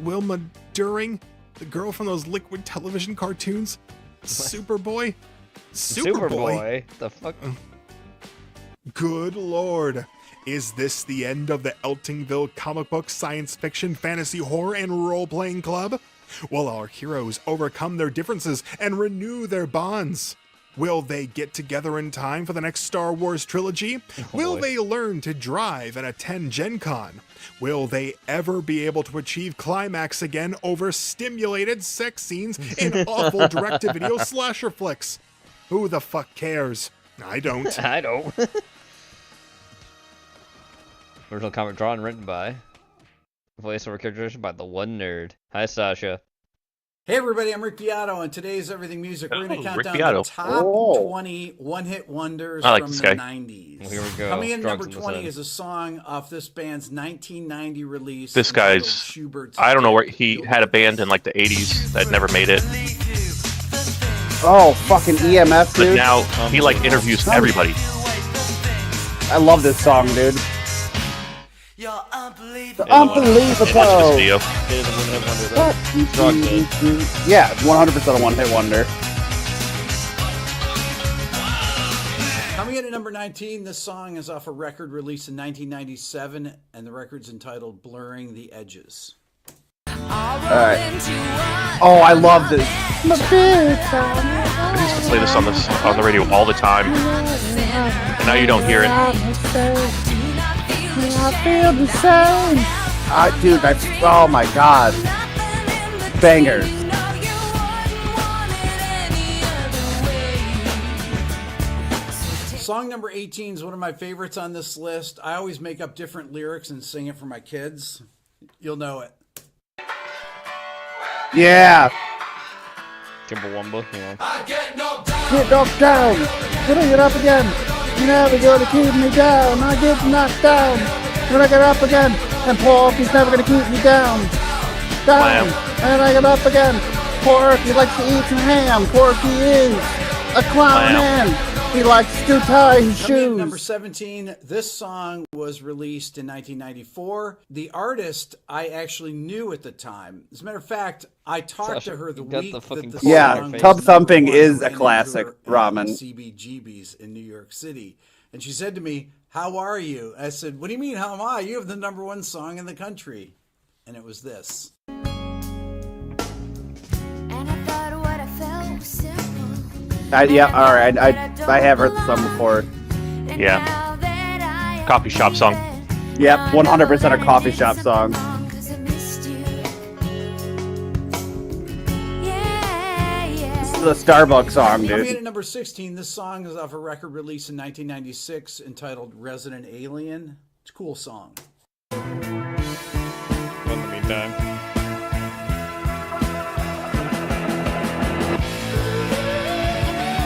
Wilma During, the girl from those Liquid television cartoons, Superboy. Superboy? The fuck? Good lord. Is this the end of the Eltingville comic book science fiction fantasy horror and role-playing club? Will our heroes overcome their differences and renew their bonds? Will they get together in time for the next Star Wars trilogy? Will they learn to drive and attend Gen Con? Will they ever be able to achieve climax again over stimulated sex scenes in awful direct-to-video slasher flicks? Who the fuck cares? I don't. I don't. Original comic drawn and written by. Voiceover characters by the one nerd. Hi, Sasha. Hey everybody, I'm Rick Beato, and today's Everything Music. We're going to count Rick down Beato. the top 20 one-hit wonders I like from this the guy. 90s. Well, here we go. Coming in at number Drugs in the 20 sun. is a song off this band's 1990 release. This entitled guy's... Schubert's I don't know where... He had a band in like the 80s that never made it. Oh, fucking EMF, But dude. now he like interviews everybody. I love this song, dude. Unbelievable. Watch this video. It is a one-hit wonder, though. Drugs is. Yeah, 100% a one-hit wonder. Coming in at number 19, this song is off a record released in 1997, and the record's entitled Blurring the Edges. Alright. Oh, I love this. I used to play this on the radio all the time, and now you don't hear it. I feel the same. Dude, oh my god. Bangers. Song number 18 is one of my favorites on this list. I always make up different lyrics and sing it for my kids. You'll know it. Yeah. Timberwumba, yeah. Get knocked down. When I get up again, you're never gonna keep me down. I get knocked down. When I get up again, and Porky's never gonna keep me down. Down. And I get up again. Porky likes to eat some ham. Porky is a clown man. He likes to tie his Coming in shoes. at number 17, this song was released in 1994. The artist I actually knew at the time. As a matter of fact, I talked to her the week that the song was Tub Thumping number one. is I a ran classic into her at ramen. CBGB's in New York City. And she said to me, "How are you?" I said, "What do you mean, how am I? You have the number one song in the country." And it was this. Yeah, all right. I have heard the song before. Yeah. Coffee shop song. Yep, 100% a coffee shop song. This is a Starbucks song, Coming in dude. at number 16, this song is off a record released in 1996 entitled Resident Alien. It's a cool song. In the meantime.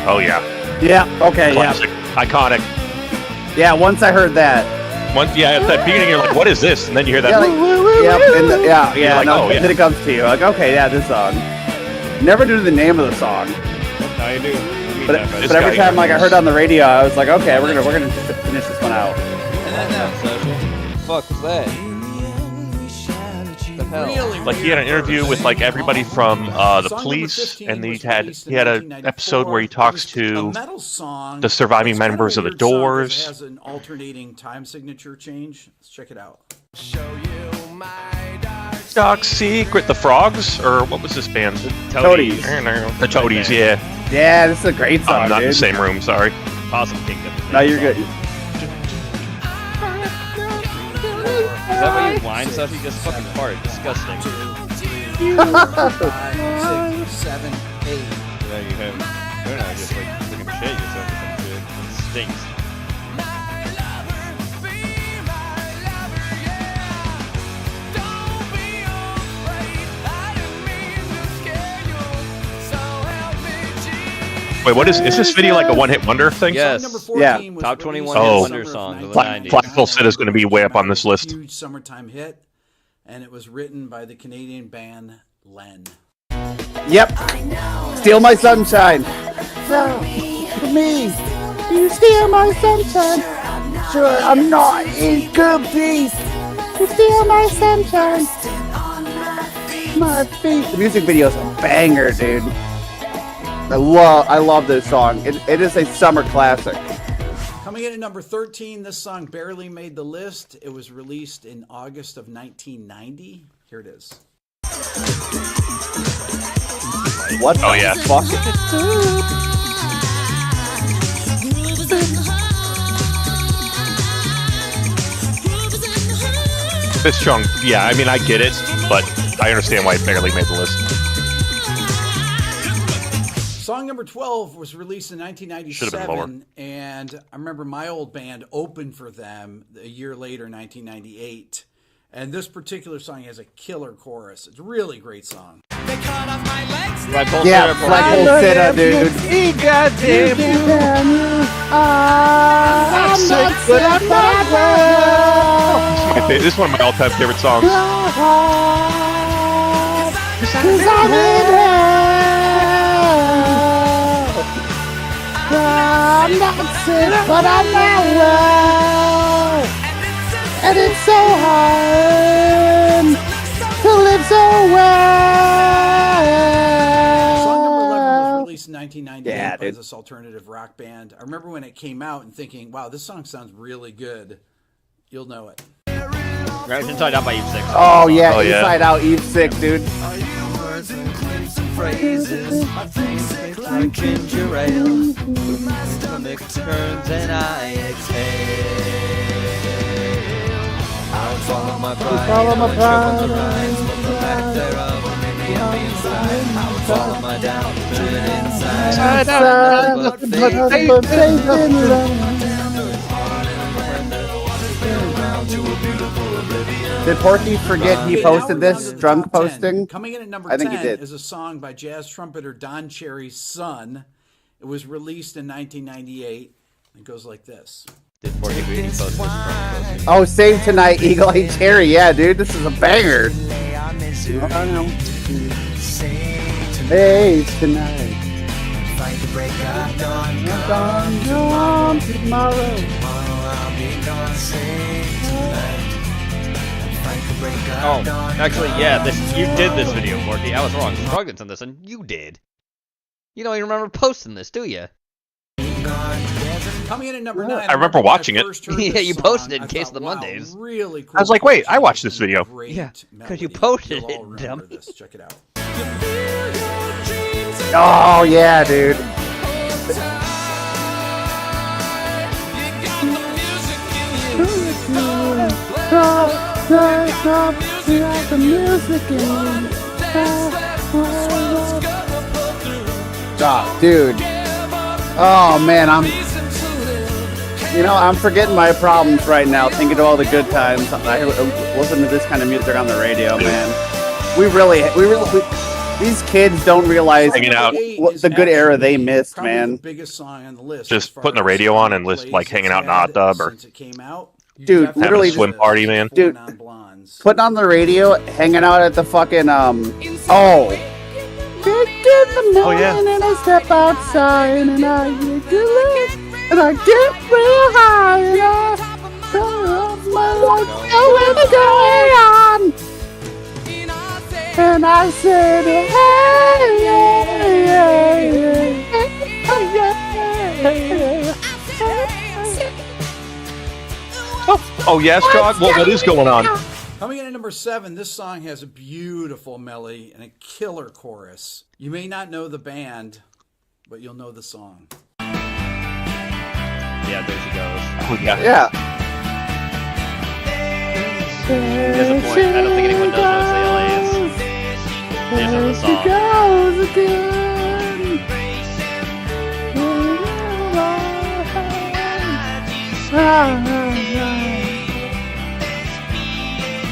Oh yeah. Yeah. Okay. Classic. Yeah. Iconic. Yeah. Once I heard that. Once, yeah, at the beginning you're like, "What is this?" And then you hear that. Yeah. Yeah. Like, no, oh, yeah. Then it comes to you. Like, okay, yeah, this song. Never knew the name of the song. Now you do. But every time like I heard it on the radio, I was like, okay, we're gonna finish this one out. Fuck was that? The hell? Like he had an interview with like everybody from the police, and he had an episode where he talks to the surviving members of the Doors. It has an alternating time signature change. Let's check it out. Dark Secret, the Frogs, or what was this band? Toadies. The Toadies, yeah. Yeah, this is a great song. I'm not in the dude. same room, sorry. Possum Kingdom. No, you're good. Is that why you whine stuff? You just fucking fart. Disgusting. 2, 3, 4, 5, 6, 7, 8. There you have. I don't know, just like fucking shit yourself or some shit. It stinks. Wait, what is this video like a one-hit wonder thing? Yes. Yeah. Top 21 Oh. wonder songs of the Flag 90s. Full Set is going to be way up on this list. Huge summertime hit, and it was written by the Canadian band Len. Yep. Steal My Sunshine. So, for me, you steal my sunshine. Sure, I'm not in good peace. You steal my sunshine. My feet. The music video is a banger, dude. I love this song. It is a summer classic. Coming in at number 13, this song barely made the list. It was released in August of 1990. Here it is. What the yeah. fuck? This chunk, yeah, I mean, I get it, but I understand why it barely made the list. Song number 12 was released in Should've been 1997, and I remember my old band opened for them a year later, 1998. And this particular song has a killer chorus. It's a really great song. Yeah, Flagpole Sitta, dude. He goddamn This is one of my all-time favorite songs. I'm not sick, but I'm not well. And it's so hard to live so well. Song number 11 was released in 1998 Yeah, by dude. this alternative rock band. I remember when it came out and thinking, wow, this song sounds really good. You'll know it. Right, Inside Out by Eve 6. Oh yeah, Inside Out, Eve Sick, dude. Phrases, my face like ginger ale. My stomach turns and I exhale. I'll follow my pride, follow my pride. the rise, but the lack thereof remain me inside. I'll follow my doubt, turn it inside. But faith in love. Did Porky forget he posted this drunk posting? Coming in at number I think 10 he did. is a song by jazz trumpeter Don Cherry's son. It was released in 1998. It goes like this. Did Porky Beanie post this from Oh, Save Tonight, Eagle Eye Cherry. Yeah, dude, this is a banger. Save tonight. Fight the break of dawn. Come tomorrow. I'll be gone. Save tonight. Fight the break of dawn. Actually, yeah, you did this video, Morty. I was wrong. Struggles on this, and you did. You don't even remember posting this, do you? Coming in at number 9. I remember watching it. Yeah, you posted it in Case of the Mondays. Really cool. I was like, wait, I watched this video. Yeah, because you posted it, dummy. Check it out. Oh yeah, dude. Oh, dude. Oh man, I'm forgetting my problems right now, thinking of all the good times. I listen to this kind of music on the radio, man. We really, these kids don't realize what the good era they missed, man. Biggest song on the list. Just putting the radio on and like hanging out in a hot tub or dude, literally a swim party, man. Dude, putting on the radio, hanging out at the fucking Oh yeah. And I step outside and I get good and I get real high and I my life going on. And I said, hey, Oh yes, Jog? What is going on? Coming in at number 7, this song has a beautiful melody and a killer chorus. You may not know the band, but you'll know the song. Yeah, there she goes. Oh, yeah. Yeah. There's a point. I don't think anyone knows what CLA is. These are the songs.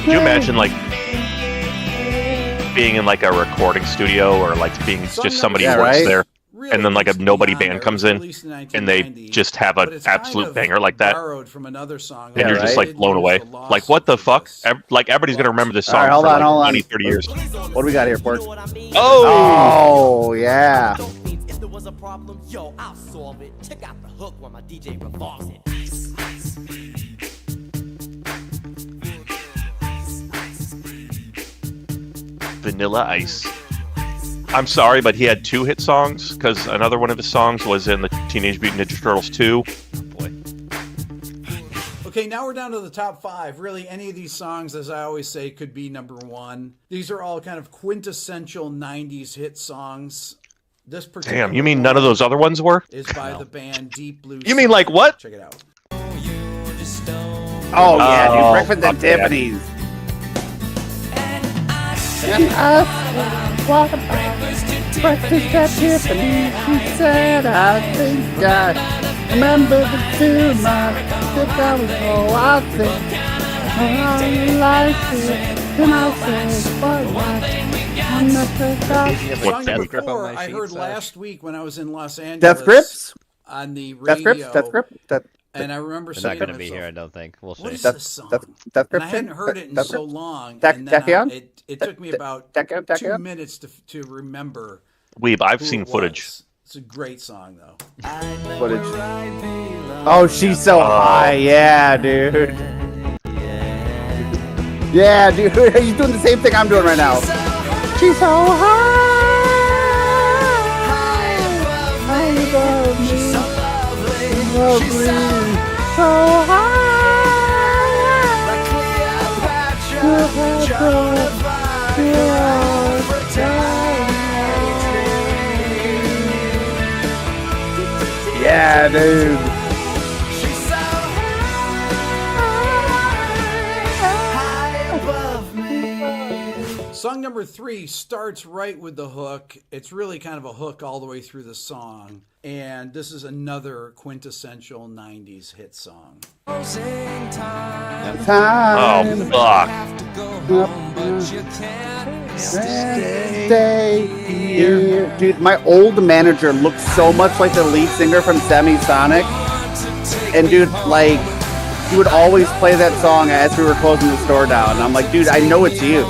Could you imagine like being in like a recording studio or like being just somebody who works there, and then like a nobody band comes in and they just have an absolute banger like that, and you're just like blown away. Like what the fuck? Like everybody's gonna remember this song for like 20, 30 years. What do we got here, Pork? Oh, yeah. If there was a problem, yo, I'll solve it. Check out the hook while my DJ revolves it. Vanilla Ice. I'm sorry, but he had 2 hit songs because another one of his songs was in the Teenage Mutant Ninja Turtles 2. Oh boy. Okay, now we're down to the top 5. Really, any of these songs, as I always say, could be number 1. These are all kind of quintessential 90s hit songs. This particular Damn, you mean none of those other ones were? Is by the band Deep Blue. You mean like what? Check it out. Oh yeah, dude, Breakfast at Tiffany's. And I what about breakfast at Tiffany's? She said, I think I remember the tune. I think I was I think I like it. And I said, but what? I'm not Song number 4, I heard last week when I was in Los Angeles. Death Grips? On the radio. Death Grip? And I remember They're saying not going to be here, I don't think. We'll see. What is this song? Death And I hadn't heard it in so long. And then it took me about 2 minutes to remember. Weeb, I've seen footage. It's a great song, though. Footage. Oh, she's so high. Yeah, dude. Yeah, dude. He's doing the same thing I'm doing right now. She's so high. Above me. She's so lovely. So high. Like Cleopatra. Yeah, dude. She's so high above me. Song number 3 starts right with the hook. It's really kind of a hook all the way through the song. And this is another quintessential 90s hit song. Oh, fuck. Stay here. Dude, my old manager looked so much like the lead singer from Semisonic. And dude, like, he would always play that song as we were closing the store down. And I'm like, dude, I know it's you.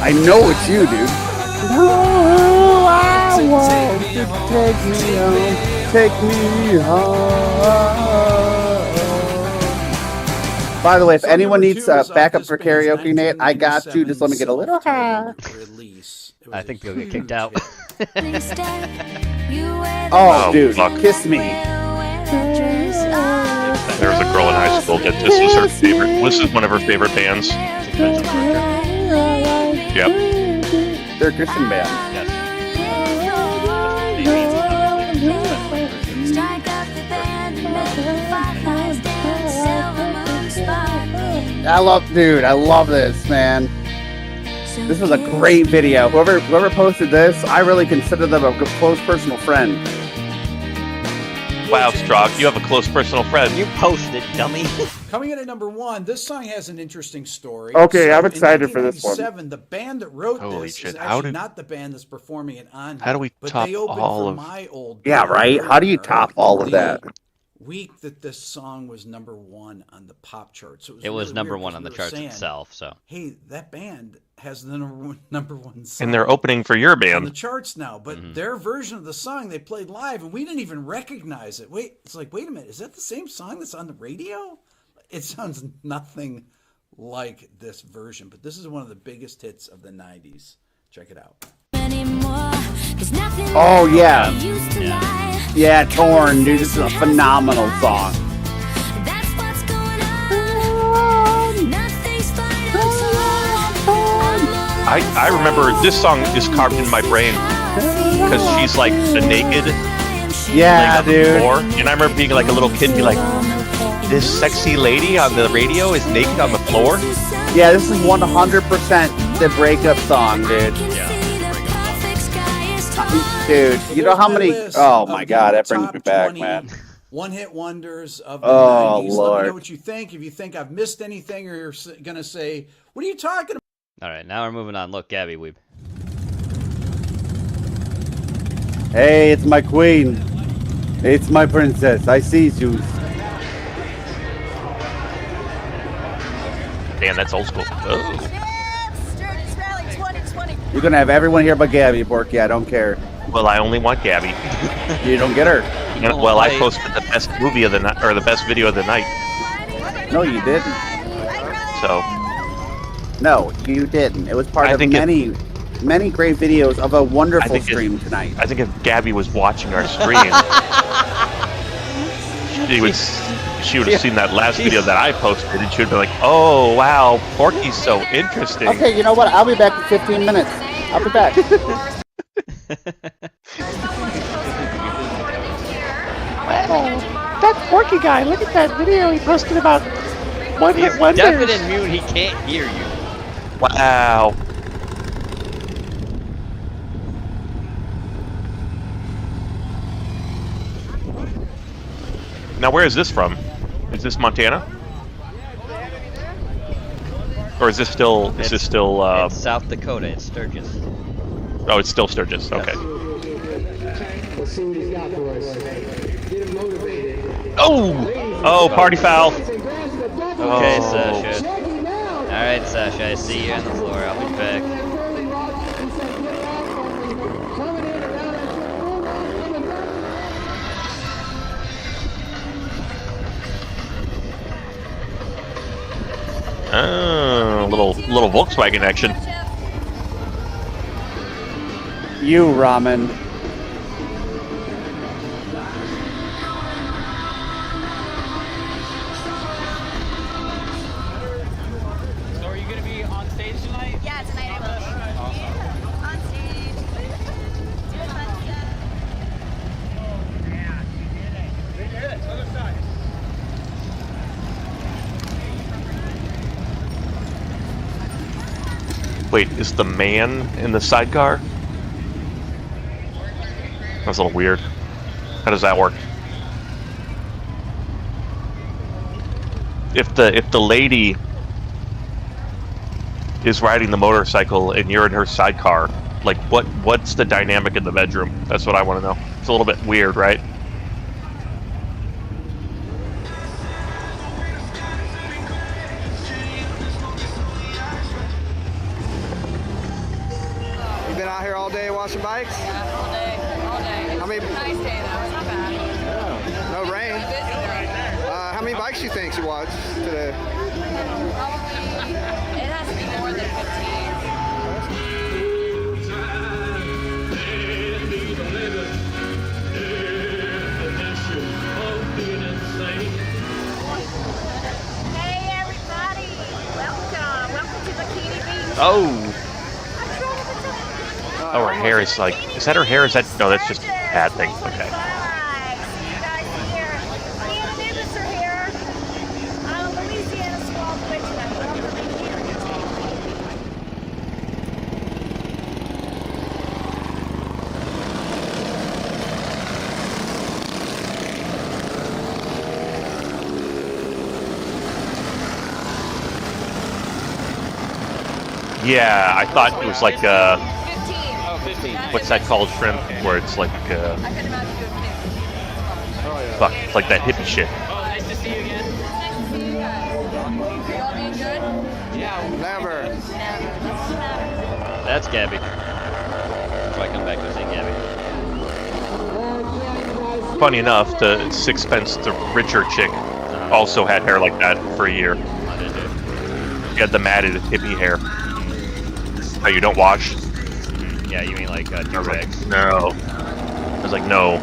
I know it's you, dude. No, I want to take me home. Take me home. By the way, if anyone needs backup for karaoke, Nate, I got you. Just let me get a little high. I think they'll get kicked out. Oh, dude, Kiss Me. There was a girl in high school that this was her favorite. This is one of her favorite bands. Yep. They're a Christian band. Yes. I love this, man. This was a great video. Whoever posted this, I really consider them a close personal friend. Wow, Strock, you have a close personal friend. You posted, dummy. Coming in at number 1, this song has an interesting story. Okay, I'm excited for this one. The band that wrote this is actually not the band that's performing it on here. How do we top all of... my old yeah, right? How do you top all of that? Week that this song was number 1 on the pop chart. So it was really number 1 on the charts saying, itself. So hey, that band has the number one song. And they're opening for your band on the charts now. But their version of the song they played live, and we didn't even recognize it. It's like, wait a minute, is that the same song that's on the radio? It sounds nothing like this version, but this is one of the biggest hits of the 90s. Check it out. Oh, yeah. Yeah, Torn, dude. This is a phenomenal song. I remember this song is carved in my brain because she's like the naked yeah, dude. The floor. And I remember being like a little kid and be like, this sexy lady on the radio is naked on the floor? Yeah, this is 100% the breakup song, dude. Yeah. Dude, you know how many... Oh, my God, that brings me back, man. One-hit wonders of the 90s. Lord. Let me know what you think. If you think I've missed anything or you're going to say, what are you talking about? All right, now we're moving on. Look, Gabby Weeb. Hey, it's my queen. It's my princess. I see you. Damn, that's old school. Oh. You're going to have everyone here but Gabby, Borky. I don't care. Well, I only want Gabby. You don't get her. Well, I posted the best movie of the night, or the best video of the night. No, you didn't. So. No, you didn't. It was part of many great videos of a wonderful stream tonight. I think if Gabby was watching our stream, she would have seen that last video that I posted, and she would be like, "Oh wow, Porky's so interesting." Okay, you know what? I'll be back in 15 minutes. I'll be back. Wow, that Porky guy! Look at that video he posted about one-hit wonders. He's deaf and mute. He can't hear you. Wow. Now, where is this from? Is this Montana? Or is this still? It's South Dakota. It's Sturgis. Oh, it's still Sturgis. Okay. Let's see what he's got for us. Get him motivated. Oh, party foul. Okay, Sasha. All right, Sasha. I see you on the floor. I'll be back. Oh, little Volkswagen action. You, Ramen. So are you going to be on stage tonight? Yeah, tonight I will. Yeah, on stage. Doing fun stuff. Yeah, you did it. They did it. Other side. Wait, is the man in the sidecar? That's a little weird. How does that work? If the lady is riding the motorcycle and you're in her sidecar, like what's the dynamic in the bedroom? That's what I want to know. It's a little bit weird, right? You been out here all day washing bikes? Yeah, all day. How many bikes do you think you watched today? Probably, it has to be more than 15. Hey everybody! Welcome to Bikini Beach. Oh. Oh, her hair is like. Is that her hair? Is that no? That's just a bad thing. Okay. Yeah, I thought it was like what's that called, shrimp? Where it's like fuck, it's like that hippie shit. Oh, nice to see you again. Nice to see you guys. Are you all being good? Yeah. Never. That's Gabby. That's why I come back to see Gabby. Funny enough, the Sixpence the Richer chick also had hair like that for a year. She had the matted hippie hair. Oh, you don't wash? Yeah, you mean like do-rags? No. I was like, no.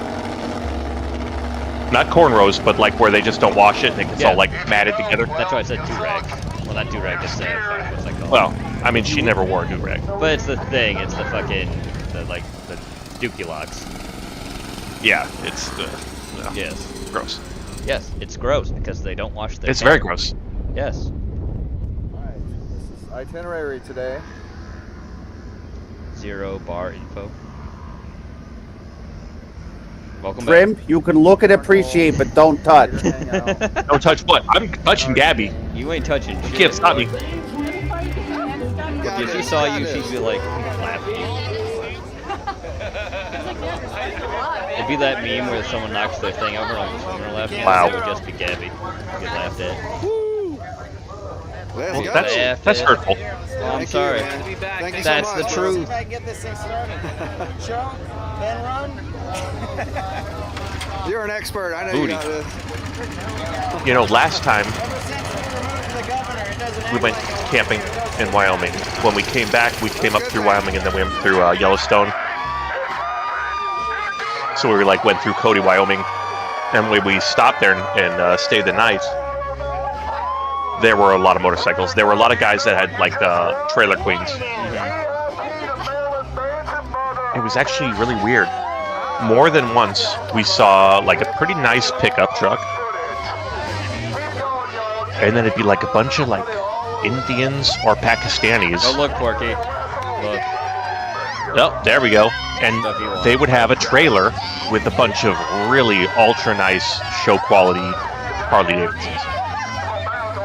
Not cornrows, but like where they just don't wash it and it gets all like matted together. That's why I said do-rag. Well, not do-rag, just what's that called? Well, I mean, she never wore a do-rag. But it's the thing, it's the fucking, the dookie locks. Yeah, it's the... No. Yes. Gross. Yes, it's gross because they don't wash their It's hair. very gross. Yes. Alright, this is itinerary today. 0 bar info. Welcome Shrimp, you can look and appreciate, but don't touch. Don't touch what? I'm touching Gabby. You ain't touching shit. You can't stop me. If she saw you, she'd be like laughing. It'd be that meme where someone knocks their thing over on the swimmer laughing. Wow. It would just be Gabby. Get laughed at. Well, that's hurtful. Oh, I'm sorry. Thank you That's so the much. truth. Get this thing started. Show, then run. You're an expert. I know Booty. you got this. You know, last time we went camping in Wyoming. When we came back, we came up through Wyoming and then we went through Yellowstone. So we went through Cody, Wyoming, and we stopped there and stayed the night. There were a lot of motorcycles. There were a lot of guys that had like trailer queens. It was actually really weird. More than once, we saw like a pretty nice pickup truck, and then it'd be like a bunch of like Indians or Pakistanis. Oh, look, Porky. Look. Oh, there we go. And they would have a trailer with a bunch of really ultra nice show quality Harley Davidsons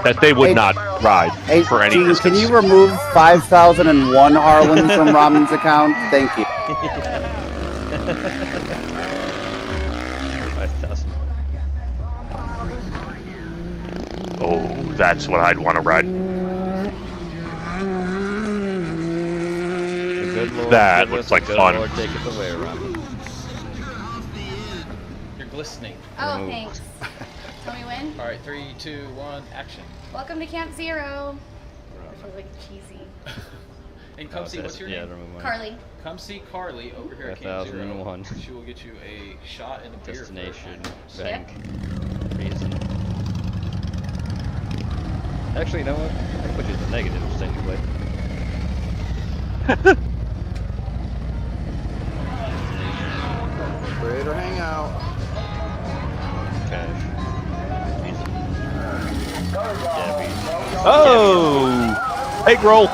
that they would not ride for any Gene, distance. can you remove 5001 Harlan from Ramon's account? Thank you. 5,000. Oh, that's what I'd want to ride. Good Lord, That give looks us like a good fun. Lord, take it away, Robin. You're glistening. Oh, thanks. Tell me when. All right, 3, 2, 1, action. Welcome to Camp Zero. I feel like cheesy. And come see, what's your name? Carly. Come see Carly over here at Camp Zero. 1001. She will get you a shot and a beer. Destination, for bank, reason. Actually, you know what? I put you in the negatives anyway. Creator hangout. Cash. Oh! Egg roll!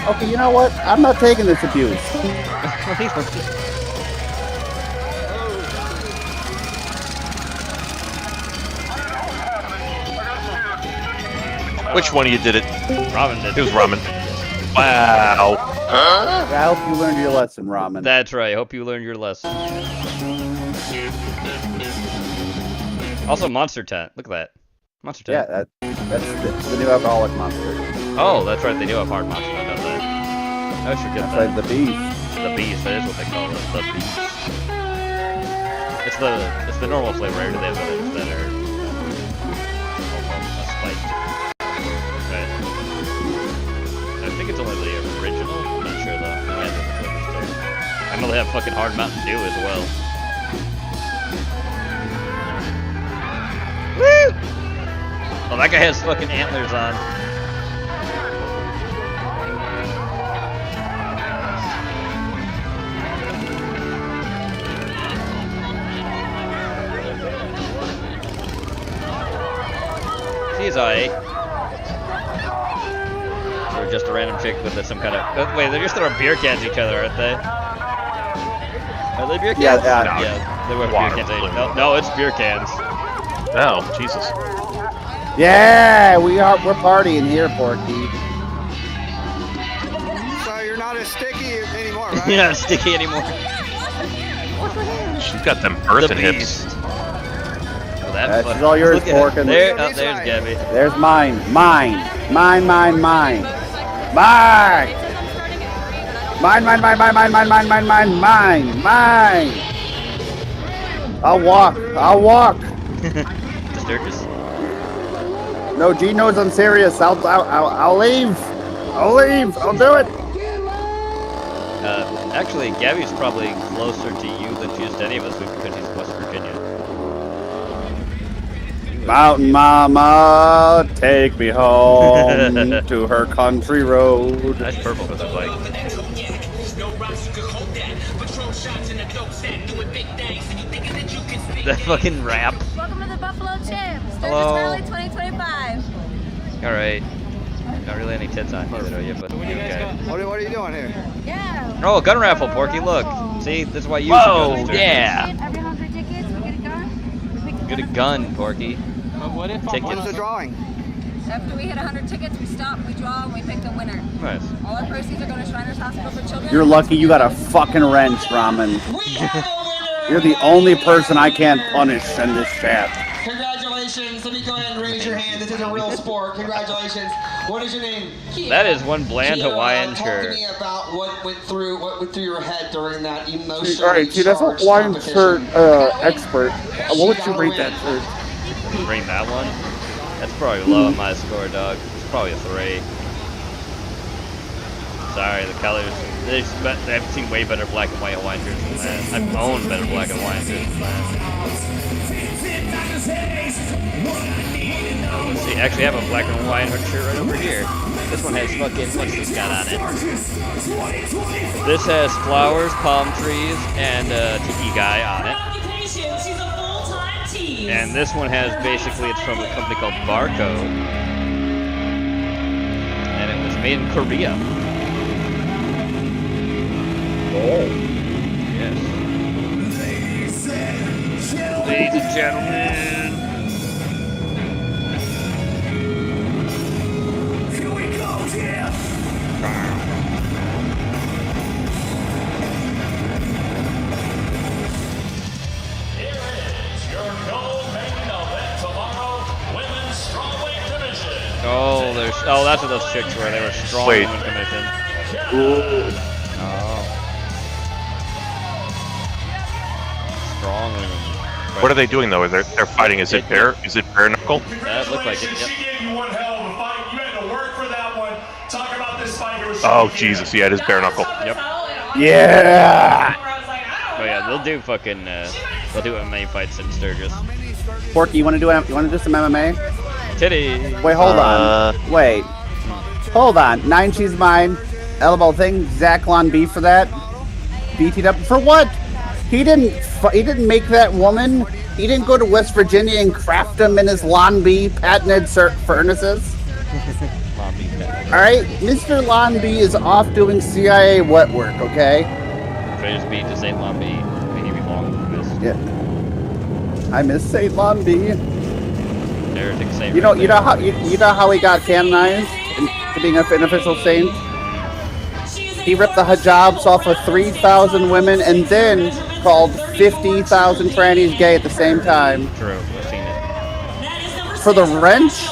Okay, you know what? I'm not taking this abuse. Which one of you did it? Ramen did. It was Ramen. Wow. I hope you learned your lesson, Ramen. That's right. Hope you learned your lesson. Also, Monster Tent. Look at that. Monster Tent. Yeah, that's the new alcoholic monster. Oh, that's right. They do have hard monster, don't they? I always forget That's that. right, the beast. The beast. That is what they call it. The beast. It's the normal flavor. They have others that are spiked. Right. I think it's only the original. I'm not sure though. Yeah, the flavors too. I know they have fucking hard Mountain Dew as well. Woo! Oh, that guy has fucking antlers on. She's alright. Or just a random chick with some kind of. Wait, they're just throwing beer cans at each other, aren't they? Are they beer cans? Yeah, Yeah, they were beer cans. No, it's beer cans. Oh, Jesus. Yeah, we're partying here, Porky. So you're not as sticky anymore, right? You're not sticky anymore. She's got them earthen hips. That's all yours, Porky. There's Gabby. There's mine. Mine. Mine. I'll walk. Sturgis. No, G knows I'm serious. I'll leave. I'll do it. Actually, Gabby's probably closer to you than she is to any of us because she's West Virginia. Mountain Mama, take me home to her country road. Nice purple with the bike. That fucking rap. Welcome to the Buffalo Champ. Hello. Sturgis Rally 2025. Alright. Not really any tits on here, though, yet, but okay. What are you doing here? Yeah. Oh, gun raffle, Porky, look. See, this is why you Whoa, should go to yeah. Every 100 tickets, we get a gun. Get a gun, Porky. What is the drawing? After we hit 100 tickets, we stop, we draw, and we pick the winner. Nice. All our proceeds are going to Shriners Hospital for Children. You're lucky you got a fucking wrench, Ramen. You're the only person I can't punish in this chat. Congratulations. Let me go ahead and raise your hand. This is a real sport. Congratulations. What is your name? That is one bland Hawaiian Talk shirt. to me about what went through your head during that emotional. Alright, see, that's a Hawaiian shirt expert. What would you rate that shirt? Bring that one? That's probably low on my score, dog. It's probably a 3. Sorry, the colors. I've seen way better black and white Hawaiian shirts than that. I've owned better black and white shirts than that. Let's see, actually I have a black and white shirt right over here. This one has fucking, what's this got on it? This has flowers, palm trees, and a tiki guy on it. And this one has, basically, it's from a company called Barcode. And it was made in Korea. Oh. Yes. Ladies and gentlemen. Here we go, yeah. Here is your co-main event tomorrow, women's strawweight division. Oh, that's what those chicks were. They were strong women commission. Ooh. Oh. Strong women. What are they doing though? They're fighting. Is it bare knuckle? That looked like it. Yep. She gave you one hell of a fight. You had to work for that one. Talk about this fight. Oh Jesus, yeah, it is bare knuckle. Yep. Yeah. Oh yeah, they'll do fucking they'll do MMA fights in Sturgis. Porky, you want to do some MMA? Titty. Wait, hold on. Wait. Hold on. 9 She's Mine. Elbow thing. Zachlon beef for that. Beefed up for what? He didn't make that woman. He didn't go to West Virginia and craft them in his lawn bee patented furnaces. Alright, Mr. Lonby is off doing CIA wet work, okay? Trader's Beat to St. Lonby. May he be long missed. Yeah. I miss St. Lonby. Heretic saint. You know how he got canonized to being an official saint? He ripped the hijabs off of 3,000 women and then called 50,000 trannies gay at the same time. True, I've seen it. For the wrench?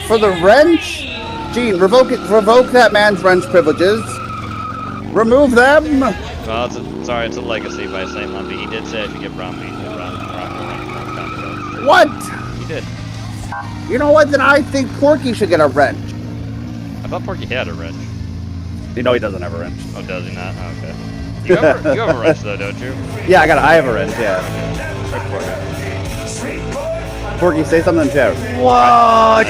For the wrench? Gene, revoke that man's wrench privileges. Remove them. Well, it's a legacy by St. Lumpy. He did say if you get brown meat, What? He did. You know what? Then I think Porky should get a wrench. I thought Porky had a wrench. You know he doesn't have a wrench. Oh, does he not? Oh, okay. You have a wrench though, don't you? Yeah, I have a wrench. Yeah. Porky, say something in chat. What?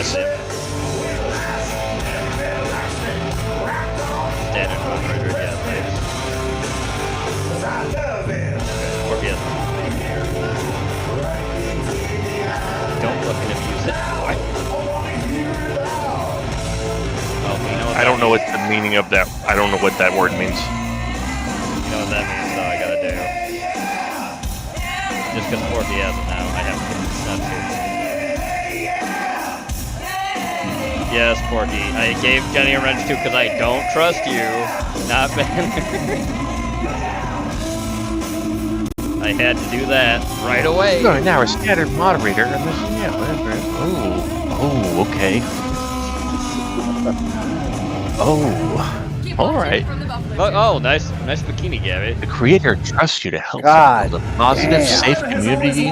Don't look and abuse it. I don't know what the meaning of that. I don't know what that word means. You know what that means, though. I gotta do. Just because Porky has it now, I have to. Not true. Yes, Porky. I gave Jenny a wrench too because I don't trust you. Not Banner. I had to do that right away. No, now a scattered moderator. Yeah, whatever. Oh, okay. Oh, all right. Oh, nice bikini, Gabby. The creator trusts you to help build a positive, safe community.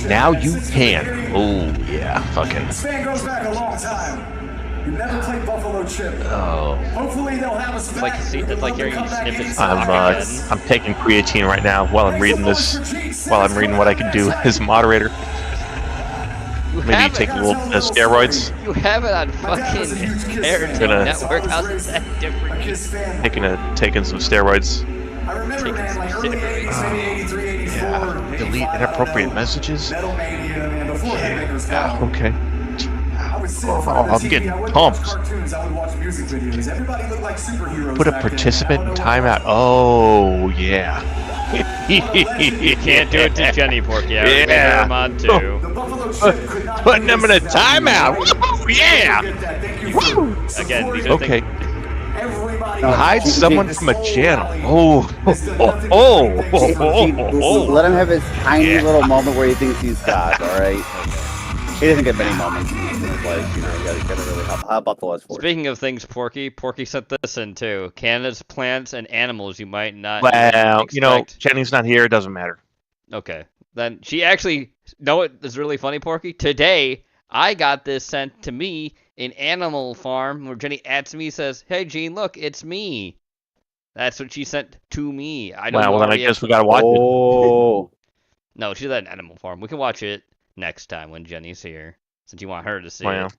Now you can. Oh, yeah, fucking. This fan goes back a long time. You never played Buffalo Chip. Oh. Hopefully they'll have us back. It's like hearing snippets. I'm taking creatine right now while I'm reading this. While I'm reading what I can do as moderator. Maybe take a little steroids. You have it on fucking Heritage Network. How's that different? Taking some steroids. I remember, man, like early 80s, maybe 83, 84. Yeah. Delete inappropriate messages. Yeah, okay. I'm getting pumped. Put a participant in timeout. Oh, yeah. You can't do it to Jenny, Porky. I already made her on too. Putting them in a timeout. Yeah. Again, these are okay. Hide Chief, someone from a channel. Oh. Let him have his tiny little moment where he thinks he's God. All right. He doesn't get many moments in his life. You know, you gotta really help about the last 4. Speaking of things, Porky sent this in too. Canada's plants and animals you might not. Well, expect. you know, Jenny's not here. It doesn't matter. Okay, then she actually. Know what is really funny, Porky? Today I got this sent to me in Animal Farm, where Jenny adds me, says, "Hey Gene, look, it's me." That's what she sent to me. I don't know. Well, then I guess we gotta watch it. No, she's at Animal Farm. We can watch it next time when Jenny's here, since you want her to see it.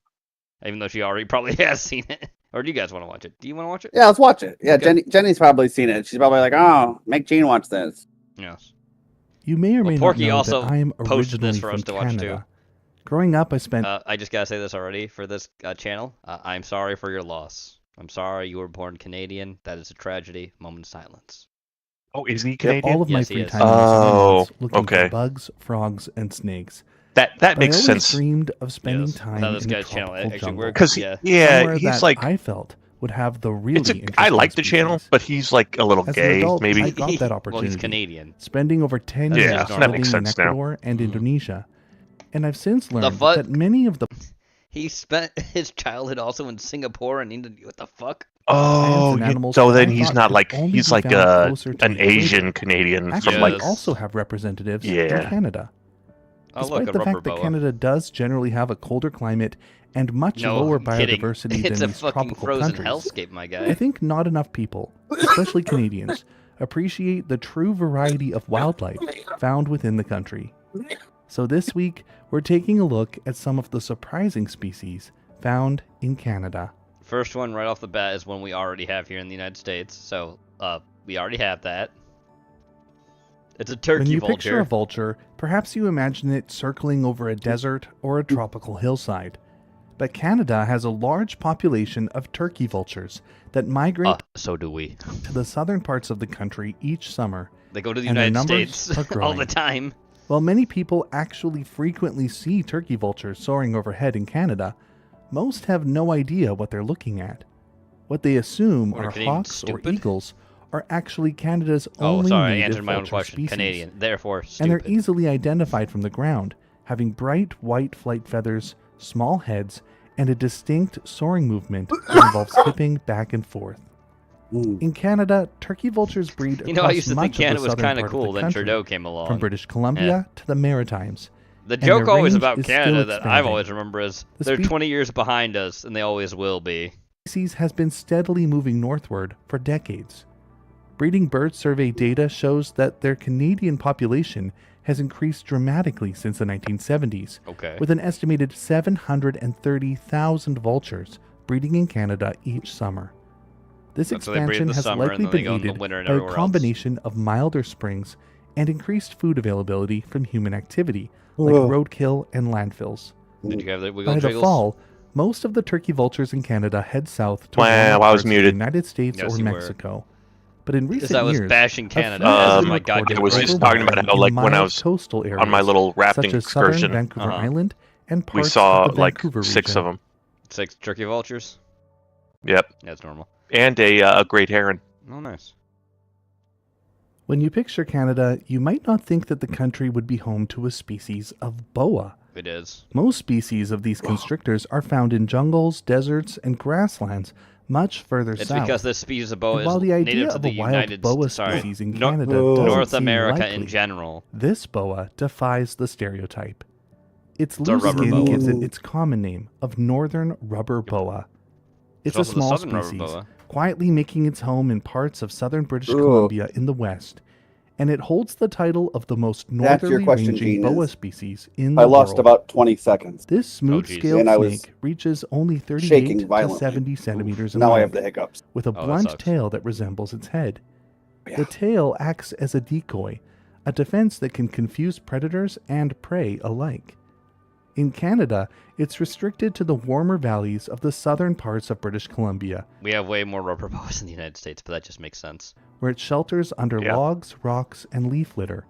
Even though she already probably has seen it. Or do you guys want to watch it? Do you want to watch it? Yeah, let's watch it. Yeah, Okay. Jenny's probably seen it. She's probably like, oh, make Gene watch this. Yes. You may or may Porky not know also that I am posted originally this for us from to watch Canada. too. Growing up, I spent... I just gotta say this already for this channel. I'm sorry for your loss. I'm sorry you were born Canadian. That is a tragedy. Moment of silence. Oh, is he Canadian? all of my Yes, he free is. time was looking okay. for bugs, frogs, and snakes. That But makes I always sense. dreamed of spending time How this in a guy's channel tropical actually jungle. works. Because Somewhere he's that like I felt would have the really interesting I like the species. channel, but he's like a little As an gay, adult, maybe. I got that opportunity. Well, he's Canadian. Spending over 10 That's years just that living makes in sense now. Ecuador and Indonesia, and I've since learned fun- that many of the He spent his childhood also in Singapore and Indonesia. What the fuck? Oh, and animals so that then I he's thought not could like only he's be like found closer to an the equator Asian Canadian actually from like also have representatives in Yeah. Canada. Oh, Despite look, a the fact rubber that boa. Canada does generally have a colder climate and much No, lower I'm kidding. biodiversity It's than a these fucking tropical frozen countries, hellscape, my guy. I think not enough people, especially Canadians, appreciate the true variety of wildlife found within the country. So this week, we're taking a look at some of the surprising species found in Canada. First one right off the bat is one we already have here in the United States. So, we already have that. It's a turkey When you vulture. picture a vulture, perhaps you imagine it circling over a desert or a tropical hillside. But Canada has a large population of turkey vultures that migrate so do we. to the southern parts of the country each summer. They go to the and their United numbers States are growing. all the time. While many people actually frequently see turkey vultures soaring overhead in Canada, most have no idea what they're looking at. What they assume are hawks or eagles are actually Canada's only I native answered my own vulture question. species. Canadian, therefore And stupid. they're easily identified from the ground, having bright white flight feathers, small heads, and a distinct soaring movement that involves hipping back and forth. In Canada, turkey vultures breed across You know, I used to think much of the Canada was southern kind of part cool. the Then country, Trudeau came along. from British Columbia to the Maritimes. The and joke their always range about is still Canada that I've expanding. always remember is The they're spe- 20 years behind us, and they always will be. Species has been steadily moving northward for decades. Breeding bird survey data shows that their Canadian population has increased dramatically since the 1970s, Okay. with an estimated 730,000 vultures breeding in Canada each summer. This So they breed in expansion the has summer, likely and then they been go in the aided winter and by a everywhere else. combination of milder springs and increased food availability from human activity, like Whoa. roadkill and landfills. Did you have the wiggle By the jiggles? fall, most of the turkey vultures in Canada head south to Wow, warmer I was parts of the muted. United States Yes, or you were. Mexico. But in recent I was years, bashing a Canada, few as have in been my goddamn recorded I was just talking about overwintering how, in like, when I mild was coastal areas, on my little rafting such as southern excursion, Vancouver Island and we parts saw of the like Vancouver 6 region. of them. 6 turkey vultures? Yep. That's normal. And a great heron. Oh, nice. When you picture Canada, you might not think that the country would be home to a species of boa. It is. Most species of these constrictors are found in jungles, deserts, and grasslands much further It's south. because this species of boa And while is the idea native to of the a wild United boa sorry, species in Nor- Canada doesn't North seem America likely, in general. this boa defies the stereotype. Its a loose rubber skin boa. gives it its common name of northern rubber boa. It's a also the small southern rubber species, boa. quietly making its home in parts of southern British Ugh. Columbia in the west, and it holds the title of the most That's your northerly question, ranging Gene, boa is- species in the I lost world. about 20 seconds. This geez. smooth-scaled And I was snake reaches only 38 shaking to violently. 70 centimeters in Now I length, have the hiccups. with a that blunt sucks. tail that resembles its head. Yeah. The tail acts as a decoy, a defense that can confuse predators and prey alike. In Canada, it's restricted to the warmer valleys of the southern parts of British Columbia, We have way more rubber boas in the United States, but that just makes sense. where it shelters under Yeah. logs, rocks, and leaf litter.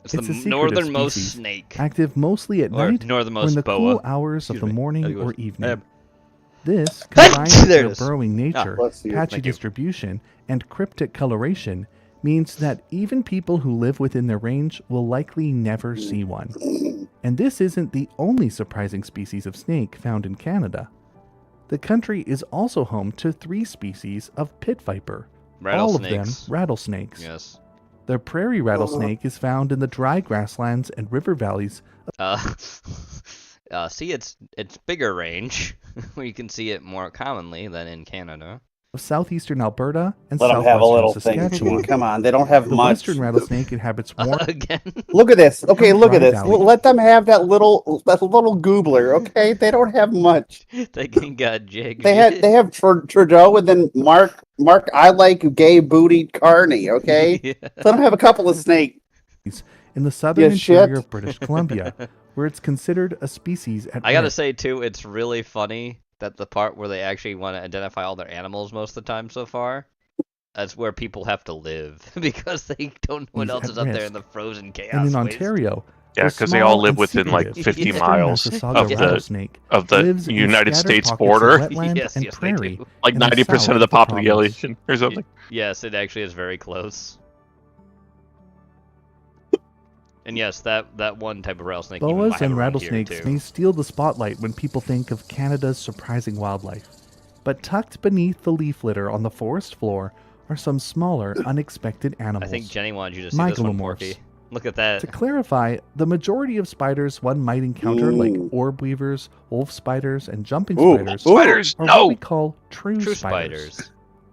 It's a the secretive northernmost species, snake. active mostly at Or night or northernmost in the boa. cool hours of Excuse the me. morning Anyways. or evening. Um, This, combined with There it their is. burrowing nature, bless you. patchy Thank you. distribution, and cryptic coloration, means that even people who live within their range will likely never see one. And this isn't the only surprising species of snake found in Canada. The country is also home to 3 species of pit viper, all of them Rattlesnakes. rattlesnakes. Yes. The prairie rattlesnake is found in the dry grasslands and river valleys See, it's bigger range, where you can see it more commonly than in Canada. of southeastern Alberta and Let them have a southwestern little thing. Saskatchewan. Come on, they don't have The much. western rattlesnake inhabits warm. Again. Look at this. Okay, and look at dry this. valleys. Let them have that little goobler. Okay, they don't have much. They can got jig. They have Trudeau and then Mark. I like gay booty Carney. Okay, Yeah. let them have a couple of snakes. in the southern You interior shit. of British Columbia, where it's considered a species at I gotta risk. say too, it's really funny that the part where they actually want to identify all their animals most of the time so far, that's where people have to live because they don't know what He's else at is up there risk. in the frozen chaos. And in waste. Ontario, Yeah, the because they all small live and within like secretive 50 eastern miles Mississauga of the rattlesnake of lives the in United scattered States pockets of border. wetland Yes, and yes, they prairie, do. Like in the 90% south of the province. population or something. Yes, it actually is very close. And yes, that one type of rattlesnake. even Boas might have and around rattlesnakes here, too. may steal the spotlight when people think of Canada's surprising wildlife. But tucked beneath the leaf litter on the forest floor are some smaller, unexpected animals. I think Jenny wanted you to see this one, Mygalomorphs. Porky. Look at that. To clarify, the majority of spiders one might encounter, like orb weavers, wolf spiders, and jumping spiders, Spiders, are no! what we call true spiders. spiders.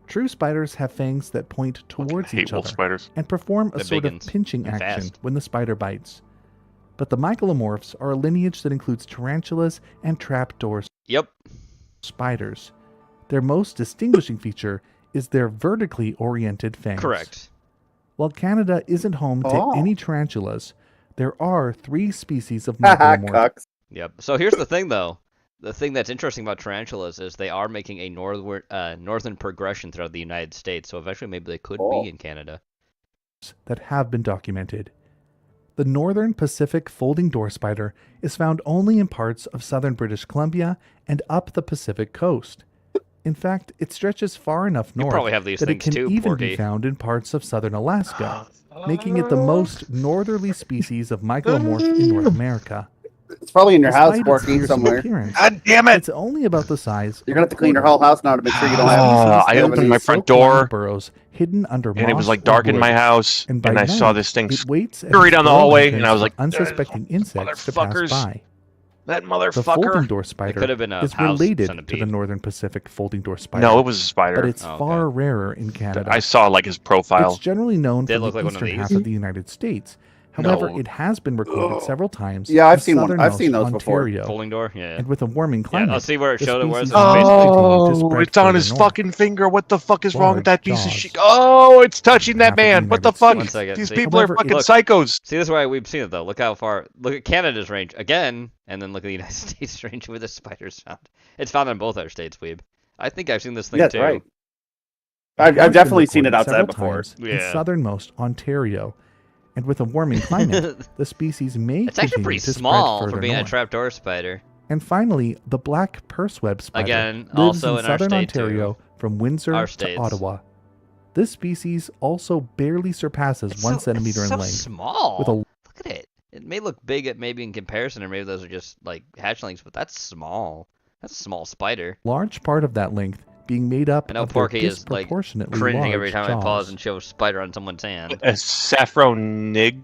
True spiders have fangs that point towards hate each wolf other spiders. and perform a They're sort big of and pinching action fast. when the spider bites. But the Mygalomorphs are a lineage that includes tarantulas and trapdoor Yep. spiders. Their most distinguishing feature is their vertically oriented fangs. Correct. While Canada isn't home to Oh. any tarantulas, there are 3 species of Haha, Mygalomorphs. cucks. Yep. So here's the thing, though. the thing that's interesting about tarantulas is they are making a northern progression throughout the United States, so eventually maybe they could be in Canada. That have been documented. The northern Pacific folding door spider is found only in parts of southern British Columbia and up the Pacific coast. In fact, it stretches far enough north that it can even be found in parts of southern Alaska, making it the most northerly species of mycomorph in North America. It's probably in your house, Porky, somewhere. God damn it! It's only about the size. You're gonna have to clean your whole house now to make sure you don't have. I opened my front door, burrows hidden under and it was moss like or dark in wood. my house, and I saw this thing scurry down the burrow hallway, entrance and I was like, for unsuspecting insects to pass by. That The motherfucker. folding door spider could have been a is house related centipede. to the northern Pacific folding door spider. No, it was a spider. But it's far rarer in Canada. I saw like his profile. It's generally known Did it for look the like one of eastern half these? of the United States. However, No. it has been recorded several times. Yeah, I've in seen one. I've southernmost seen those before. Ontario. Folding door? Yeah. And with a warming climate, I'll see where it the showed it was. species may continue to Oh, spread it's on further his north. fucking finger. What the fuck is wrong with that Large piece of jaws. shit? Oh, it's touching that Half of the man. What the United fuck? States. 1 second. These See? people However, are fucking Look. psychos. See, this is why we've seen it though. Look how far. Look at Canada's range again, and then look at the United States range where the spider's found. It's found in both our states, Weeb. I think I've seen this thing Yes, too. right. It has I've been definitely seen it recorded outside several before. times in Yeah. southernmost Ontario. And with a warming climate, the species may It's actually continue pretty to small spread for further being a north. trapdoor spider. And finally, the black purseweb spider Again, lives also in in our southern state, too. Ontario from Windsor Our to states. Ottawa. This species also barely surpasses It's 1 so, centimeter it's in so length. small. With a Look at it. It may look big at maybe in comparison, or maybe those are just like hatchlings, but that's small. That's a small spider. large part of that length being made up I know of their Porky is like disproportionately cringing large every time I jaws. pause and show a spider on someone's hand. A saffronig.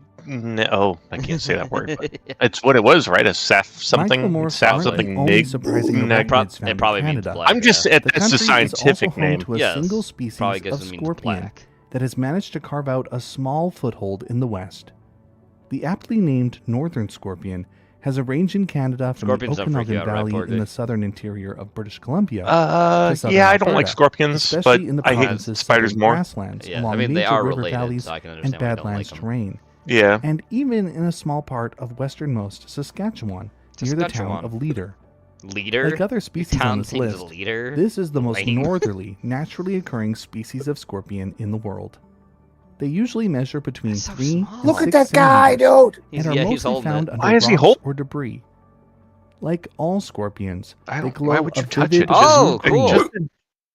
Oh, I can't say that word. But it's what it was, right? A saf something. Mycomorphs Saf aren't something the only nig. surprising neg- arachnids found It probably in means Canada. black. I'm just. yeah. The It's the country scientific is also home name. to a Yes, single species probably gives of it means scorpion black. that has managed to carve out a small foothold in the West. The aptly named northern scorpion has a range in Canada from Scorpions the don't freak you Okanagan out, right, Valley Porky? in the southern interior of British Columbia. to southern Yeah, I don't like Alberta, scorpions, especially but in the I hate province's spiders southern more. grasslands Yeah, along I mean, they major are river related, valleys so I can and understand why you don't like badlands them. terrain. Yeah. And even in a small part of westernmost Saskatchewan, near the town Saskatchewan. of Leader. Leader? Like other species town on this seems list, Leader? this is the most Lame. northerly, naturally occurring species of scorpion in the world. They usually measure between 3 and Look at 6 that guy, centimeters dude! and are He's mostly holding found it. under Why is he rocks holding- or debris. Like all scorpions, I they don't. glow Why would you a touch vivid it? Oh, blue cool. green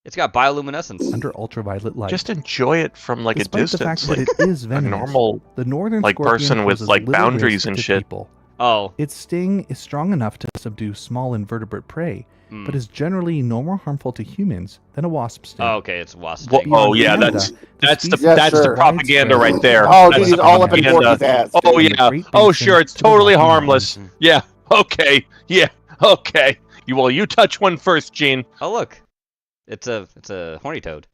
It's got bioluminescence. under ultraviolet light. Just enjoy it from like Despite a distance, the fact like that it is a venomous, normal the northern like scorpion person with poses like little boundaries risk and to shit. people. Oh. Its sting is strong enough to subdue small invertebrate prey, Hmm. but is generally no more harmful to humans than a wasp sting. Oh, okay, it's wasp Well, sting. oh Beyond yeah, Canada, that's the that's the species Yes, that's sir. the propaganda right there. Oh, That's dude, the he's all up in propaganda. Porky's ass. Oh dude. yeah. Great Oh Basin sure, it's to the totally Rocky harmless. Mountains. Yeah. Okay. Yeah. Okay. You touch one first, Gene. Oh, look. It's a horny toad.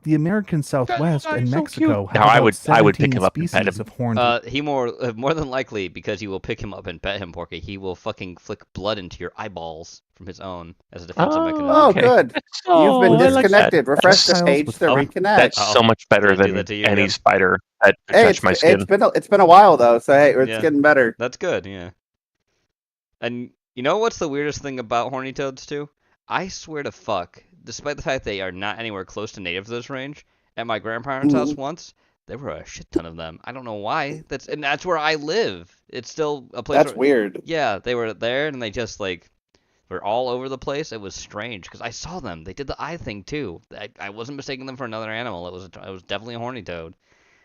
The American Southwest and Mexico have Now, I about would pick 17 him up and pet species him. of horned He more than likely, because you will pick him up and pet him, Porky, he will fucking flick blood into your eyeballs from his own as a defensive mechanism. Oh, Okay. good. Oh, You've been I like disconnected. that. Refresh the Reptiles page with to felt- reconnect. That's so much better Did I do than that to you any again? spider that could Hey, touch my skin. it's been a while though, so hey, it's Yeah. getting better. That's good, yeah. And you know what's the weirdest thing about horny toads too? I swear to fuck, despite the fact they are not anywhere close to native to this range, at my grandparents' house once, there were a shit ton of them. I don't know why. That's where I live. It's still a place. That's weird. Yeah, they were there and they just like were all over the place. It was strange because I saw them. They did the eye thing too. I wasn't mistaking them for another animal. It was definitely a horny toad.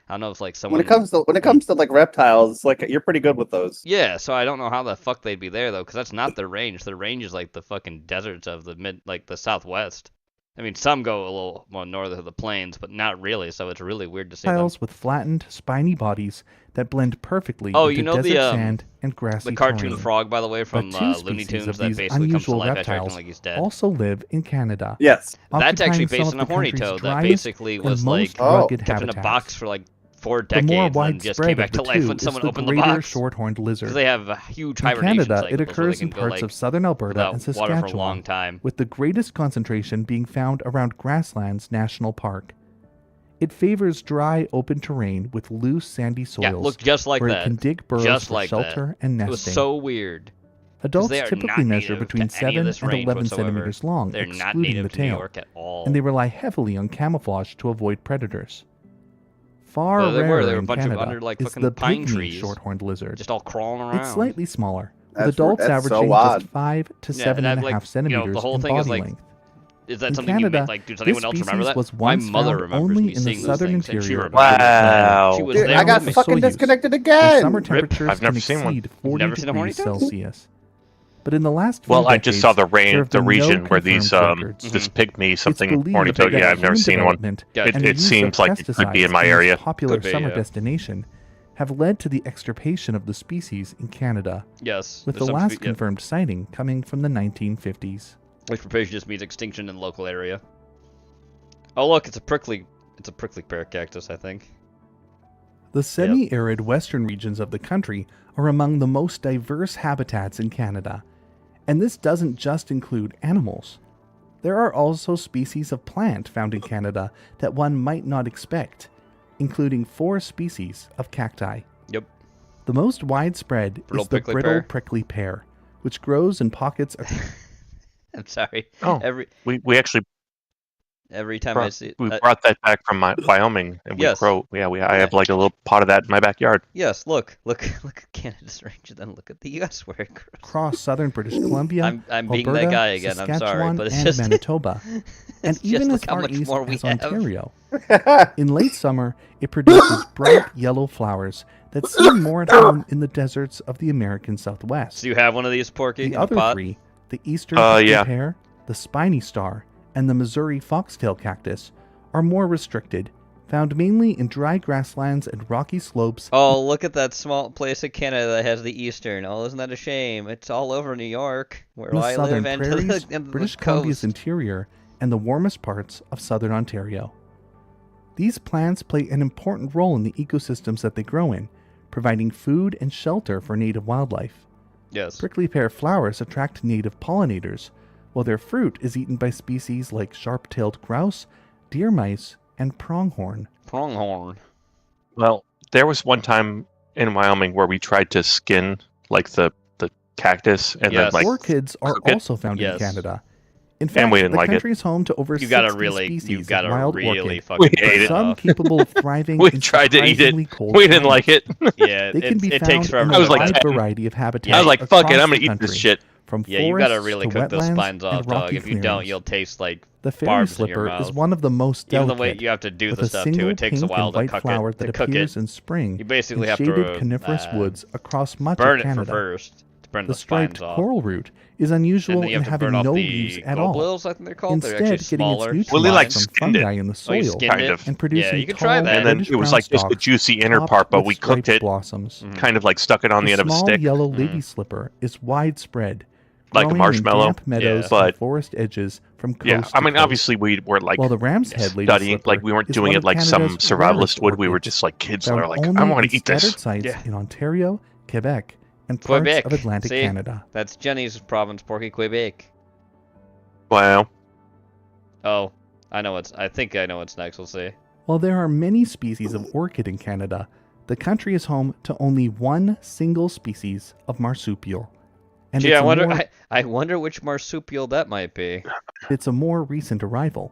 I don't know if like someone. When it comes to like reptiles, like you're pretty good with those. Yeah, so I don't know how the fuck they'd be there though, because that's not their range. Their range is like the fucking deserts of the Southwest. I mean, some go a little more north of the plains, but not really. So it's really weird to see them. reptiles with flattened, spiny bodies that blend perfectly Oh, into you know desert the sand and grassy the cartoon terrain. frog, by the way, from But two Looney species Tunes of that these basically comes to unusual life after acting reptiles like he's dead. also live in Canada. Yes. That's actually occupying based some on a of the horny country's toad that driest basically and was most like rugged kept in a habitats. box for like 4 The more decades and just widespread came of back the to life two when is someone the opened the greater box. short-horned lizard. Because they have a huge In hibernation Canada, cycle, it so they occurs can in go, parts like, of southern Alberta and without water for a Saskatchewan, long time. with the greatest concentration being found around Grasslands National Park. It favors dry, open terrain with loose, sandy soils. Yeah, look just like where that. it can dig burrows just for like shelter that. and nesting. It was so weird. Adults they are typically not measure native between to any 7 of this and range 11 whatsoever. centimeters long, They're not excluding native the to New tail. York at all. And they rely heavily on camouflage to avoid predators. Far Well, they rarer were a in bunch Canada of under like is fucking the pine pygmy trees, shorthorned lizard. just all crawling around. It's slightly smaller, with That's adults so averaging odd. just 5 to Yeah, 7.5 centimeters the whole in thing is body like, length. is that In something Canada, you like? Does anyone this else remember species that? was My once mother found remembers only me in the seeing southern those things, and she interior. remembers Wow. She was Dude, there I got with me. fucking Soyuz, disconnected where again. summer temperatures I've never can seen one. exceed 40 Never seen a horny degrees dog? Celsius. But in the last few Well, I just saw the decades, there have been no region where these confirmed records. this pygmy It's something believed ornithopter. that Yeah, I've never human seen one. development Gotcha. and the It use of seems like it could be in pesticides my this area. popular Could be, summer yeah. destination have led to the extirpation of the species in Canada, Yes. with there's the some last yeah. confirmed sighting coming from the 1950s. Extirpation just means extinction in the local area. Oh look, it's a prickly pear cactus, I think. The semi-arid western regions of the country are among the most diverse habitats in Canada, and this doesn't just include animals. There are also species of plant found in Canada that one might not expect, including 4 species of cacti. Yep. The most widespread Brittle is the prickly brittle pear. prickly pear, which grows in pockets. I'm sorry. Oh, we actually Every time I see it, we brought that back from Wyoming, and we Yes. grow. Yeah, I have like a little pot of that in my backyard. yes, look at Canada's range, then look at the U.S. where it grows. Across southern British Columbia, I'm being Alberta, that guy again. I'm sorry, Saskatchewan, but it's and just Manitoba, and it's even just as look how far much east more we as have. Ontario. In late summer, it produces bright yellow flowers that seem more at home in the deserts of the American Southwest. So you have one of these, Porky? The in a other pot? 3, the eastern prickly yeah. pear, the spiny star, and the Missouri foxtail cactus, are more restricted, found mainly in dry grasslands and rocky slopes. Oh, look at that small place in Canada that has the eastern. Oh, isn't that a shame? It's all over New York, where in the I southern live, and to prairies, the, and to British the Columbia's coast. interior, and the warmest parts of southern Ontario. These plants play an important role in the ecosystems that they grow in, providing food and shelter for native wildlife. Yes. Prickly pear flowers attract native pollinators, while their fruit is eaten by species like sharp-tailed grouse, deer mice, and pronghorn. Pronghorn. Well, there was one time in Wyoming where we tried to skin like the cactus and then like orchids are cook it. also found in Yes. Canada. In fact, we didn't the like it. country is home to over You gotta 60 really, species you gotta of wild really orchid, fucking We turn ate it it. some off. capable of thriving we in tried to eat it. surprisingly cold We didn't climates. like it. Yeah, They can be it found takes forever. in I a was like, wide "Hey." variety of habitats. I was like, "Fuck it, across I'm gonna the eat this country, shit." From Yeah, you gotta forests really to cook those wetlands spines and off, dog. rocky If you don't, clearings. you'll taste like The fairy barbs in your slipper is mouth. one of the most Even delicate. the way you have to do with the a stuff single too, it takes a pink while and to white cook flower it. that To cook appears it, in spring you basically in have shaded to coniferous woods across much burn of it Canada. first to burn The the spines striped off. coral root is And unusual then you in have to having burn off no the leaves at all. globules, I think they're called. They're Instead, actually getting its smaller. nutrients Willie like from skinned it. fungi in the Oh, you soil skinned kind it? of. and producing Yeah, you could try tall that. And then reddish it was brown like just the stalks juicy inner topped part, but with we cooked striped it, blossoms. kind of like stuck it on the end of a small stick, yellow lady slipper is widespread, like a growing marshmallow. in damp meadows But and forest edges from coast yeah, to I mean, coast. obviously we were like While the ram's head lady studying, slipper like we weren't is doing one it of like some Canada's survivalist rarest would. We were orchids, just like kids that found are like, only I want in to eat this. scattered sites Yeah. in Ontario, Quebec, and parts Quebec. of Atlantic See? Canada. That's Jenny's province, Porky. Quebec. Wow. Oh, I think I know what's next. We'll see. While there are many species of orchid in Canada, the country is home to only one single species of marsupial. And Gee, it's I a wonder. more- I wonder which marsupial that might be. it's a more recent arrival.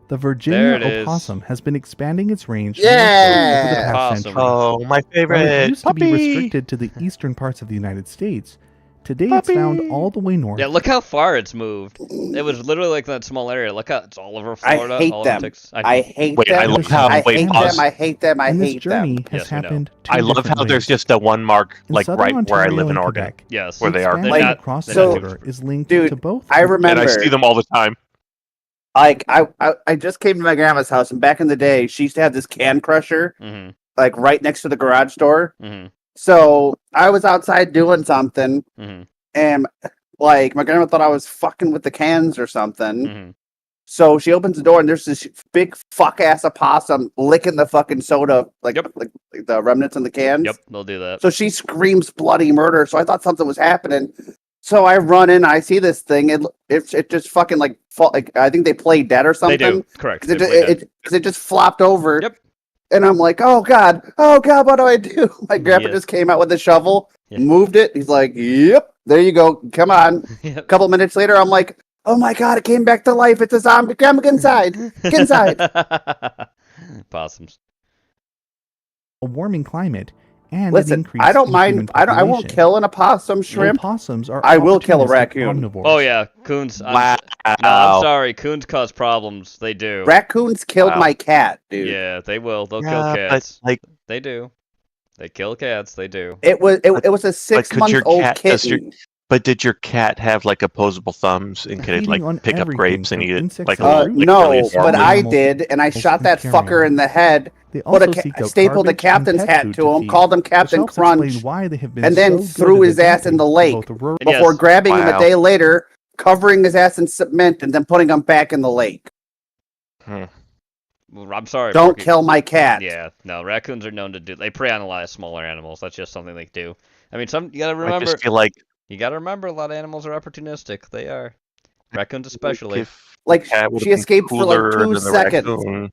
The Virginia There it is. opossum has been expanding its range Yeah! over the past Opossum. century. Oh, my While it favorite used to be puppy. restricted to the eastern parts of the United States, today it's found all the way north. Yeah, look how far it's moved. It was literally like that small area. Look how it's all over Florida. I hate all them. over Texas. I hate Wait, them. I love how- I wait, hate pause. them. I hate them. I and this hate journey them. has Yes, we know. happened two I love different how there's ways. just a one mark, In like southern right where I Ontario live in and Oregon, Quebec, Yes. where they are. expanding Like, across the so- border is linked dude, to both. I remember. and I see them all the time. Like I just came to my grandma's house, and back in the day, she used to have this can crusher, Mm-hmm. like right next to the garage door. Mm-hmm. So I was outside doing something, Mm-hmm. and like my grandma thought I was fucking with the cans or something. Mm-hmm. So she opens the door, and there's this big fuck ass opossum licking the fucking soda, like the remnants in the cans. Yep, they'll do that. So she screams bloody murder. So I thought something was happening. So I run in, I see this thing. It just fucking like I think they play dead or something. They do, correct. Because it just flopped over. Yep. And I'm like, oh god, what do I do? My grandpa just came out with a shovel, moved it. He's like, yep, there you go. Come on. A couple minutes later, I'm like, oh my god, it came back to life. It's a zombie. Grandma, get inside. Get inside. Possums. A warming climate and Listen, an increase I don't in mind. human I won't population. kill an opossum shrimp. Opossums are I will kill a opportunistic raccoon. omnivores. Oh yeah, coons. Wow. No, I'm sorry. Coons cause problems. They do. Raccoons killed my cat, dude. Yeah, they will. They'll Yeah, kill but, cats. like- They do. They kill cats. They do. It was a But could your 6-month-old cat- does your- kitten. But did your cat have like opposable thumbs and could it Feeding on like pick up everything grapes and from eat it insects like to a fruit. like No, really but I animals, did, and I animals shot can that carry fucker on. in the head. They Put also a seek out stapled the garbage and captain's pet hat food to him, feed, called him which Captain helps Crunch, explain why they have been and then so threw good his at ass in the adapting lake to both rural- before grabbing him a Wow. day later, covering his ass in cement, and then putting him back in the lake. Well, I'm sorry. Don't Porky. kill my cat. Yeah, no. Raccoons are known to do. They prey on a lot of smaller animals. That's just something they do. I mean, you gotta I remember. just feel like You gotta remember, a lot of animals are opportunistic. They are. Raccoons especially. if Like, cat would've she been escaped for like cooler 2 than the seconds. raccoon.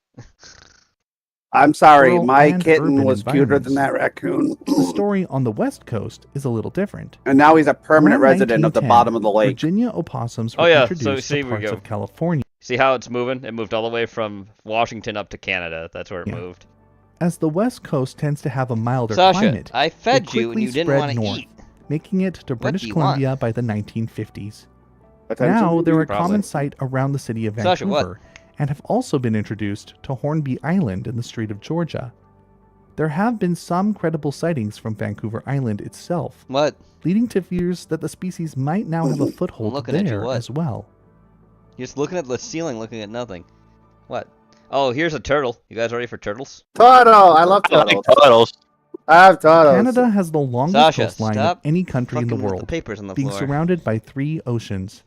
I'm sorry, Rural my and kitten urban was cuter than environments. that raccoon. The story on the West Coast is a little different. And now he's a permanent Around resident of the 1910, bottom of the lake. Virginia opossums were Oh yeah. introduced So see, to we parts go. of California. See how it's moving? It moved all the way from Washington up to Canada. That's where it Yeah. moved. As the West Coast tends to have a milder Sasha, climate, I fed it you and quickly you didn't spread want to north, eat. making it to British do you Columbia by the 1950s. Attention, Now they're a Probably. common sight around the city of Sasha, what? Vancouver and have also been introduced to Hornby Island in the Strait of Georgia. There have been some credible sightings from Vancouver Island itself, What? leading to fears that the species might now have a foothold looking at you, there what? as well. You're just looking at the ceiling, looking at nothing. What? Oh, here's a turtle. You guys ready for turtles? Turtle! I love turtles. Turtles. I have turtles. Canada has the longest Sasha, coastline stop of any country in the fucking with the world, papers on the being floor. surrounded by 3 oceans.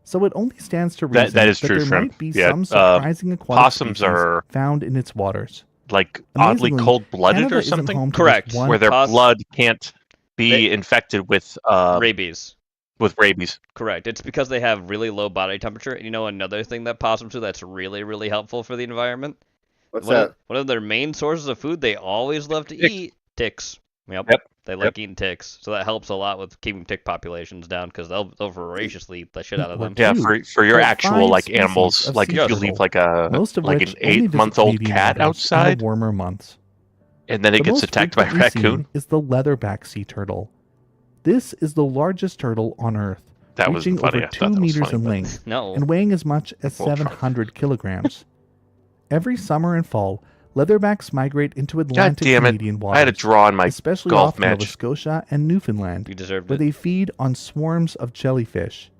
So it only stands to That- reason that is true, there Shrimp. might be Yeah, some surprising aquatic possums species are- found in its waters. Like oddly Amazingly, cold-blooded Canada or isn't something? home to Correct. just one Where their Poss- blood can't be They- infected with Rabies. with rabies. Correct. It's because they have really low body temperature. And you know another thing that possums do that's really, really helpful for the environment? What's one that? Of, one of their main sources of food they always love to Ticks. eat ticks. Yep. Yep. They like eating ticks, so that helps a lot with keeping tick populations down because they'll voraciously eat the shit out of them. Yeah, for your But actual 5 like species animals, of like sea if you turtle, leave like a most of like which an only visit 8-month-old Canadian cat waters in outside, the warmer months. and then it The gets most attacked by a frequently raccoon. seen is the leatherback sea turtle. This is the largest turtle on Earth, That was reaching funny. over I 2 thought that was meters funny, in but- length No. and weighing as much as Well, 700 kilograms. Every summer and fall, leatherbacks migrate into Atlantic damn it. Canadian waters, I had a draw in my especially golf off Nova match. Scotia and Newfoundland, You deserved where it. they feed on swarms of jellyfish.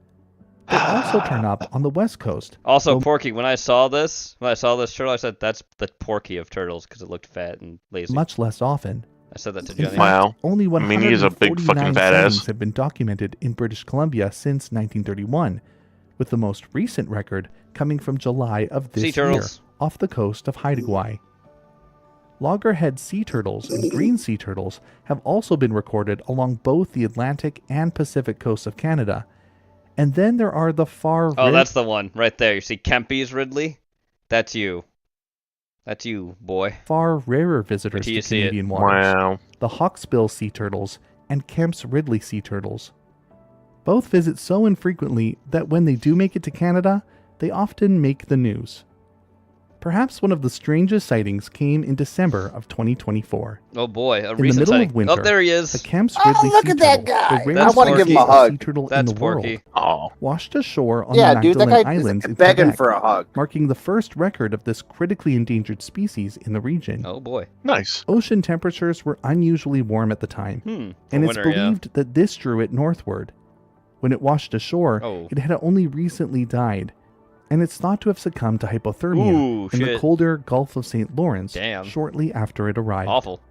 They also turn up on the west coast. Also, though Porky, when I saw this turtle, I said that's the Porky of turtles because it looked fat and lazy. much less often. I said that to In Jenny. fact, Wow. only I mean, he is a big fucking 149 badass. sightings have been documented in British Columbia since 1931, with the most recent record coming from July of this Sea year, turtles. off the coast of Haida. Loggerhead sea turtles and green sea turtles have also been recorded along both the Atlantic and Pacific coasts of Canada. And then there are the far Oh, rare- that's the one right there. You see Kempy's Ridley? That's you. That's you, boy. far rarer visitors till you to see it. Canadian waters. Wow. The hawksbill sea turtles and Kemp's Ridley sea turtles. Both visit so infrequently that when they do make it to Canada, they often make the news. Perhaps one of the strangest sightings came in December of 2024. Oh boy, a In the recent middle sighting. of winter, Oh, there he is. the Kemp's Ridley look sea at that turtle, guy. the I rarest wanna give him a species of hug. sea turtle That's in the Porky. world, Oh. washed ashore on Yeah, the dude, that Magdalene guy Islands is in begging Quebec, for a hug. marking the first record of this critically endangered species in the region. Oh boy. Nice. Ocean temperatures were unusually warm at the time, For and it's winter, yeah. believed that this drew it northward. When it washed ashore, Oh. it had only recently died, and it's thought to have succumbed to hypothermia Ooh, in the shit. colder Gulf of St. Lawrence Damn. shortly after it arrived. Awful.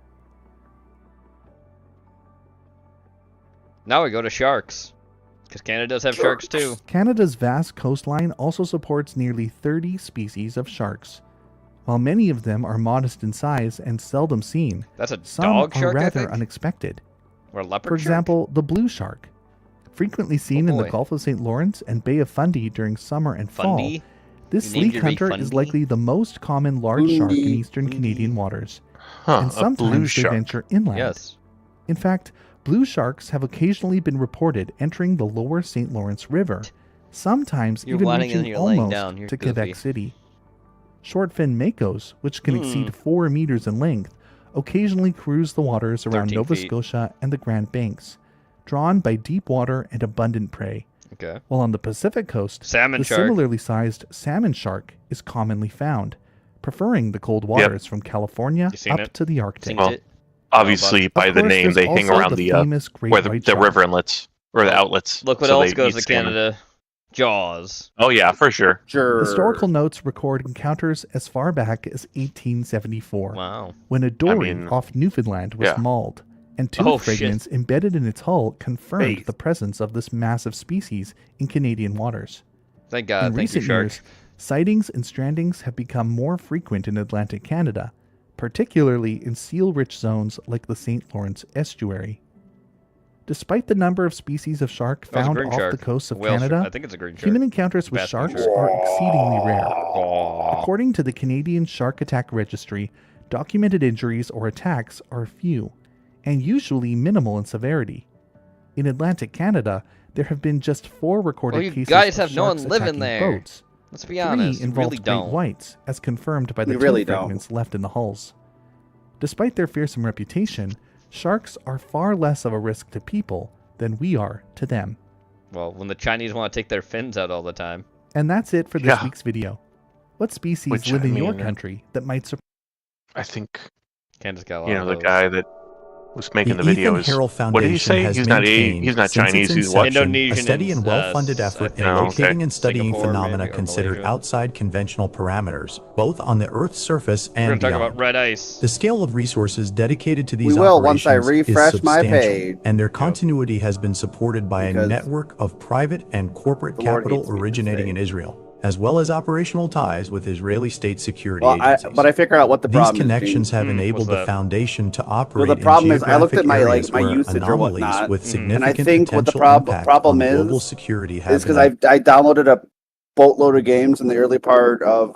Now we go to sharks. Because Canada does have sharks too. Canada's vast coastline also supports nearly 30 species of sharks. While many of them are modest in size and seldom seen, That's a some dog are shark, I rather think? unexpected. Or a leopard For shark? example, the blue shark. Frequently seen in the Gulf of St. Lawrence and Bay of Fundy during summer and fall, this sleek hunter is likely the most common large shark in eastern Canadian waters. And sometimes they venture inland. Yes. In fact, blue sharks have occasionally been reported entering the lower St. Lawrence River, sometimes even reaching almost to Quebec City. Short-fin makos, which can exceed 4 meters in length, occasionally cruise the waters around Nova Scotia and the Grand Banks, drawn by deep water and abundant prey. Okay. While on the Pacific coast, salmon the shark. Similarly sized salmon shark is commonly found, preferring the cold waters from California up to the Arctic. Well, obviously, by the name, they hang around the river inlets or the outlets. Look what else goes to Canada. Jaws. Oh yeah, for sure. Historical notes record encounters as far back as 1874. Wow. When a dory off Newfoundland was mauled, and tooth fragments embedded in its hull confirmed the presence of this massive species in Canadian waters. Thank God. In recent years, sightings and strandings have become more frequent in Atlantic Canada, particularly in seal-rich zones like the St. Lawrence estuary. Despite the number of species of shark found off the coast of Canada, I think it's a green shark. human encounters with sharks are exceedingly rare. According to the Canadian Shark Attack Registry, documented injuries or attacks are few, and usually minimal in severity. In Atlantic Canada, there have been just 4 recorded cases guys of have no one sharks living attacking there. boats. Let's be honest. 3 involved really great don't. whites, as confirmed by the tooth really fragments left in the hulls. Despite their fearsome reputation, sharks are far less of a risk to people than we are to them. Well, when the Chinese want to take their fins out all the time. And that's it for this week's video. What species live in your country that might surprise? I think, Candace got the guy that was making the video is. What did he say? He's not Chinese. He's what? Indonesian. A steady and well-funded effort in locating and studying phenomena considered outside conventional parameters, both on the Earth's surface and We're going to beyond. talk about red ice. The scale of resources dedicated to these We will operations once I refresh is my substantial, page. and their continuity has been supported by a Because network of private and corporate the Lord capital hates me to originating say. in Israel, as well as operational ties with Israeli state security agencies. But I figured out what the These problem is. connections have enabled what's the that? foundation to operate Well, the problem in is I looked at geographic my areas my where usage or anomalies whatnot, with and significant I think what the potential impact problem on is global security have because been I downloaded a boatload of games in the early part of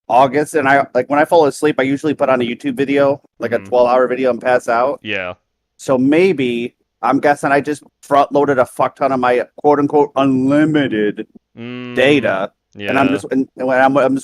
August, and when I fall asleep, I usually put on a YouTube video, like a 12-hour video, and pass out. Yeah. So maybe I'm guessing I just front loaded a fuck ton of my quote unquote unlimited data. Yeah. And I'm just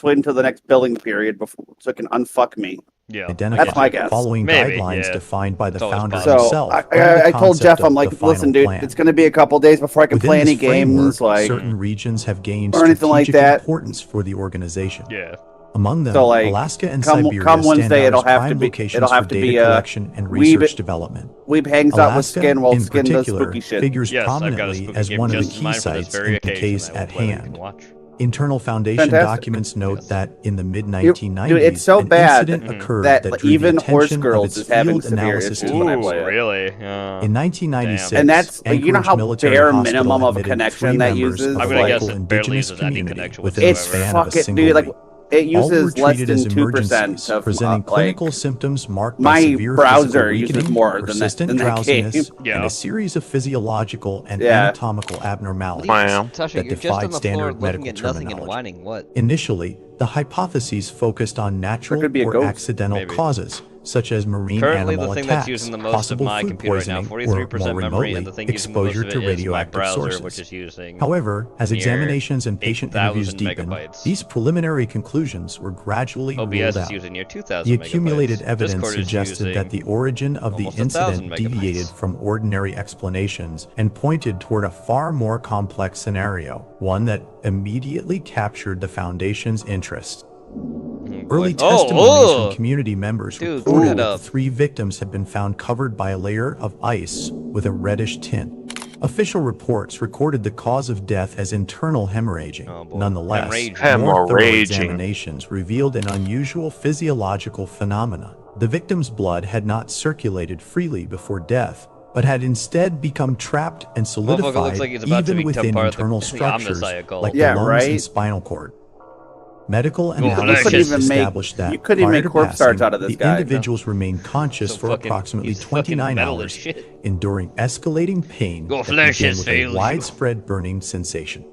waiting until the next billing period so it can unfuck me. Yeah. That's my guess. Following guidelines defined by the founder So himself. I told Jeff, I'm like, listen, dude, it's going to be a couple days before I can Within play any this framework, games, like certain regions have gained or anything like strategic that. importance for the organization. Yeah. Among them, So, like, Alaska and come Siberia Wednesday, stand out it'll as have prime to be locations for data a collection and research development. Weeb hangs out with Alaska, Skin while in Skin does particular, spooky shit. figures Yes, I've got a prominently spooky as game one of the just in key mind for this sites very in the occasion case I will at play that you hand. can watch. Internal Foundation Fantastic. documents note that in the mid-1990s, Dude, it's so an bad incident occurred that that drew even the Horse attention Girls of its is having field severe analysis issues team. when I play it. Really? In 1996, And that's you know Anchorage how Military bare Hospital minimum of a admitted connection 3 that members uses. of I'm the gonna guess local it barely indigenous uses any community connection within the whatsoever. span of a Fuck it, single dude, like, week. it All were uses less treated than as 2% emergencies, of presenting like, clinical symptoms marked by my severe browser physical uses weakening, more than that- persistent than that game. drowsiness, Yeah. and a series of physiological and Yeah. anatomical abnormalities Tasha, that you're just on defied the floor standard looking medical at nothing and terminology. whining. What? Initially, the hypotheses focused on natural could be a or ghost. accidental Maybe. causes, such as marine Currently, animal the thing attacks, that's using the most of possible my food computer right now, poisoning, 43% or more memory, remotely, and the thing using the most exposure of to it is my radioactive browser, sources. which is using However, as near examinations and patient interviews 8,000 deepened, megabytes. these preliminary conclusions were gradually OBS ruled is out. using near 2,000 The megabytes. accumulated evidence Discord is suggested using that the origin of the almost 1,000 incident deviated megabytes. from ordinary explanations and pointed toward a far more complex scenario, one that immediately captured the Foundation's interest. Early testimonies from community members reported that the 3 victims had been found covered by a layer of ice with a reddish tint. Official reports recorded the cause of death as internal hemorrhaging. Nonetheless, more thorough examinations revealed an unusual physiological phenomena. The victim's blood had not circulated freely before death, but had instead become trapped and solidified like he's about to even become within part of internal the structures omnicycle. like Yeah, the lungs right? and spinal cord. Medical analysis established that you couldn't even prior make to corpse starts passing, out of this the guy. individuals remained conscious for approximately 29 hours, enduring escalating pain that began with a widespread burning sensation.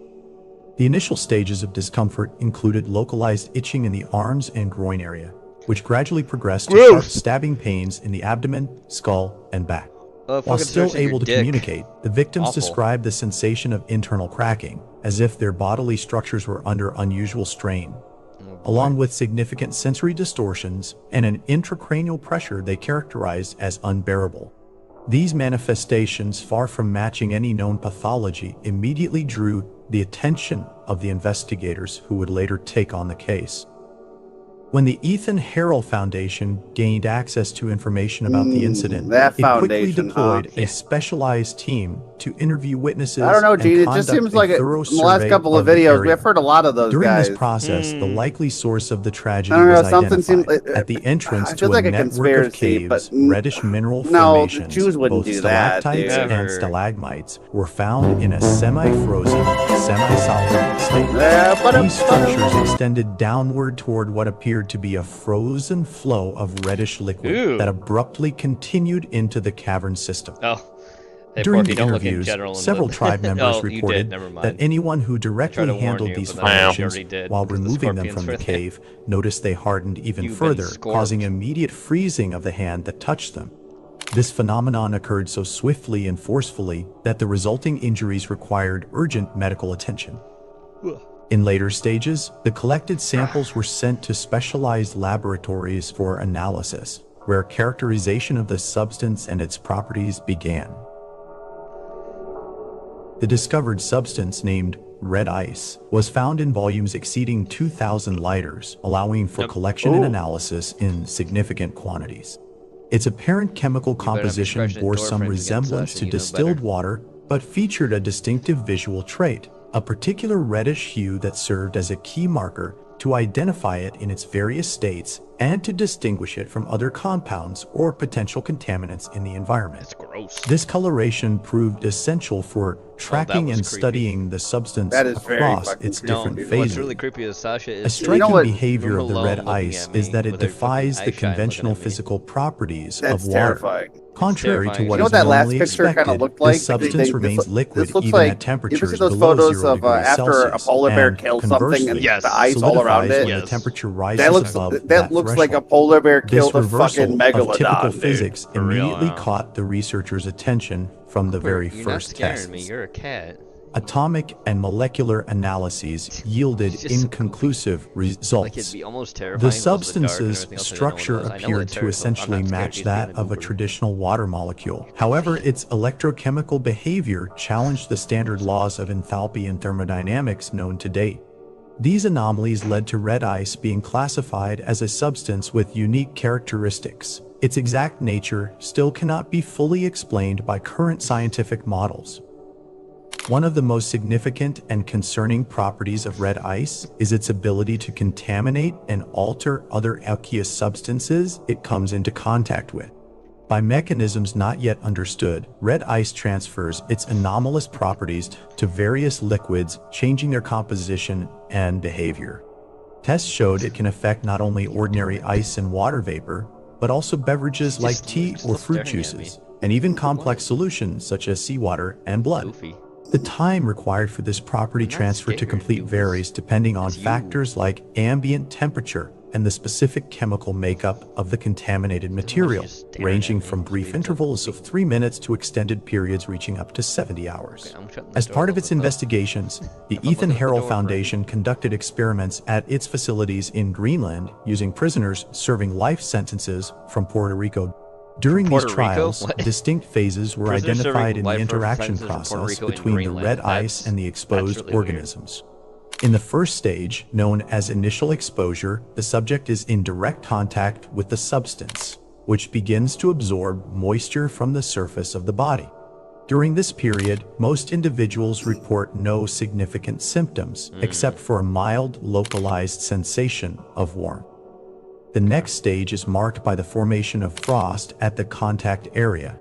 The initial stages of discomfort included localized itching in the arms and groin area, which gradually progressed to sharp stabbing pains in the abdomen, skull, and back. While still able to communicate, the victims described the sensation of internal cracking, as if their bodily structures were under unusual strain, along with significant sensory distortions and an intracranial pressure they characterized as unbearable. These manifestations, far from matching any known pathology, immediately drew the attention of the investigators who would later take on the case. When the Ethan Harrell Foundation gained access to information about the incident, it quickly deployed a specialized team to interview witnesses. I don't know, Gene. It just seems like in the last couple of videos, we've heard a lot of those During guys. this process, the likely source of the tragedy was identified at the entrance to a network of caves. Reddish mineral formations, Jews wouldn't both do that, stalactites and stalagmites, were found in a semi-frozen, semi-solid state. These structures extended downward toward what appeared to be a frozen flow of reddish liquid that abruptly continued into the cavern system. Hey, During Porky, the interviews, several tribe members reported that anyone who directly handled these formations while removing them from the cave noticed they hardened even further, causing immediate freezing of the hand that touched them. This phenomenon occurred so swiftly and forcefully that the resulting injuries required urgent medical attention. In later stages, the collected samples were sent to specialized laboratories for analysis, where characterization of the substance and its properties began. The discovered substance, named red ice, was found in volumes exceeding 2,000 liters, allowing for collection and analysis in significant quantities. Its apparent chemical composition bore some resemblance to distilled water, but featured a distinctive visual trait, a particular reddish hue that served as a key marker to identify it in its various states and to distinguish it from other compounds or potential contaminants in the environment. That's gross. This coloration proved essential for tracking and studying the substance across its different phases. What's really creepy is Sasha is a striking behavior of the red ice is that it defies the conventional physical properties of water. Terrifying. Contrary to what is that last normally picture kind of expected, looked like? this substance remains liquid even like, at temperatures you see those below photos 0 of degrees after a Celsius, polar bear and kills something and the ice all around it? When the temperature rises above that looks like a polar bear killed a fucking megalodon. Of typical physics immediately caught the researchers' attention from the very first tests. You're a cat. Atomic and molecular analyses yielded inconclusive results. The substance's structure appeared to essentially match that of a traditional water molecule. However, its electrochemical behavior challenged the standard laws of enthalpy and thermodynamics known to date. These anomalies led to red ice being classified as a substance with unique characteristics. Its exact nature still cannot be fully explained by current scientific models. One of the most significant and concerning properties of red ice is its ability to contaminate and alter other aqueous substances it comes into contact with. By mechanisms not yet understood, red ice transfers its anomalous properties to various liquids, changing their composition and behavior. Tests showed it can affect not only ordinary ice and water vapor, but also beverages like tea or fruit juices, and even complex solutions such as seawater and blood. The time required for this property transfer to complete varies depending on factors like ambient temperature and the specific chemical makeup of the contaminated material, ranging from brief intervals of 3 minutes to extended periods reaching up to 70 hours. As part of its investigations, the Ethan Harrell Foundation conducted experiments at its facilities in Greenland using prisoners serving life sentences from Puerto Rico. During these trials, distinct phases were identified in the interaction process between the red ice and the exposed organisms. In the first stage, known as initial exposure, the subject is in direct contact with the substance, which begins to absorb moisture from the surface of the body. During this period, most individuals report no significant symptoms, except for a mild, localized sensation of warmth. The next stage is marked by the formation of frost at the contact area.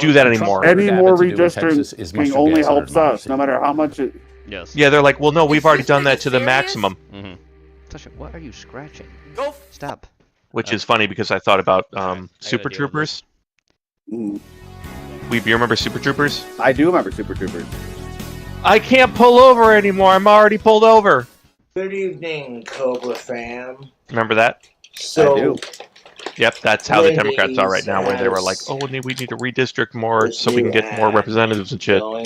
do that anymore. Any more redistricting only helps us, no matter how much it. Yes. Yeah, they're like, well, no, we've already done that to the maximum. Tasha, what are you scratching? Go. Stop. which is funny because I thought about Super Troopers. Mm. Weeb, you remember Super Troopers? I do remember Super Troopers. I can't pull over anymore. I'm already pulled over. Good evening, Cobra fam. Remember that? So, I do. Yep, that's how the Democrats are right now, where they were like, "Oh, we need to redistrict more so we can get more representatives and shit." And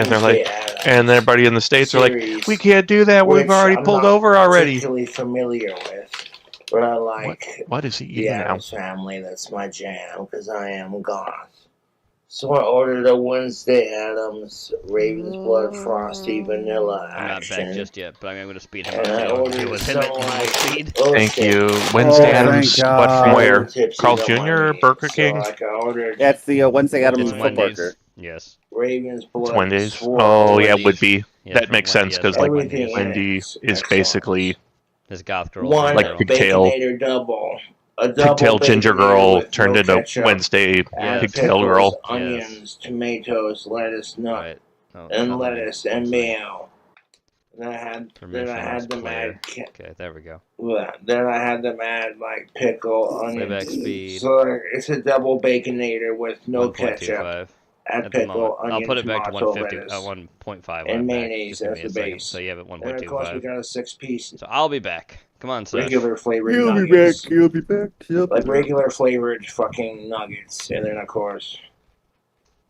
they're like, and everybody in the states are like, "We can't do that. We've already pulled over already." Particularly familiar with, but I like what is he the eating now? Addams Family. That's my jam because I am goth. So I ordered a Wednesday Addams, Raven's Blood, Frosty, Vanilla I'm not action. back just yet, but I'm going to speed him And I up. ordered It was some him at speed. Thank you. Wednesday Adams, but from where? Carl Jr., Burger King? Like I ordered That's the Wednesday Adams It's Wendy's. Burger. Yes. Raven's Blood. It's Wendy's. Swirl. Oh, yeah, it would be. Yeah, That makes sense because like Everything in Wendy it. is basically This goth girl. One like pigtail, Baconator double. A double pigtail ginger Baconator girl with turned no into ketchup, Wednesday add pigtail pickles, girl. onions, tomatoes, lettuce, nut, and lettuce and mayo. Then I had them add. Okay, there we go. Then I had them add like pickle, Playback onions. speed. So it's a double Baconator with no 1.25 ketchup. Add at the pickle, moment. onion, I'll put it back to tomato, 150, lettuce, 1.5. and mayonnaise as as the base. So you have it And of course we 1.25. got a 6-piece. So I'll be back. Come on, Seth. Regular flavored You'll be nuggets. back. You'll be back. Yep. Like regular flavored fucking nuggets. And then, of course,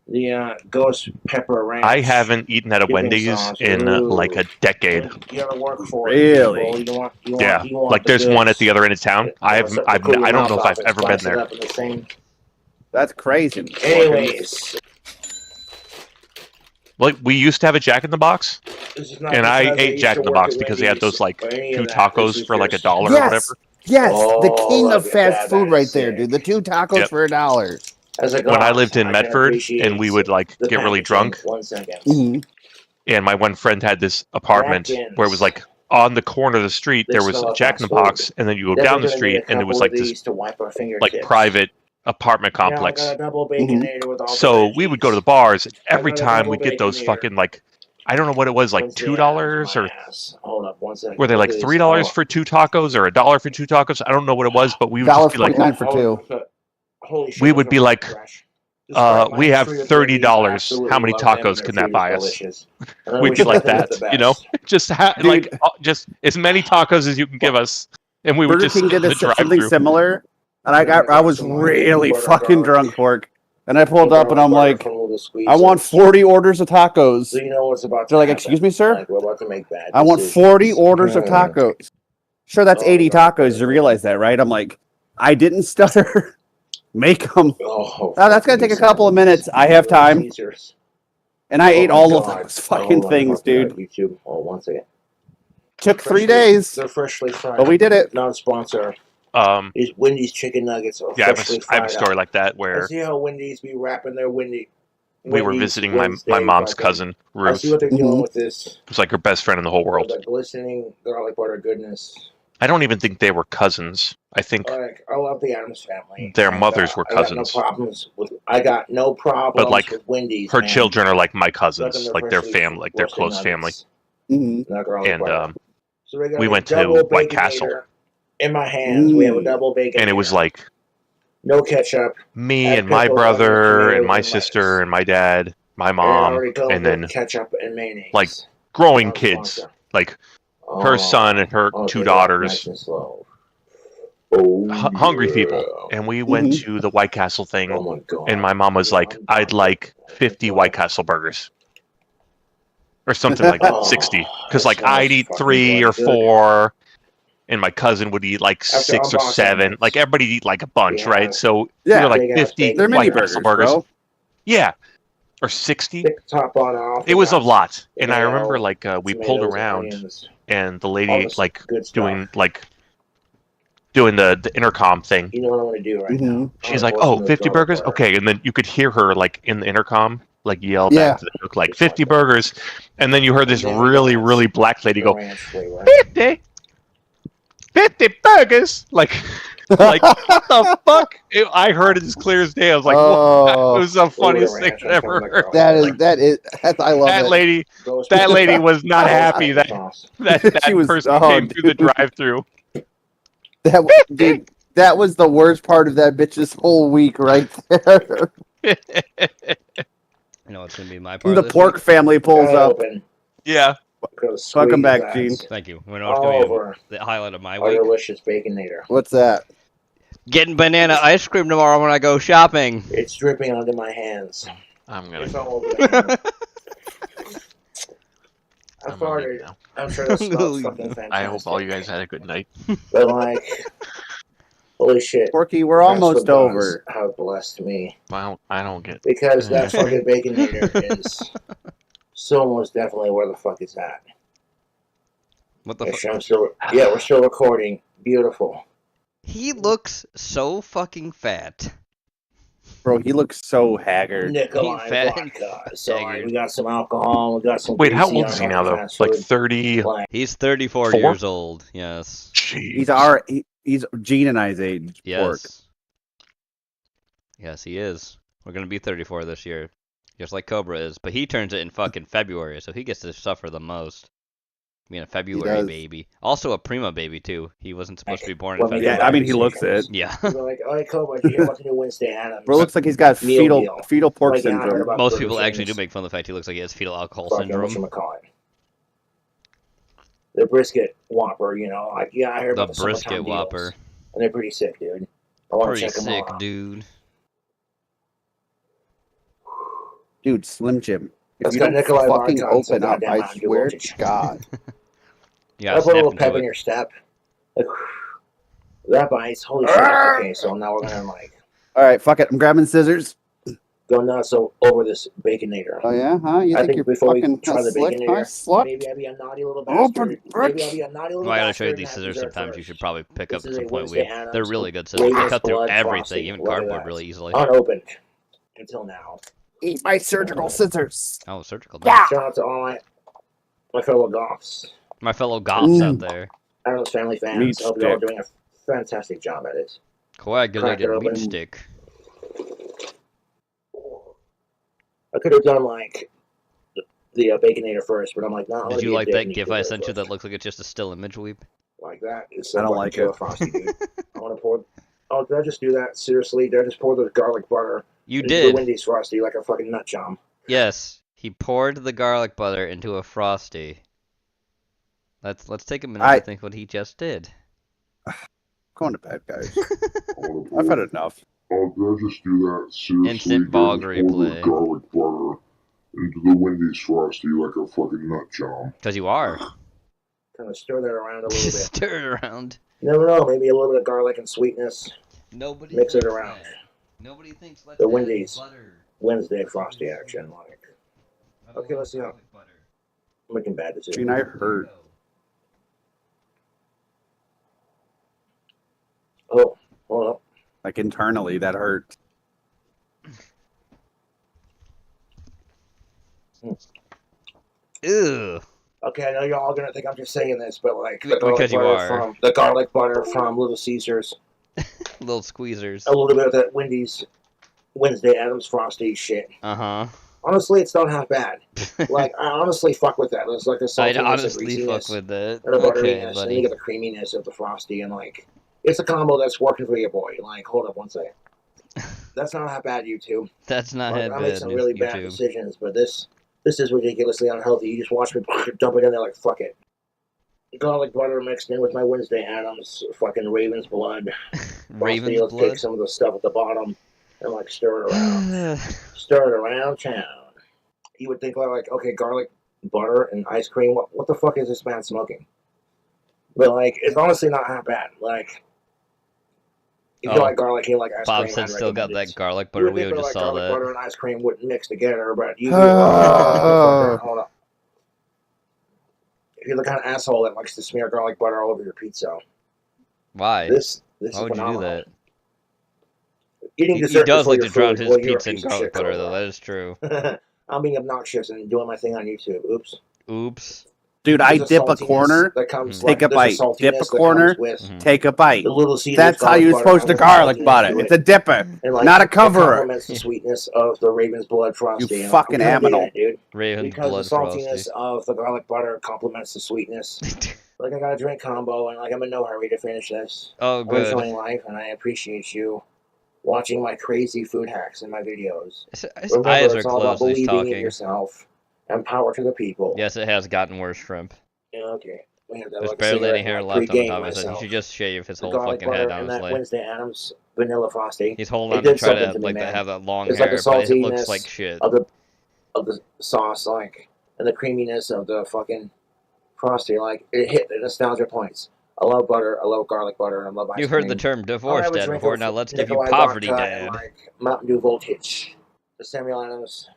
the ghost pepper ranch. I haven't eaten at a dipping Wendy's sauce. in like a decade. You gotta work for Really? it. People. Yeah, You want like the there's one goods. at the other end of town. I don't know if I've ever been Slice it there. up in the same. That's crazy. Anyways, Like we used to have a Jack in the Box, this is not and I because ate used Jack to in the work Box at because they had Wendy's those like or any 2 of that. This tacos is for like just- $1 or Yes. whatever. Yes, the Oh, king look of at fast that. food That right is there, sick. dude. The 2 tacos Yep. for $1. As a When I goth, lived in can Medford, appreciate and we would like the get really packaging. drunk, 1 second. Mm-hmm. and my one friend had this apartment Napkins. where it was like on the corner of the street They there was smell a like Jack in the fast food. Box, and then you go Then down we're the gonna need street a and it was couple like of this these to wipe our like fingertips. private apartment Yeah, I complex. got a double baconator with all So the we would go to the bars, and every I got a time double we'd get those Baconator. fucking like, I don't know what it was, like Wednesday $2 or ass. Hold up 1 second. were they Look like at these. $3 Oh, for 2 tacos or $1 for 2 tacos? I don't know what it was, but we would just be like, $1.49 for 2. holy shit, we those would are be like, fresh. Describe my we have history of $30. Wendy's. I absolutely How many love them, tacos and can their that food buy is us? delicious. And I We'd wish be like they was that, the you know, best. just like just as many tacos as you can give us, and we would Burger just King sit did in the something drive-through. similar, and I was really fucking drunk, Pork. And I pulled up and I'm like, I want 40 orders of tacos. So you know what's about to They're like, happen. excuse me, sir? Like, we're about to make bad I want decisions. 40 orders of tacos. Sure, that's Oh, 80 no. tacos. You realize that, right? I'm like, I didn't stutter. Make them. Oh, Now, that's going to take a couple of minutes. I have time. And I ate all of those fucking things, dude. YouTube. Oh, 1 second. Took 3 days. They're freshly fried. But we did it. Not a sponsor. These Wendy's chicken nuggets are Yeah, freshly I have a fried story up. like that I where see how Wendy's be wrapping their we were Wendy's visiting Wednesday my mom's fucking- cousin, I Ruth. see what they're doing with this. It was like her best friend in the whole world. The glistening garlic butter goodness. I don't even think they were cousins. I think Like, I love the Addams Family. their And, mothers were I got cousins. no problems with. I got no problems But like with Wendy's. her man. children are like my Nothing cousins, to like their freshly family, like their roasted close family. nuggets. Not garlic And butter. So we got we a went to double White Castle, Baconator in my hands. We have a double bacon. and it was like no ketchup. me add and my pickles, brother tomatoes, and my lettuce. sister and my dad, my And mom, already comes and with then ketchup and mayonnaise. like growing Not a kids, sponsor. like her son and her Oh, 2 take it off nice daughters, and slow. Oh, hungry people. And we went to the White Castle thing, and my mom was like, I'd like 50 White Castle burgers. Or something like that, 60. Because like I'd eat 3 or 4, and my cousin would eat like 6 or 7. Like everybody eat like a bunch, right? So Yeah. we were like Big ass 50 bacon. They're White mini Castle burgers, burgers. bro. Yeah. Or 60. Stick the top on off. It was a lot. You And I know, remember like we pulled tomatoes, around, onions, and the all lady this like good stuff. doing the intercom thing. You know what I want to do right Mm-hmm. now? She's like, "Oh, 50 burgers? Okay." And then you could hear her like in the intercom like yell Yeah. back to the cook like 50 burgers. And then you heard this really, really black lady go, Ranch flavor. 50 burgers. Like what the fuck? I heard it as clear as day. I was like, Oh. it was the funniest thing I've ever heard. I love That it. lady was not happy that She was- person oh, came through the drive-through. Dude, That was the worst part of that bitch's whole week right there. You know what's gonna be my part? The this pork week? family pulls up. Yeah. Welcome back, Gene. Thank you. You know what's gonna be the highlight of my week? Delicious Baconator. What's that? Getting banana ice cream tomorrow when I go shopping. It's dripping onto my hands. I'm gonna. It's all over the hand. I farted. I'm sure that smells fucking fantastic. I hope all you guys had a good night. But like, holy shit. Porky, we're almost over. How blessed me. Well, I don't get Because that fucking Baconator is so most definitely where the fuck it's at. What the fuck? Yeah, we're still recording. Beautiful. He looks so fucking fat. Bro, he looks so haggard. Nikolai vodka. So we got some alcohol. We got some. Wait, how old is he now though? Like 30. He's 34 years old. Yes. Jeez. He's Gene and I's age. Yes. Pork. Yes, he is. We're gonna be 34 this year, just like Cobra is. But he turns it in fucking February, so he gets to suffer the most. Being a February baby. Also a Prima baby, too. He wasn't supposed to be born in February. Yeah, I mean, he looks it. Yeah. We're like, all right, Cobra, do you hear about the new Wednesday Addams? Bro, looks like he's got fetal pork Like, yeah, I heard syndrome. about Most Burger people actually do King's make fun of the fact he looks like he has fetal alcohol fucking syndrome. whatchamacallit. The brisket Whopper, you know, like, yeah, I heard The about the brisket summertime Whopper. deals. And they're pretty sick, dude. I want to Pretty check them sick, out. dude. Dude, Slim Jim. If Let's you go don't Nikolai fucking vodka and some open up, goddamn I Mountain Dew swear voltage. to God. Yeah, I put a little snap pep into in it. your step. Like, that bites. Holy shit. Okay, so now we're gonna like All right, fuck it. I'm grabbing scissors. go nuts over this Baconator. Oh, yeah? Huh? You I think think you're before we fucking try the slick, huh, Baconator, slut? maybe I'd be a naughty little Open, bastard. Maybe I'll be a naughty little Well, I gotta bastard. show you and these have scissors dessert sometimes. You first. should probably pick This up at is some a point. Wednesday Weeb. Addams They're really good scissors. They Ravens cut through Blood everything, Frosty. even Look at cardboard, that. really easily. Unopened until now. Eat my surgical scissors. Oh, surgical. Yeah. Shout out to all my fellow goths. My fellow goths out there. Adams Family fans. Meat I hope you're all stick. doing a fantastic job at it. Coagulated Crack it meat open. stick. I could have done like the Baconator first, but I'm like, no. Did you like that GIF I sent you that looks like it's just a still image, Weeb? Like that? It's I don't fucking like killer it. Frosty, dude. I want to pour. Oh, did I just do that? Seriously? Did I just pour the garlic butter? You into did. The Wendy's Frosty like a fucking nut job. Yes, he poured the garlic butter into a Frosty. Let's take a minute to think what he just did. Going to bed, guys. I've had enough. Oh, did I just do that? Seriously? Instant bog Did I just pour the replay. garlic butter into the Wendy's Frosty like a fucking nut job? Because you are. Kind of stir that around a little bit. Stir it around. You never know. Maybe a little bit of garlic and sweetness. Nobody Mix it thinks around. that. Nobody thinks let's The add Wendy's butter. Wednesday Frosty action. Like, okay, let's see how. I'm making bad decisions. Gene, I hurt. Oh, hold up. Like internally, that hurt. Ew. Okay, I know you're all gonna think I'm just saying this, but like Because you are. from the garlic butter from Little Caesars, Little squeezers. a little bit of that Wendy's Wednesday Addams Frosty shit. Uh-huh. Honestly, it's not half bad. Like, I honestly fuck with that. There's like a I'd saltiness and honestly greasiness fuck with it. and a Okay, butteriness, and buddy. you get the creaminess of the Frosty, and like, it's a combo that's working for your boy. Like, hold up one second. That's not half bad, YouTube. That's not Like, half I bad, made some really bad YouTube. decisions, but this is ridiculously unhealthy. You just watch me dump it in there like, fuck it. Garlic butter mixed in with my Wednesday Addams, fucking Raven's blood. Raven's Let's blood? take some of the stuff at the bottom and like stir it around. Stir it around town. You would think like, okay, garlic butter and ice cream. What the fuck is this man smoking? But like, it's honestly not half bad. Like, if you like garlic, you like ice Bob cream. said I'd still got recommend that it. garlic You butter. would We think just like saw garlic that. butter and ice cream wouldn't mix together, but you. Hold up. If you're the kind of asshole that likes to smear garlic butter all over your pizza, Why? This Why is would you do phenomenal. that? Eating He dessert does before like your to drown food, his well, you're a pizza in piece of garlic shit, butter, Cobra. though. That is true. I'm being obnoxious and doing my thing on YouTube. Oops. Oops. Dude, I dip a corner, take a bite. Dip a corner, take a bite. That's how you're supposed to garlic butter. It's a dipper, not a coverer. It complements the sweetness of the Raven's Blood Frosty. You fucking aminal. Dude. Raven's because Blood the saltiness of the garlic butter complements the sweetness. Like, I got a drink combo, and like I'm in no hurry to finish this. Oh, I'm good. enjoying life, and I appreciate you watching my crazy food hacks and my videos. His eyes are it's all about closed. He's believing in talking. yourself and power to the people. Yes, it has gotten worse, Shrimp. Yeah, okay. There's barely any hair left on the top of his head. He should just shave his whole fucking head, and that honestly. Wednesday Addams vanilla frosty. He's holding on to try to like have that long hair, like but it looks like shit. Of the sauce, like, and the creaminess of the fucking frosty, like it hit the nostalgia points. I love butter, I love garlic butter, and I love ice You heard cream. the term divorce, Dad, before. Now let's give you Nikolai poverty, Vodka Dad. and, like, Mountain Dew Voltage. The Samuel Adams.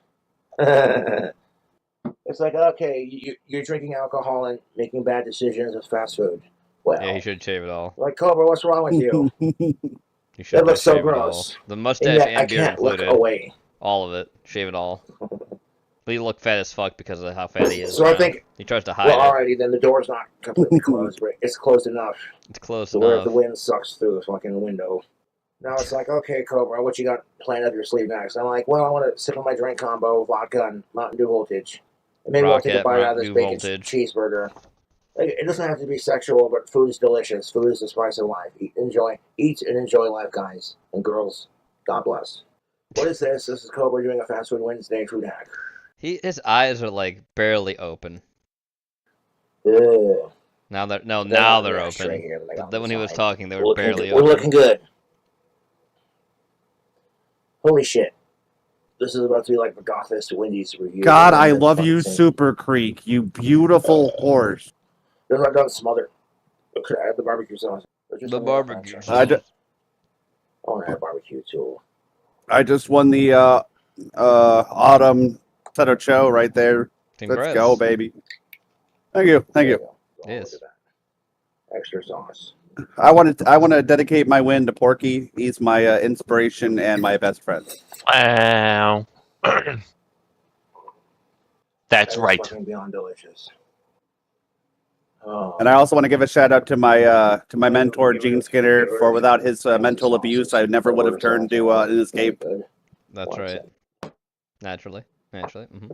It's like, okay, you're drinking alcohol and making bad decisions with fast food. Well, Yeah, he should shave it all. like, Cobra, what's wrong with you? You should That looks so shave it all. gross. The mustache And yet I and beard can't look included. away. All of it. Shave it all. But you look fat as fuck because of how fat he is. So I think he tries to hide well, it. alrighty, then the door's not completely closed, but it's closed enough. It's close to where enough. the wind sucks through the fucking window. Now it's like, okay, Cobra, what you got planned up your sleeve next? I'm like, well, I want to sip on my drink combo, vodka and Mountain Dew Voltage. And maybe I'll take a bite out of this bacon cheeseburger. Like, it doesn't have to be sexual, but food is delicious. Food is the spice of life. Eat and enjoy life, guys and girls. God bless. What is this? This is Cobra doing a Fast Food Wednesday food hack. His eyes are like barely open. Ew. Now they're now they're open. Straight here, like, But then when he was side. talking, they were barely We're open. looking good. Holy shit. This is about to be like the Gothist Wendy's review. God, I love you, Super Creek, you beautiful horse. There's not done some other. Could I add the barbecue sauce? The barbecue sauce. I want to add barbecue too. I just won the autumn set of show right there. Congrats. Let's go, baby. Thank you. Yes. Extra sauce. I want to dedicate my win to Porky. He's my inspiration and my best friend. Wow. That's right. Fucking beyond delicious. Oh. And I also want to give a shout out to my mentor Gene Skinner, for without his mental abuse, I never would have turned to an escape. That's right. Naturally. Mm-hmm.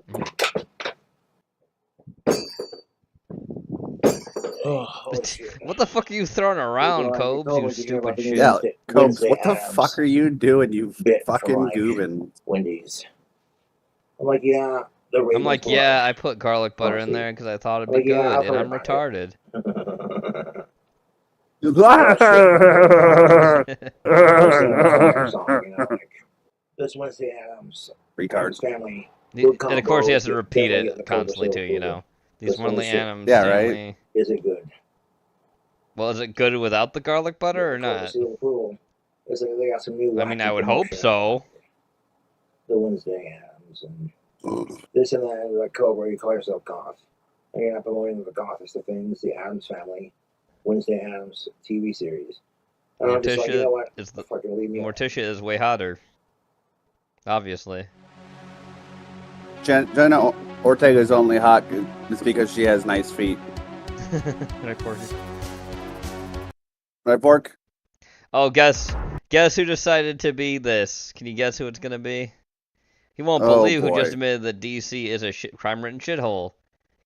What the fuck are you throwing around, Cobes? You stupid shit. Yeah, Cobes, what the fuck are you doing, you fucking goobin? Wendy's. I'm like, yeah. I'm like, yeah, I put garlic butter in there because I thought it'd be good, and I'm retarded. This Wednesday Addams. Retard. Family. And of course he has to repeat it constantly too, you know. These Wednesday Addams. Yeah, family. right. Is it good? Well, is it good without the garlic butter or not? It's like they got some new. I mean, I would hope so. The Wednesday Addams and this and that, like Cobra, you call yourself goth. And you're not promoting the goth. It's the things, the Addams Family, Wednesday Addams TV series. And I'm just like, you know what? Morticia is way hotter. Obviously. Jenna Ortega is only hot just because she has nice feet. Right, Porky? Right, Pork? Oh, guess who decided to be this? Can you guess who it's gonna be? He won't believe who just admitted that DC is a crime-ridden shithole.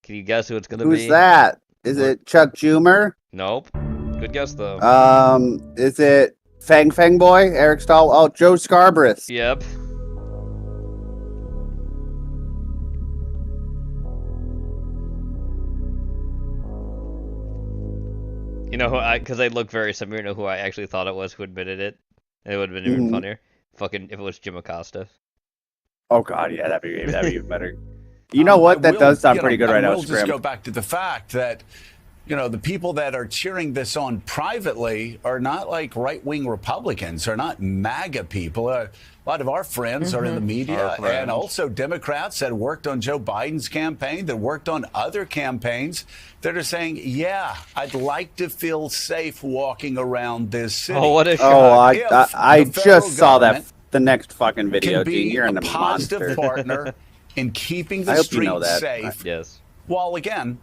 Can you guess who it's gonna be? Who's that? Is it Chuck Schumer? Nope. Good guess though. Is it Fang Boy? Eric Stahl? Oh, Joe Scarborough. Yep. You know who because they look very similar. You know who I actually thought it was who admitted it? It would have been even funnier. Fucking if it was Jim Acosta. Oh god, yeah, that'd be even better. You know what? That does sound pretty good right now, We'll just go back to the fact that, you know, the people that are cheering this on privately are not like right-wing Republicans, are not MAGA people. A lot of our friends are in the media and also Democrats that worked on Joe Biden's campaign, that worked on other campaigns, that are saying, yeah, I'd like to feel safe walking around this city. Oh, what a shock. Oh, I just saw that, the next fucking video, Gene. You're in a positive monster. partner in keeping the I hope you streets know that. safe. Yes. While, again,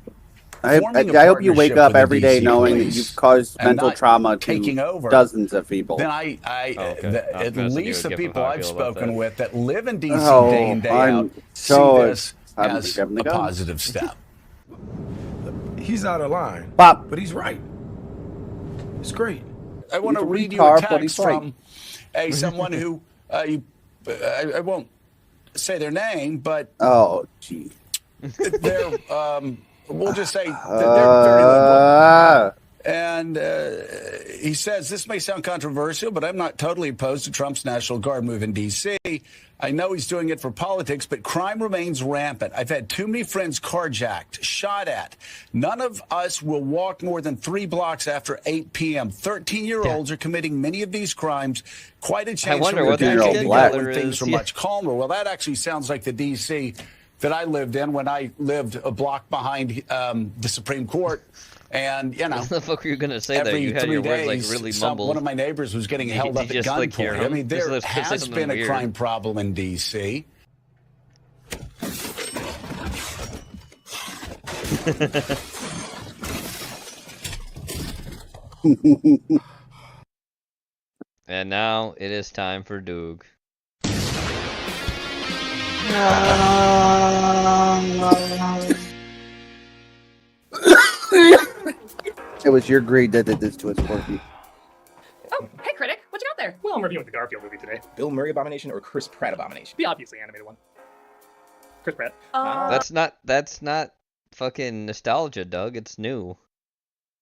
I hope you wake up every day knowing that you've caused mental trauma to dozens of people. Then at least the people I've spoken with that live in DC day in, day out see this as a positive step. He's out of line, but he's right. It's great. I want to read you a text from someone who I won't say their name, but gee, they're we'll just say they're very liberal. And he says, this may sound controversial, but I'm not totally opposed to Trump's National Guard move in D.C. I know he's doing it for politics, but crime remains rampant. I've had too many friends carjacked, shot at. None of us will walk more than 3 blocks after 8 p.m. 13-year-olds are committing many of these crimes. Quite a change from the decade ago when things were much calmer. Well, that actually sounds like the D.C. that I lived in when I lived a block behind the Supreme Court. And, you know, what the fuck were you going to say there? You had your words like really mumbled. One of my neighbors was getting held up at gunpoint. I mean, there has been a crime problem in D.C. And now it is time for Doog. It was your greed that did this to us, Porky. Oh, hey, critic. What you got there? Well, I'm reviewing the Garfield movie today. Bill Murray Abomination or Chris Pratt Abomination? The obviously animated one. Chris Pratt. That's not fucking nostalgia, Doug. It's new.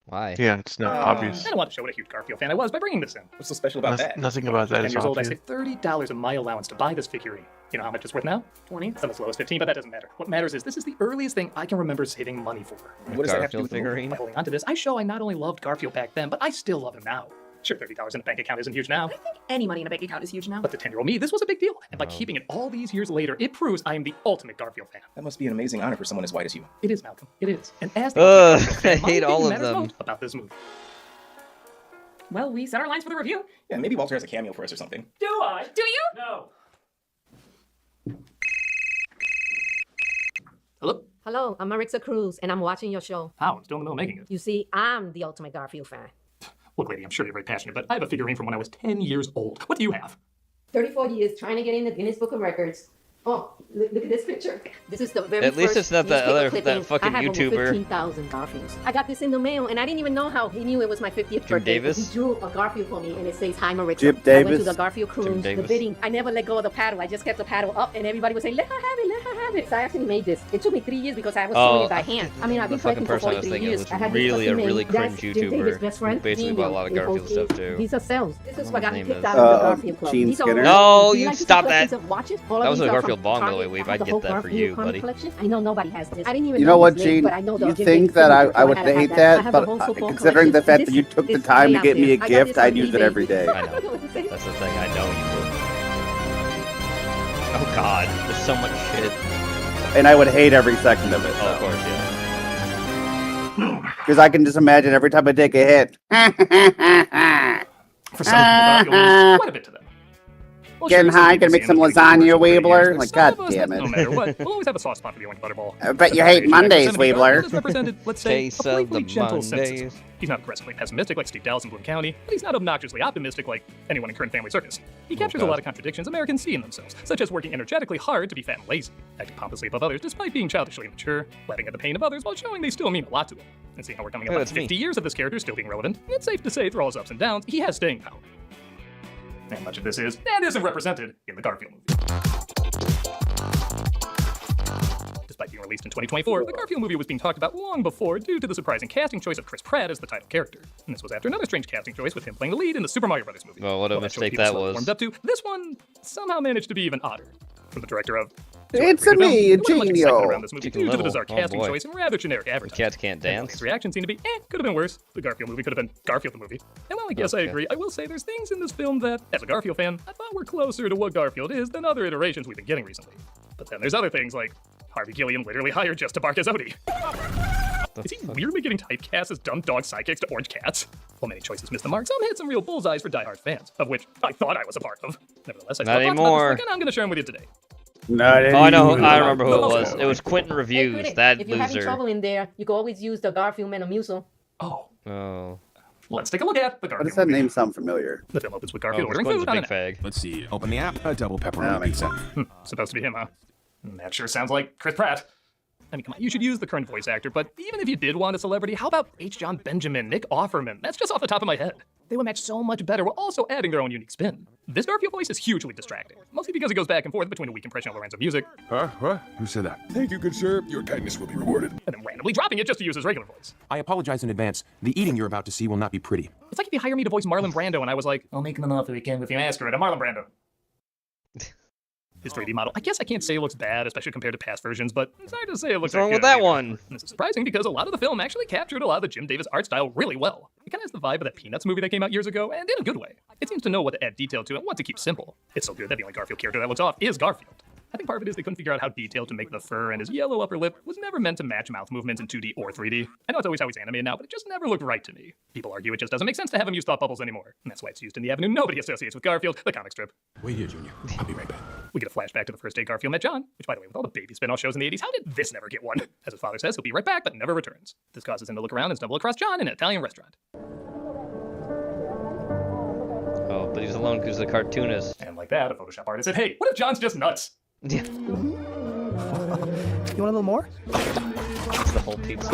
Why? Yeah, it's not obvious. I don't want to show what a huge Garfield fan I was by bringing this in. What's so special about that? Nothing about that 10 is years old, I obvious. saved $30 of my allowance to buy this figurine. You know how much it's worth now? 20. Some as low as 15, but that doesn't matter. What matters is this is the earliest thing I can remember saving money for. What does that have to do with the movie? By holding on to this, I show I not only loved Garfield back then, but I still love him now. Sure, $30 in a bank account isn't huge now. I think any money in a bank account is huge now. But to 10-year-old me, this was a big deal. And by keeping it all these years later, it proves I am the ultimate Garfield fan. That must be an amazing honor for someone as white as you. It is, Malcolm. It is. And as the I hate all of them. About this movie. Well, we set our lines for the review. Yeah, maybe Walter has a cameo for us or something. Do I? Do you? No. Hello, I'm Marixa Cruz, and I'm watching your show. How? I'm still in the middle of making it. You see, I'm the ultimate Garfield fan. Look, lady, I'm sure you're very passionate, but I have a figurine from when I was 10 years old. What do you have? 34 years trying to get in the Guinness Book of Records. Oh, look at this picture. This is the very At least it's not that other that fucking I have YouTuber. Over 15,000 Garfields. I got this in the mail, and I didn't even know how he knew it was my 50th birthday. Davis? He drew a Garfield for me, and it says, "Hi, Marixa." Jim I Davis. went to the Garfield cruise, the Davis. bidding. I never let go of the paddle. I just kept the paddle up, and everybody was saying, "Let her have it, let her have it." So I actually made this. It took me 3 years because I was doing it by hand. I mean, I've been collecting for 43 years. I had really a really cringe Jim Davis' best YouTuber. friend. Basically bought a lot of Garfield stuff too. These are cells. This is what got me Name kicked is- out of the Garfield club. Gene These are Skinner? No, Do you like to see stop that. collections of watches? All of That was these a are Garfield from bong, by the Target. way, Weeb. I I'd have the get whole that for Garfield you, comic buddy. collection. I know nobody has this. I didn't even You know what, this link, Gene? but I know the You Jim think Davis that I signature, so would had to have hate I that, have but the whole football considering the collection. fact that you This took the is time way to out get me a there. I got gift, this on I'd use it eBay. every day. I know. That's the thing. I know you would. Oh God, there's so much shit. And I would hate every second of it. Oh, of course, yeah. Because I can just imagine every time I take a hit. For some people, Garfield means quite a bit to them. Well, Getting sure, some high, people gonna make see some him as a lasagna, commercial for years, Weebler. but Like, some God of us, damn it. No matter what, we'll always have a soft spot for the orange butterball. I bet you hate Mondays, Weebler. Represented, let's say, Case a of playfully the gentle Mondays. cynicism. He's not aggressively pessimistic like Steve Dallas in Bloom County, but he's not obnoxiously optimistic like anyone in Current Family Circus. He captures a God. lot of contradictions Americans see in themselves, such as working energetically hard to be fat and lazy, acting pompously above others despite being childishly immature, laughing at the pain of others while showing they still mean a lot to him. And seeing how we're coming up Hey, on that's 50 years of this character still being relevant, it's safe to say through all his ups and downs, he has staying power. And much of this is, and isn't represented in the Garfield movie. Despite being released in 2024, the Garfield movie was being talked about long before due to the surprising casting choice of Chris Pratt as the title character. And this was after another strange casting choice with him playing the lead in the Super Mario Bros. Movie. Well, what a While that choice mistake people that slowly was. warmed up to, this one somehow managed to be even odder. From the director of It's a me, there wasn't much excitement Genio. around this movie Chicken due to the Little. bizarre Oh, casting boy. choice and rather generic advertising. Cats can't And while dance. his reaction seemed to be, could have been worse. The Garfield movie could have been Garfield the movie. And while I guess I Okay. agree, I will say there's things in this film that, as a Garfield fan, I thought were closer to what Garfield is than other iterations we've been getting recently. But then there's other things like Harvey Gilliam literally hired just to bark as Odie. Is he weirdly getting typecast as dumb dog sidekicks to orange cats? While many choices missed the mark, some hit some real bullseyes for diehard fans, of which I thought I was a part of. Nevertheless, I Not still thought about anymore. this flick, and I'm going to share them with you today. I know. I remember who it was. It was Quentin Reviews. Critic, That if you're having loser. trouble in there, you can always use the Garfield Metamucil. Oh. Let's take a look at the Why Garfield. does that name sound familiar? The film opens with Garfield Oh, ordering Quentin's food a on big an fag. Let's see. Open the app. A double pepperoni pizza. Supposed to be him, huh? That sure sounds like Chris Pratt. I mean, come on, you should use the current voice actor, but even if you did want a celebrity, how about H. John Benjamin, Nick Offerman? That's just off the top of my head. They would match so much better while also adding their own unique spin. This Garfield voice is hugely distracting, mostly because it goes back and forth between a weak impression of Lorenzo music. Huh? What? Who said that? Thank you, good sir. Your kindness will be rewarded. And then randomly dropping it just to use his regular voice. I apologize in advance. The eating you're about to see will not be pretty. It's like if you hire me to voice Marlon Brando and I was like, I'll make him an offer again if you ask for it. I'm Marlon Brando. His 3D model, I guess I can't say it looks bad, especially compared to past versions, but it's hard to say it looks What's wrong good with that either. one? And this is surprising because a lot of the film actually captured a lot of the Jim Davis art style really well. It kind of has the vibe of that Peanuts movie that came out years ago, and in a good way. It seems to know what to add detail to and what to keep simple. It's so good that the only Garfield character that looks off is Garfield. I think part of it is they couldn't figure out how detailed to make the fur, and his yellow upper lip was never meant to match mouth movements in 2D or 3D. I know it's always how he's animated now, but it just never looked right to me. People argue it just doesn't make sense to have him use thought bubbles anymore, and that's why it's used in the avenue nobody associates with Garfield, the comic strip. Wait here, Junior. I'll be right back. We get a flashback to the first day Garfield met John, which, by the way, with all the baby spin-off shows in the 80s, how did this never get one? As his father says, he'll be right back, but never returns. This causes him to look around and stumble across John in an Italian restaurant. Oh, but he's alone because the cartoonist. And like that, a Photoshop artist said, hey, what if John's just nuts? Yeah. You want a little more? That's the whole pizza.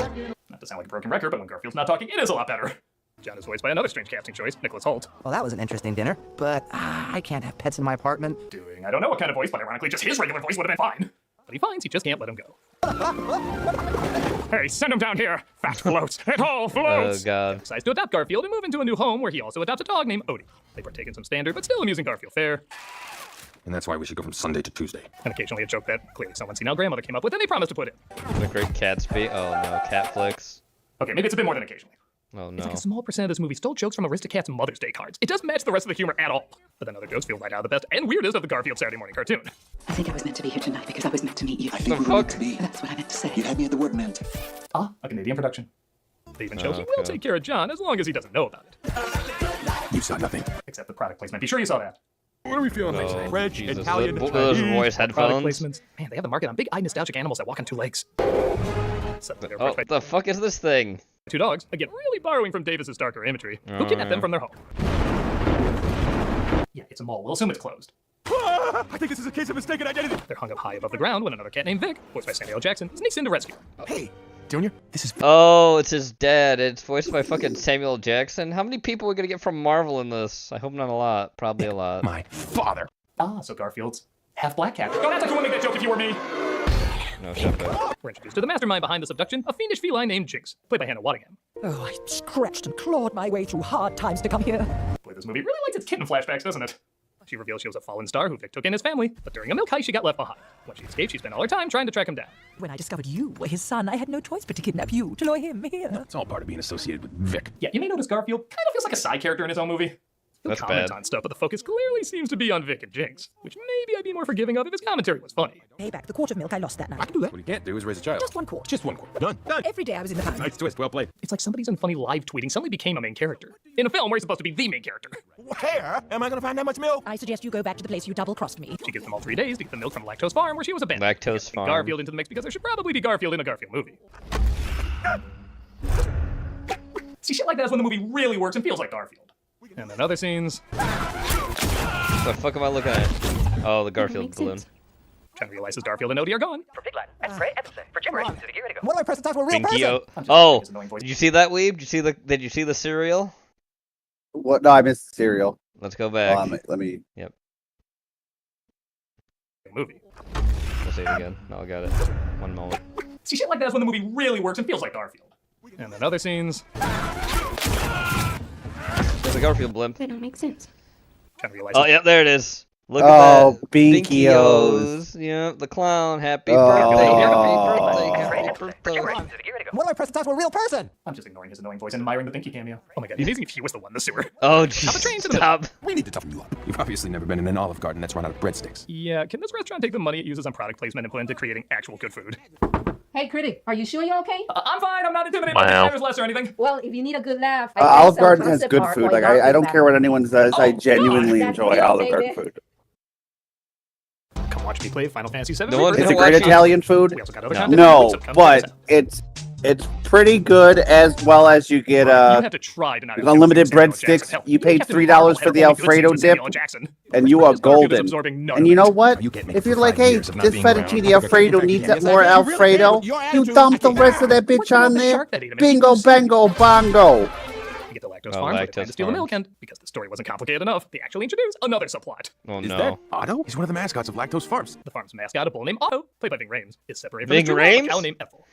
Not to sound like a broken record, but when Garfield's not talking, it is a lot better. John is voiced by another strange casting choice, Nicholas Hoult. Well, that was an interesting dinner, but I can't have pets in my apartment. Doing I don't know what kind of voice, but ironically just his regular voice would have been fine. But he finds he just can't let him go. Hey, send him down here! Fat floats! It all floats! Oh, God. He decides to adopt Garfield and move into a new home where he also adopts a dog named Odie. They partake in some standard but still amusing Garfield fare. And that's why we should go from Sunday to Tuesday. And occasionally a joke that clearly someone's senile grandmother came up with and they promised to put in. The great cat speak. Oh no, cat flicks. Okay, maybe it's a bit more than occasionally. Oh no. It's like a small percent of this movie stole jokes from Aristocats' Mother's Day cards. It doesn't match the rest of the humor at all. But then other jokes feel right out of the best and weirdest of the Garfield Saturday morning cartoon. I think I was meant to be here tonight because I was meant to meet you. I think we were meant to be. That's what I meant to say. You had me at the word meant. A Canadian production. They even show he will take care of John as long as he doesn't know about it. You saw nothing. Except the product placement. Be sure you saw that. What are we feeling like today? French, Jesus. Italian, Those voice Product headphones. placements. Man, they have the market on big-eyed nostalgic animals that walk on two legs. Suddenly they're Oh, what the fuck is this thing? two dogs, again, really borrowing from Davis's darker imagery, who kidnapped them from their home. Yeah, it's a mall. We'll assume it's closed. I think this is a case of mistaken identity. They're hung up high above the ground when another cat named Vic, voiced by Samuel L. Jackson, sneaks in to rescue them. Hey, Junior, this is... Oh, it's his dad. It's voiced by fucking Samuel Jackson. How many people are we gonna get from Marvel in this? I hope not a lot. Probably a lot. My father. Ah, so Garfield's half black cat. Don't act like you wouldn't make that joke if you were me! No, shut up. We're introduced to the mastermind behind this abduction, a fiendish feline named Jinx, played by Hannah Waddingham. Oh, I scratched and clawed my way through hard times to come here. Boy, this movie really likes its kitten flashbacks, doesn't it? She reveals she was a fallen star who Vic took in his family, but during a milk heist she got left behind. When she escaped, she spent all her time trying to track him down. When I discovered you were his son, I had no choice but to kidnap you, to lure him here. It's all part of being associated with Vic. Yeah, you may notice Garfield kind of feels like a side character in his own movie. He'll That's comment bad. on stuff, but the focus clearly seems to be on Vic and Jinx, which maybe I'd be more forgiving of if his commentary was funny. Pay back the quart of milk I lost that night. What he can't do is raise a child. Just one quart. Just one quart. Done. Done. Every day I was in the house. Nice twist. Well played. It's like somebody's unfunny live tweeting suddenly became a main character. In a film where he's supposed to be the main character. Where am I going to find that much milk? I suggest you go back to the place you double-crossed me. She gives them all 3 days to get the milk from Lactose Farm, where she was abandoned. Lactose Farm. Garfield into the mix because there should probably be Garfield in a Garfield movie. See, shit like that is when the movie really works and feels like Garfield. And then other scenes. What the fuck am I looking at? Oh, the Garfield balloon. John realizes Garfield and Odie are gone. For Pigline, X-Ray, Epson, for Gibberish, to the gear to go. One of my presents out to a real Pinky person. Oh, did you see that, Weeb? Did you see the cereal? What? No, I missed cereal. Let's go back. Let me. Yep. Movie. We'll say it again. No, I got it. One moment. See, shit like that is when the movie really works and feels like Garfield. And then other scenes. There's a Garfield blimp. They don't make sense. John realizes. Oh, yep, there it is. Look at that. Binky-O's. Yep, the clown. Happy Oh. birthday. Oh. Happy birthday. One of my presents out to a real person. I'm just ignoring his annoying voice and admiring the Pinky cameo. Oh my god, amazing if he was the one in the sewer. Oh, Up a train jeez. to the Stop. We need to toughen you up. You've obviously never been in an Olive Garden that's run out of breadsticks. Yeah, can this restaurant take the money it uses on product placement and put into creating actual good food? Hey, critic, are you sure you're okay? I'm fine, I'm not intimidated by the driver's less or anything. Well, if you need a good laugh, Olive Garden has good food. Like I don't care what anyone says. I genuinely that's enjoy real, Olive baby. Garden food. Come watch me play Final Fantasy VII. No one's It's gonna a great watch you. Italian food. We also got other content. No, So come check but us out. it's pretty good as well as you get You have to try to not have unlimited Samuel Jackson. breadsticks. Hell, You paid Captain $3 Marvel for had the a really good Alfredo scene with dip, Samuel Jackson. and you are Garfield is golden. absorbing none And of you it. know what? If you're like, hey, this fettuccine Alfredo needs that more Alfredo, you dump the rest of that bitch on there. Bingo, bango, bongo. You get the lactose farms where they plan to steal the milk, and because the story wasn't complicated enough, they actually introduced another subplot. Oh Is no. that Otto? He's one of the mascots of Lactose Farms. The farm's mascot, a bull named Otto, played by Ving Rhames, is separated from Ving his true love, a Rhames? cow named Ethel.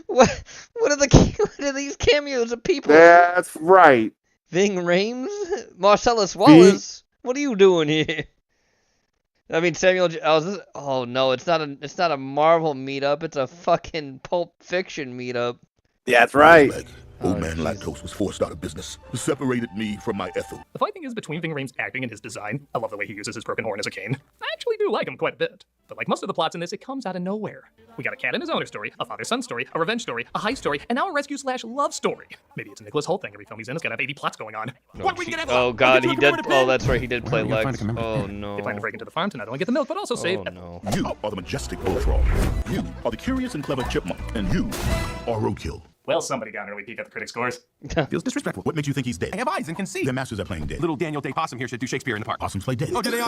What are these cameos of people? That's right. Ving Rhames? Marcellus Wallace? What are you doing here? I mean, oh no, it's not a Marvel meetup. It's a fucking Pulp Fiction meetup. Yeah, that's right. Old man Lactose was forced out of business. Separated me from my Ethel. The funny thing is, between Ving Rhames' acting and his design, I love the way he uses his broken horn as a cane. I actually do like him quite a bit. But like most of the plots in this, it comes out of nowhere. We got a cat and his owner story, a father-son story, a revenge story, a heist story, and now a rescue/love story. Maybe it's a Nicholas Hoult thing. Every film he's in has got to have 80 plots going on. Oh god, he did. Oh, that's right, he did play Lex. Oh no. They plan to break into the farm to not only get the milk, but also save. Oh no. You are the majestic bullfrog. You are the curious and clever chipmunk. And you are roadkill. Well, somebody got an early peek at the critic scores. Feels disrespectful. What makes you think he's dead? I have eyes and can see. Their masters are playing dead. Little Daniel Day Possum here should do Shakespeare in the park. Possums play dead. Oh, do they all?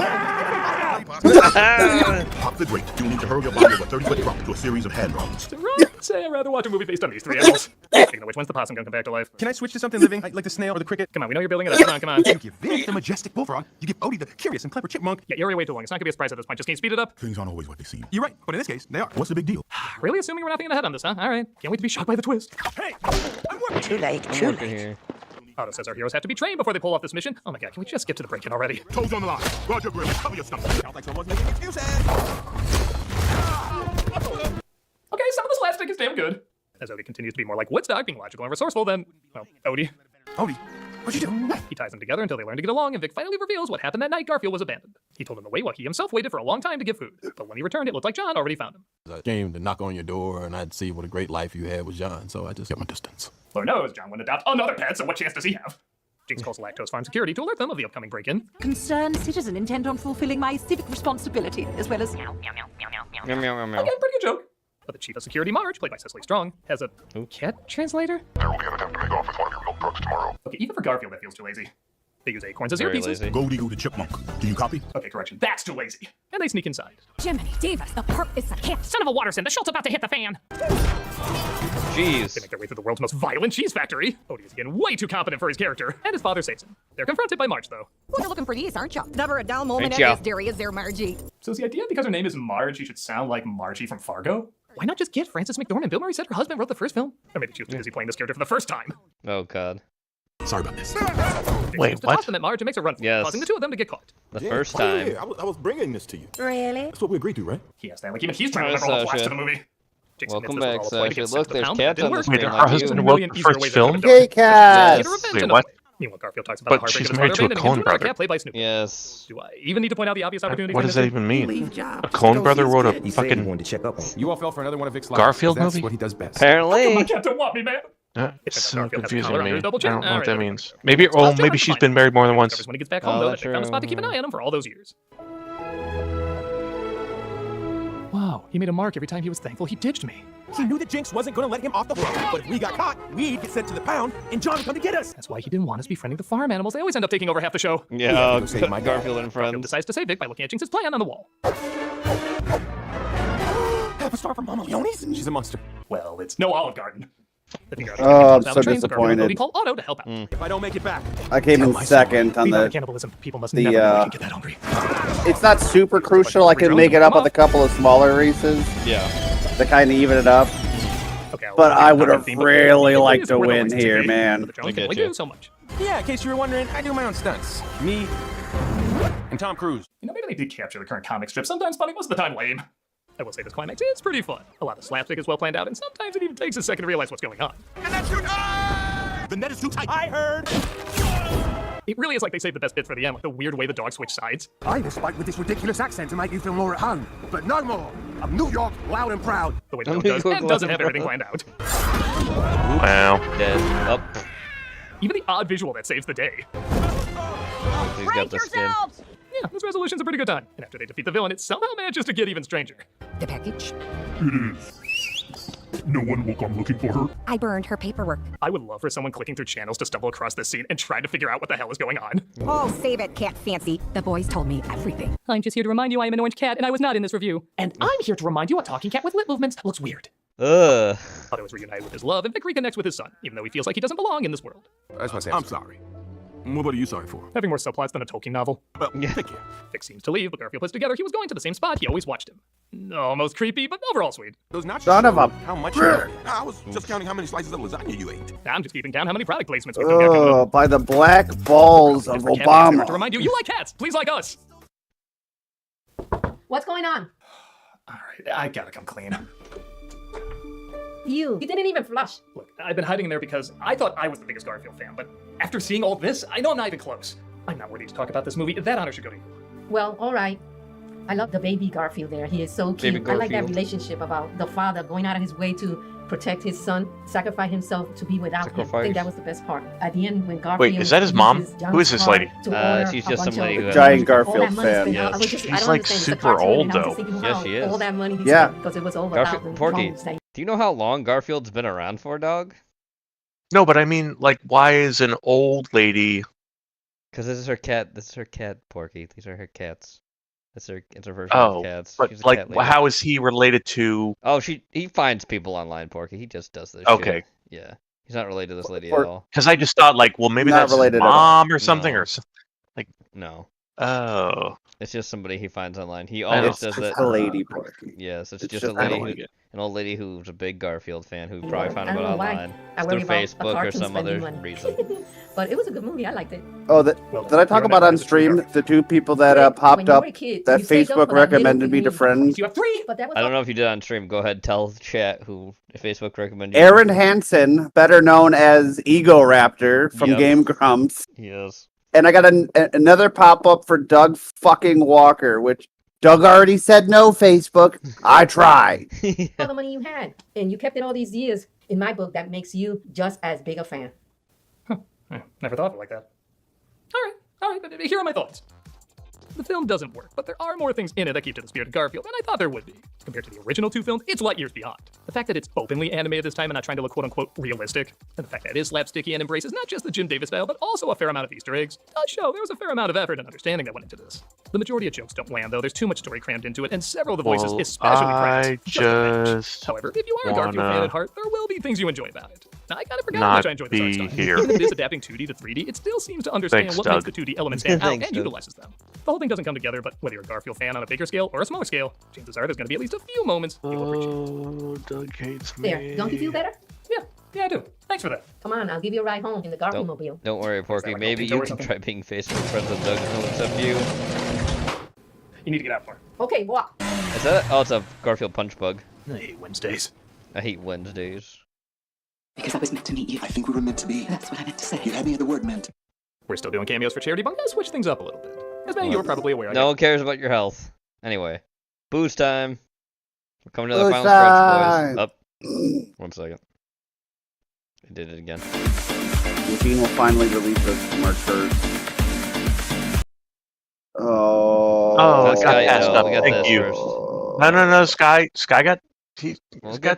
Pop the Drake. Tuning to hurry your body over 30-foot drop to a series of hand runs. Say I'd rather watch a movie based on these three animals. Speaking of which, when's the possum gonna come back to life? Can I switch to something living, like the snail or the cricket? Come on, we know you're building it up. Come on. You give Vic the majestic bullfrog. You give Odie the curious and clever chipmunk. Yeah, you're already way too long. It's not gonna be a surprise at this point. Just can you speed it up? Things aren't always what they seem. You're right, but in this case, they are. What's the big deal? Really assuming we're not thinking ahead on this, huh? All right. Can't wait to be shocked by the twist. Hey, I'm working. Too late, I'm too working late. here. Otto says our heroes have to be trained before they pull off this mission. Oh my god, can we just skip to the break-in already? Toes on the line. Roger grill. Cover your stomach. Sounds like someone's making excuses. Okay, some of the slapstick is damn good. As Odie continues to be more like Woodstock, being logical and resourceful than, well, Odie. Odie, what'd you do? He ties them together until they learn to get along, and Vic finally reveals what happened that night Garfield was abandoned. He told him to wait while he himself waited for a long time to get food. But when he returned, it looked like John already found him. I came to knock on your door, and I'd see what a great life you had with John, so I just kept my distance. Lord knows John wouldn't adopt another pet, so what chance does he have? Jinx calls Lactose Farm Security to alert them of the upcoming break-in. Concerned citizen intent on fulfilling my civic responsibility, as well as... Meow, meow, meow, meow. Again, pretty good joke. But the chief of security, Marge, played by Cecily Strong, has a cat translator? There will be an attempt to make off with one of your milk trucks tomorrow. Okay, even for Garfield, that feels too lazy. They use acorns as Very earpieces. lazy. Goldie Goo the chipmunk. Do you copy? Okay, correction. That's too lazy. And they sneak inside. Jiminy Davis, the perp is a cat. Son of a Watterson, the Schultz about to hit the fan. Jeez. They make their way through the world's most violent cheese factory. Odie is again way too competent for his character, and his father saves him. They're confronted by Marge, though. Well, you're looking pretty, aren't you? Never a dull moment Ain't at ya? this dairy, is there, Margie? So is the idea because her name is Marge, she should sound like Margie from Fargo? Why not just get Frances McDormand? Bill Murray said her husband wrote the first film. Or maybe she was too busy playing this character for the first time. Oh god. Sorry about this. Wait, To what? toss them at Marge and makes a run for it, Yes. causing the two of them to get caught. The first time. I was bringing this to you. Really? That's what we agreed to, right? He asked that like even he's trying to remember all the plots to the movie. Jinx Welcome admits this back, was all a ploy to Sasha. get sent Look, to the there's pound, cats but it on the didn't screen work. like her you. husband A wrote million the easier first ways film? they could have done it. Hey, cat. Get her revenge Wait, in a what? way. Meanwhile, Garfield talks about But the heartbreak she's of his married father to a abandoning clone him for a brother. cat played by Snoopy. Yes. Do I even need to point out the obvious opportunity? What for does that missing? even mean? Leave job. A clone brother wrote a fucking wanted to check up on. You all fell for another one of Vic's lies. Garfield That's movie? what he does best. How come Apparently. my cat don't want me, man? That's so Garfield has a confusing collar to under me. his double I chin. don't know what Alright, that okay. means. Maybe, So let's maybe jump she's to been married more than once. Discovers when he gets back home, Oh, though, that that's they found a true. spot to keep an eye on him for all those years. Wow, he made a mark every time he was thankful he ditched me. He knew that Jinx wasn't going to let him off the hook. But if we got caught, we'd get sent to the pound, and John would come to get us. That's why he didn't want us befriending the farm animals. They always end up taking over half the show. Yeah, go save my guy. Garfield and Garfield friends. decides to save Vic by looking at Jinx's plan on the wall. Half a star from Mama Leone's? She's a monster. Well, it's no Olive Garden. Oh, I'm so disappointed. He called Otto to help out. If I don't make it back, I came in second on Remember the. cannibalism. People must never know you can get that hungry. It's not super crucial. I can make it up with a couple of smaller races Yeah. to kind of even it up. Okay, But I would have theme, but really it liked is to worth win always here, TV, man. but the Jones I can get only you. do so much. yeah, in case you were wondering, I do my own stunts. Me and Tom Cruise. You know, maybe they did capture the current comic strip. Sometimes funny, most of the time lame. I will say this climax is pretty fun. A lot of slapstick is well planned out, and sometimes it even takes a second to realize what's going on. And that's your The net is too tight. I heard. It really is like they saved the best bit for the end, like the weird way the dogs switch sides. I will fight with this ridiculous accent to make you feel more at home. But no more. I'm New York, loud and proud. The way the dog does and doesn't have everything planned out. Wow. Dead. Up. Even the odd visual that saves the day. He's got the skin. Yeah, Yeah, this resolution's a pretty good time. And after they defeat the villain, it somehow manages to get even stranger. The package? It is. No one will come looking for her. I burned her paperwork. I would love for someone clicking through channels to stumble across this scene and try to figure out what the hell is going on. Oh, save it, Cat Fancy. The boys told me everything. I'm just here to remind you I am an orange cat and I was not in this review. And I'm here to remind you a talking cat with lip movements looks weird. Ugh. Otto is reunited with his love, and Vic reconnects with his son, even though he feels like he doesn't belong in this world. I'm sorry. What are you sorry for? Having more subplots than a Tolkien novel. Well, take care. Vic seems to leave, but Garfield puts together he was going to the same spot he always watched him. Almost creepy, but overall sweet. Those nachos Son of a... How much you ate? I was just counting how many slices of lasagna you ate. I'm just keeping count how many product placements we still got coming Oh, up. by the black balls of Obama. To remind you, you like cats. Please like us. What's going on? All right, I gotta come clean. You didn't even flush. Look, I've been hiding in there because I thought I was the biggest Garfield fan, but after seeing all this, I know I'm not even close. I'm not worthy to talk about this movie. That honor should go to you. Well, all right. I love the baby Garfield there. He is so cute. I like that relationship about the father going out of his way to protect his son, sacrifice himself to be without him. I think that was the best part. At the end, when Garfield... Wait, is that his mom? Who is this lady? She's just some lady who... Giant Garfield fan. Yes. She's like super old, though. Yes, she is. All that money yeah. Because it was over Porky, do you know how long Garfield's been around for, dog? No, but I mean, like, why is an old lady... Because this is her cat. This is her cat, Porky. These are her cats. It's her version of cats. But She's a like, cat lady. how is he related to? Oh, he finds people online, Porky. He just does this. Okay. Shit. Yeah, he's not related to this lady at all. Because I just thought, like, well, maybe Not that's his mom or something, or like. No. Oh. It's just somebody he finds online. He always does that. It's a lady, Porky. Yes, it's just a lady, an old lady who's a big Garfield fan who probably found him online through Facebook or some other reason. But it was a good movie. I liked it. Oh, did I talk about on stream the two people that popped up that Facebook recommended me to friends? You have 3, but that was I don't know if you did on stream. Go ahead, tell the chat who Facebook recommended. Aaron Hansen, better known as Ego Raptor from Game Grumps. Yes. And I got another pop-up for Doug fucking Walker, which Doug already said no, Facebook. I tried. All the money you had, and you kept it all these years. In my book, that makes you just as big a fan. Never thought of it like that. All right, here are my thoughts. The film doesn't work, but there are more things in it that keep to the spirit of Garfield, and I thought there would be. Compared to the original 2 films, it's light years beyond. The fact that it's openly animated this time and not trying to look quote-unquote realistic, and the fact that it is slapsticky and embraces not just the Jim Davis style, but also a fair amount of Easter eggs, does show there was a fair amount of effort and understanding that went into this. The majority of jokes don't land, though. There's too much story crammed into it, and several of the voices, especially Kravitz, However, if you are a Garfield fan at heart, there will be things you enjoy about it. Now, I kind of forgot how much I enjoyed the art style. Even if it is adapting 2D to 3D, it still seems to understand what makes the 2D elements stand out and utilizes them. The whole thing doesn't come together, but whether you're a Garfield fan on a bigger scale or a smaller scale, chances are there's going to be at least a few moments you'll appreciate. Oh, Doug hates me. There, don't you feel better? Yeah, I do. Thanks for that. Come on, I'll give you a ride home in the Garfield mobile. Don't worry, Porky. Maybe you can try being Facebook friends with Doug and he'll accept you. You need to get out more. Okay, walk. Is that? Oh, it's a Garfield punch bug. I hate Wednesdays. I hate Wednesdays. Because I was meant to meet you. I think we were meant to be. That's what I meant to say. You had me at the word meant. We're still doing cameos for charity, but I'm going to switch things up a little bit. As many of you are probably aware. No one cares about your health. Anyway, booze time. We're coming to the final stretch, boys. Up. 1 second. I did it again. Eugene will finally release us March 1st. Oh, Sky, no, thank you. First. No, Sky got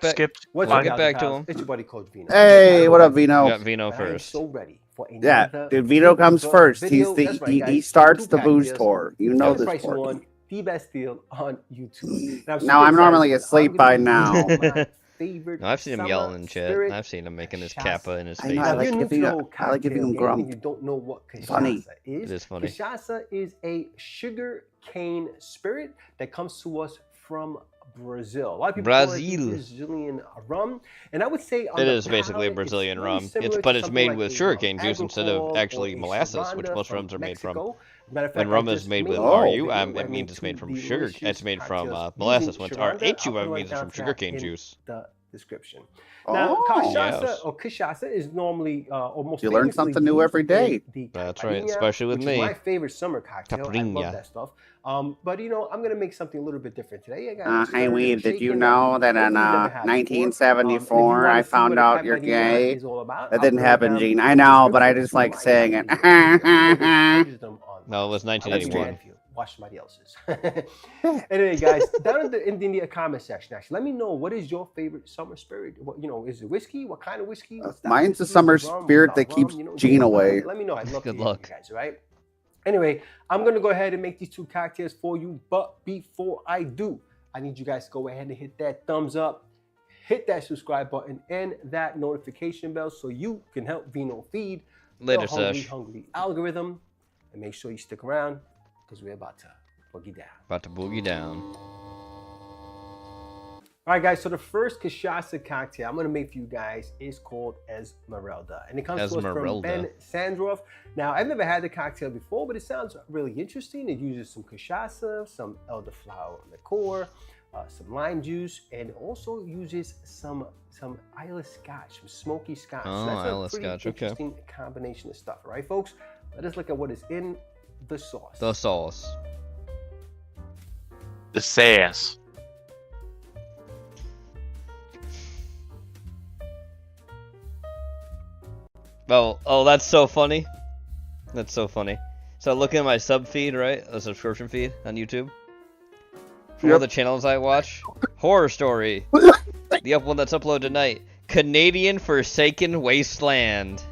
skipped. We'll get back to him. It's your buddy Coach Vino. Hey, what up, Vino? We got Vino first. So ready for Yeah, dude, Vino comes first. He starts the booze tour. You know this for the best deal on YouTube. Now I'm normally asleep by now. No, I've seen him yelling in chat. I've seen him making his kappa in his face. I like giving him grump. You don't know what cachaça Funny. is. It is funny. Cachaça is a sugar cane spirit that comes to us from Brazil. A lot of people call it Brazilian rum, and I would say it is basically a Brazilian rum. But it's made with sugarcane juice instead of actually molasses, which most rums are made from. When rum is made with RUM, it means it's made from sugar. It's made from molasses. When it's RHUM, it means it's from sugarcane juice. The description. Now, cachaça is normally almost. You learn something new every day. That's right, especially with me. My favorite summer cocktail. I love that stuff. But you know, I'm gonna make something a little bit different today. Hey, Weeb, did you know that in 1974 I found out you're gay? That didn't happen, Gene. I know, but I just like saying it. No, it was 1981. watch somebody else's. Anyway, guys, down in the comment section, actually, let me know what is your favorite summer spirit. What, is it whiskey? What kind of whiskey? Mine's the summer spirit that keeps Gene away. Let me know. I'd love to hear you guys, right? Anyway, I'm going to go ahead and make these 2 cocktails for you. But before I do, I need you guys to go ahead and hit that thumbs up, hit that subscribe button, and that notification bell so you can help Vino feed Later, the hungry algorithm. And make sure you stick around because we're about to boogie down. About to boogie down. All right, guys. So the first cachaça cocktail I'm going to make for you guys is called Esmeralda. And it comes to us from Ben Sandroff. Now, I've never had the cocktail before, but it sounds really interesting. It uses some cachaça, some elderflower liqueur, some lime juice, and also uses some Islay Scotch, some smoky Scotch. Oh, so that's a pretty interesting combination of stuff. All right, folks? Let us look at what is in the sauce. The sauce. The sass. Oh, that's so funny. That's so funny. So looking at my sub feed, right? A subscription feed on YouTube. From all the channels I watch. Horror Story. The one that's uploaded tonight. Canadian Forsaken Wasteland.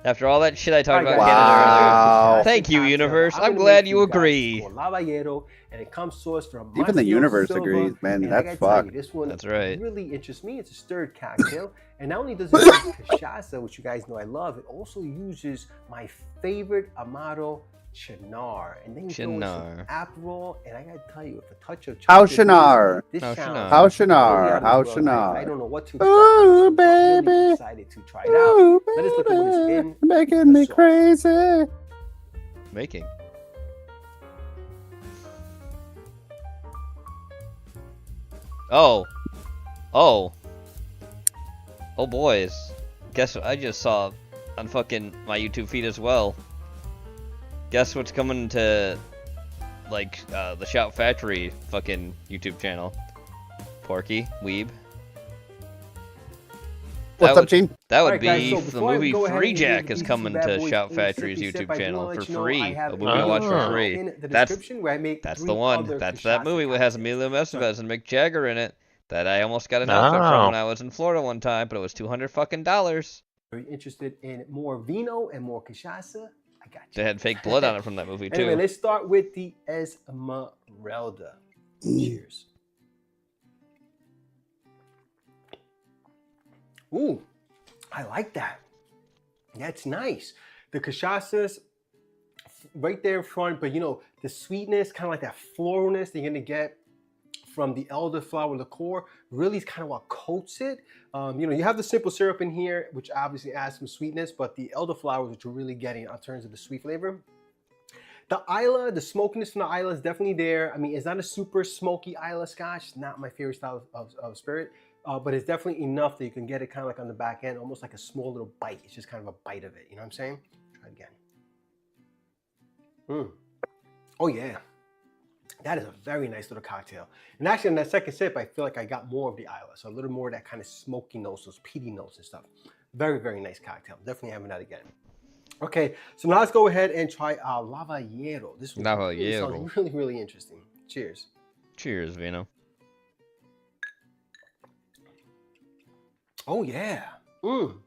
After all that shit I talked about Canada earlier. Thank you, Universe. I'm glad you agree. And it comes to us from even the universe agrees, man. That's fucked. This one that's right. Really interests me. It's a stirred cocktail, and not only does it use cachaça, which you guys know I love, it also uses my favorite Amaro Chinar, and then you throw in some Aperol, and I gotta tell you, with a touch of How Chinar? How Chinar? I don't know what to expect. Oh, baby! Really excited to try it out. Let us look at what is in. Making me crazy. Making. Oh, boys! Guess what I just saw on fucking my YouTube feed as well. Guess what's coming to, like, the Shout Factory fucking YouTube channel? Porky, Weeb. What's up, Gene? That would be the movie Free Jack is coming to Shout Factory's YouTube channel for free. A movie to watch for free. That's the one. That's that movie that has Emilio Estevez and Mick Jagger in it. That I almost got an outfit from when I was in Florida one time, but it was $200 fucking. Very interested in more vino and more cachaça? I got you. They had fake blood on it from that movie too. Anyway, let's start with the Esmeralda. Cheers. Ooh, I like that. That's nice. The cachaças right there in front, but the sweetness, kind of like that floralness that you're gonna get from the elderflower liqueur really is kind of what coats it. You have the simple syrup in here, which obviously adds some sweetness, but the elderflowers, which you're really getting in terms of the sweet flavor. The Islay, the smokiness from the Islay is definitely there. I mean, it's not a super smoky Islay Scotch. Not my favorite style of spirit, but it's definitely enough that you can get it kind of like on the back end, almost like a small little bite. It's just kind of a bite of it. You know what I'm saying? Try it again. Oh, yeah. That is a very nice little cocktail. And actually, in that second sip, I feel like I got more of the Islay. So a little more of that kind of smoky notes, those peaty notes and stuff. Very, very nice cocktail. Definitely having that again. Okay, so now let's go ahead and try Lavallero. This one really sounds really, really interesting. Cheers. Cheers, Vino. Oh, yeah. Ooh,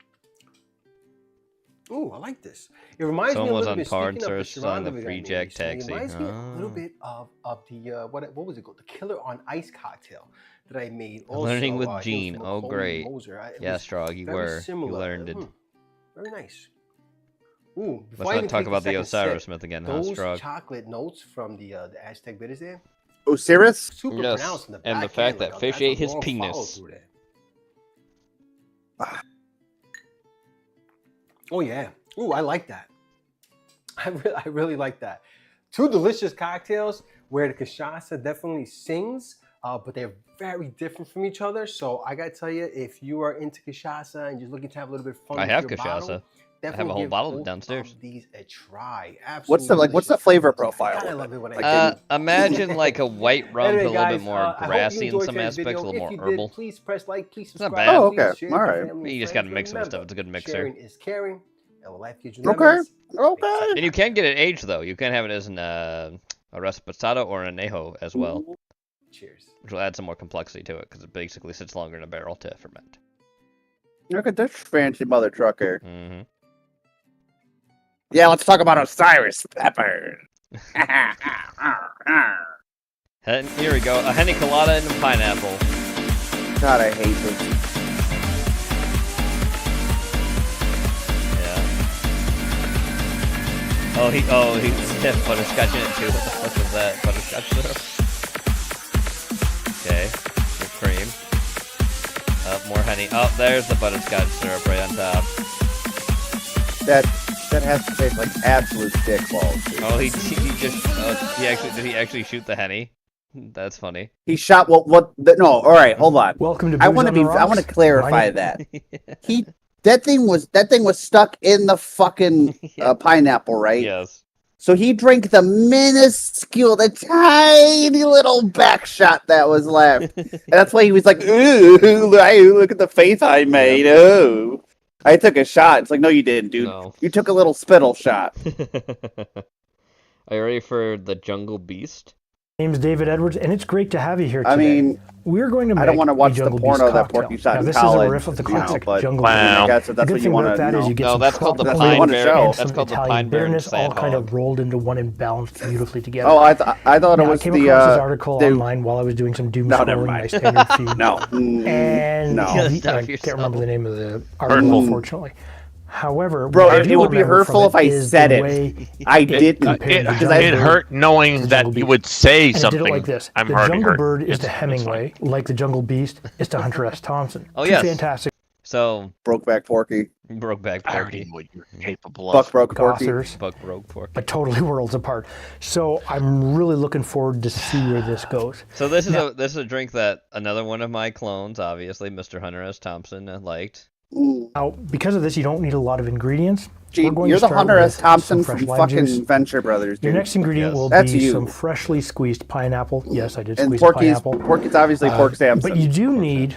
I like this. It reminds me a little bit, speaking of the Sharonda the Free Jack Taxi. It reminds me a little bit of the, what was it called? The Killer on Ice cocktail that I made. Also, Learning with Gene. Oh, great. Yeah, Strog, you were. Similar. You learned it. Very nice. Ooh, let's not talk about the Osiris Smith again, huh, Strog? Those chocolate notes from the Aztec bitters there. Osiris? Super pronounced in the back and the fact end, that fish ate his penis. Oh yeah. Ooh, I like that. I really like that. Two delicious cocktails where the cachaça definitely sings, but they're very different from each other. So I gotta tell you, if you are into cachaça and you're looking to have a little bit of fun, I have with your cachaça. Bottle, I have a whole bottle downstairs. These a try. Absolutely. What's the flavor profile? I love it when I imagine like a white rum, anyway, a little guys, bit more grassy in some aspects, a little more herbal. Please press like, please subscribe. Not bad. Oh, okay. All right. You just gotta mix some stuff. It's a good mixer. Sharing is caring. And life gives you okay. And you can get it aged though. You can have it as an a reposado or an anejo as well. Cheers. Which will add some more complexity to it because it basically sits longer in a barrel to ferment. Look at this fancy mother trucker. Mm-hmm. Yeah, let's talk about Osiris pepper. Here we go. A henny colada and a pineapple. God, I hate this. Yeah. Oh, he had butterscotch in it too. What the fuck is that? Butterscotch syrup? Okay. Whipped cream. More honey. Oh, there's the butterscotch syrup right on top. That has to taste like absolute dick balls. Dude. Oh, he did he actually shoot the henny? That's funny. He shot no, all right, hold on. Welcome to I want to clarify that. That thing was stuck in the fucking pineapple, right? Yes. So he drank the minuscule, the tiny little back shot that was left. And that's why he was like, ooh, look at the face I made. Oh. I took a shot. It's like, no, you didn't, dude. No. You took a little spittle shot. Are you ready for the Jungle Beast? My name's David Edwards, and it's great to have you here today. I mean, we're going to make I don't want to watch the porno that cocktail. Porky shot in this college. This is a riff of the classic Jungle I guess Beast. that's what you want to know. No, that's called the Pine Bear. That's called the Pine Bear bitterness all kind of rolled into one and balanced beautifully together. Oh, I thought it was I came across this article online while I was doing some doom scrolling my standard feed. And I can't remember the name of the article, unfortunately. However, bro, it would be hurtful if I said it. I didn't. It hurt knowing that you would say something. Like this. I'm the already Jungle hurt. Bird is to Hemingway, like the Jungle Beast is to Hunter S. Thompson. Oh yes, fantastic. So Brokeback Porky. Brokeback Porky. I already know what you're capable of. Buck broke Porky. Buck broke Porky. But totally worlds apart. So I'm really looking forward to see where this goes. So this is a drink that another one of my clones, obviously Mr. Hunter S. Thompson, liked. Now, because of this, you don't need a lot of ingredients. Gee, you're the Hunter S. Thompson from fucking Venture Brothers, dude. Your next ingredient will be some freshly squeezed pineapple. Yes, I did squeeze pineapple. Porky's obviously Pork Sampson. But you do need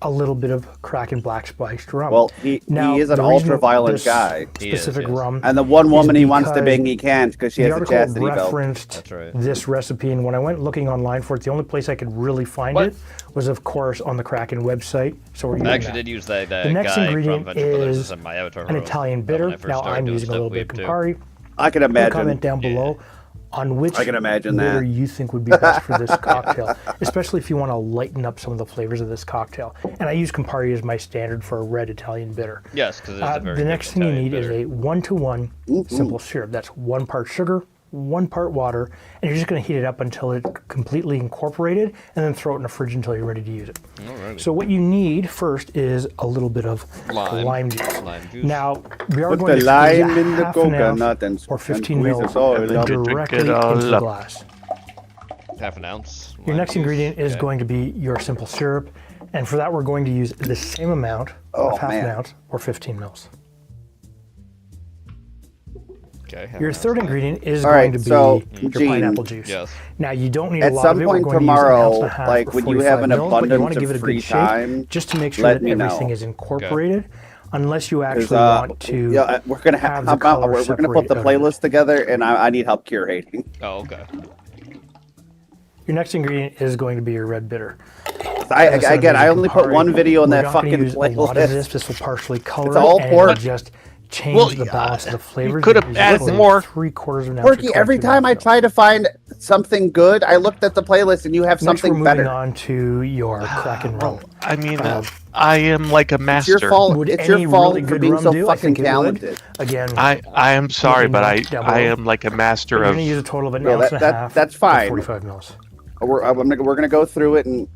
a little bit of Kraken Black Spiced rum. Well, he is an ultra-violent guy. Specific rum. And the one woman he wants to bang, he can't because she has a chastity belt. Referenced this recipe, and when I went looking online for it, the only place I could really find it was, of course, on the Kraken website. So we're I actually did use that the next guy ingredient from Venture Brothers is as my avatar an Italian bitter. Now I'm using a little bit of Campari. I can imagine. Comment down below on which I can imagine bitter that. you think would be best for this cocktail, especially if you want to lighten up some of the flavors of this cocktail. And I use Campari as my standard for a red Italian bitter. Yes, because it's a very the next thing Italian you need bitter. is a 1-to-1 simple syrup. That's 1 part sugar, 1 part water, and you're just going to heat it up until it's completely incorporated, and then throw it in the fridge until you're ready to use it. Alrighty. So what you need first is a little bit of lime juice. Now, we are Put going the to lime squeeze in the half an ounce coconut and or 15 squeeze mil the soil. directly into the glass. Half an ounce. Your next ingredient is going to be your simple syrup, and for that we're going to use the same amount of half an ounce or 15 mils. Okay, your third ingredient is going to be your pineapple juice. Yes. Now you don't need At a lot some of it. point We're going tomorrow, to use an ounce and a half like or when you have 45 an mil, but you want abundance to give it of a free good shake time, just to make sure let that me know. everything is incorporated. Unless you 'Cause, actually want to, yeah, we're gonna have we're the color gonna put the separate out of it. playlist together, and I need help curating. Oh, okay. Your next ingredient is going to be your red bitter. I only put one video in that fucking playlist. A lot of this. This will partially color it, and pork. it'll just change the balance of the flavors. could have added more. 3/4 of an ounce. Porky, every time I try to find something good, I looked at the playlist and you have something we're better. moving on to your Kraken rum. I mean, I am like a master. It's your fault. Would It's your any fault really for good being rum so do? I fucking think it would. talented. Again, I am sorry, but down below. I am like a master We're of. going to use a total of an Yeah, ounce and a half. that's to fine. 45 mils. We're gonna go through it and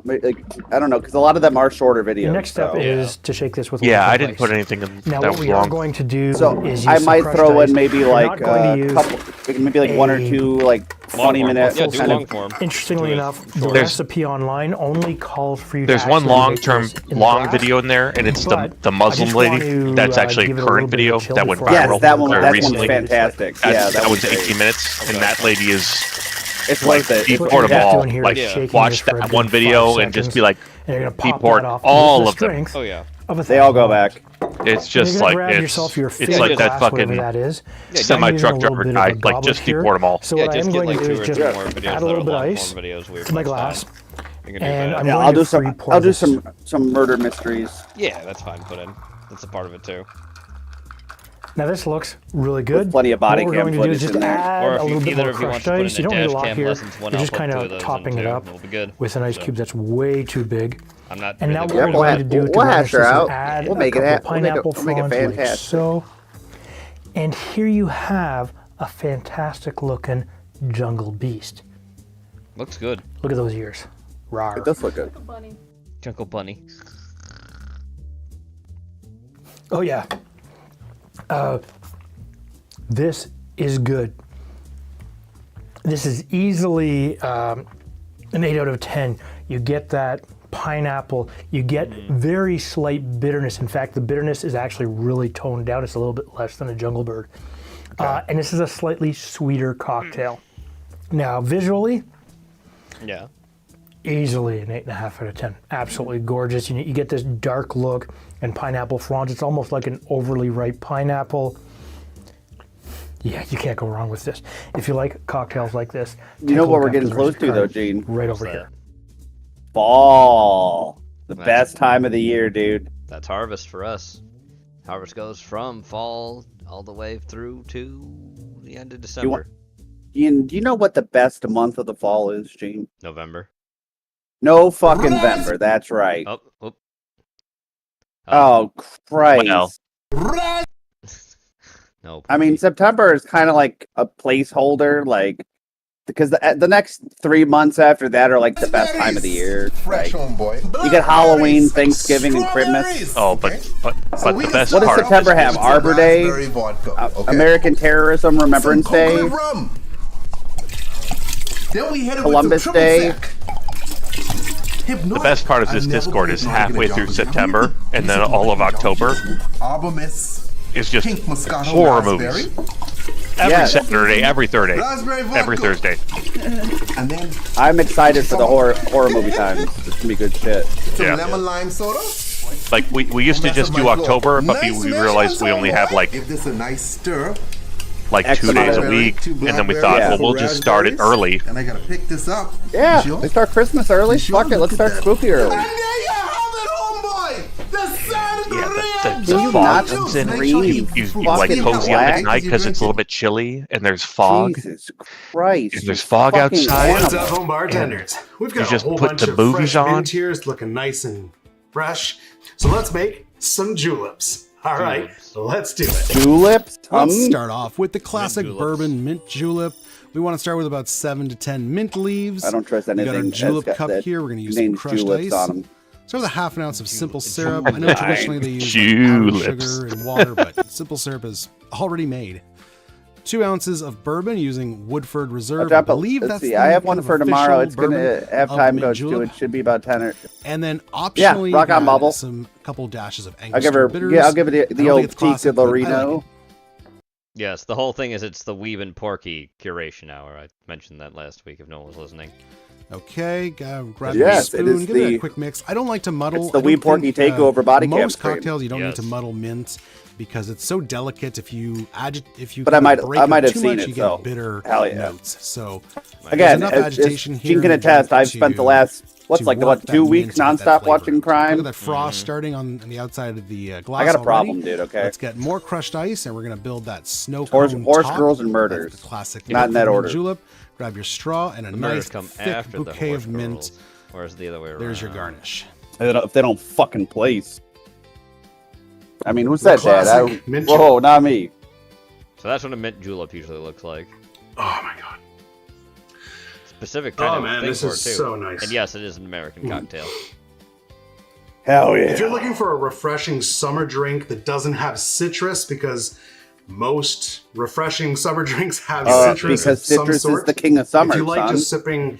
like, I don't know, because a lot of them are shorter videos. Your next step so. is to shake this with Yeah, water I and didn't ice. put anything in Now that what was we are long. going to do So is use I some might crushed throw ice. in maybe We're like not going to use couple, maybe like one or two like 20-minute. Yeah, do kind long of, form. Interestingly enough, the There's- recipe online only calls for you There's to one actually long-term make this in long glass. video in there, and it's the But Muslim I just want lady. to, That's actually a give it a current little bit video of chili that went for viral it. that one, very that recently. one's fantastic. That that was one's 18 minutes, and that lady is It's like worth it. deep What poured you're them all. doing here Like is shaking watch this for a that good one 5 video and seconds, just be like, and you're gonna deep pop poured that off all with of the them. strength Oh yeah. of a They all go 1,000 back. It's just like it's like that fucking semi truck driver guy. Like just deport them all. So what I am going to do is just add a little bit of ice to my glass. And I'll do some murder mysteries. Yeah, that's fine. Put in. That's a part of it too. Now this looks really good. With plenty of body what we're cam going to do is footage just in there. add Or if a little bit either more of you want crushed to put ice. in You a don't need a dash lot cam here. lessons, one You're just output, kind two of of those topping in it two, up it'll be good. with an ice cube that's way too big. I'm not. And now really what we're going to do to we'll garnish hash her this is out. add We'll make a it couple we'll make pineapple it fronds like fantastic. so. And here you have a fantastic looking jungle beast. Looks good. Look at those ears. Rawr. It does look good. Jungle bunny. Oh yeah. This is good. This is easily an 8 out of 10. You get that pineapple. You get very slight bitterness. In fact, the bitterness is actually really toned down. It's a little bit less than a jungle bird. And this is a slightly sweeter cocktail. Now, visually, Yeah. easily an 8.5 out of 10. Absolutely gorgeous. You get this dark look and pineapple fronds. It's almost like an overly ripe pineapple. Yeah, you can't go wrong with this. If you like cocktails like this, You know what we're getting close to though, Gene? right over here. Fall. The Nice. best time of the year, dude. That's harvest for us. Harvest goes from fall all the way through to the end of December. Ian, do you know what the best month of the fall is, Gene? November. No fucking November. That's right. Oh. Oh, Christ. Well. No. I mean, September is kind of like a placeholder, like, because the next 3 months after that are like the best time of the year. Fresh Like, on, boy. you get Halloween, Thanksgiving, and Christmas. Oh, but the best What does part. September have? Arbor Day, Raspberry vodka. Okay. American Terrorism Remembrance Some Day, coconut rum. Then we hit it Columbus with the Day. The best part of this Discord is halfway through September, and then all of October is just Pink Moscato horror raspberry. movies. Every Saturday, every Thursday, Raspberry vodka. every Thursday. And then I'm excited for the horror movie time. It's gonna be good shit. some Yeah. lemon lime soda. Like we used to just do October, but we realized we only have like Give this a nice stir. 2 days a week, and then we thought, well, we'll just start it early. And I gotta pick this up. Yeah, Sure. they start Christmas early. Fuck it, let's start spooky early. And there you have it, homeboy. The sangria. The you fog not comes in. scream, You fucking like cozy up black? at night because it's a little bit chilly, and there's fog. Jesus Christ. And there's fog fucking outside. animal. What's up, home bartenders? We've got You just a whole put bunch the of boobies fresh on. mint here. It's looking nice and fresh. So let's make some juleps. All right, let's do it. Juleps? Let's start off with the classic bourbon mint julep. We want to start with about 7 to 10 mint leaves. I don't trust We got our anything julep that's got cup that here. We're going to use some named crushed juleps ice. on 'em. Start with a half an ounce of simple syrup. I know traditionally they use Juleps. powdered sugar and water, but simple syrup is already made. 2 ounces of bourbon using Woodford Reserve. I believe Let's that's see. the I have kind one of for tomorrow. official It's going to bourbon have of time mint codes to julep. it. Should be about 10 or... And then Yeah, optionally, rock on add bubble. some couple dashes of I'll Angostura give her. bitters. Yeah, I'll give it I the don't old think it's Tika classic, but I like Lorino. it. Yes, the whole thing is it's the Weeb and Porky curation hour. I mentioned that last week if no one was listening. Okay, grab Yes, a it spoon, is give it the- a quick mix. I don't like to muddle. It's the I don't Wee Porky think, takeover body cam Most stream. cocktails you don't need to Yes. muddle mint because it's so delicate. If you But I might- break I might it have too seen much, it, you so get bitter hell yeah. notes. So Again, there's enough as agitation here. Gene can in the attest, drink I've spent the last, what's to like, work what, that 2 mint weeks to get that nonstop flavor. watching Look crime? at that frost starting on the outside of the glass. I got a already. problem, dude, okay? Let's get more crushed ice, and we're going to build that snow Horse- cone horse, top. girls, and That's murders. the classic. Not in that mint order. Julep. Grab your straw and a The murders nice come thick after the bouquet horse of mint. girls, or is it the other way around? There's your garnish. If they don't fucking place. I mean, who The said that? classic mint Whoa, not me. So that's what a mint julep usually looks like. Oh my god. Specific kind Oh of man, thing this for is it too. so nice. And yes, it is an American cocktail. Hell yeah. If you're looking for a refreshing summer drink that doesn't have citrus, because most refreshing summer drinks have citrus because of some citrus is sort. the king of summer, If you like son. just sipping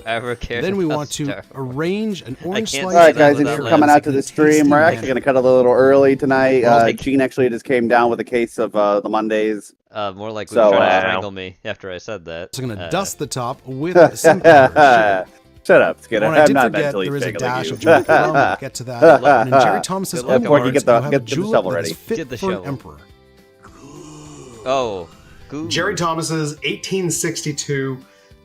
Whoever cares Then we about want to Star arrange an orange can't slice. All right, see guys, that thanks for without coming out to the Tasty stream. We're man. actually going to cut a little early tonight. Well, Gene actually just came down with a case of the Mondays. More like So, trying to strangle me after I said that. So I'm going to dust the top with some powdered sugar. Shut up, Skinner. When I I'm did not forget, mentally there is a failing dash you. of Jamaican rum. We'll get to that. And in Jerry Thomas's own Porky, words, get the you have a shovel julep that ready. is fit Get the for an shovel. emperor. Oh, cool. Jerry Thomas's 1862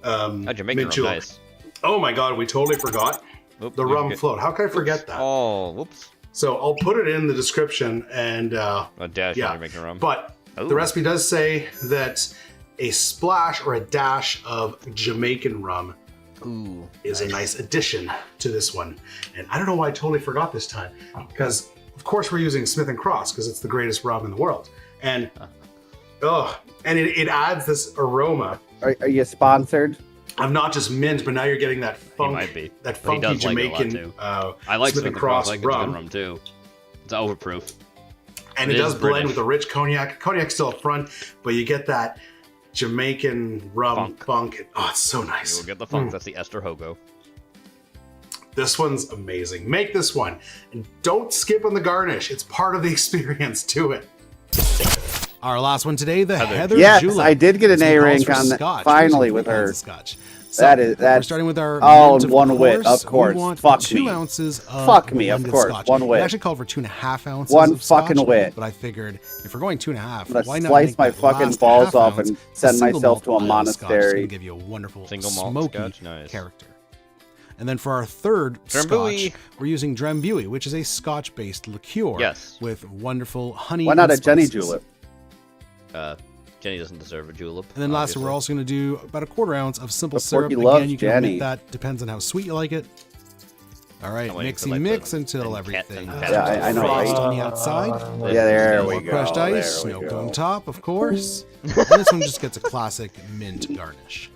Jamaican mint rum, julep. nice. Oh my God, we totally forgot Oop, the you rum get- float. How could I forget that? Oh, whoops. So I'll put it in the description and A dash yeah. of Jamaican rum. But Ooh. the recipe does say that a splash or a dash of Jamaican rum is a nice addition to this one. And I don't know why I totally forgot this time, because of course we're using Smith & Cross because it's the greatest rum in the world. And and it adds this aroma. Are you sponsored? I'm not just mint, but now you're getting that funk, might be. that But he funky does like it a lot, Jamaican too. I like Smith & Cross. Cross I like it's rum. good rum too. It's overproof. And it does blend with a rich cognac. Cognac's still up front, but you get that Jamaican rum funk. Oh, it's so nice. You'll get the funk. That's the Esther Hogo. This one's amazing. Make this one. And don't skip on the garnish. It's part of the experience. Do it. Our last one today, the Heather Yes, Julep. I did get an This A one calls rank for on that. Scotch. Finally There's with three her. kinds of Scotch. So, We're we're starting with our oh, mint, of one wit, course. of course. We want Fuck 2 me. ounces of Fuck me, of blended course. Scotch. One wit. It actually called for 2.5 ounces. One of Scotch, fucking wit. But I figured if we're going 2.5, I'm gonna why not slice make my that fucking last balls half off ounce and a send single myself to a malt Scotch? It's monastery. gonna give you a wonderful Single malt smoky Scotch, nice. character. And then for our third Drambuie. Scotch, we're using Drambuie, which is a Scotch-based liqueur Yes. with wonderful honey. Why not and a Jenny spices. julep? Jenny doesn't deserve a julep. And then lastly, obviously. we're also going to do about a 1/4 ounce of simple But syrup. Porky Again, loves you can Jenny. omit that. Depends on how sweet you like it. All right, I'm waiting for, mixy like, mix the- until and everything cat- is Yeah, I know, frost right? on the outside. Yeah, there we More go. crushed ice, There we milk go. on top, of course. And this one just gets a classic mint garnish.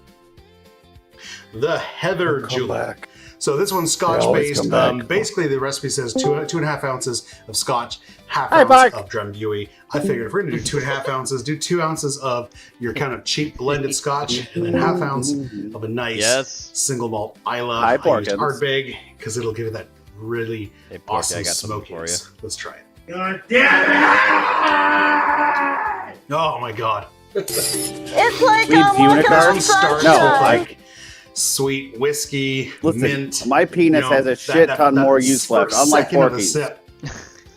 The Heather Julep. back. So this one's Scotch always based. come back. Basically, the recipe says 2.5 ounces of Scotch, half Hi, ounce Mark. of Drambuie. I figured if we're gonna do 2.5 ounces, do 2 ounces of your kind of cheap blended Scotch, and then half ounce of a nice Yes. single malt Isla. Hi, I used Porkins. Ardbeg because it'll give it that really Hey, Porky, I awesome got something for smokiness. Let's try it. God damn it! Oh my god. It's like Sweet I'm walking Punicard? on This one starts No, with sunshine. like sweet whiskey, Listen, mint. my penis has a shit ton more use left, first unlike second of the Porky's. sip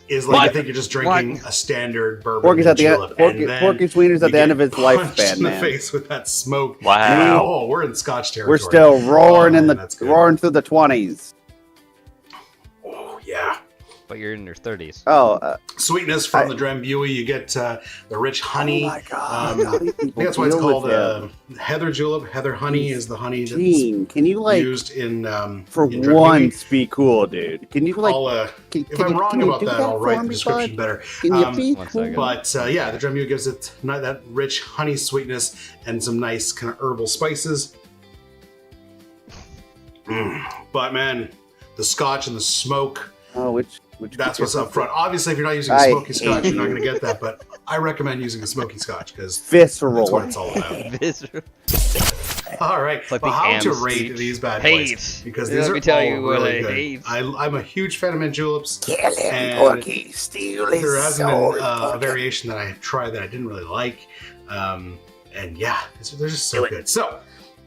is like What? I think you're just drinking a standard bourbon Porky's at the end. julep, Porky, and then Porky Sweeney's at you the end get of his punched lifespan, in the man. face with that smoke. Wow. Oh, we're in Scotch territory. We're still roaring Oh, in man, the that's good. roaring through the 20s. Oh yeah. But you're in your 30s. Oh, Sweetness from the Drambuie. You get the rich honey. Oh my God, I how do think people that's why it's deal with called him? Heather julep. Heather honey is the honey that's Gene, can you like used in for in Drambuie. once be cool, dude? Can you like? I'll, can if I'm you- wrong can you about do that, I'll write for the me, description bud? better. Can you be One cool? second. But yeah, the Drambuie gives it that rich honey sweetness and some nice kind of herbal spices. But man, the Scotch and the smoke. Oh, which That's what's up front. Obviously, if you're not using a I smoky Scotch, hate you're not you. going to get that. But I recommend using a smoky Scotch because Visceral. that's what it's all about. Visceral. All right, like well, the how to Am rate speech. these bad Hate. boys? Because Let these me are tell all you what really I good. hate. I'm a huge fan of mint juleps. Kill him, and Porky. Steal his there hasn't soul, been a Porky. variation that I had tried that I didn't really like. And yeah, they're just so good. So,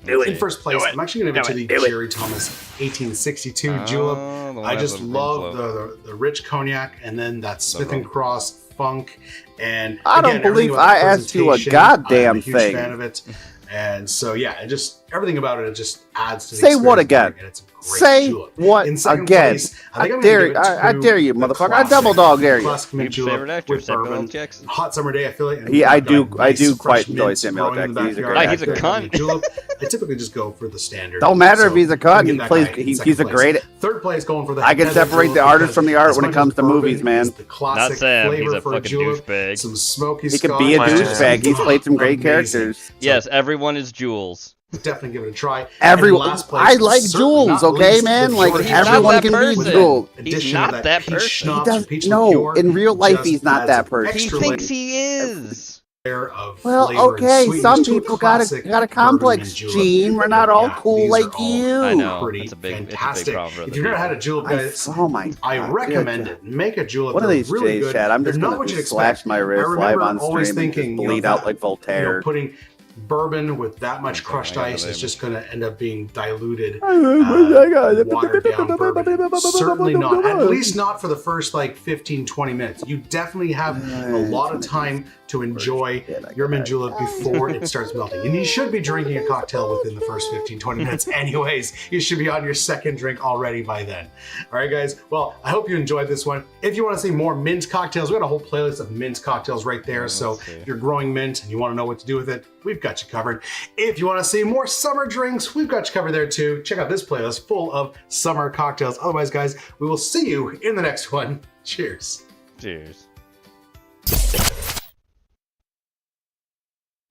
in first place, I'm actually going to give it to the Jerry Thomas 1862 julep. the one I that just has a love flow. the rich cognac and then that Smith and Cross funk. And I don't again, everything believe about the I asked you a presentation, goddamn I'm a huge thing. fan of it. And so yeah, it just everything about it just adds to the Say what experience, again? and it's a great Say julep. what In second again? place, I think I I'm dare gonna you, give it I to dare you, the motherfucker. I classic- double dog dare you. classic mint Weeb's julep favorite actor, with Samuel bourbon. L. Jackson. Hot summer day, I feel like. Yeah, I got do- nice I do fresh quite enjoy mints Samuel growing in the Jackson. He's a backyard. great He's a After cunt. mint julep, I typically just go for the standard. Don't matter if So, he's a I'm cunt. giving He that plays. guy in He's second a place. great. Third place going for the I can Heather separate the julep artist because from the art as when it much comes as to bourbon movies, man. is the classic Not Sam. flavor He's a for fucking julep, douchebag. some smoky He could be a Scotch, douchebag. He's played some great amazing. characters. Yes, everyone is Jules. Definitely give it a try. Everyone, And in last place, I like certainly Jules, not okay, least, man. the Like George everyone that can person. be Jules. He's addition not of that peach person. schnapps He and does- peach no, liqueur in real life, just he's not adds that an person. He extra thinks he is. layer of Well, flavor and okay, sweetness some to a people got classic a bourbon complex, and julep. Gene. We're not all Yeah, cool these like are all you. I know. pretty It's a big fantastic. problem for If other you've never people. had a julep, guys, Oh my! I God, recommend dude. it. Make a julep. One of They're these really days, good. Chad, I'm They're just not gonna what you'd slash expect. my I wrist remember live on always stream and thinking, just bleed out like you Voltaire. know, putting bourbon with that much crushed ice is just going to end up being diluted, watered down bourbon. Certainly not, at least not for the first like 15-20 minutes. You definitely have a lot of time to enjoy your mint julep before it starts melting. And you should be drinking a cocktail within the first 15-20 minutes anyways. You should be on your second drink already by then. All right, guys. Well, I hope you enjoyed this one. If you want to see more mint cocktails, we got a whole playlist of mint cocktails right there. So if you're growing mint and you want to know what to do with it, we've got you covered. If you want to see more summer drinks, we've got you covered there too. Check out this playlist full of summer cocktails. Otherwise, guys, we will see you in the next one. Cheers. Cheers.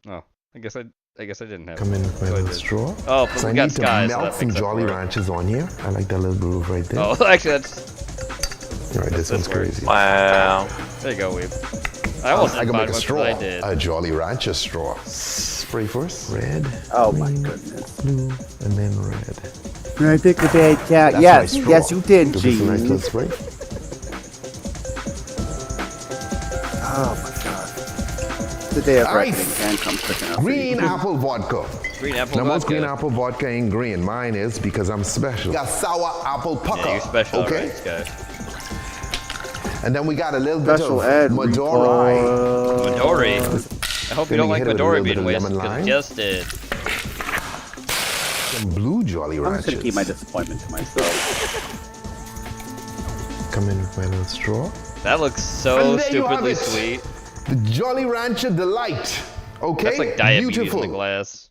Oh, I guess I didn't have. Come in with my little straw. Oh, but so we I got need to Sky, melt so some Jolly Ranchers on here. I like that little groove right there. Oh, actually, that's. All right, this one's crazy. Wow. There you go, Weeb. I almost I didn't can find make a one, straw. but I did. A Jolly Rancher straw. Spray first. Red. Oh my goodness. Blue, and then red. I think the bad cat. That's Yes, my straw. yes, you did, Give this a nice Gene. little spray. Oh my god. The day of All right. reckoning can come quick enough. Green apple vodka. Green apple Now, most vodka. green apple vodka ain't green. Mine is because I'm special. Got sour apple pucker. Yeah, you're special, okay? right, guy. And then we got a little bit Special of ed Midori. Midori. I hope you don't like hit it with a Midori little being bit of wasted lemon because lime. it just did. Some blue Jolly I'm just gonna Ranchers. keep my disappointment to myself. Come in with my little straw. That looks And so there you stupidly have it. sweet. The Jolly Rancher Delight. Okay? That's like diabetes Beautiful. in the glass.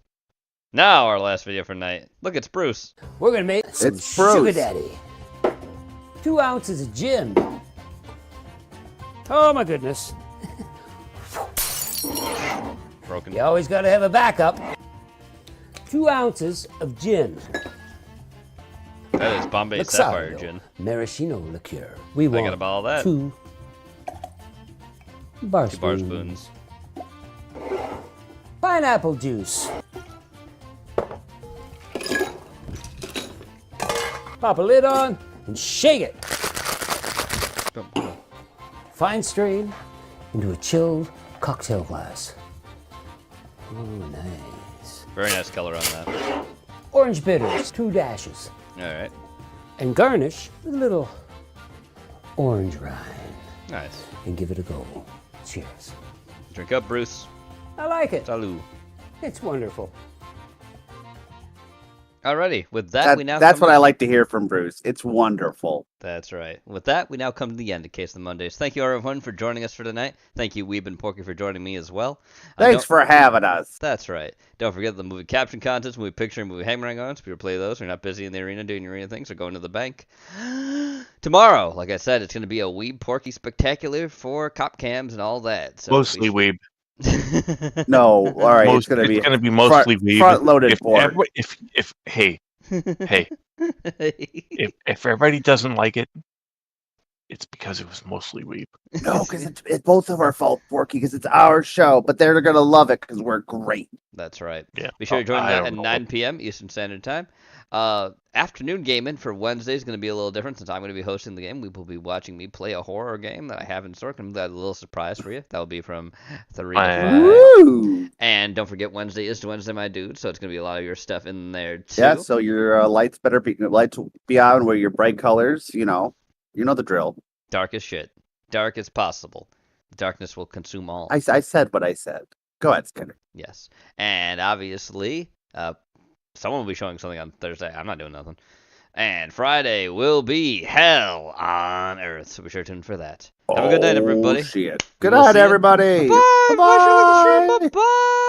Now our last video for tonight. Look, it's Bruce. We're gonna make some It's sugar Bruce. daddy. 2 ounces of gin. Oh my goodness. Broken. You always gotta have a backup. 2 ounces of gin. That is Bombay Sapphire gin. Maraschino liqueur. We I want got a bottle of that. 2 bar 2 bar spoons. spoons. Pineapple juice. Pop a lid on and shake it. Fine strain into a chilled cocktail glass. Oh, nice. Very nice color on that. Orange bitters, 2 dashes. All right. And garnish with a little orange rind. Nice. And give it a go. Cheers. Drink up, Bruce. I like it. Salud. It's wonderful. Alrighty. With that, we now That's come what to- I like to hear from Bruce. It's wonderful. That's right. With that, we now come to the end of Case of the Mondays. Thank you, everyone, for joining us for tonight. Thank you, Weeb and Porky, for joining me as well. Thanks for having us. That's right. Don't forget the movie caption contests, movie picture, and movie hang on. So people play those. You're not busy in the arena doing your arena things or going to the bank. Tomorrow, like I said, it's going to be a Weeb Porky spectacular for cop cams and all that. So Mostly Weeb. No, all right. Most- it's gonna be mostly Weeb. front-loaded If board. every- if hey, if everybody doesn't like it, it's because it was mostly Weeb. No, because it's both of our fault, Porky, because it's our show. But they're gonna love it because we're great. That's right. Yeah. Be sure to join I that don't at know. 9 p.m. Eastern Standard Time. Afternoon gaming for Wednesday is going to be a little different since I'm going to be hosting the game. We will be watching me play a horror game that I have in store. I've got a little surprise for you. That will be from 3 to 5. Woo! And don't forget, Wednesday is Wednesday, my dude. So it's going to be a lot of your stuff in there too. Yeah. So your lights will be on where your bright colors. You know the drill. Dark as shit. Dark as possible. Darkness will consume all. I said what I said. Go ahead, Skinner. Yes. And obviously, someone will be showing something on Thursday. I'm not doing nothing. And Friday will be Hell on Earth. So be sure to tune for that. Have a good night, everybody. Shit. Good night, everybody. Bye. Bye. Bye.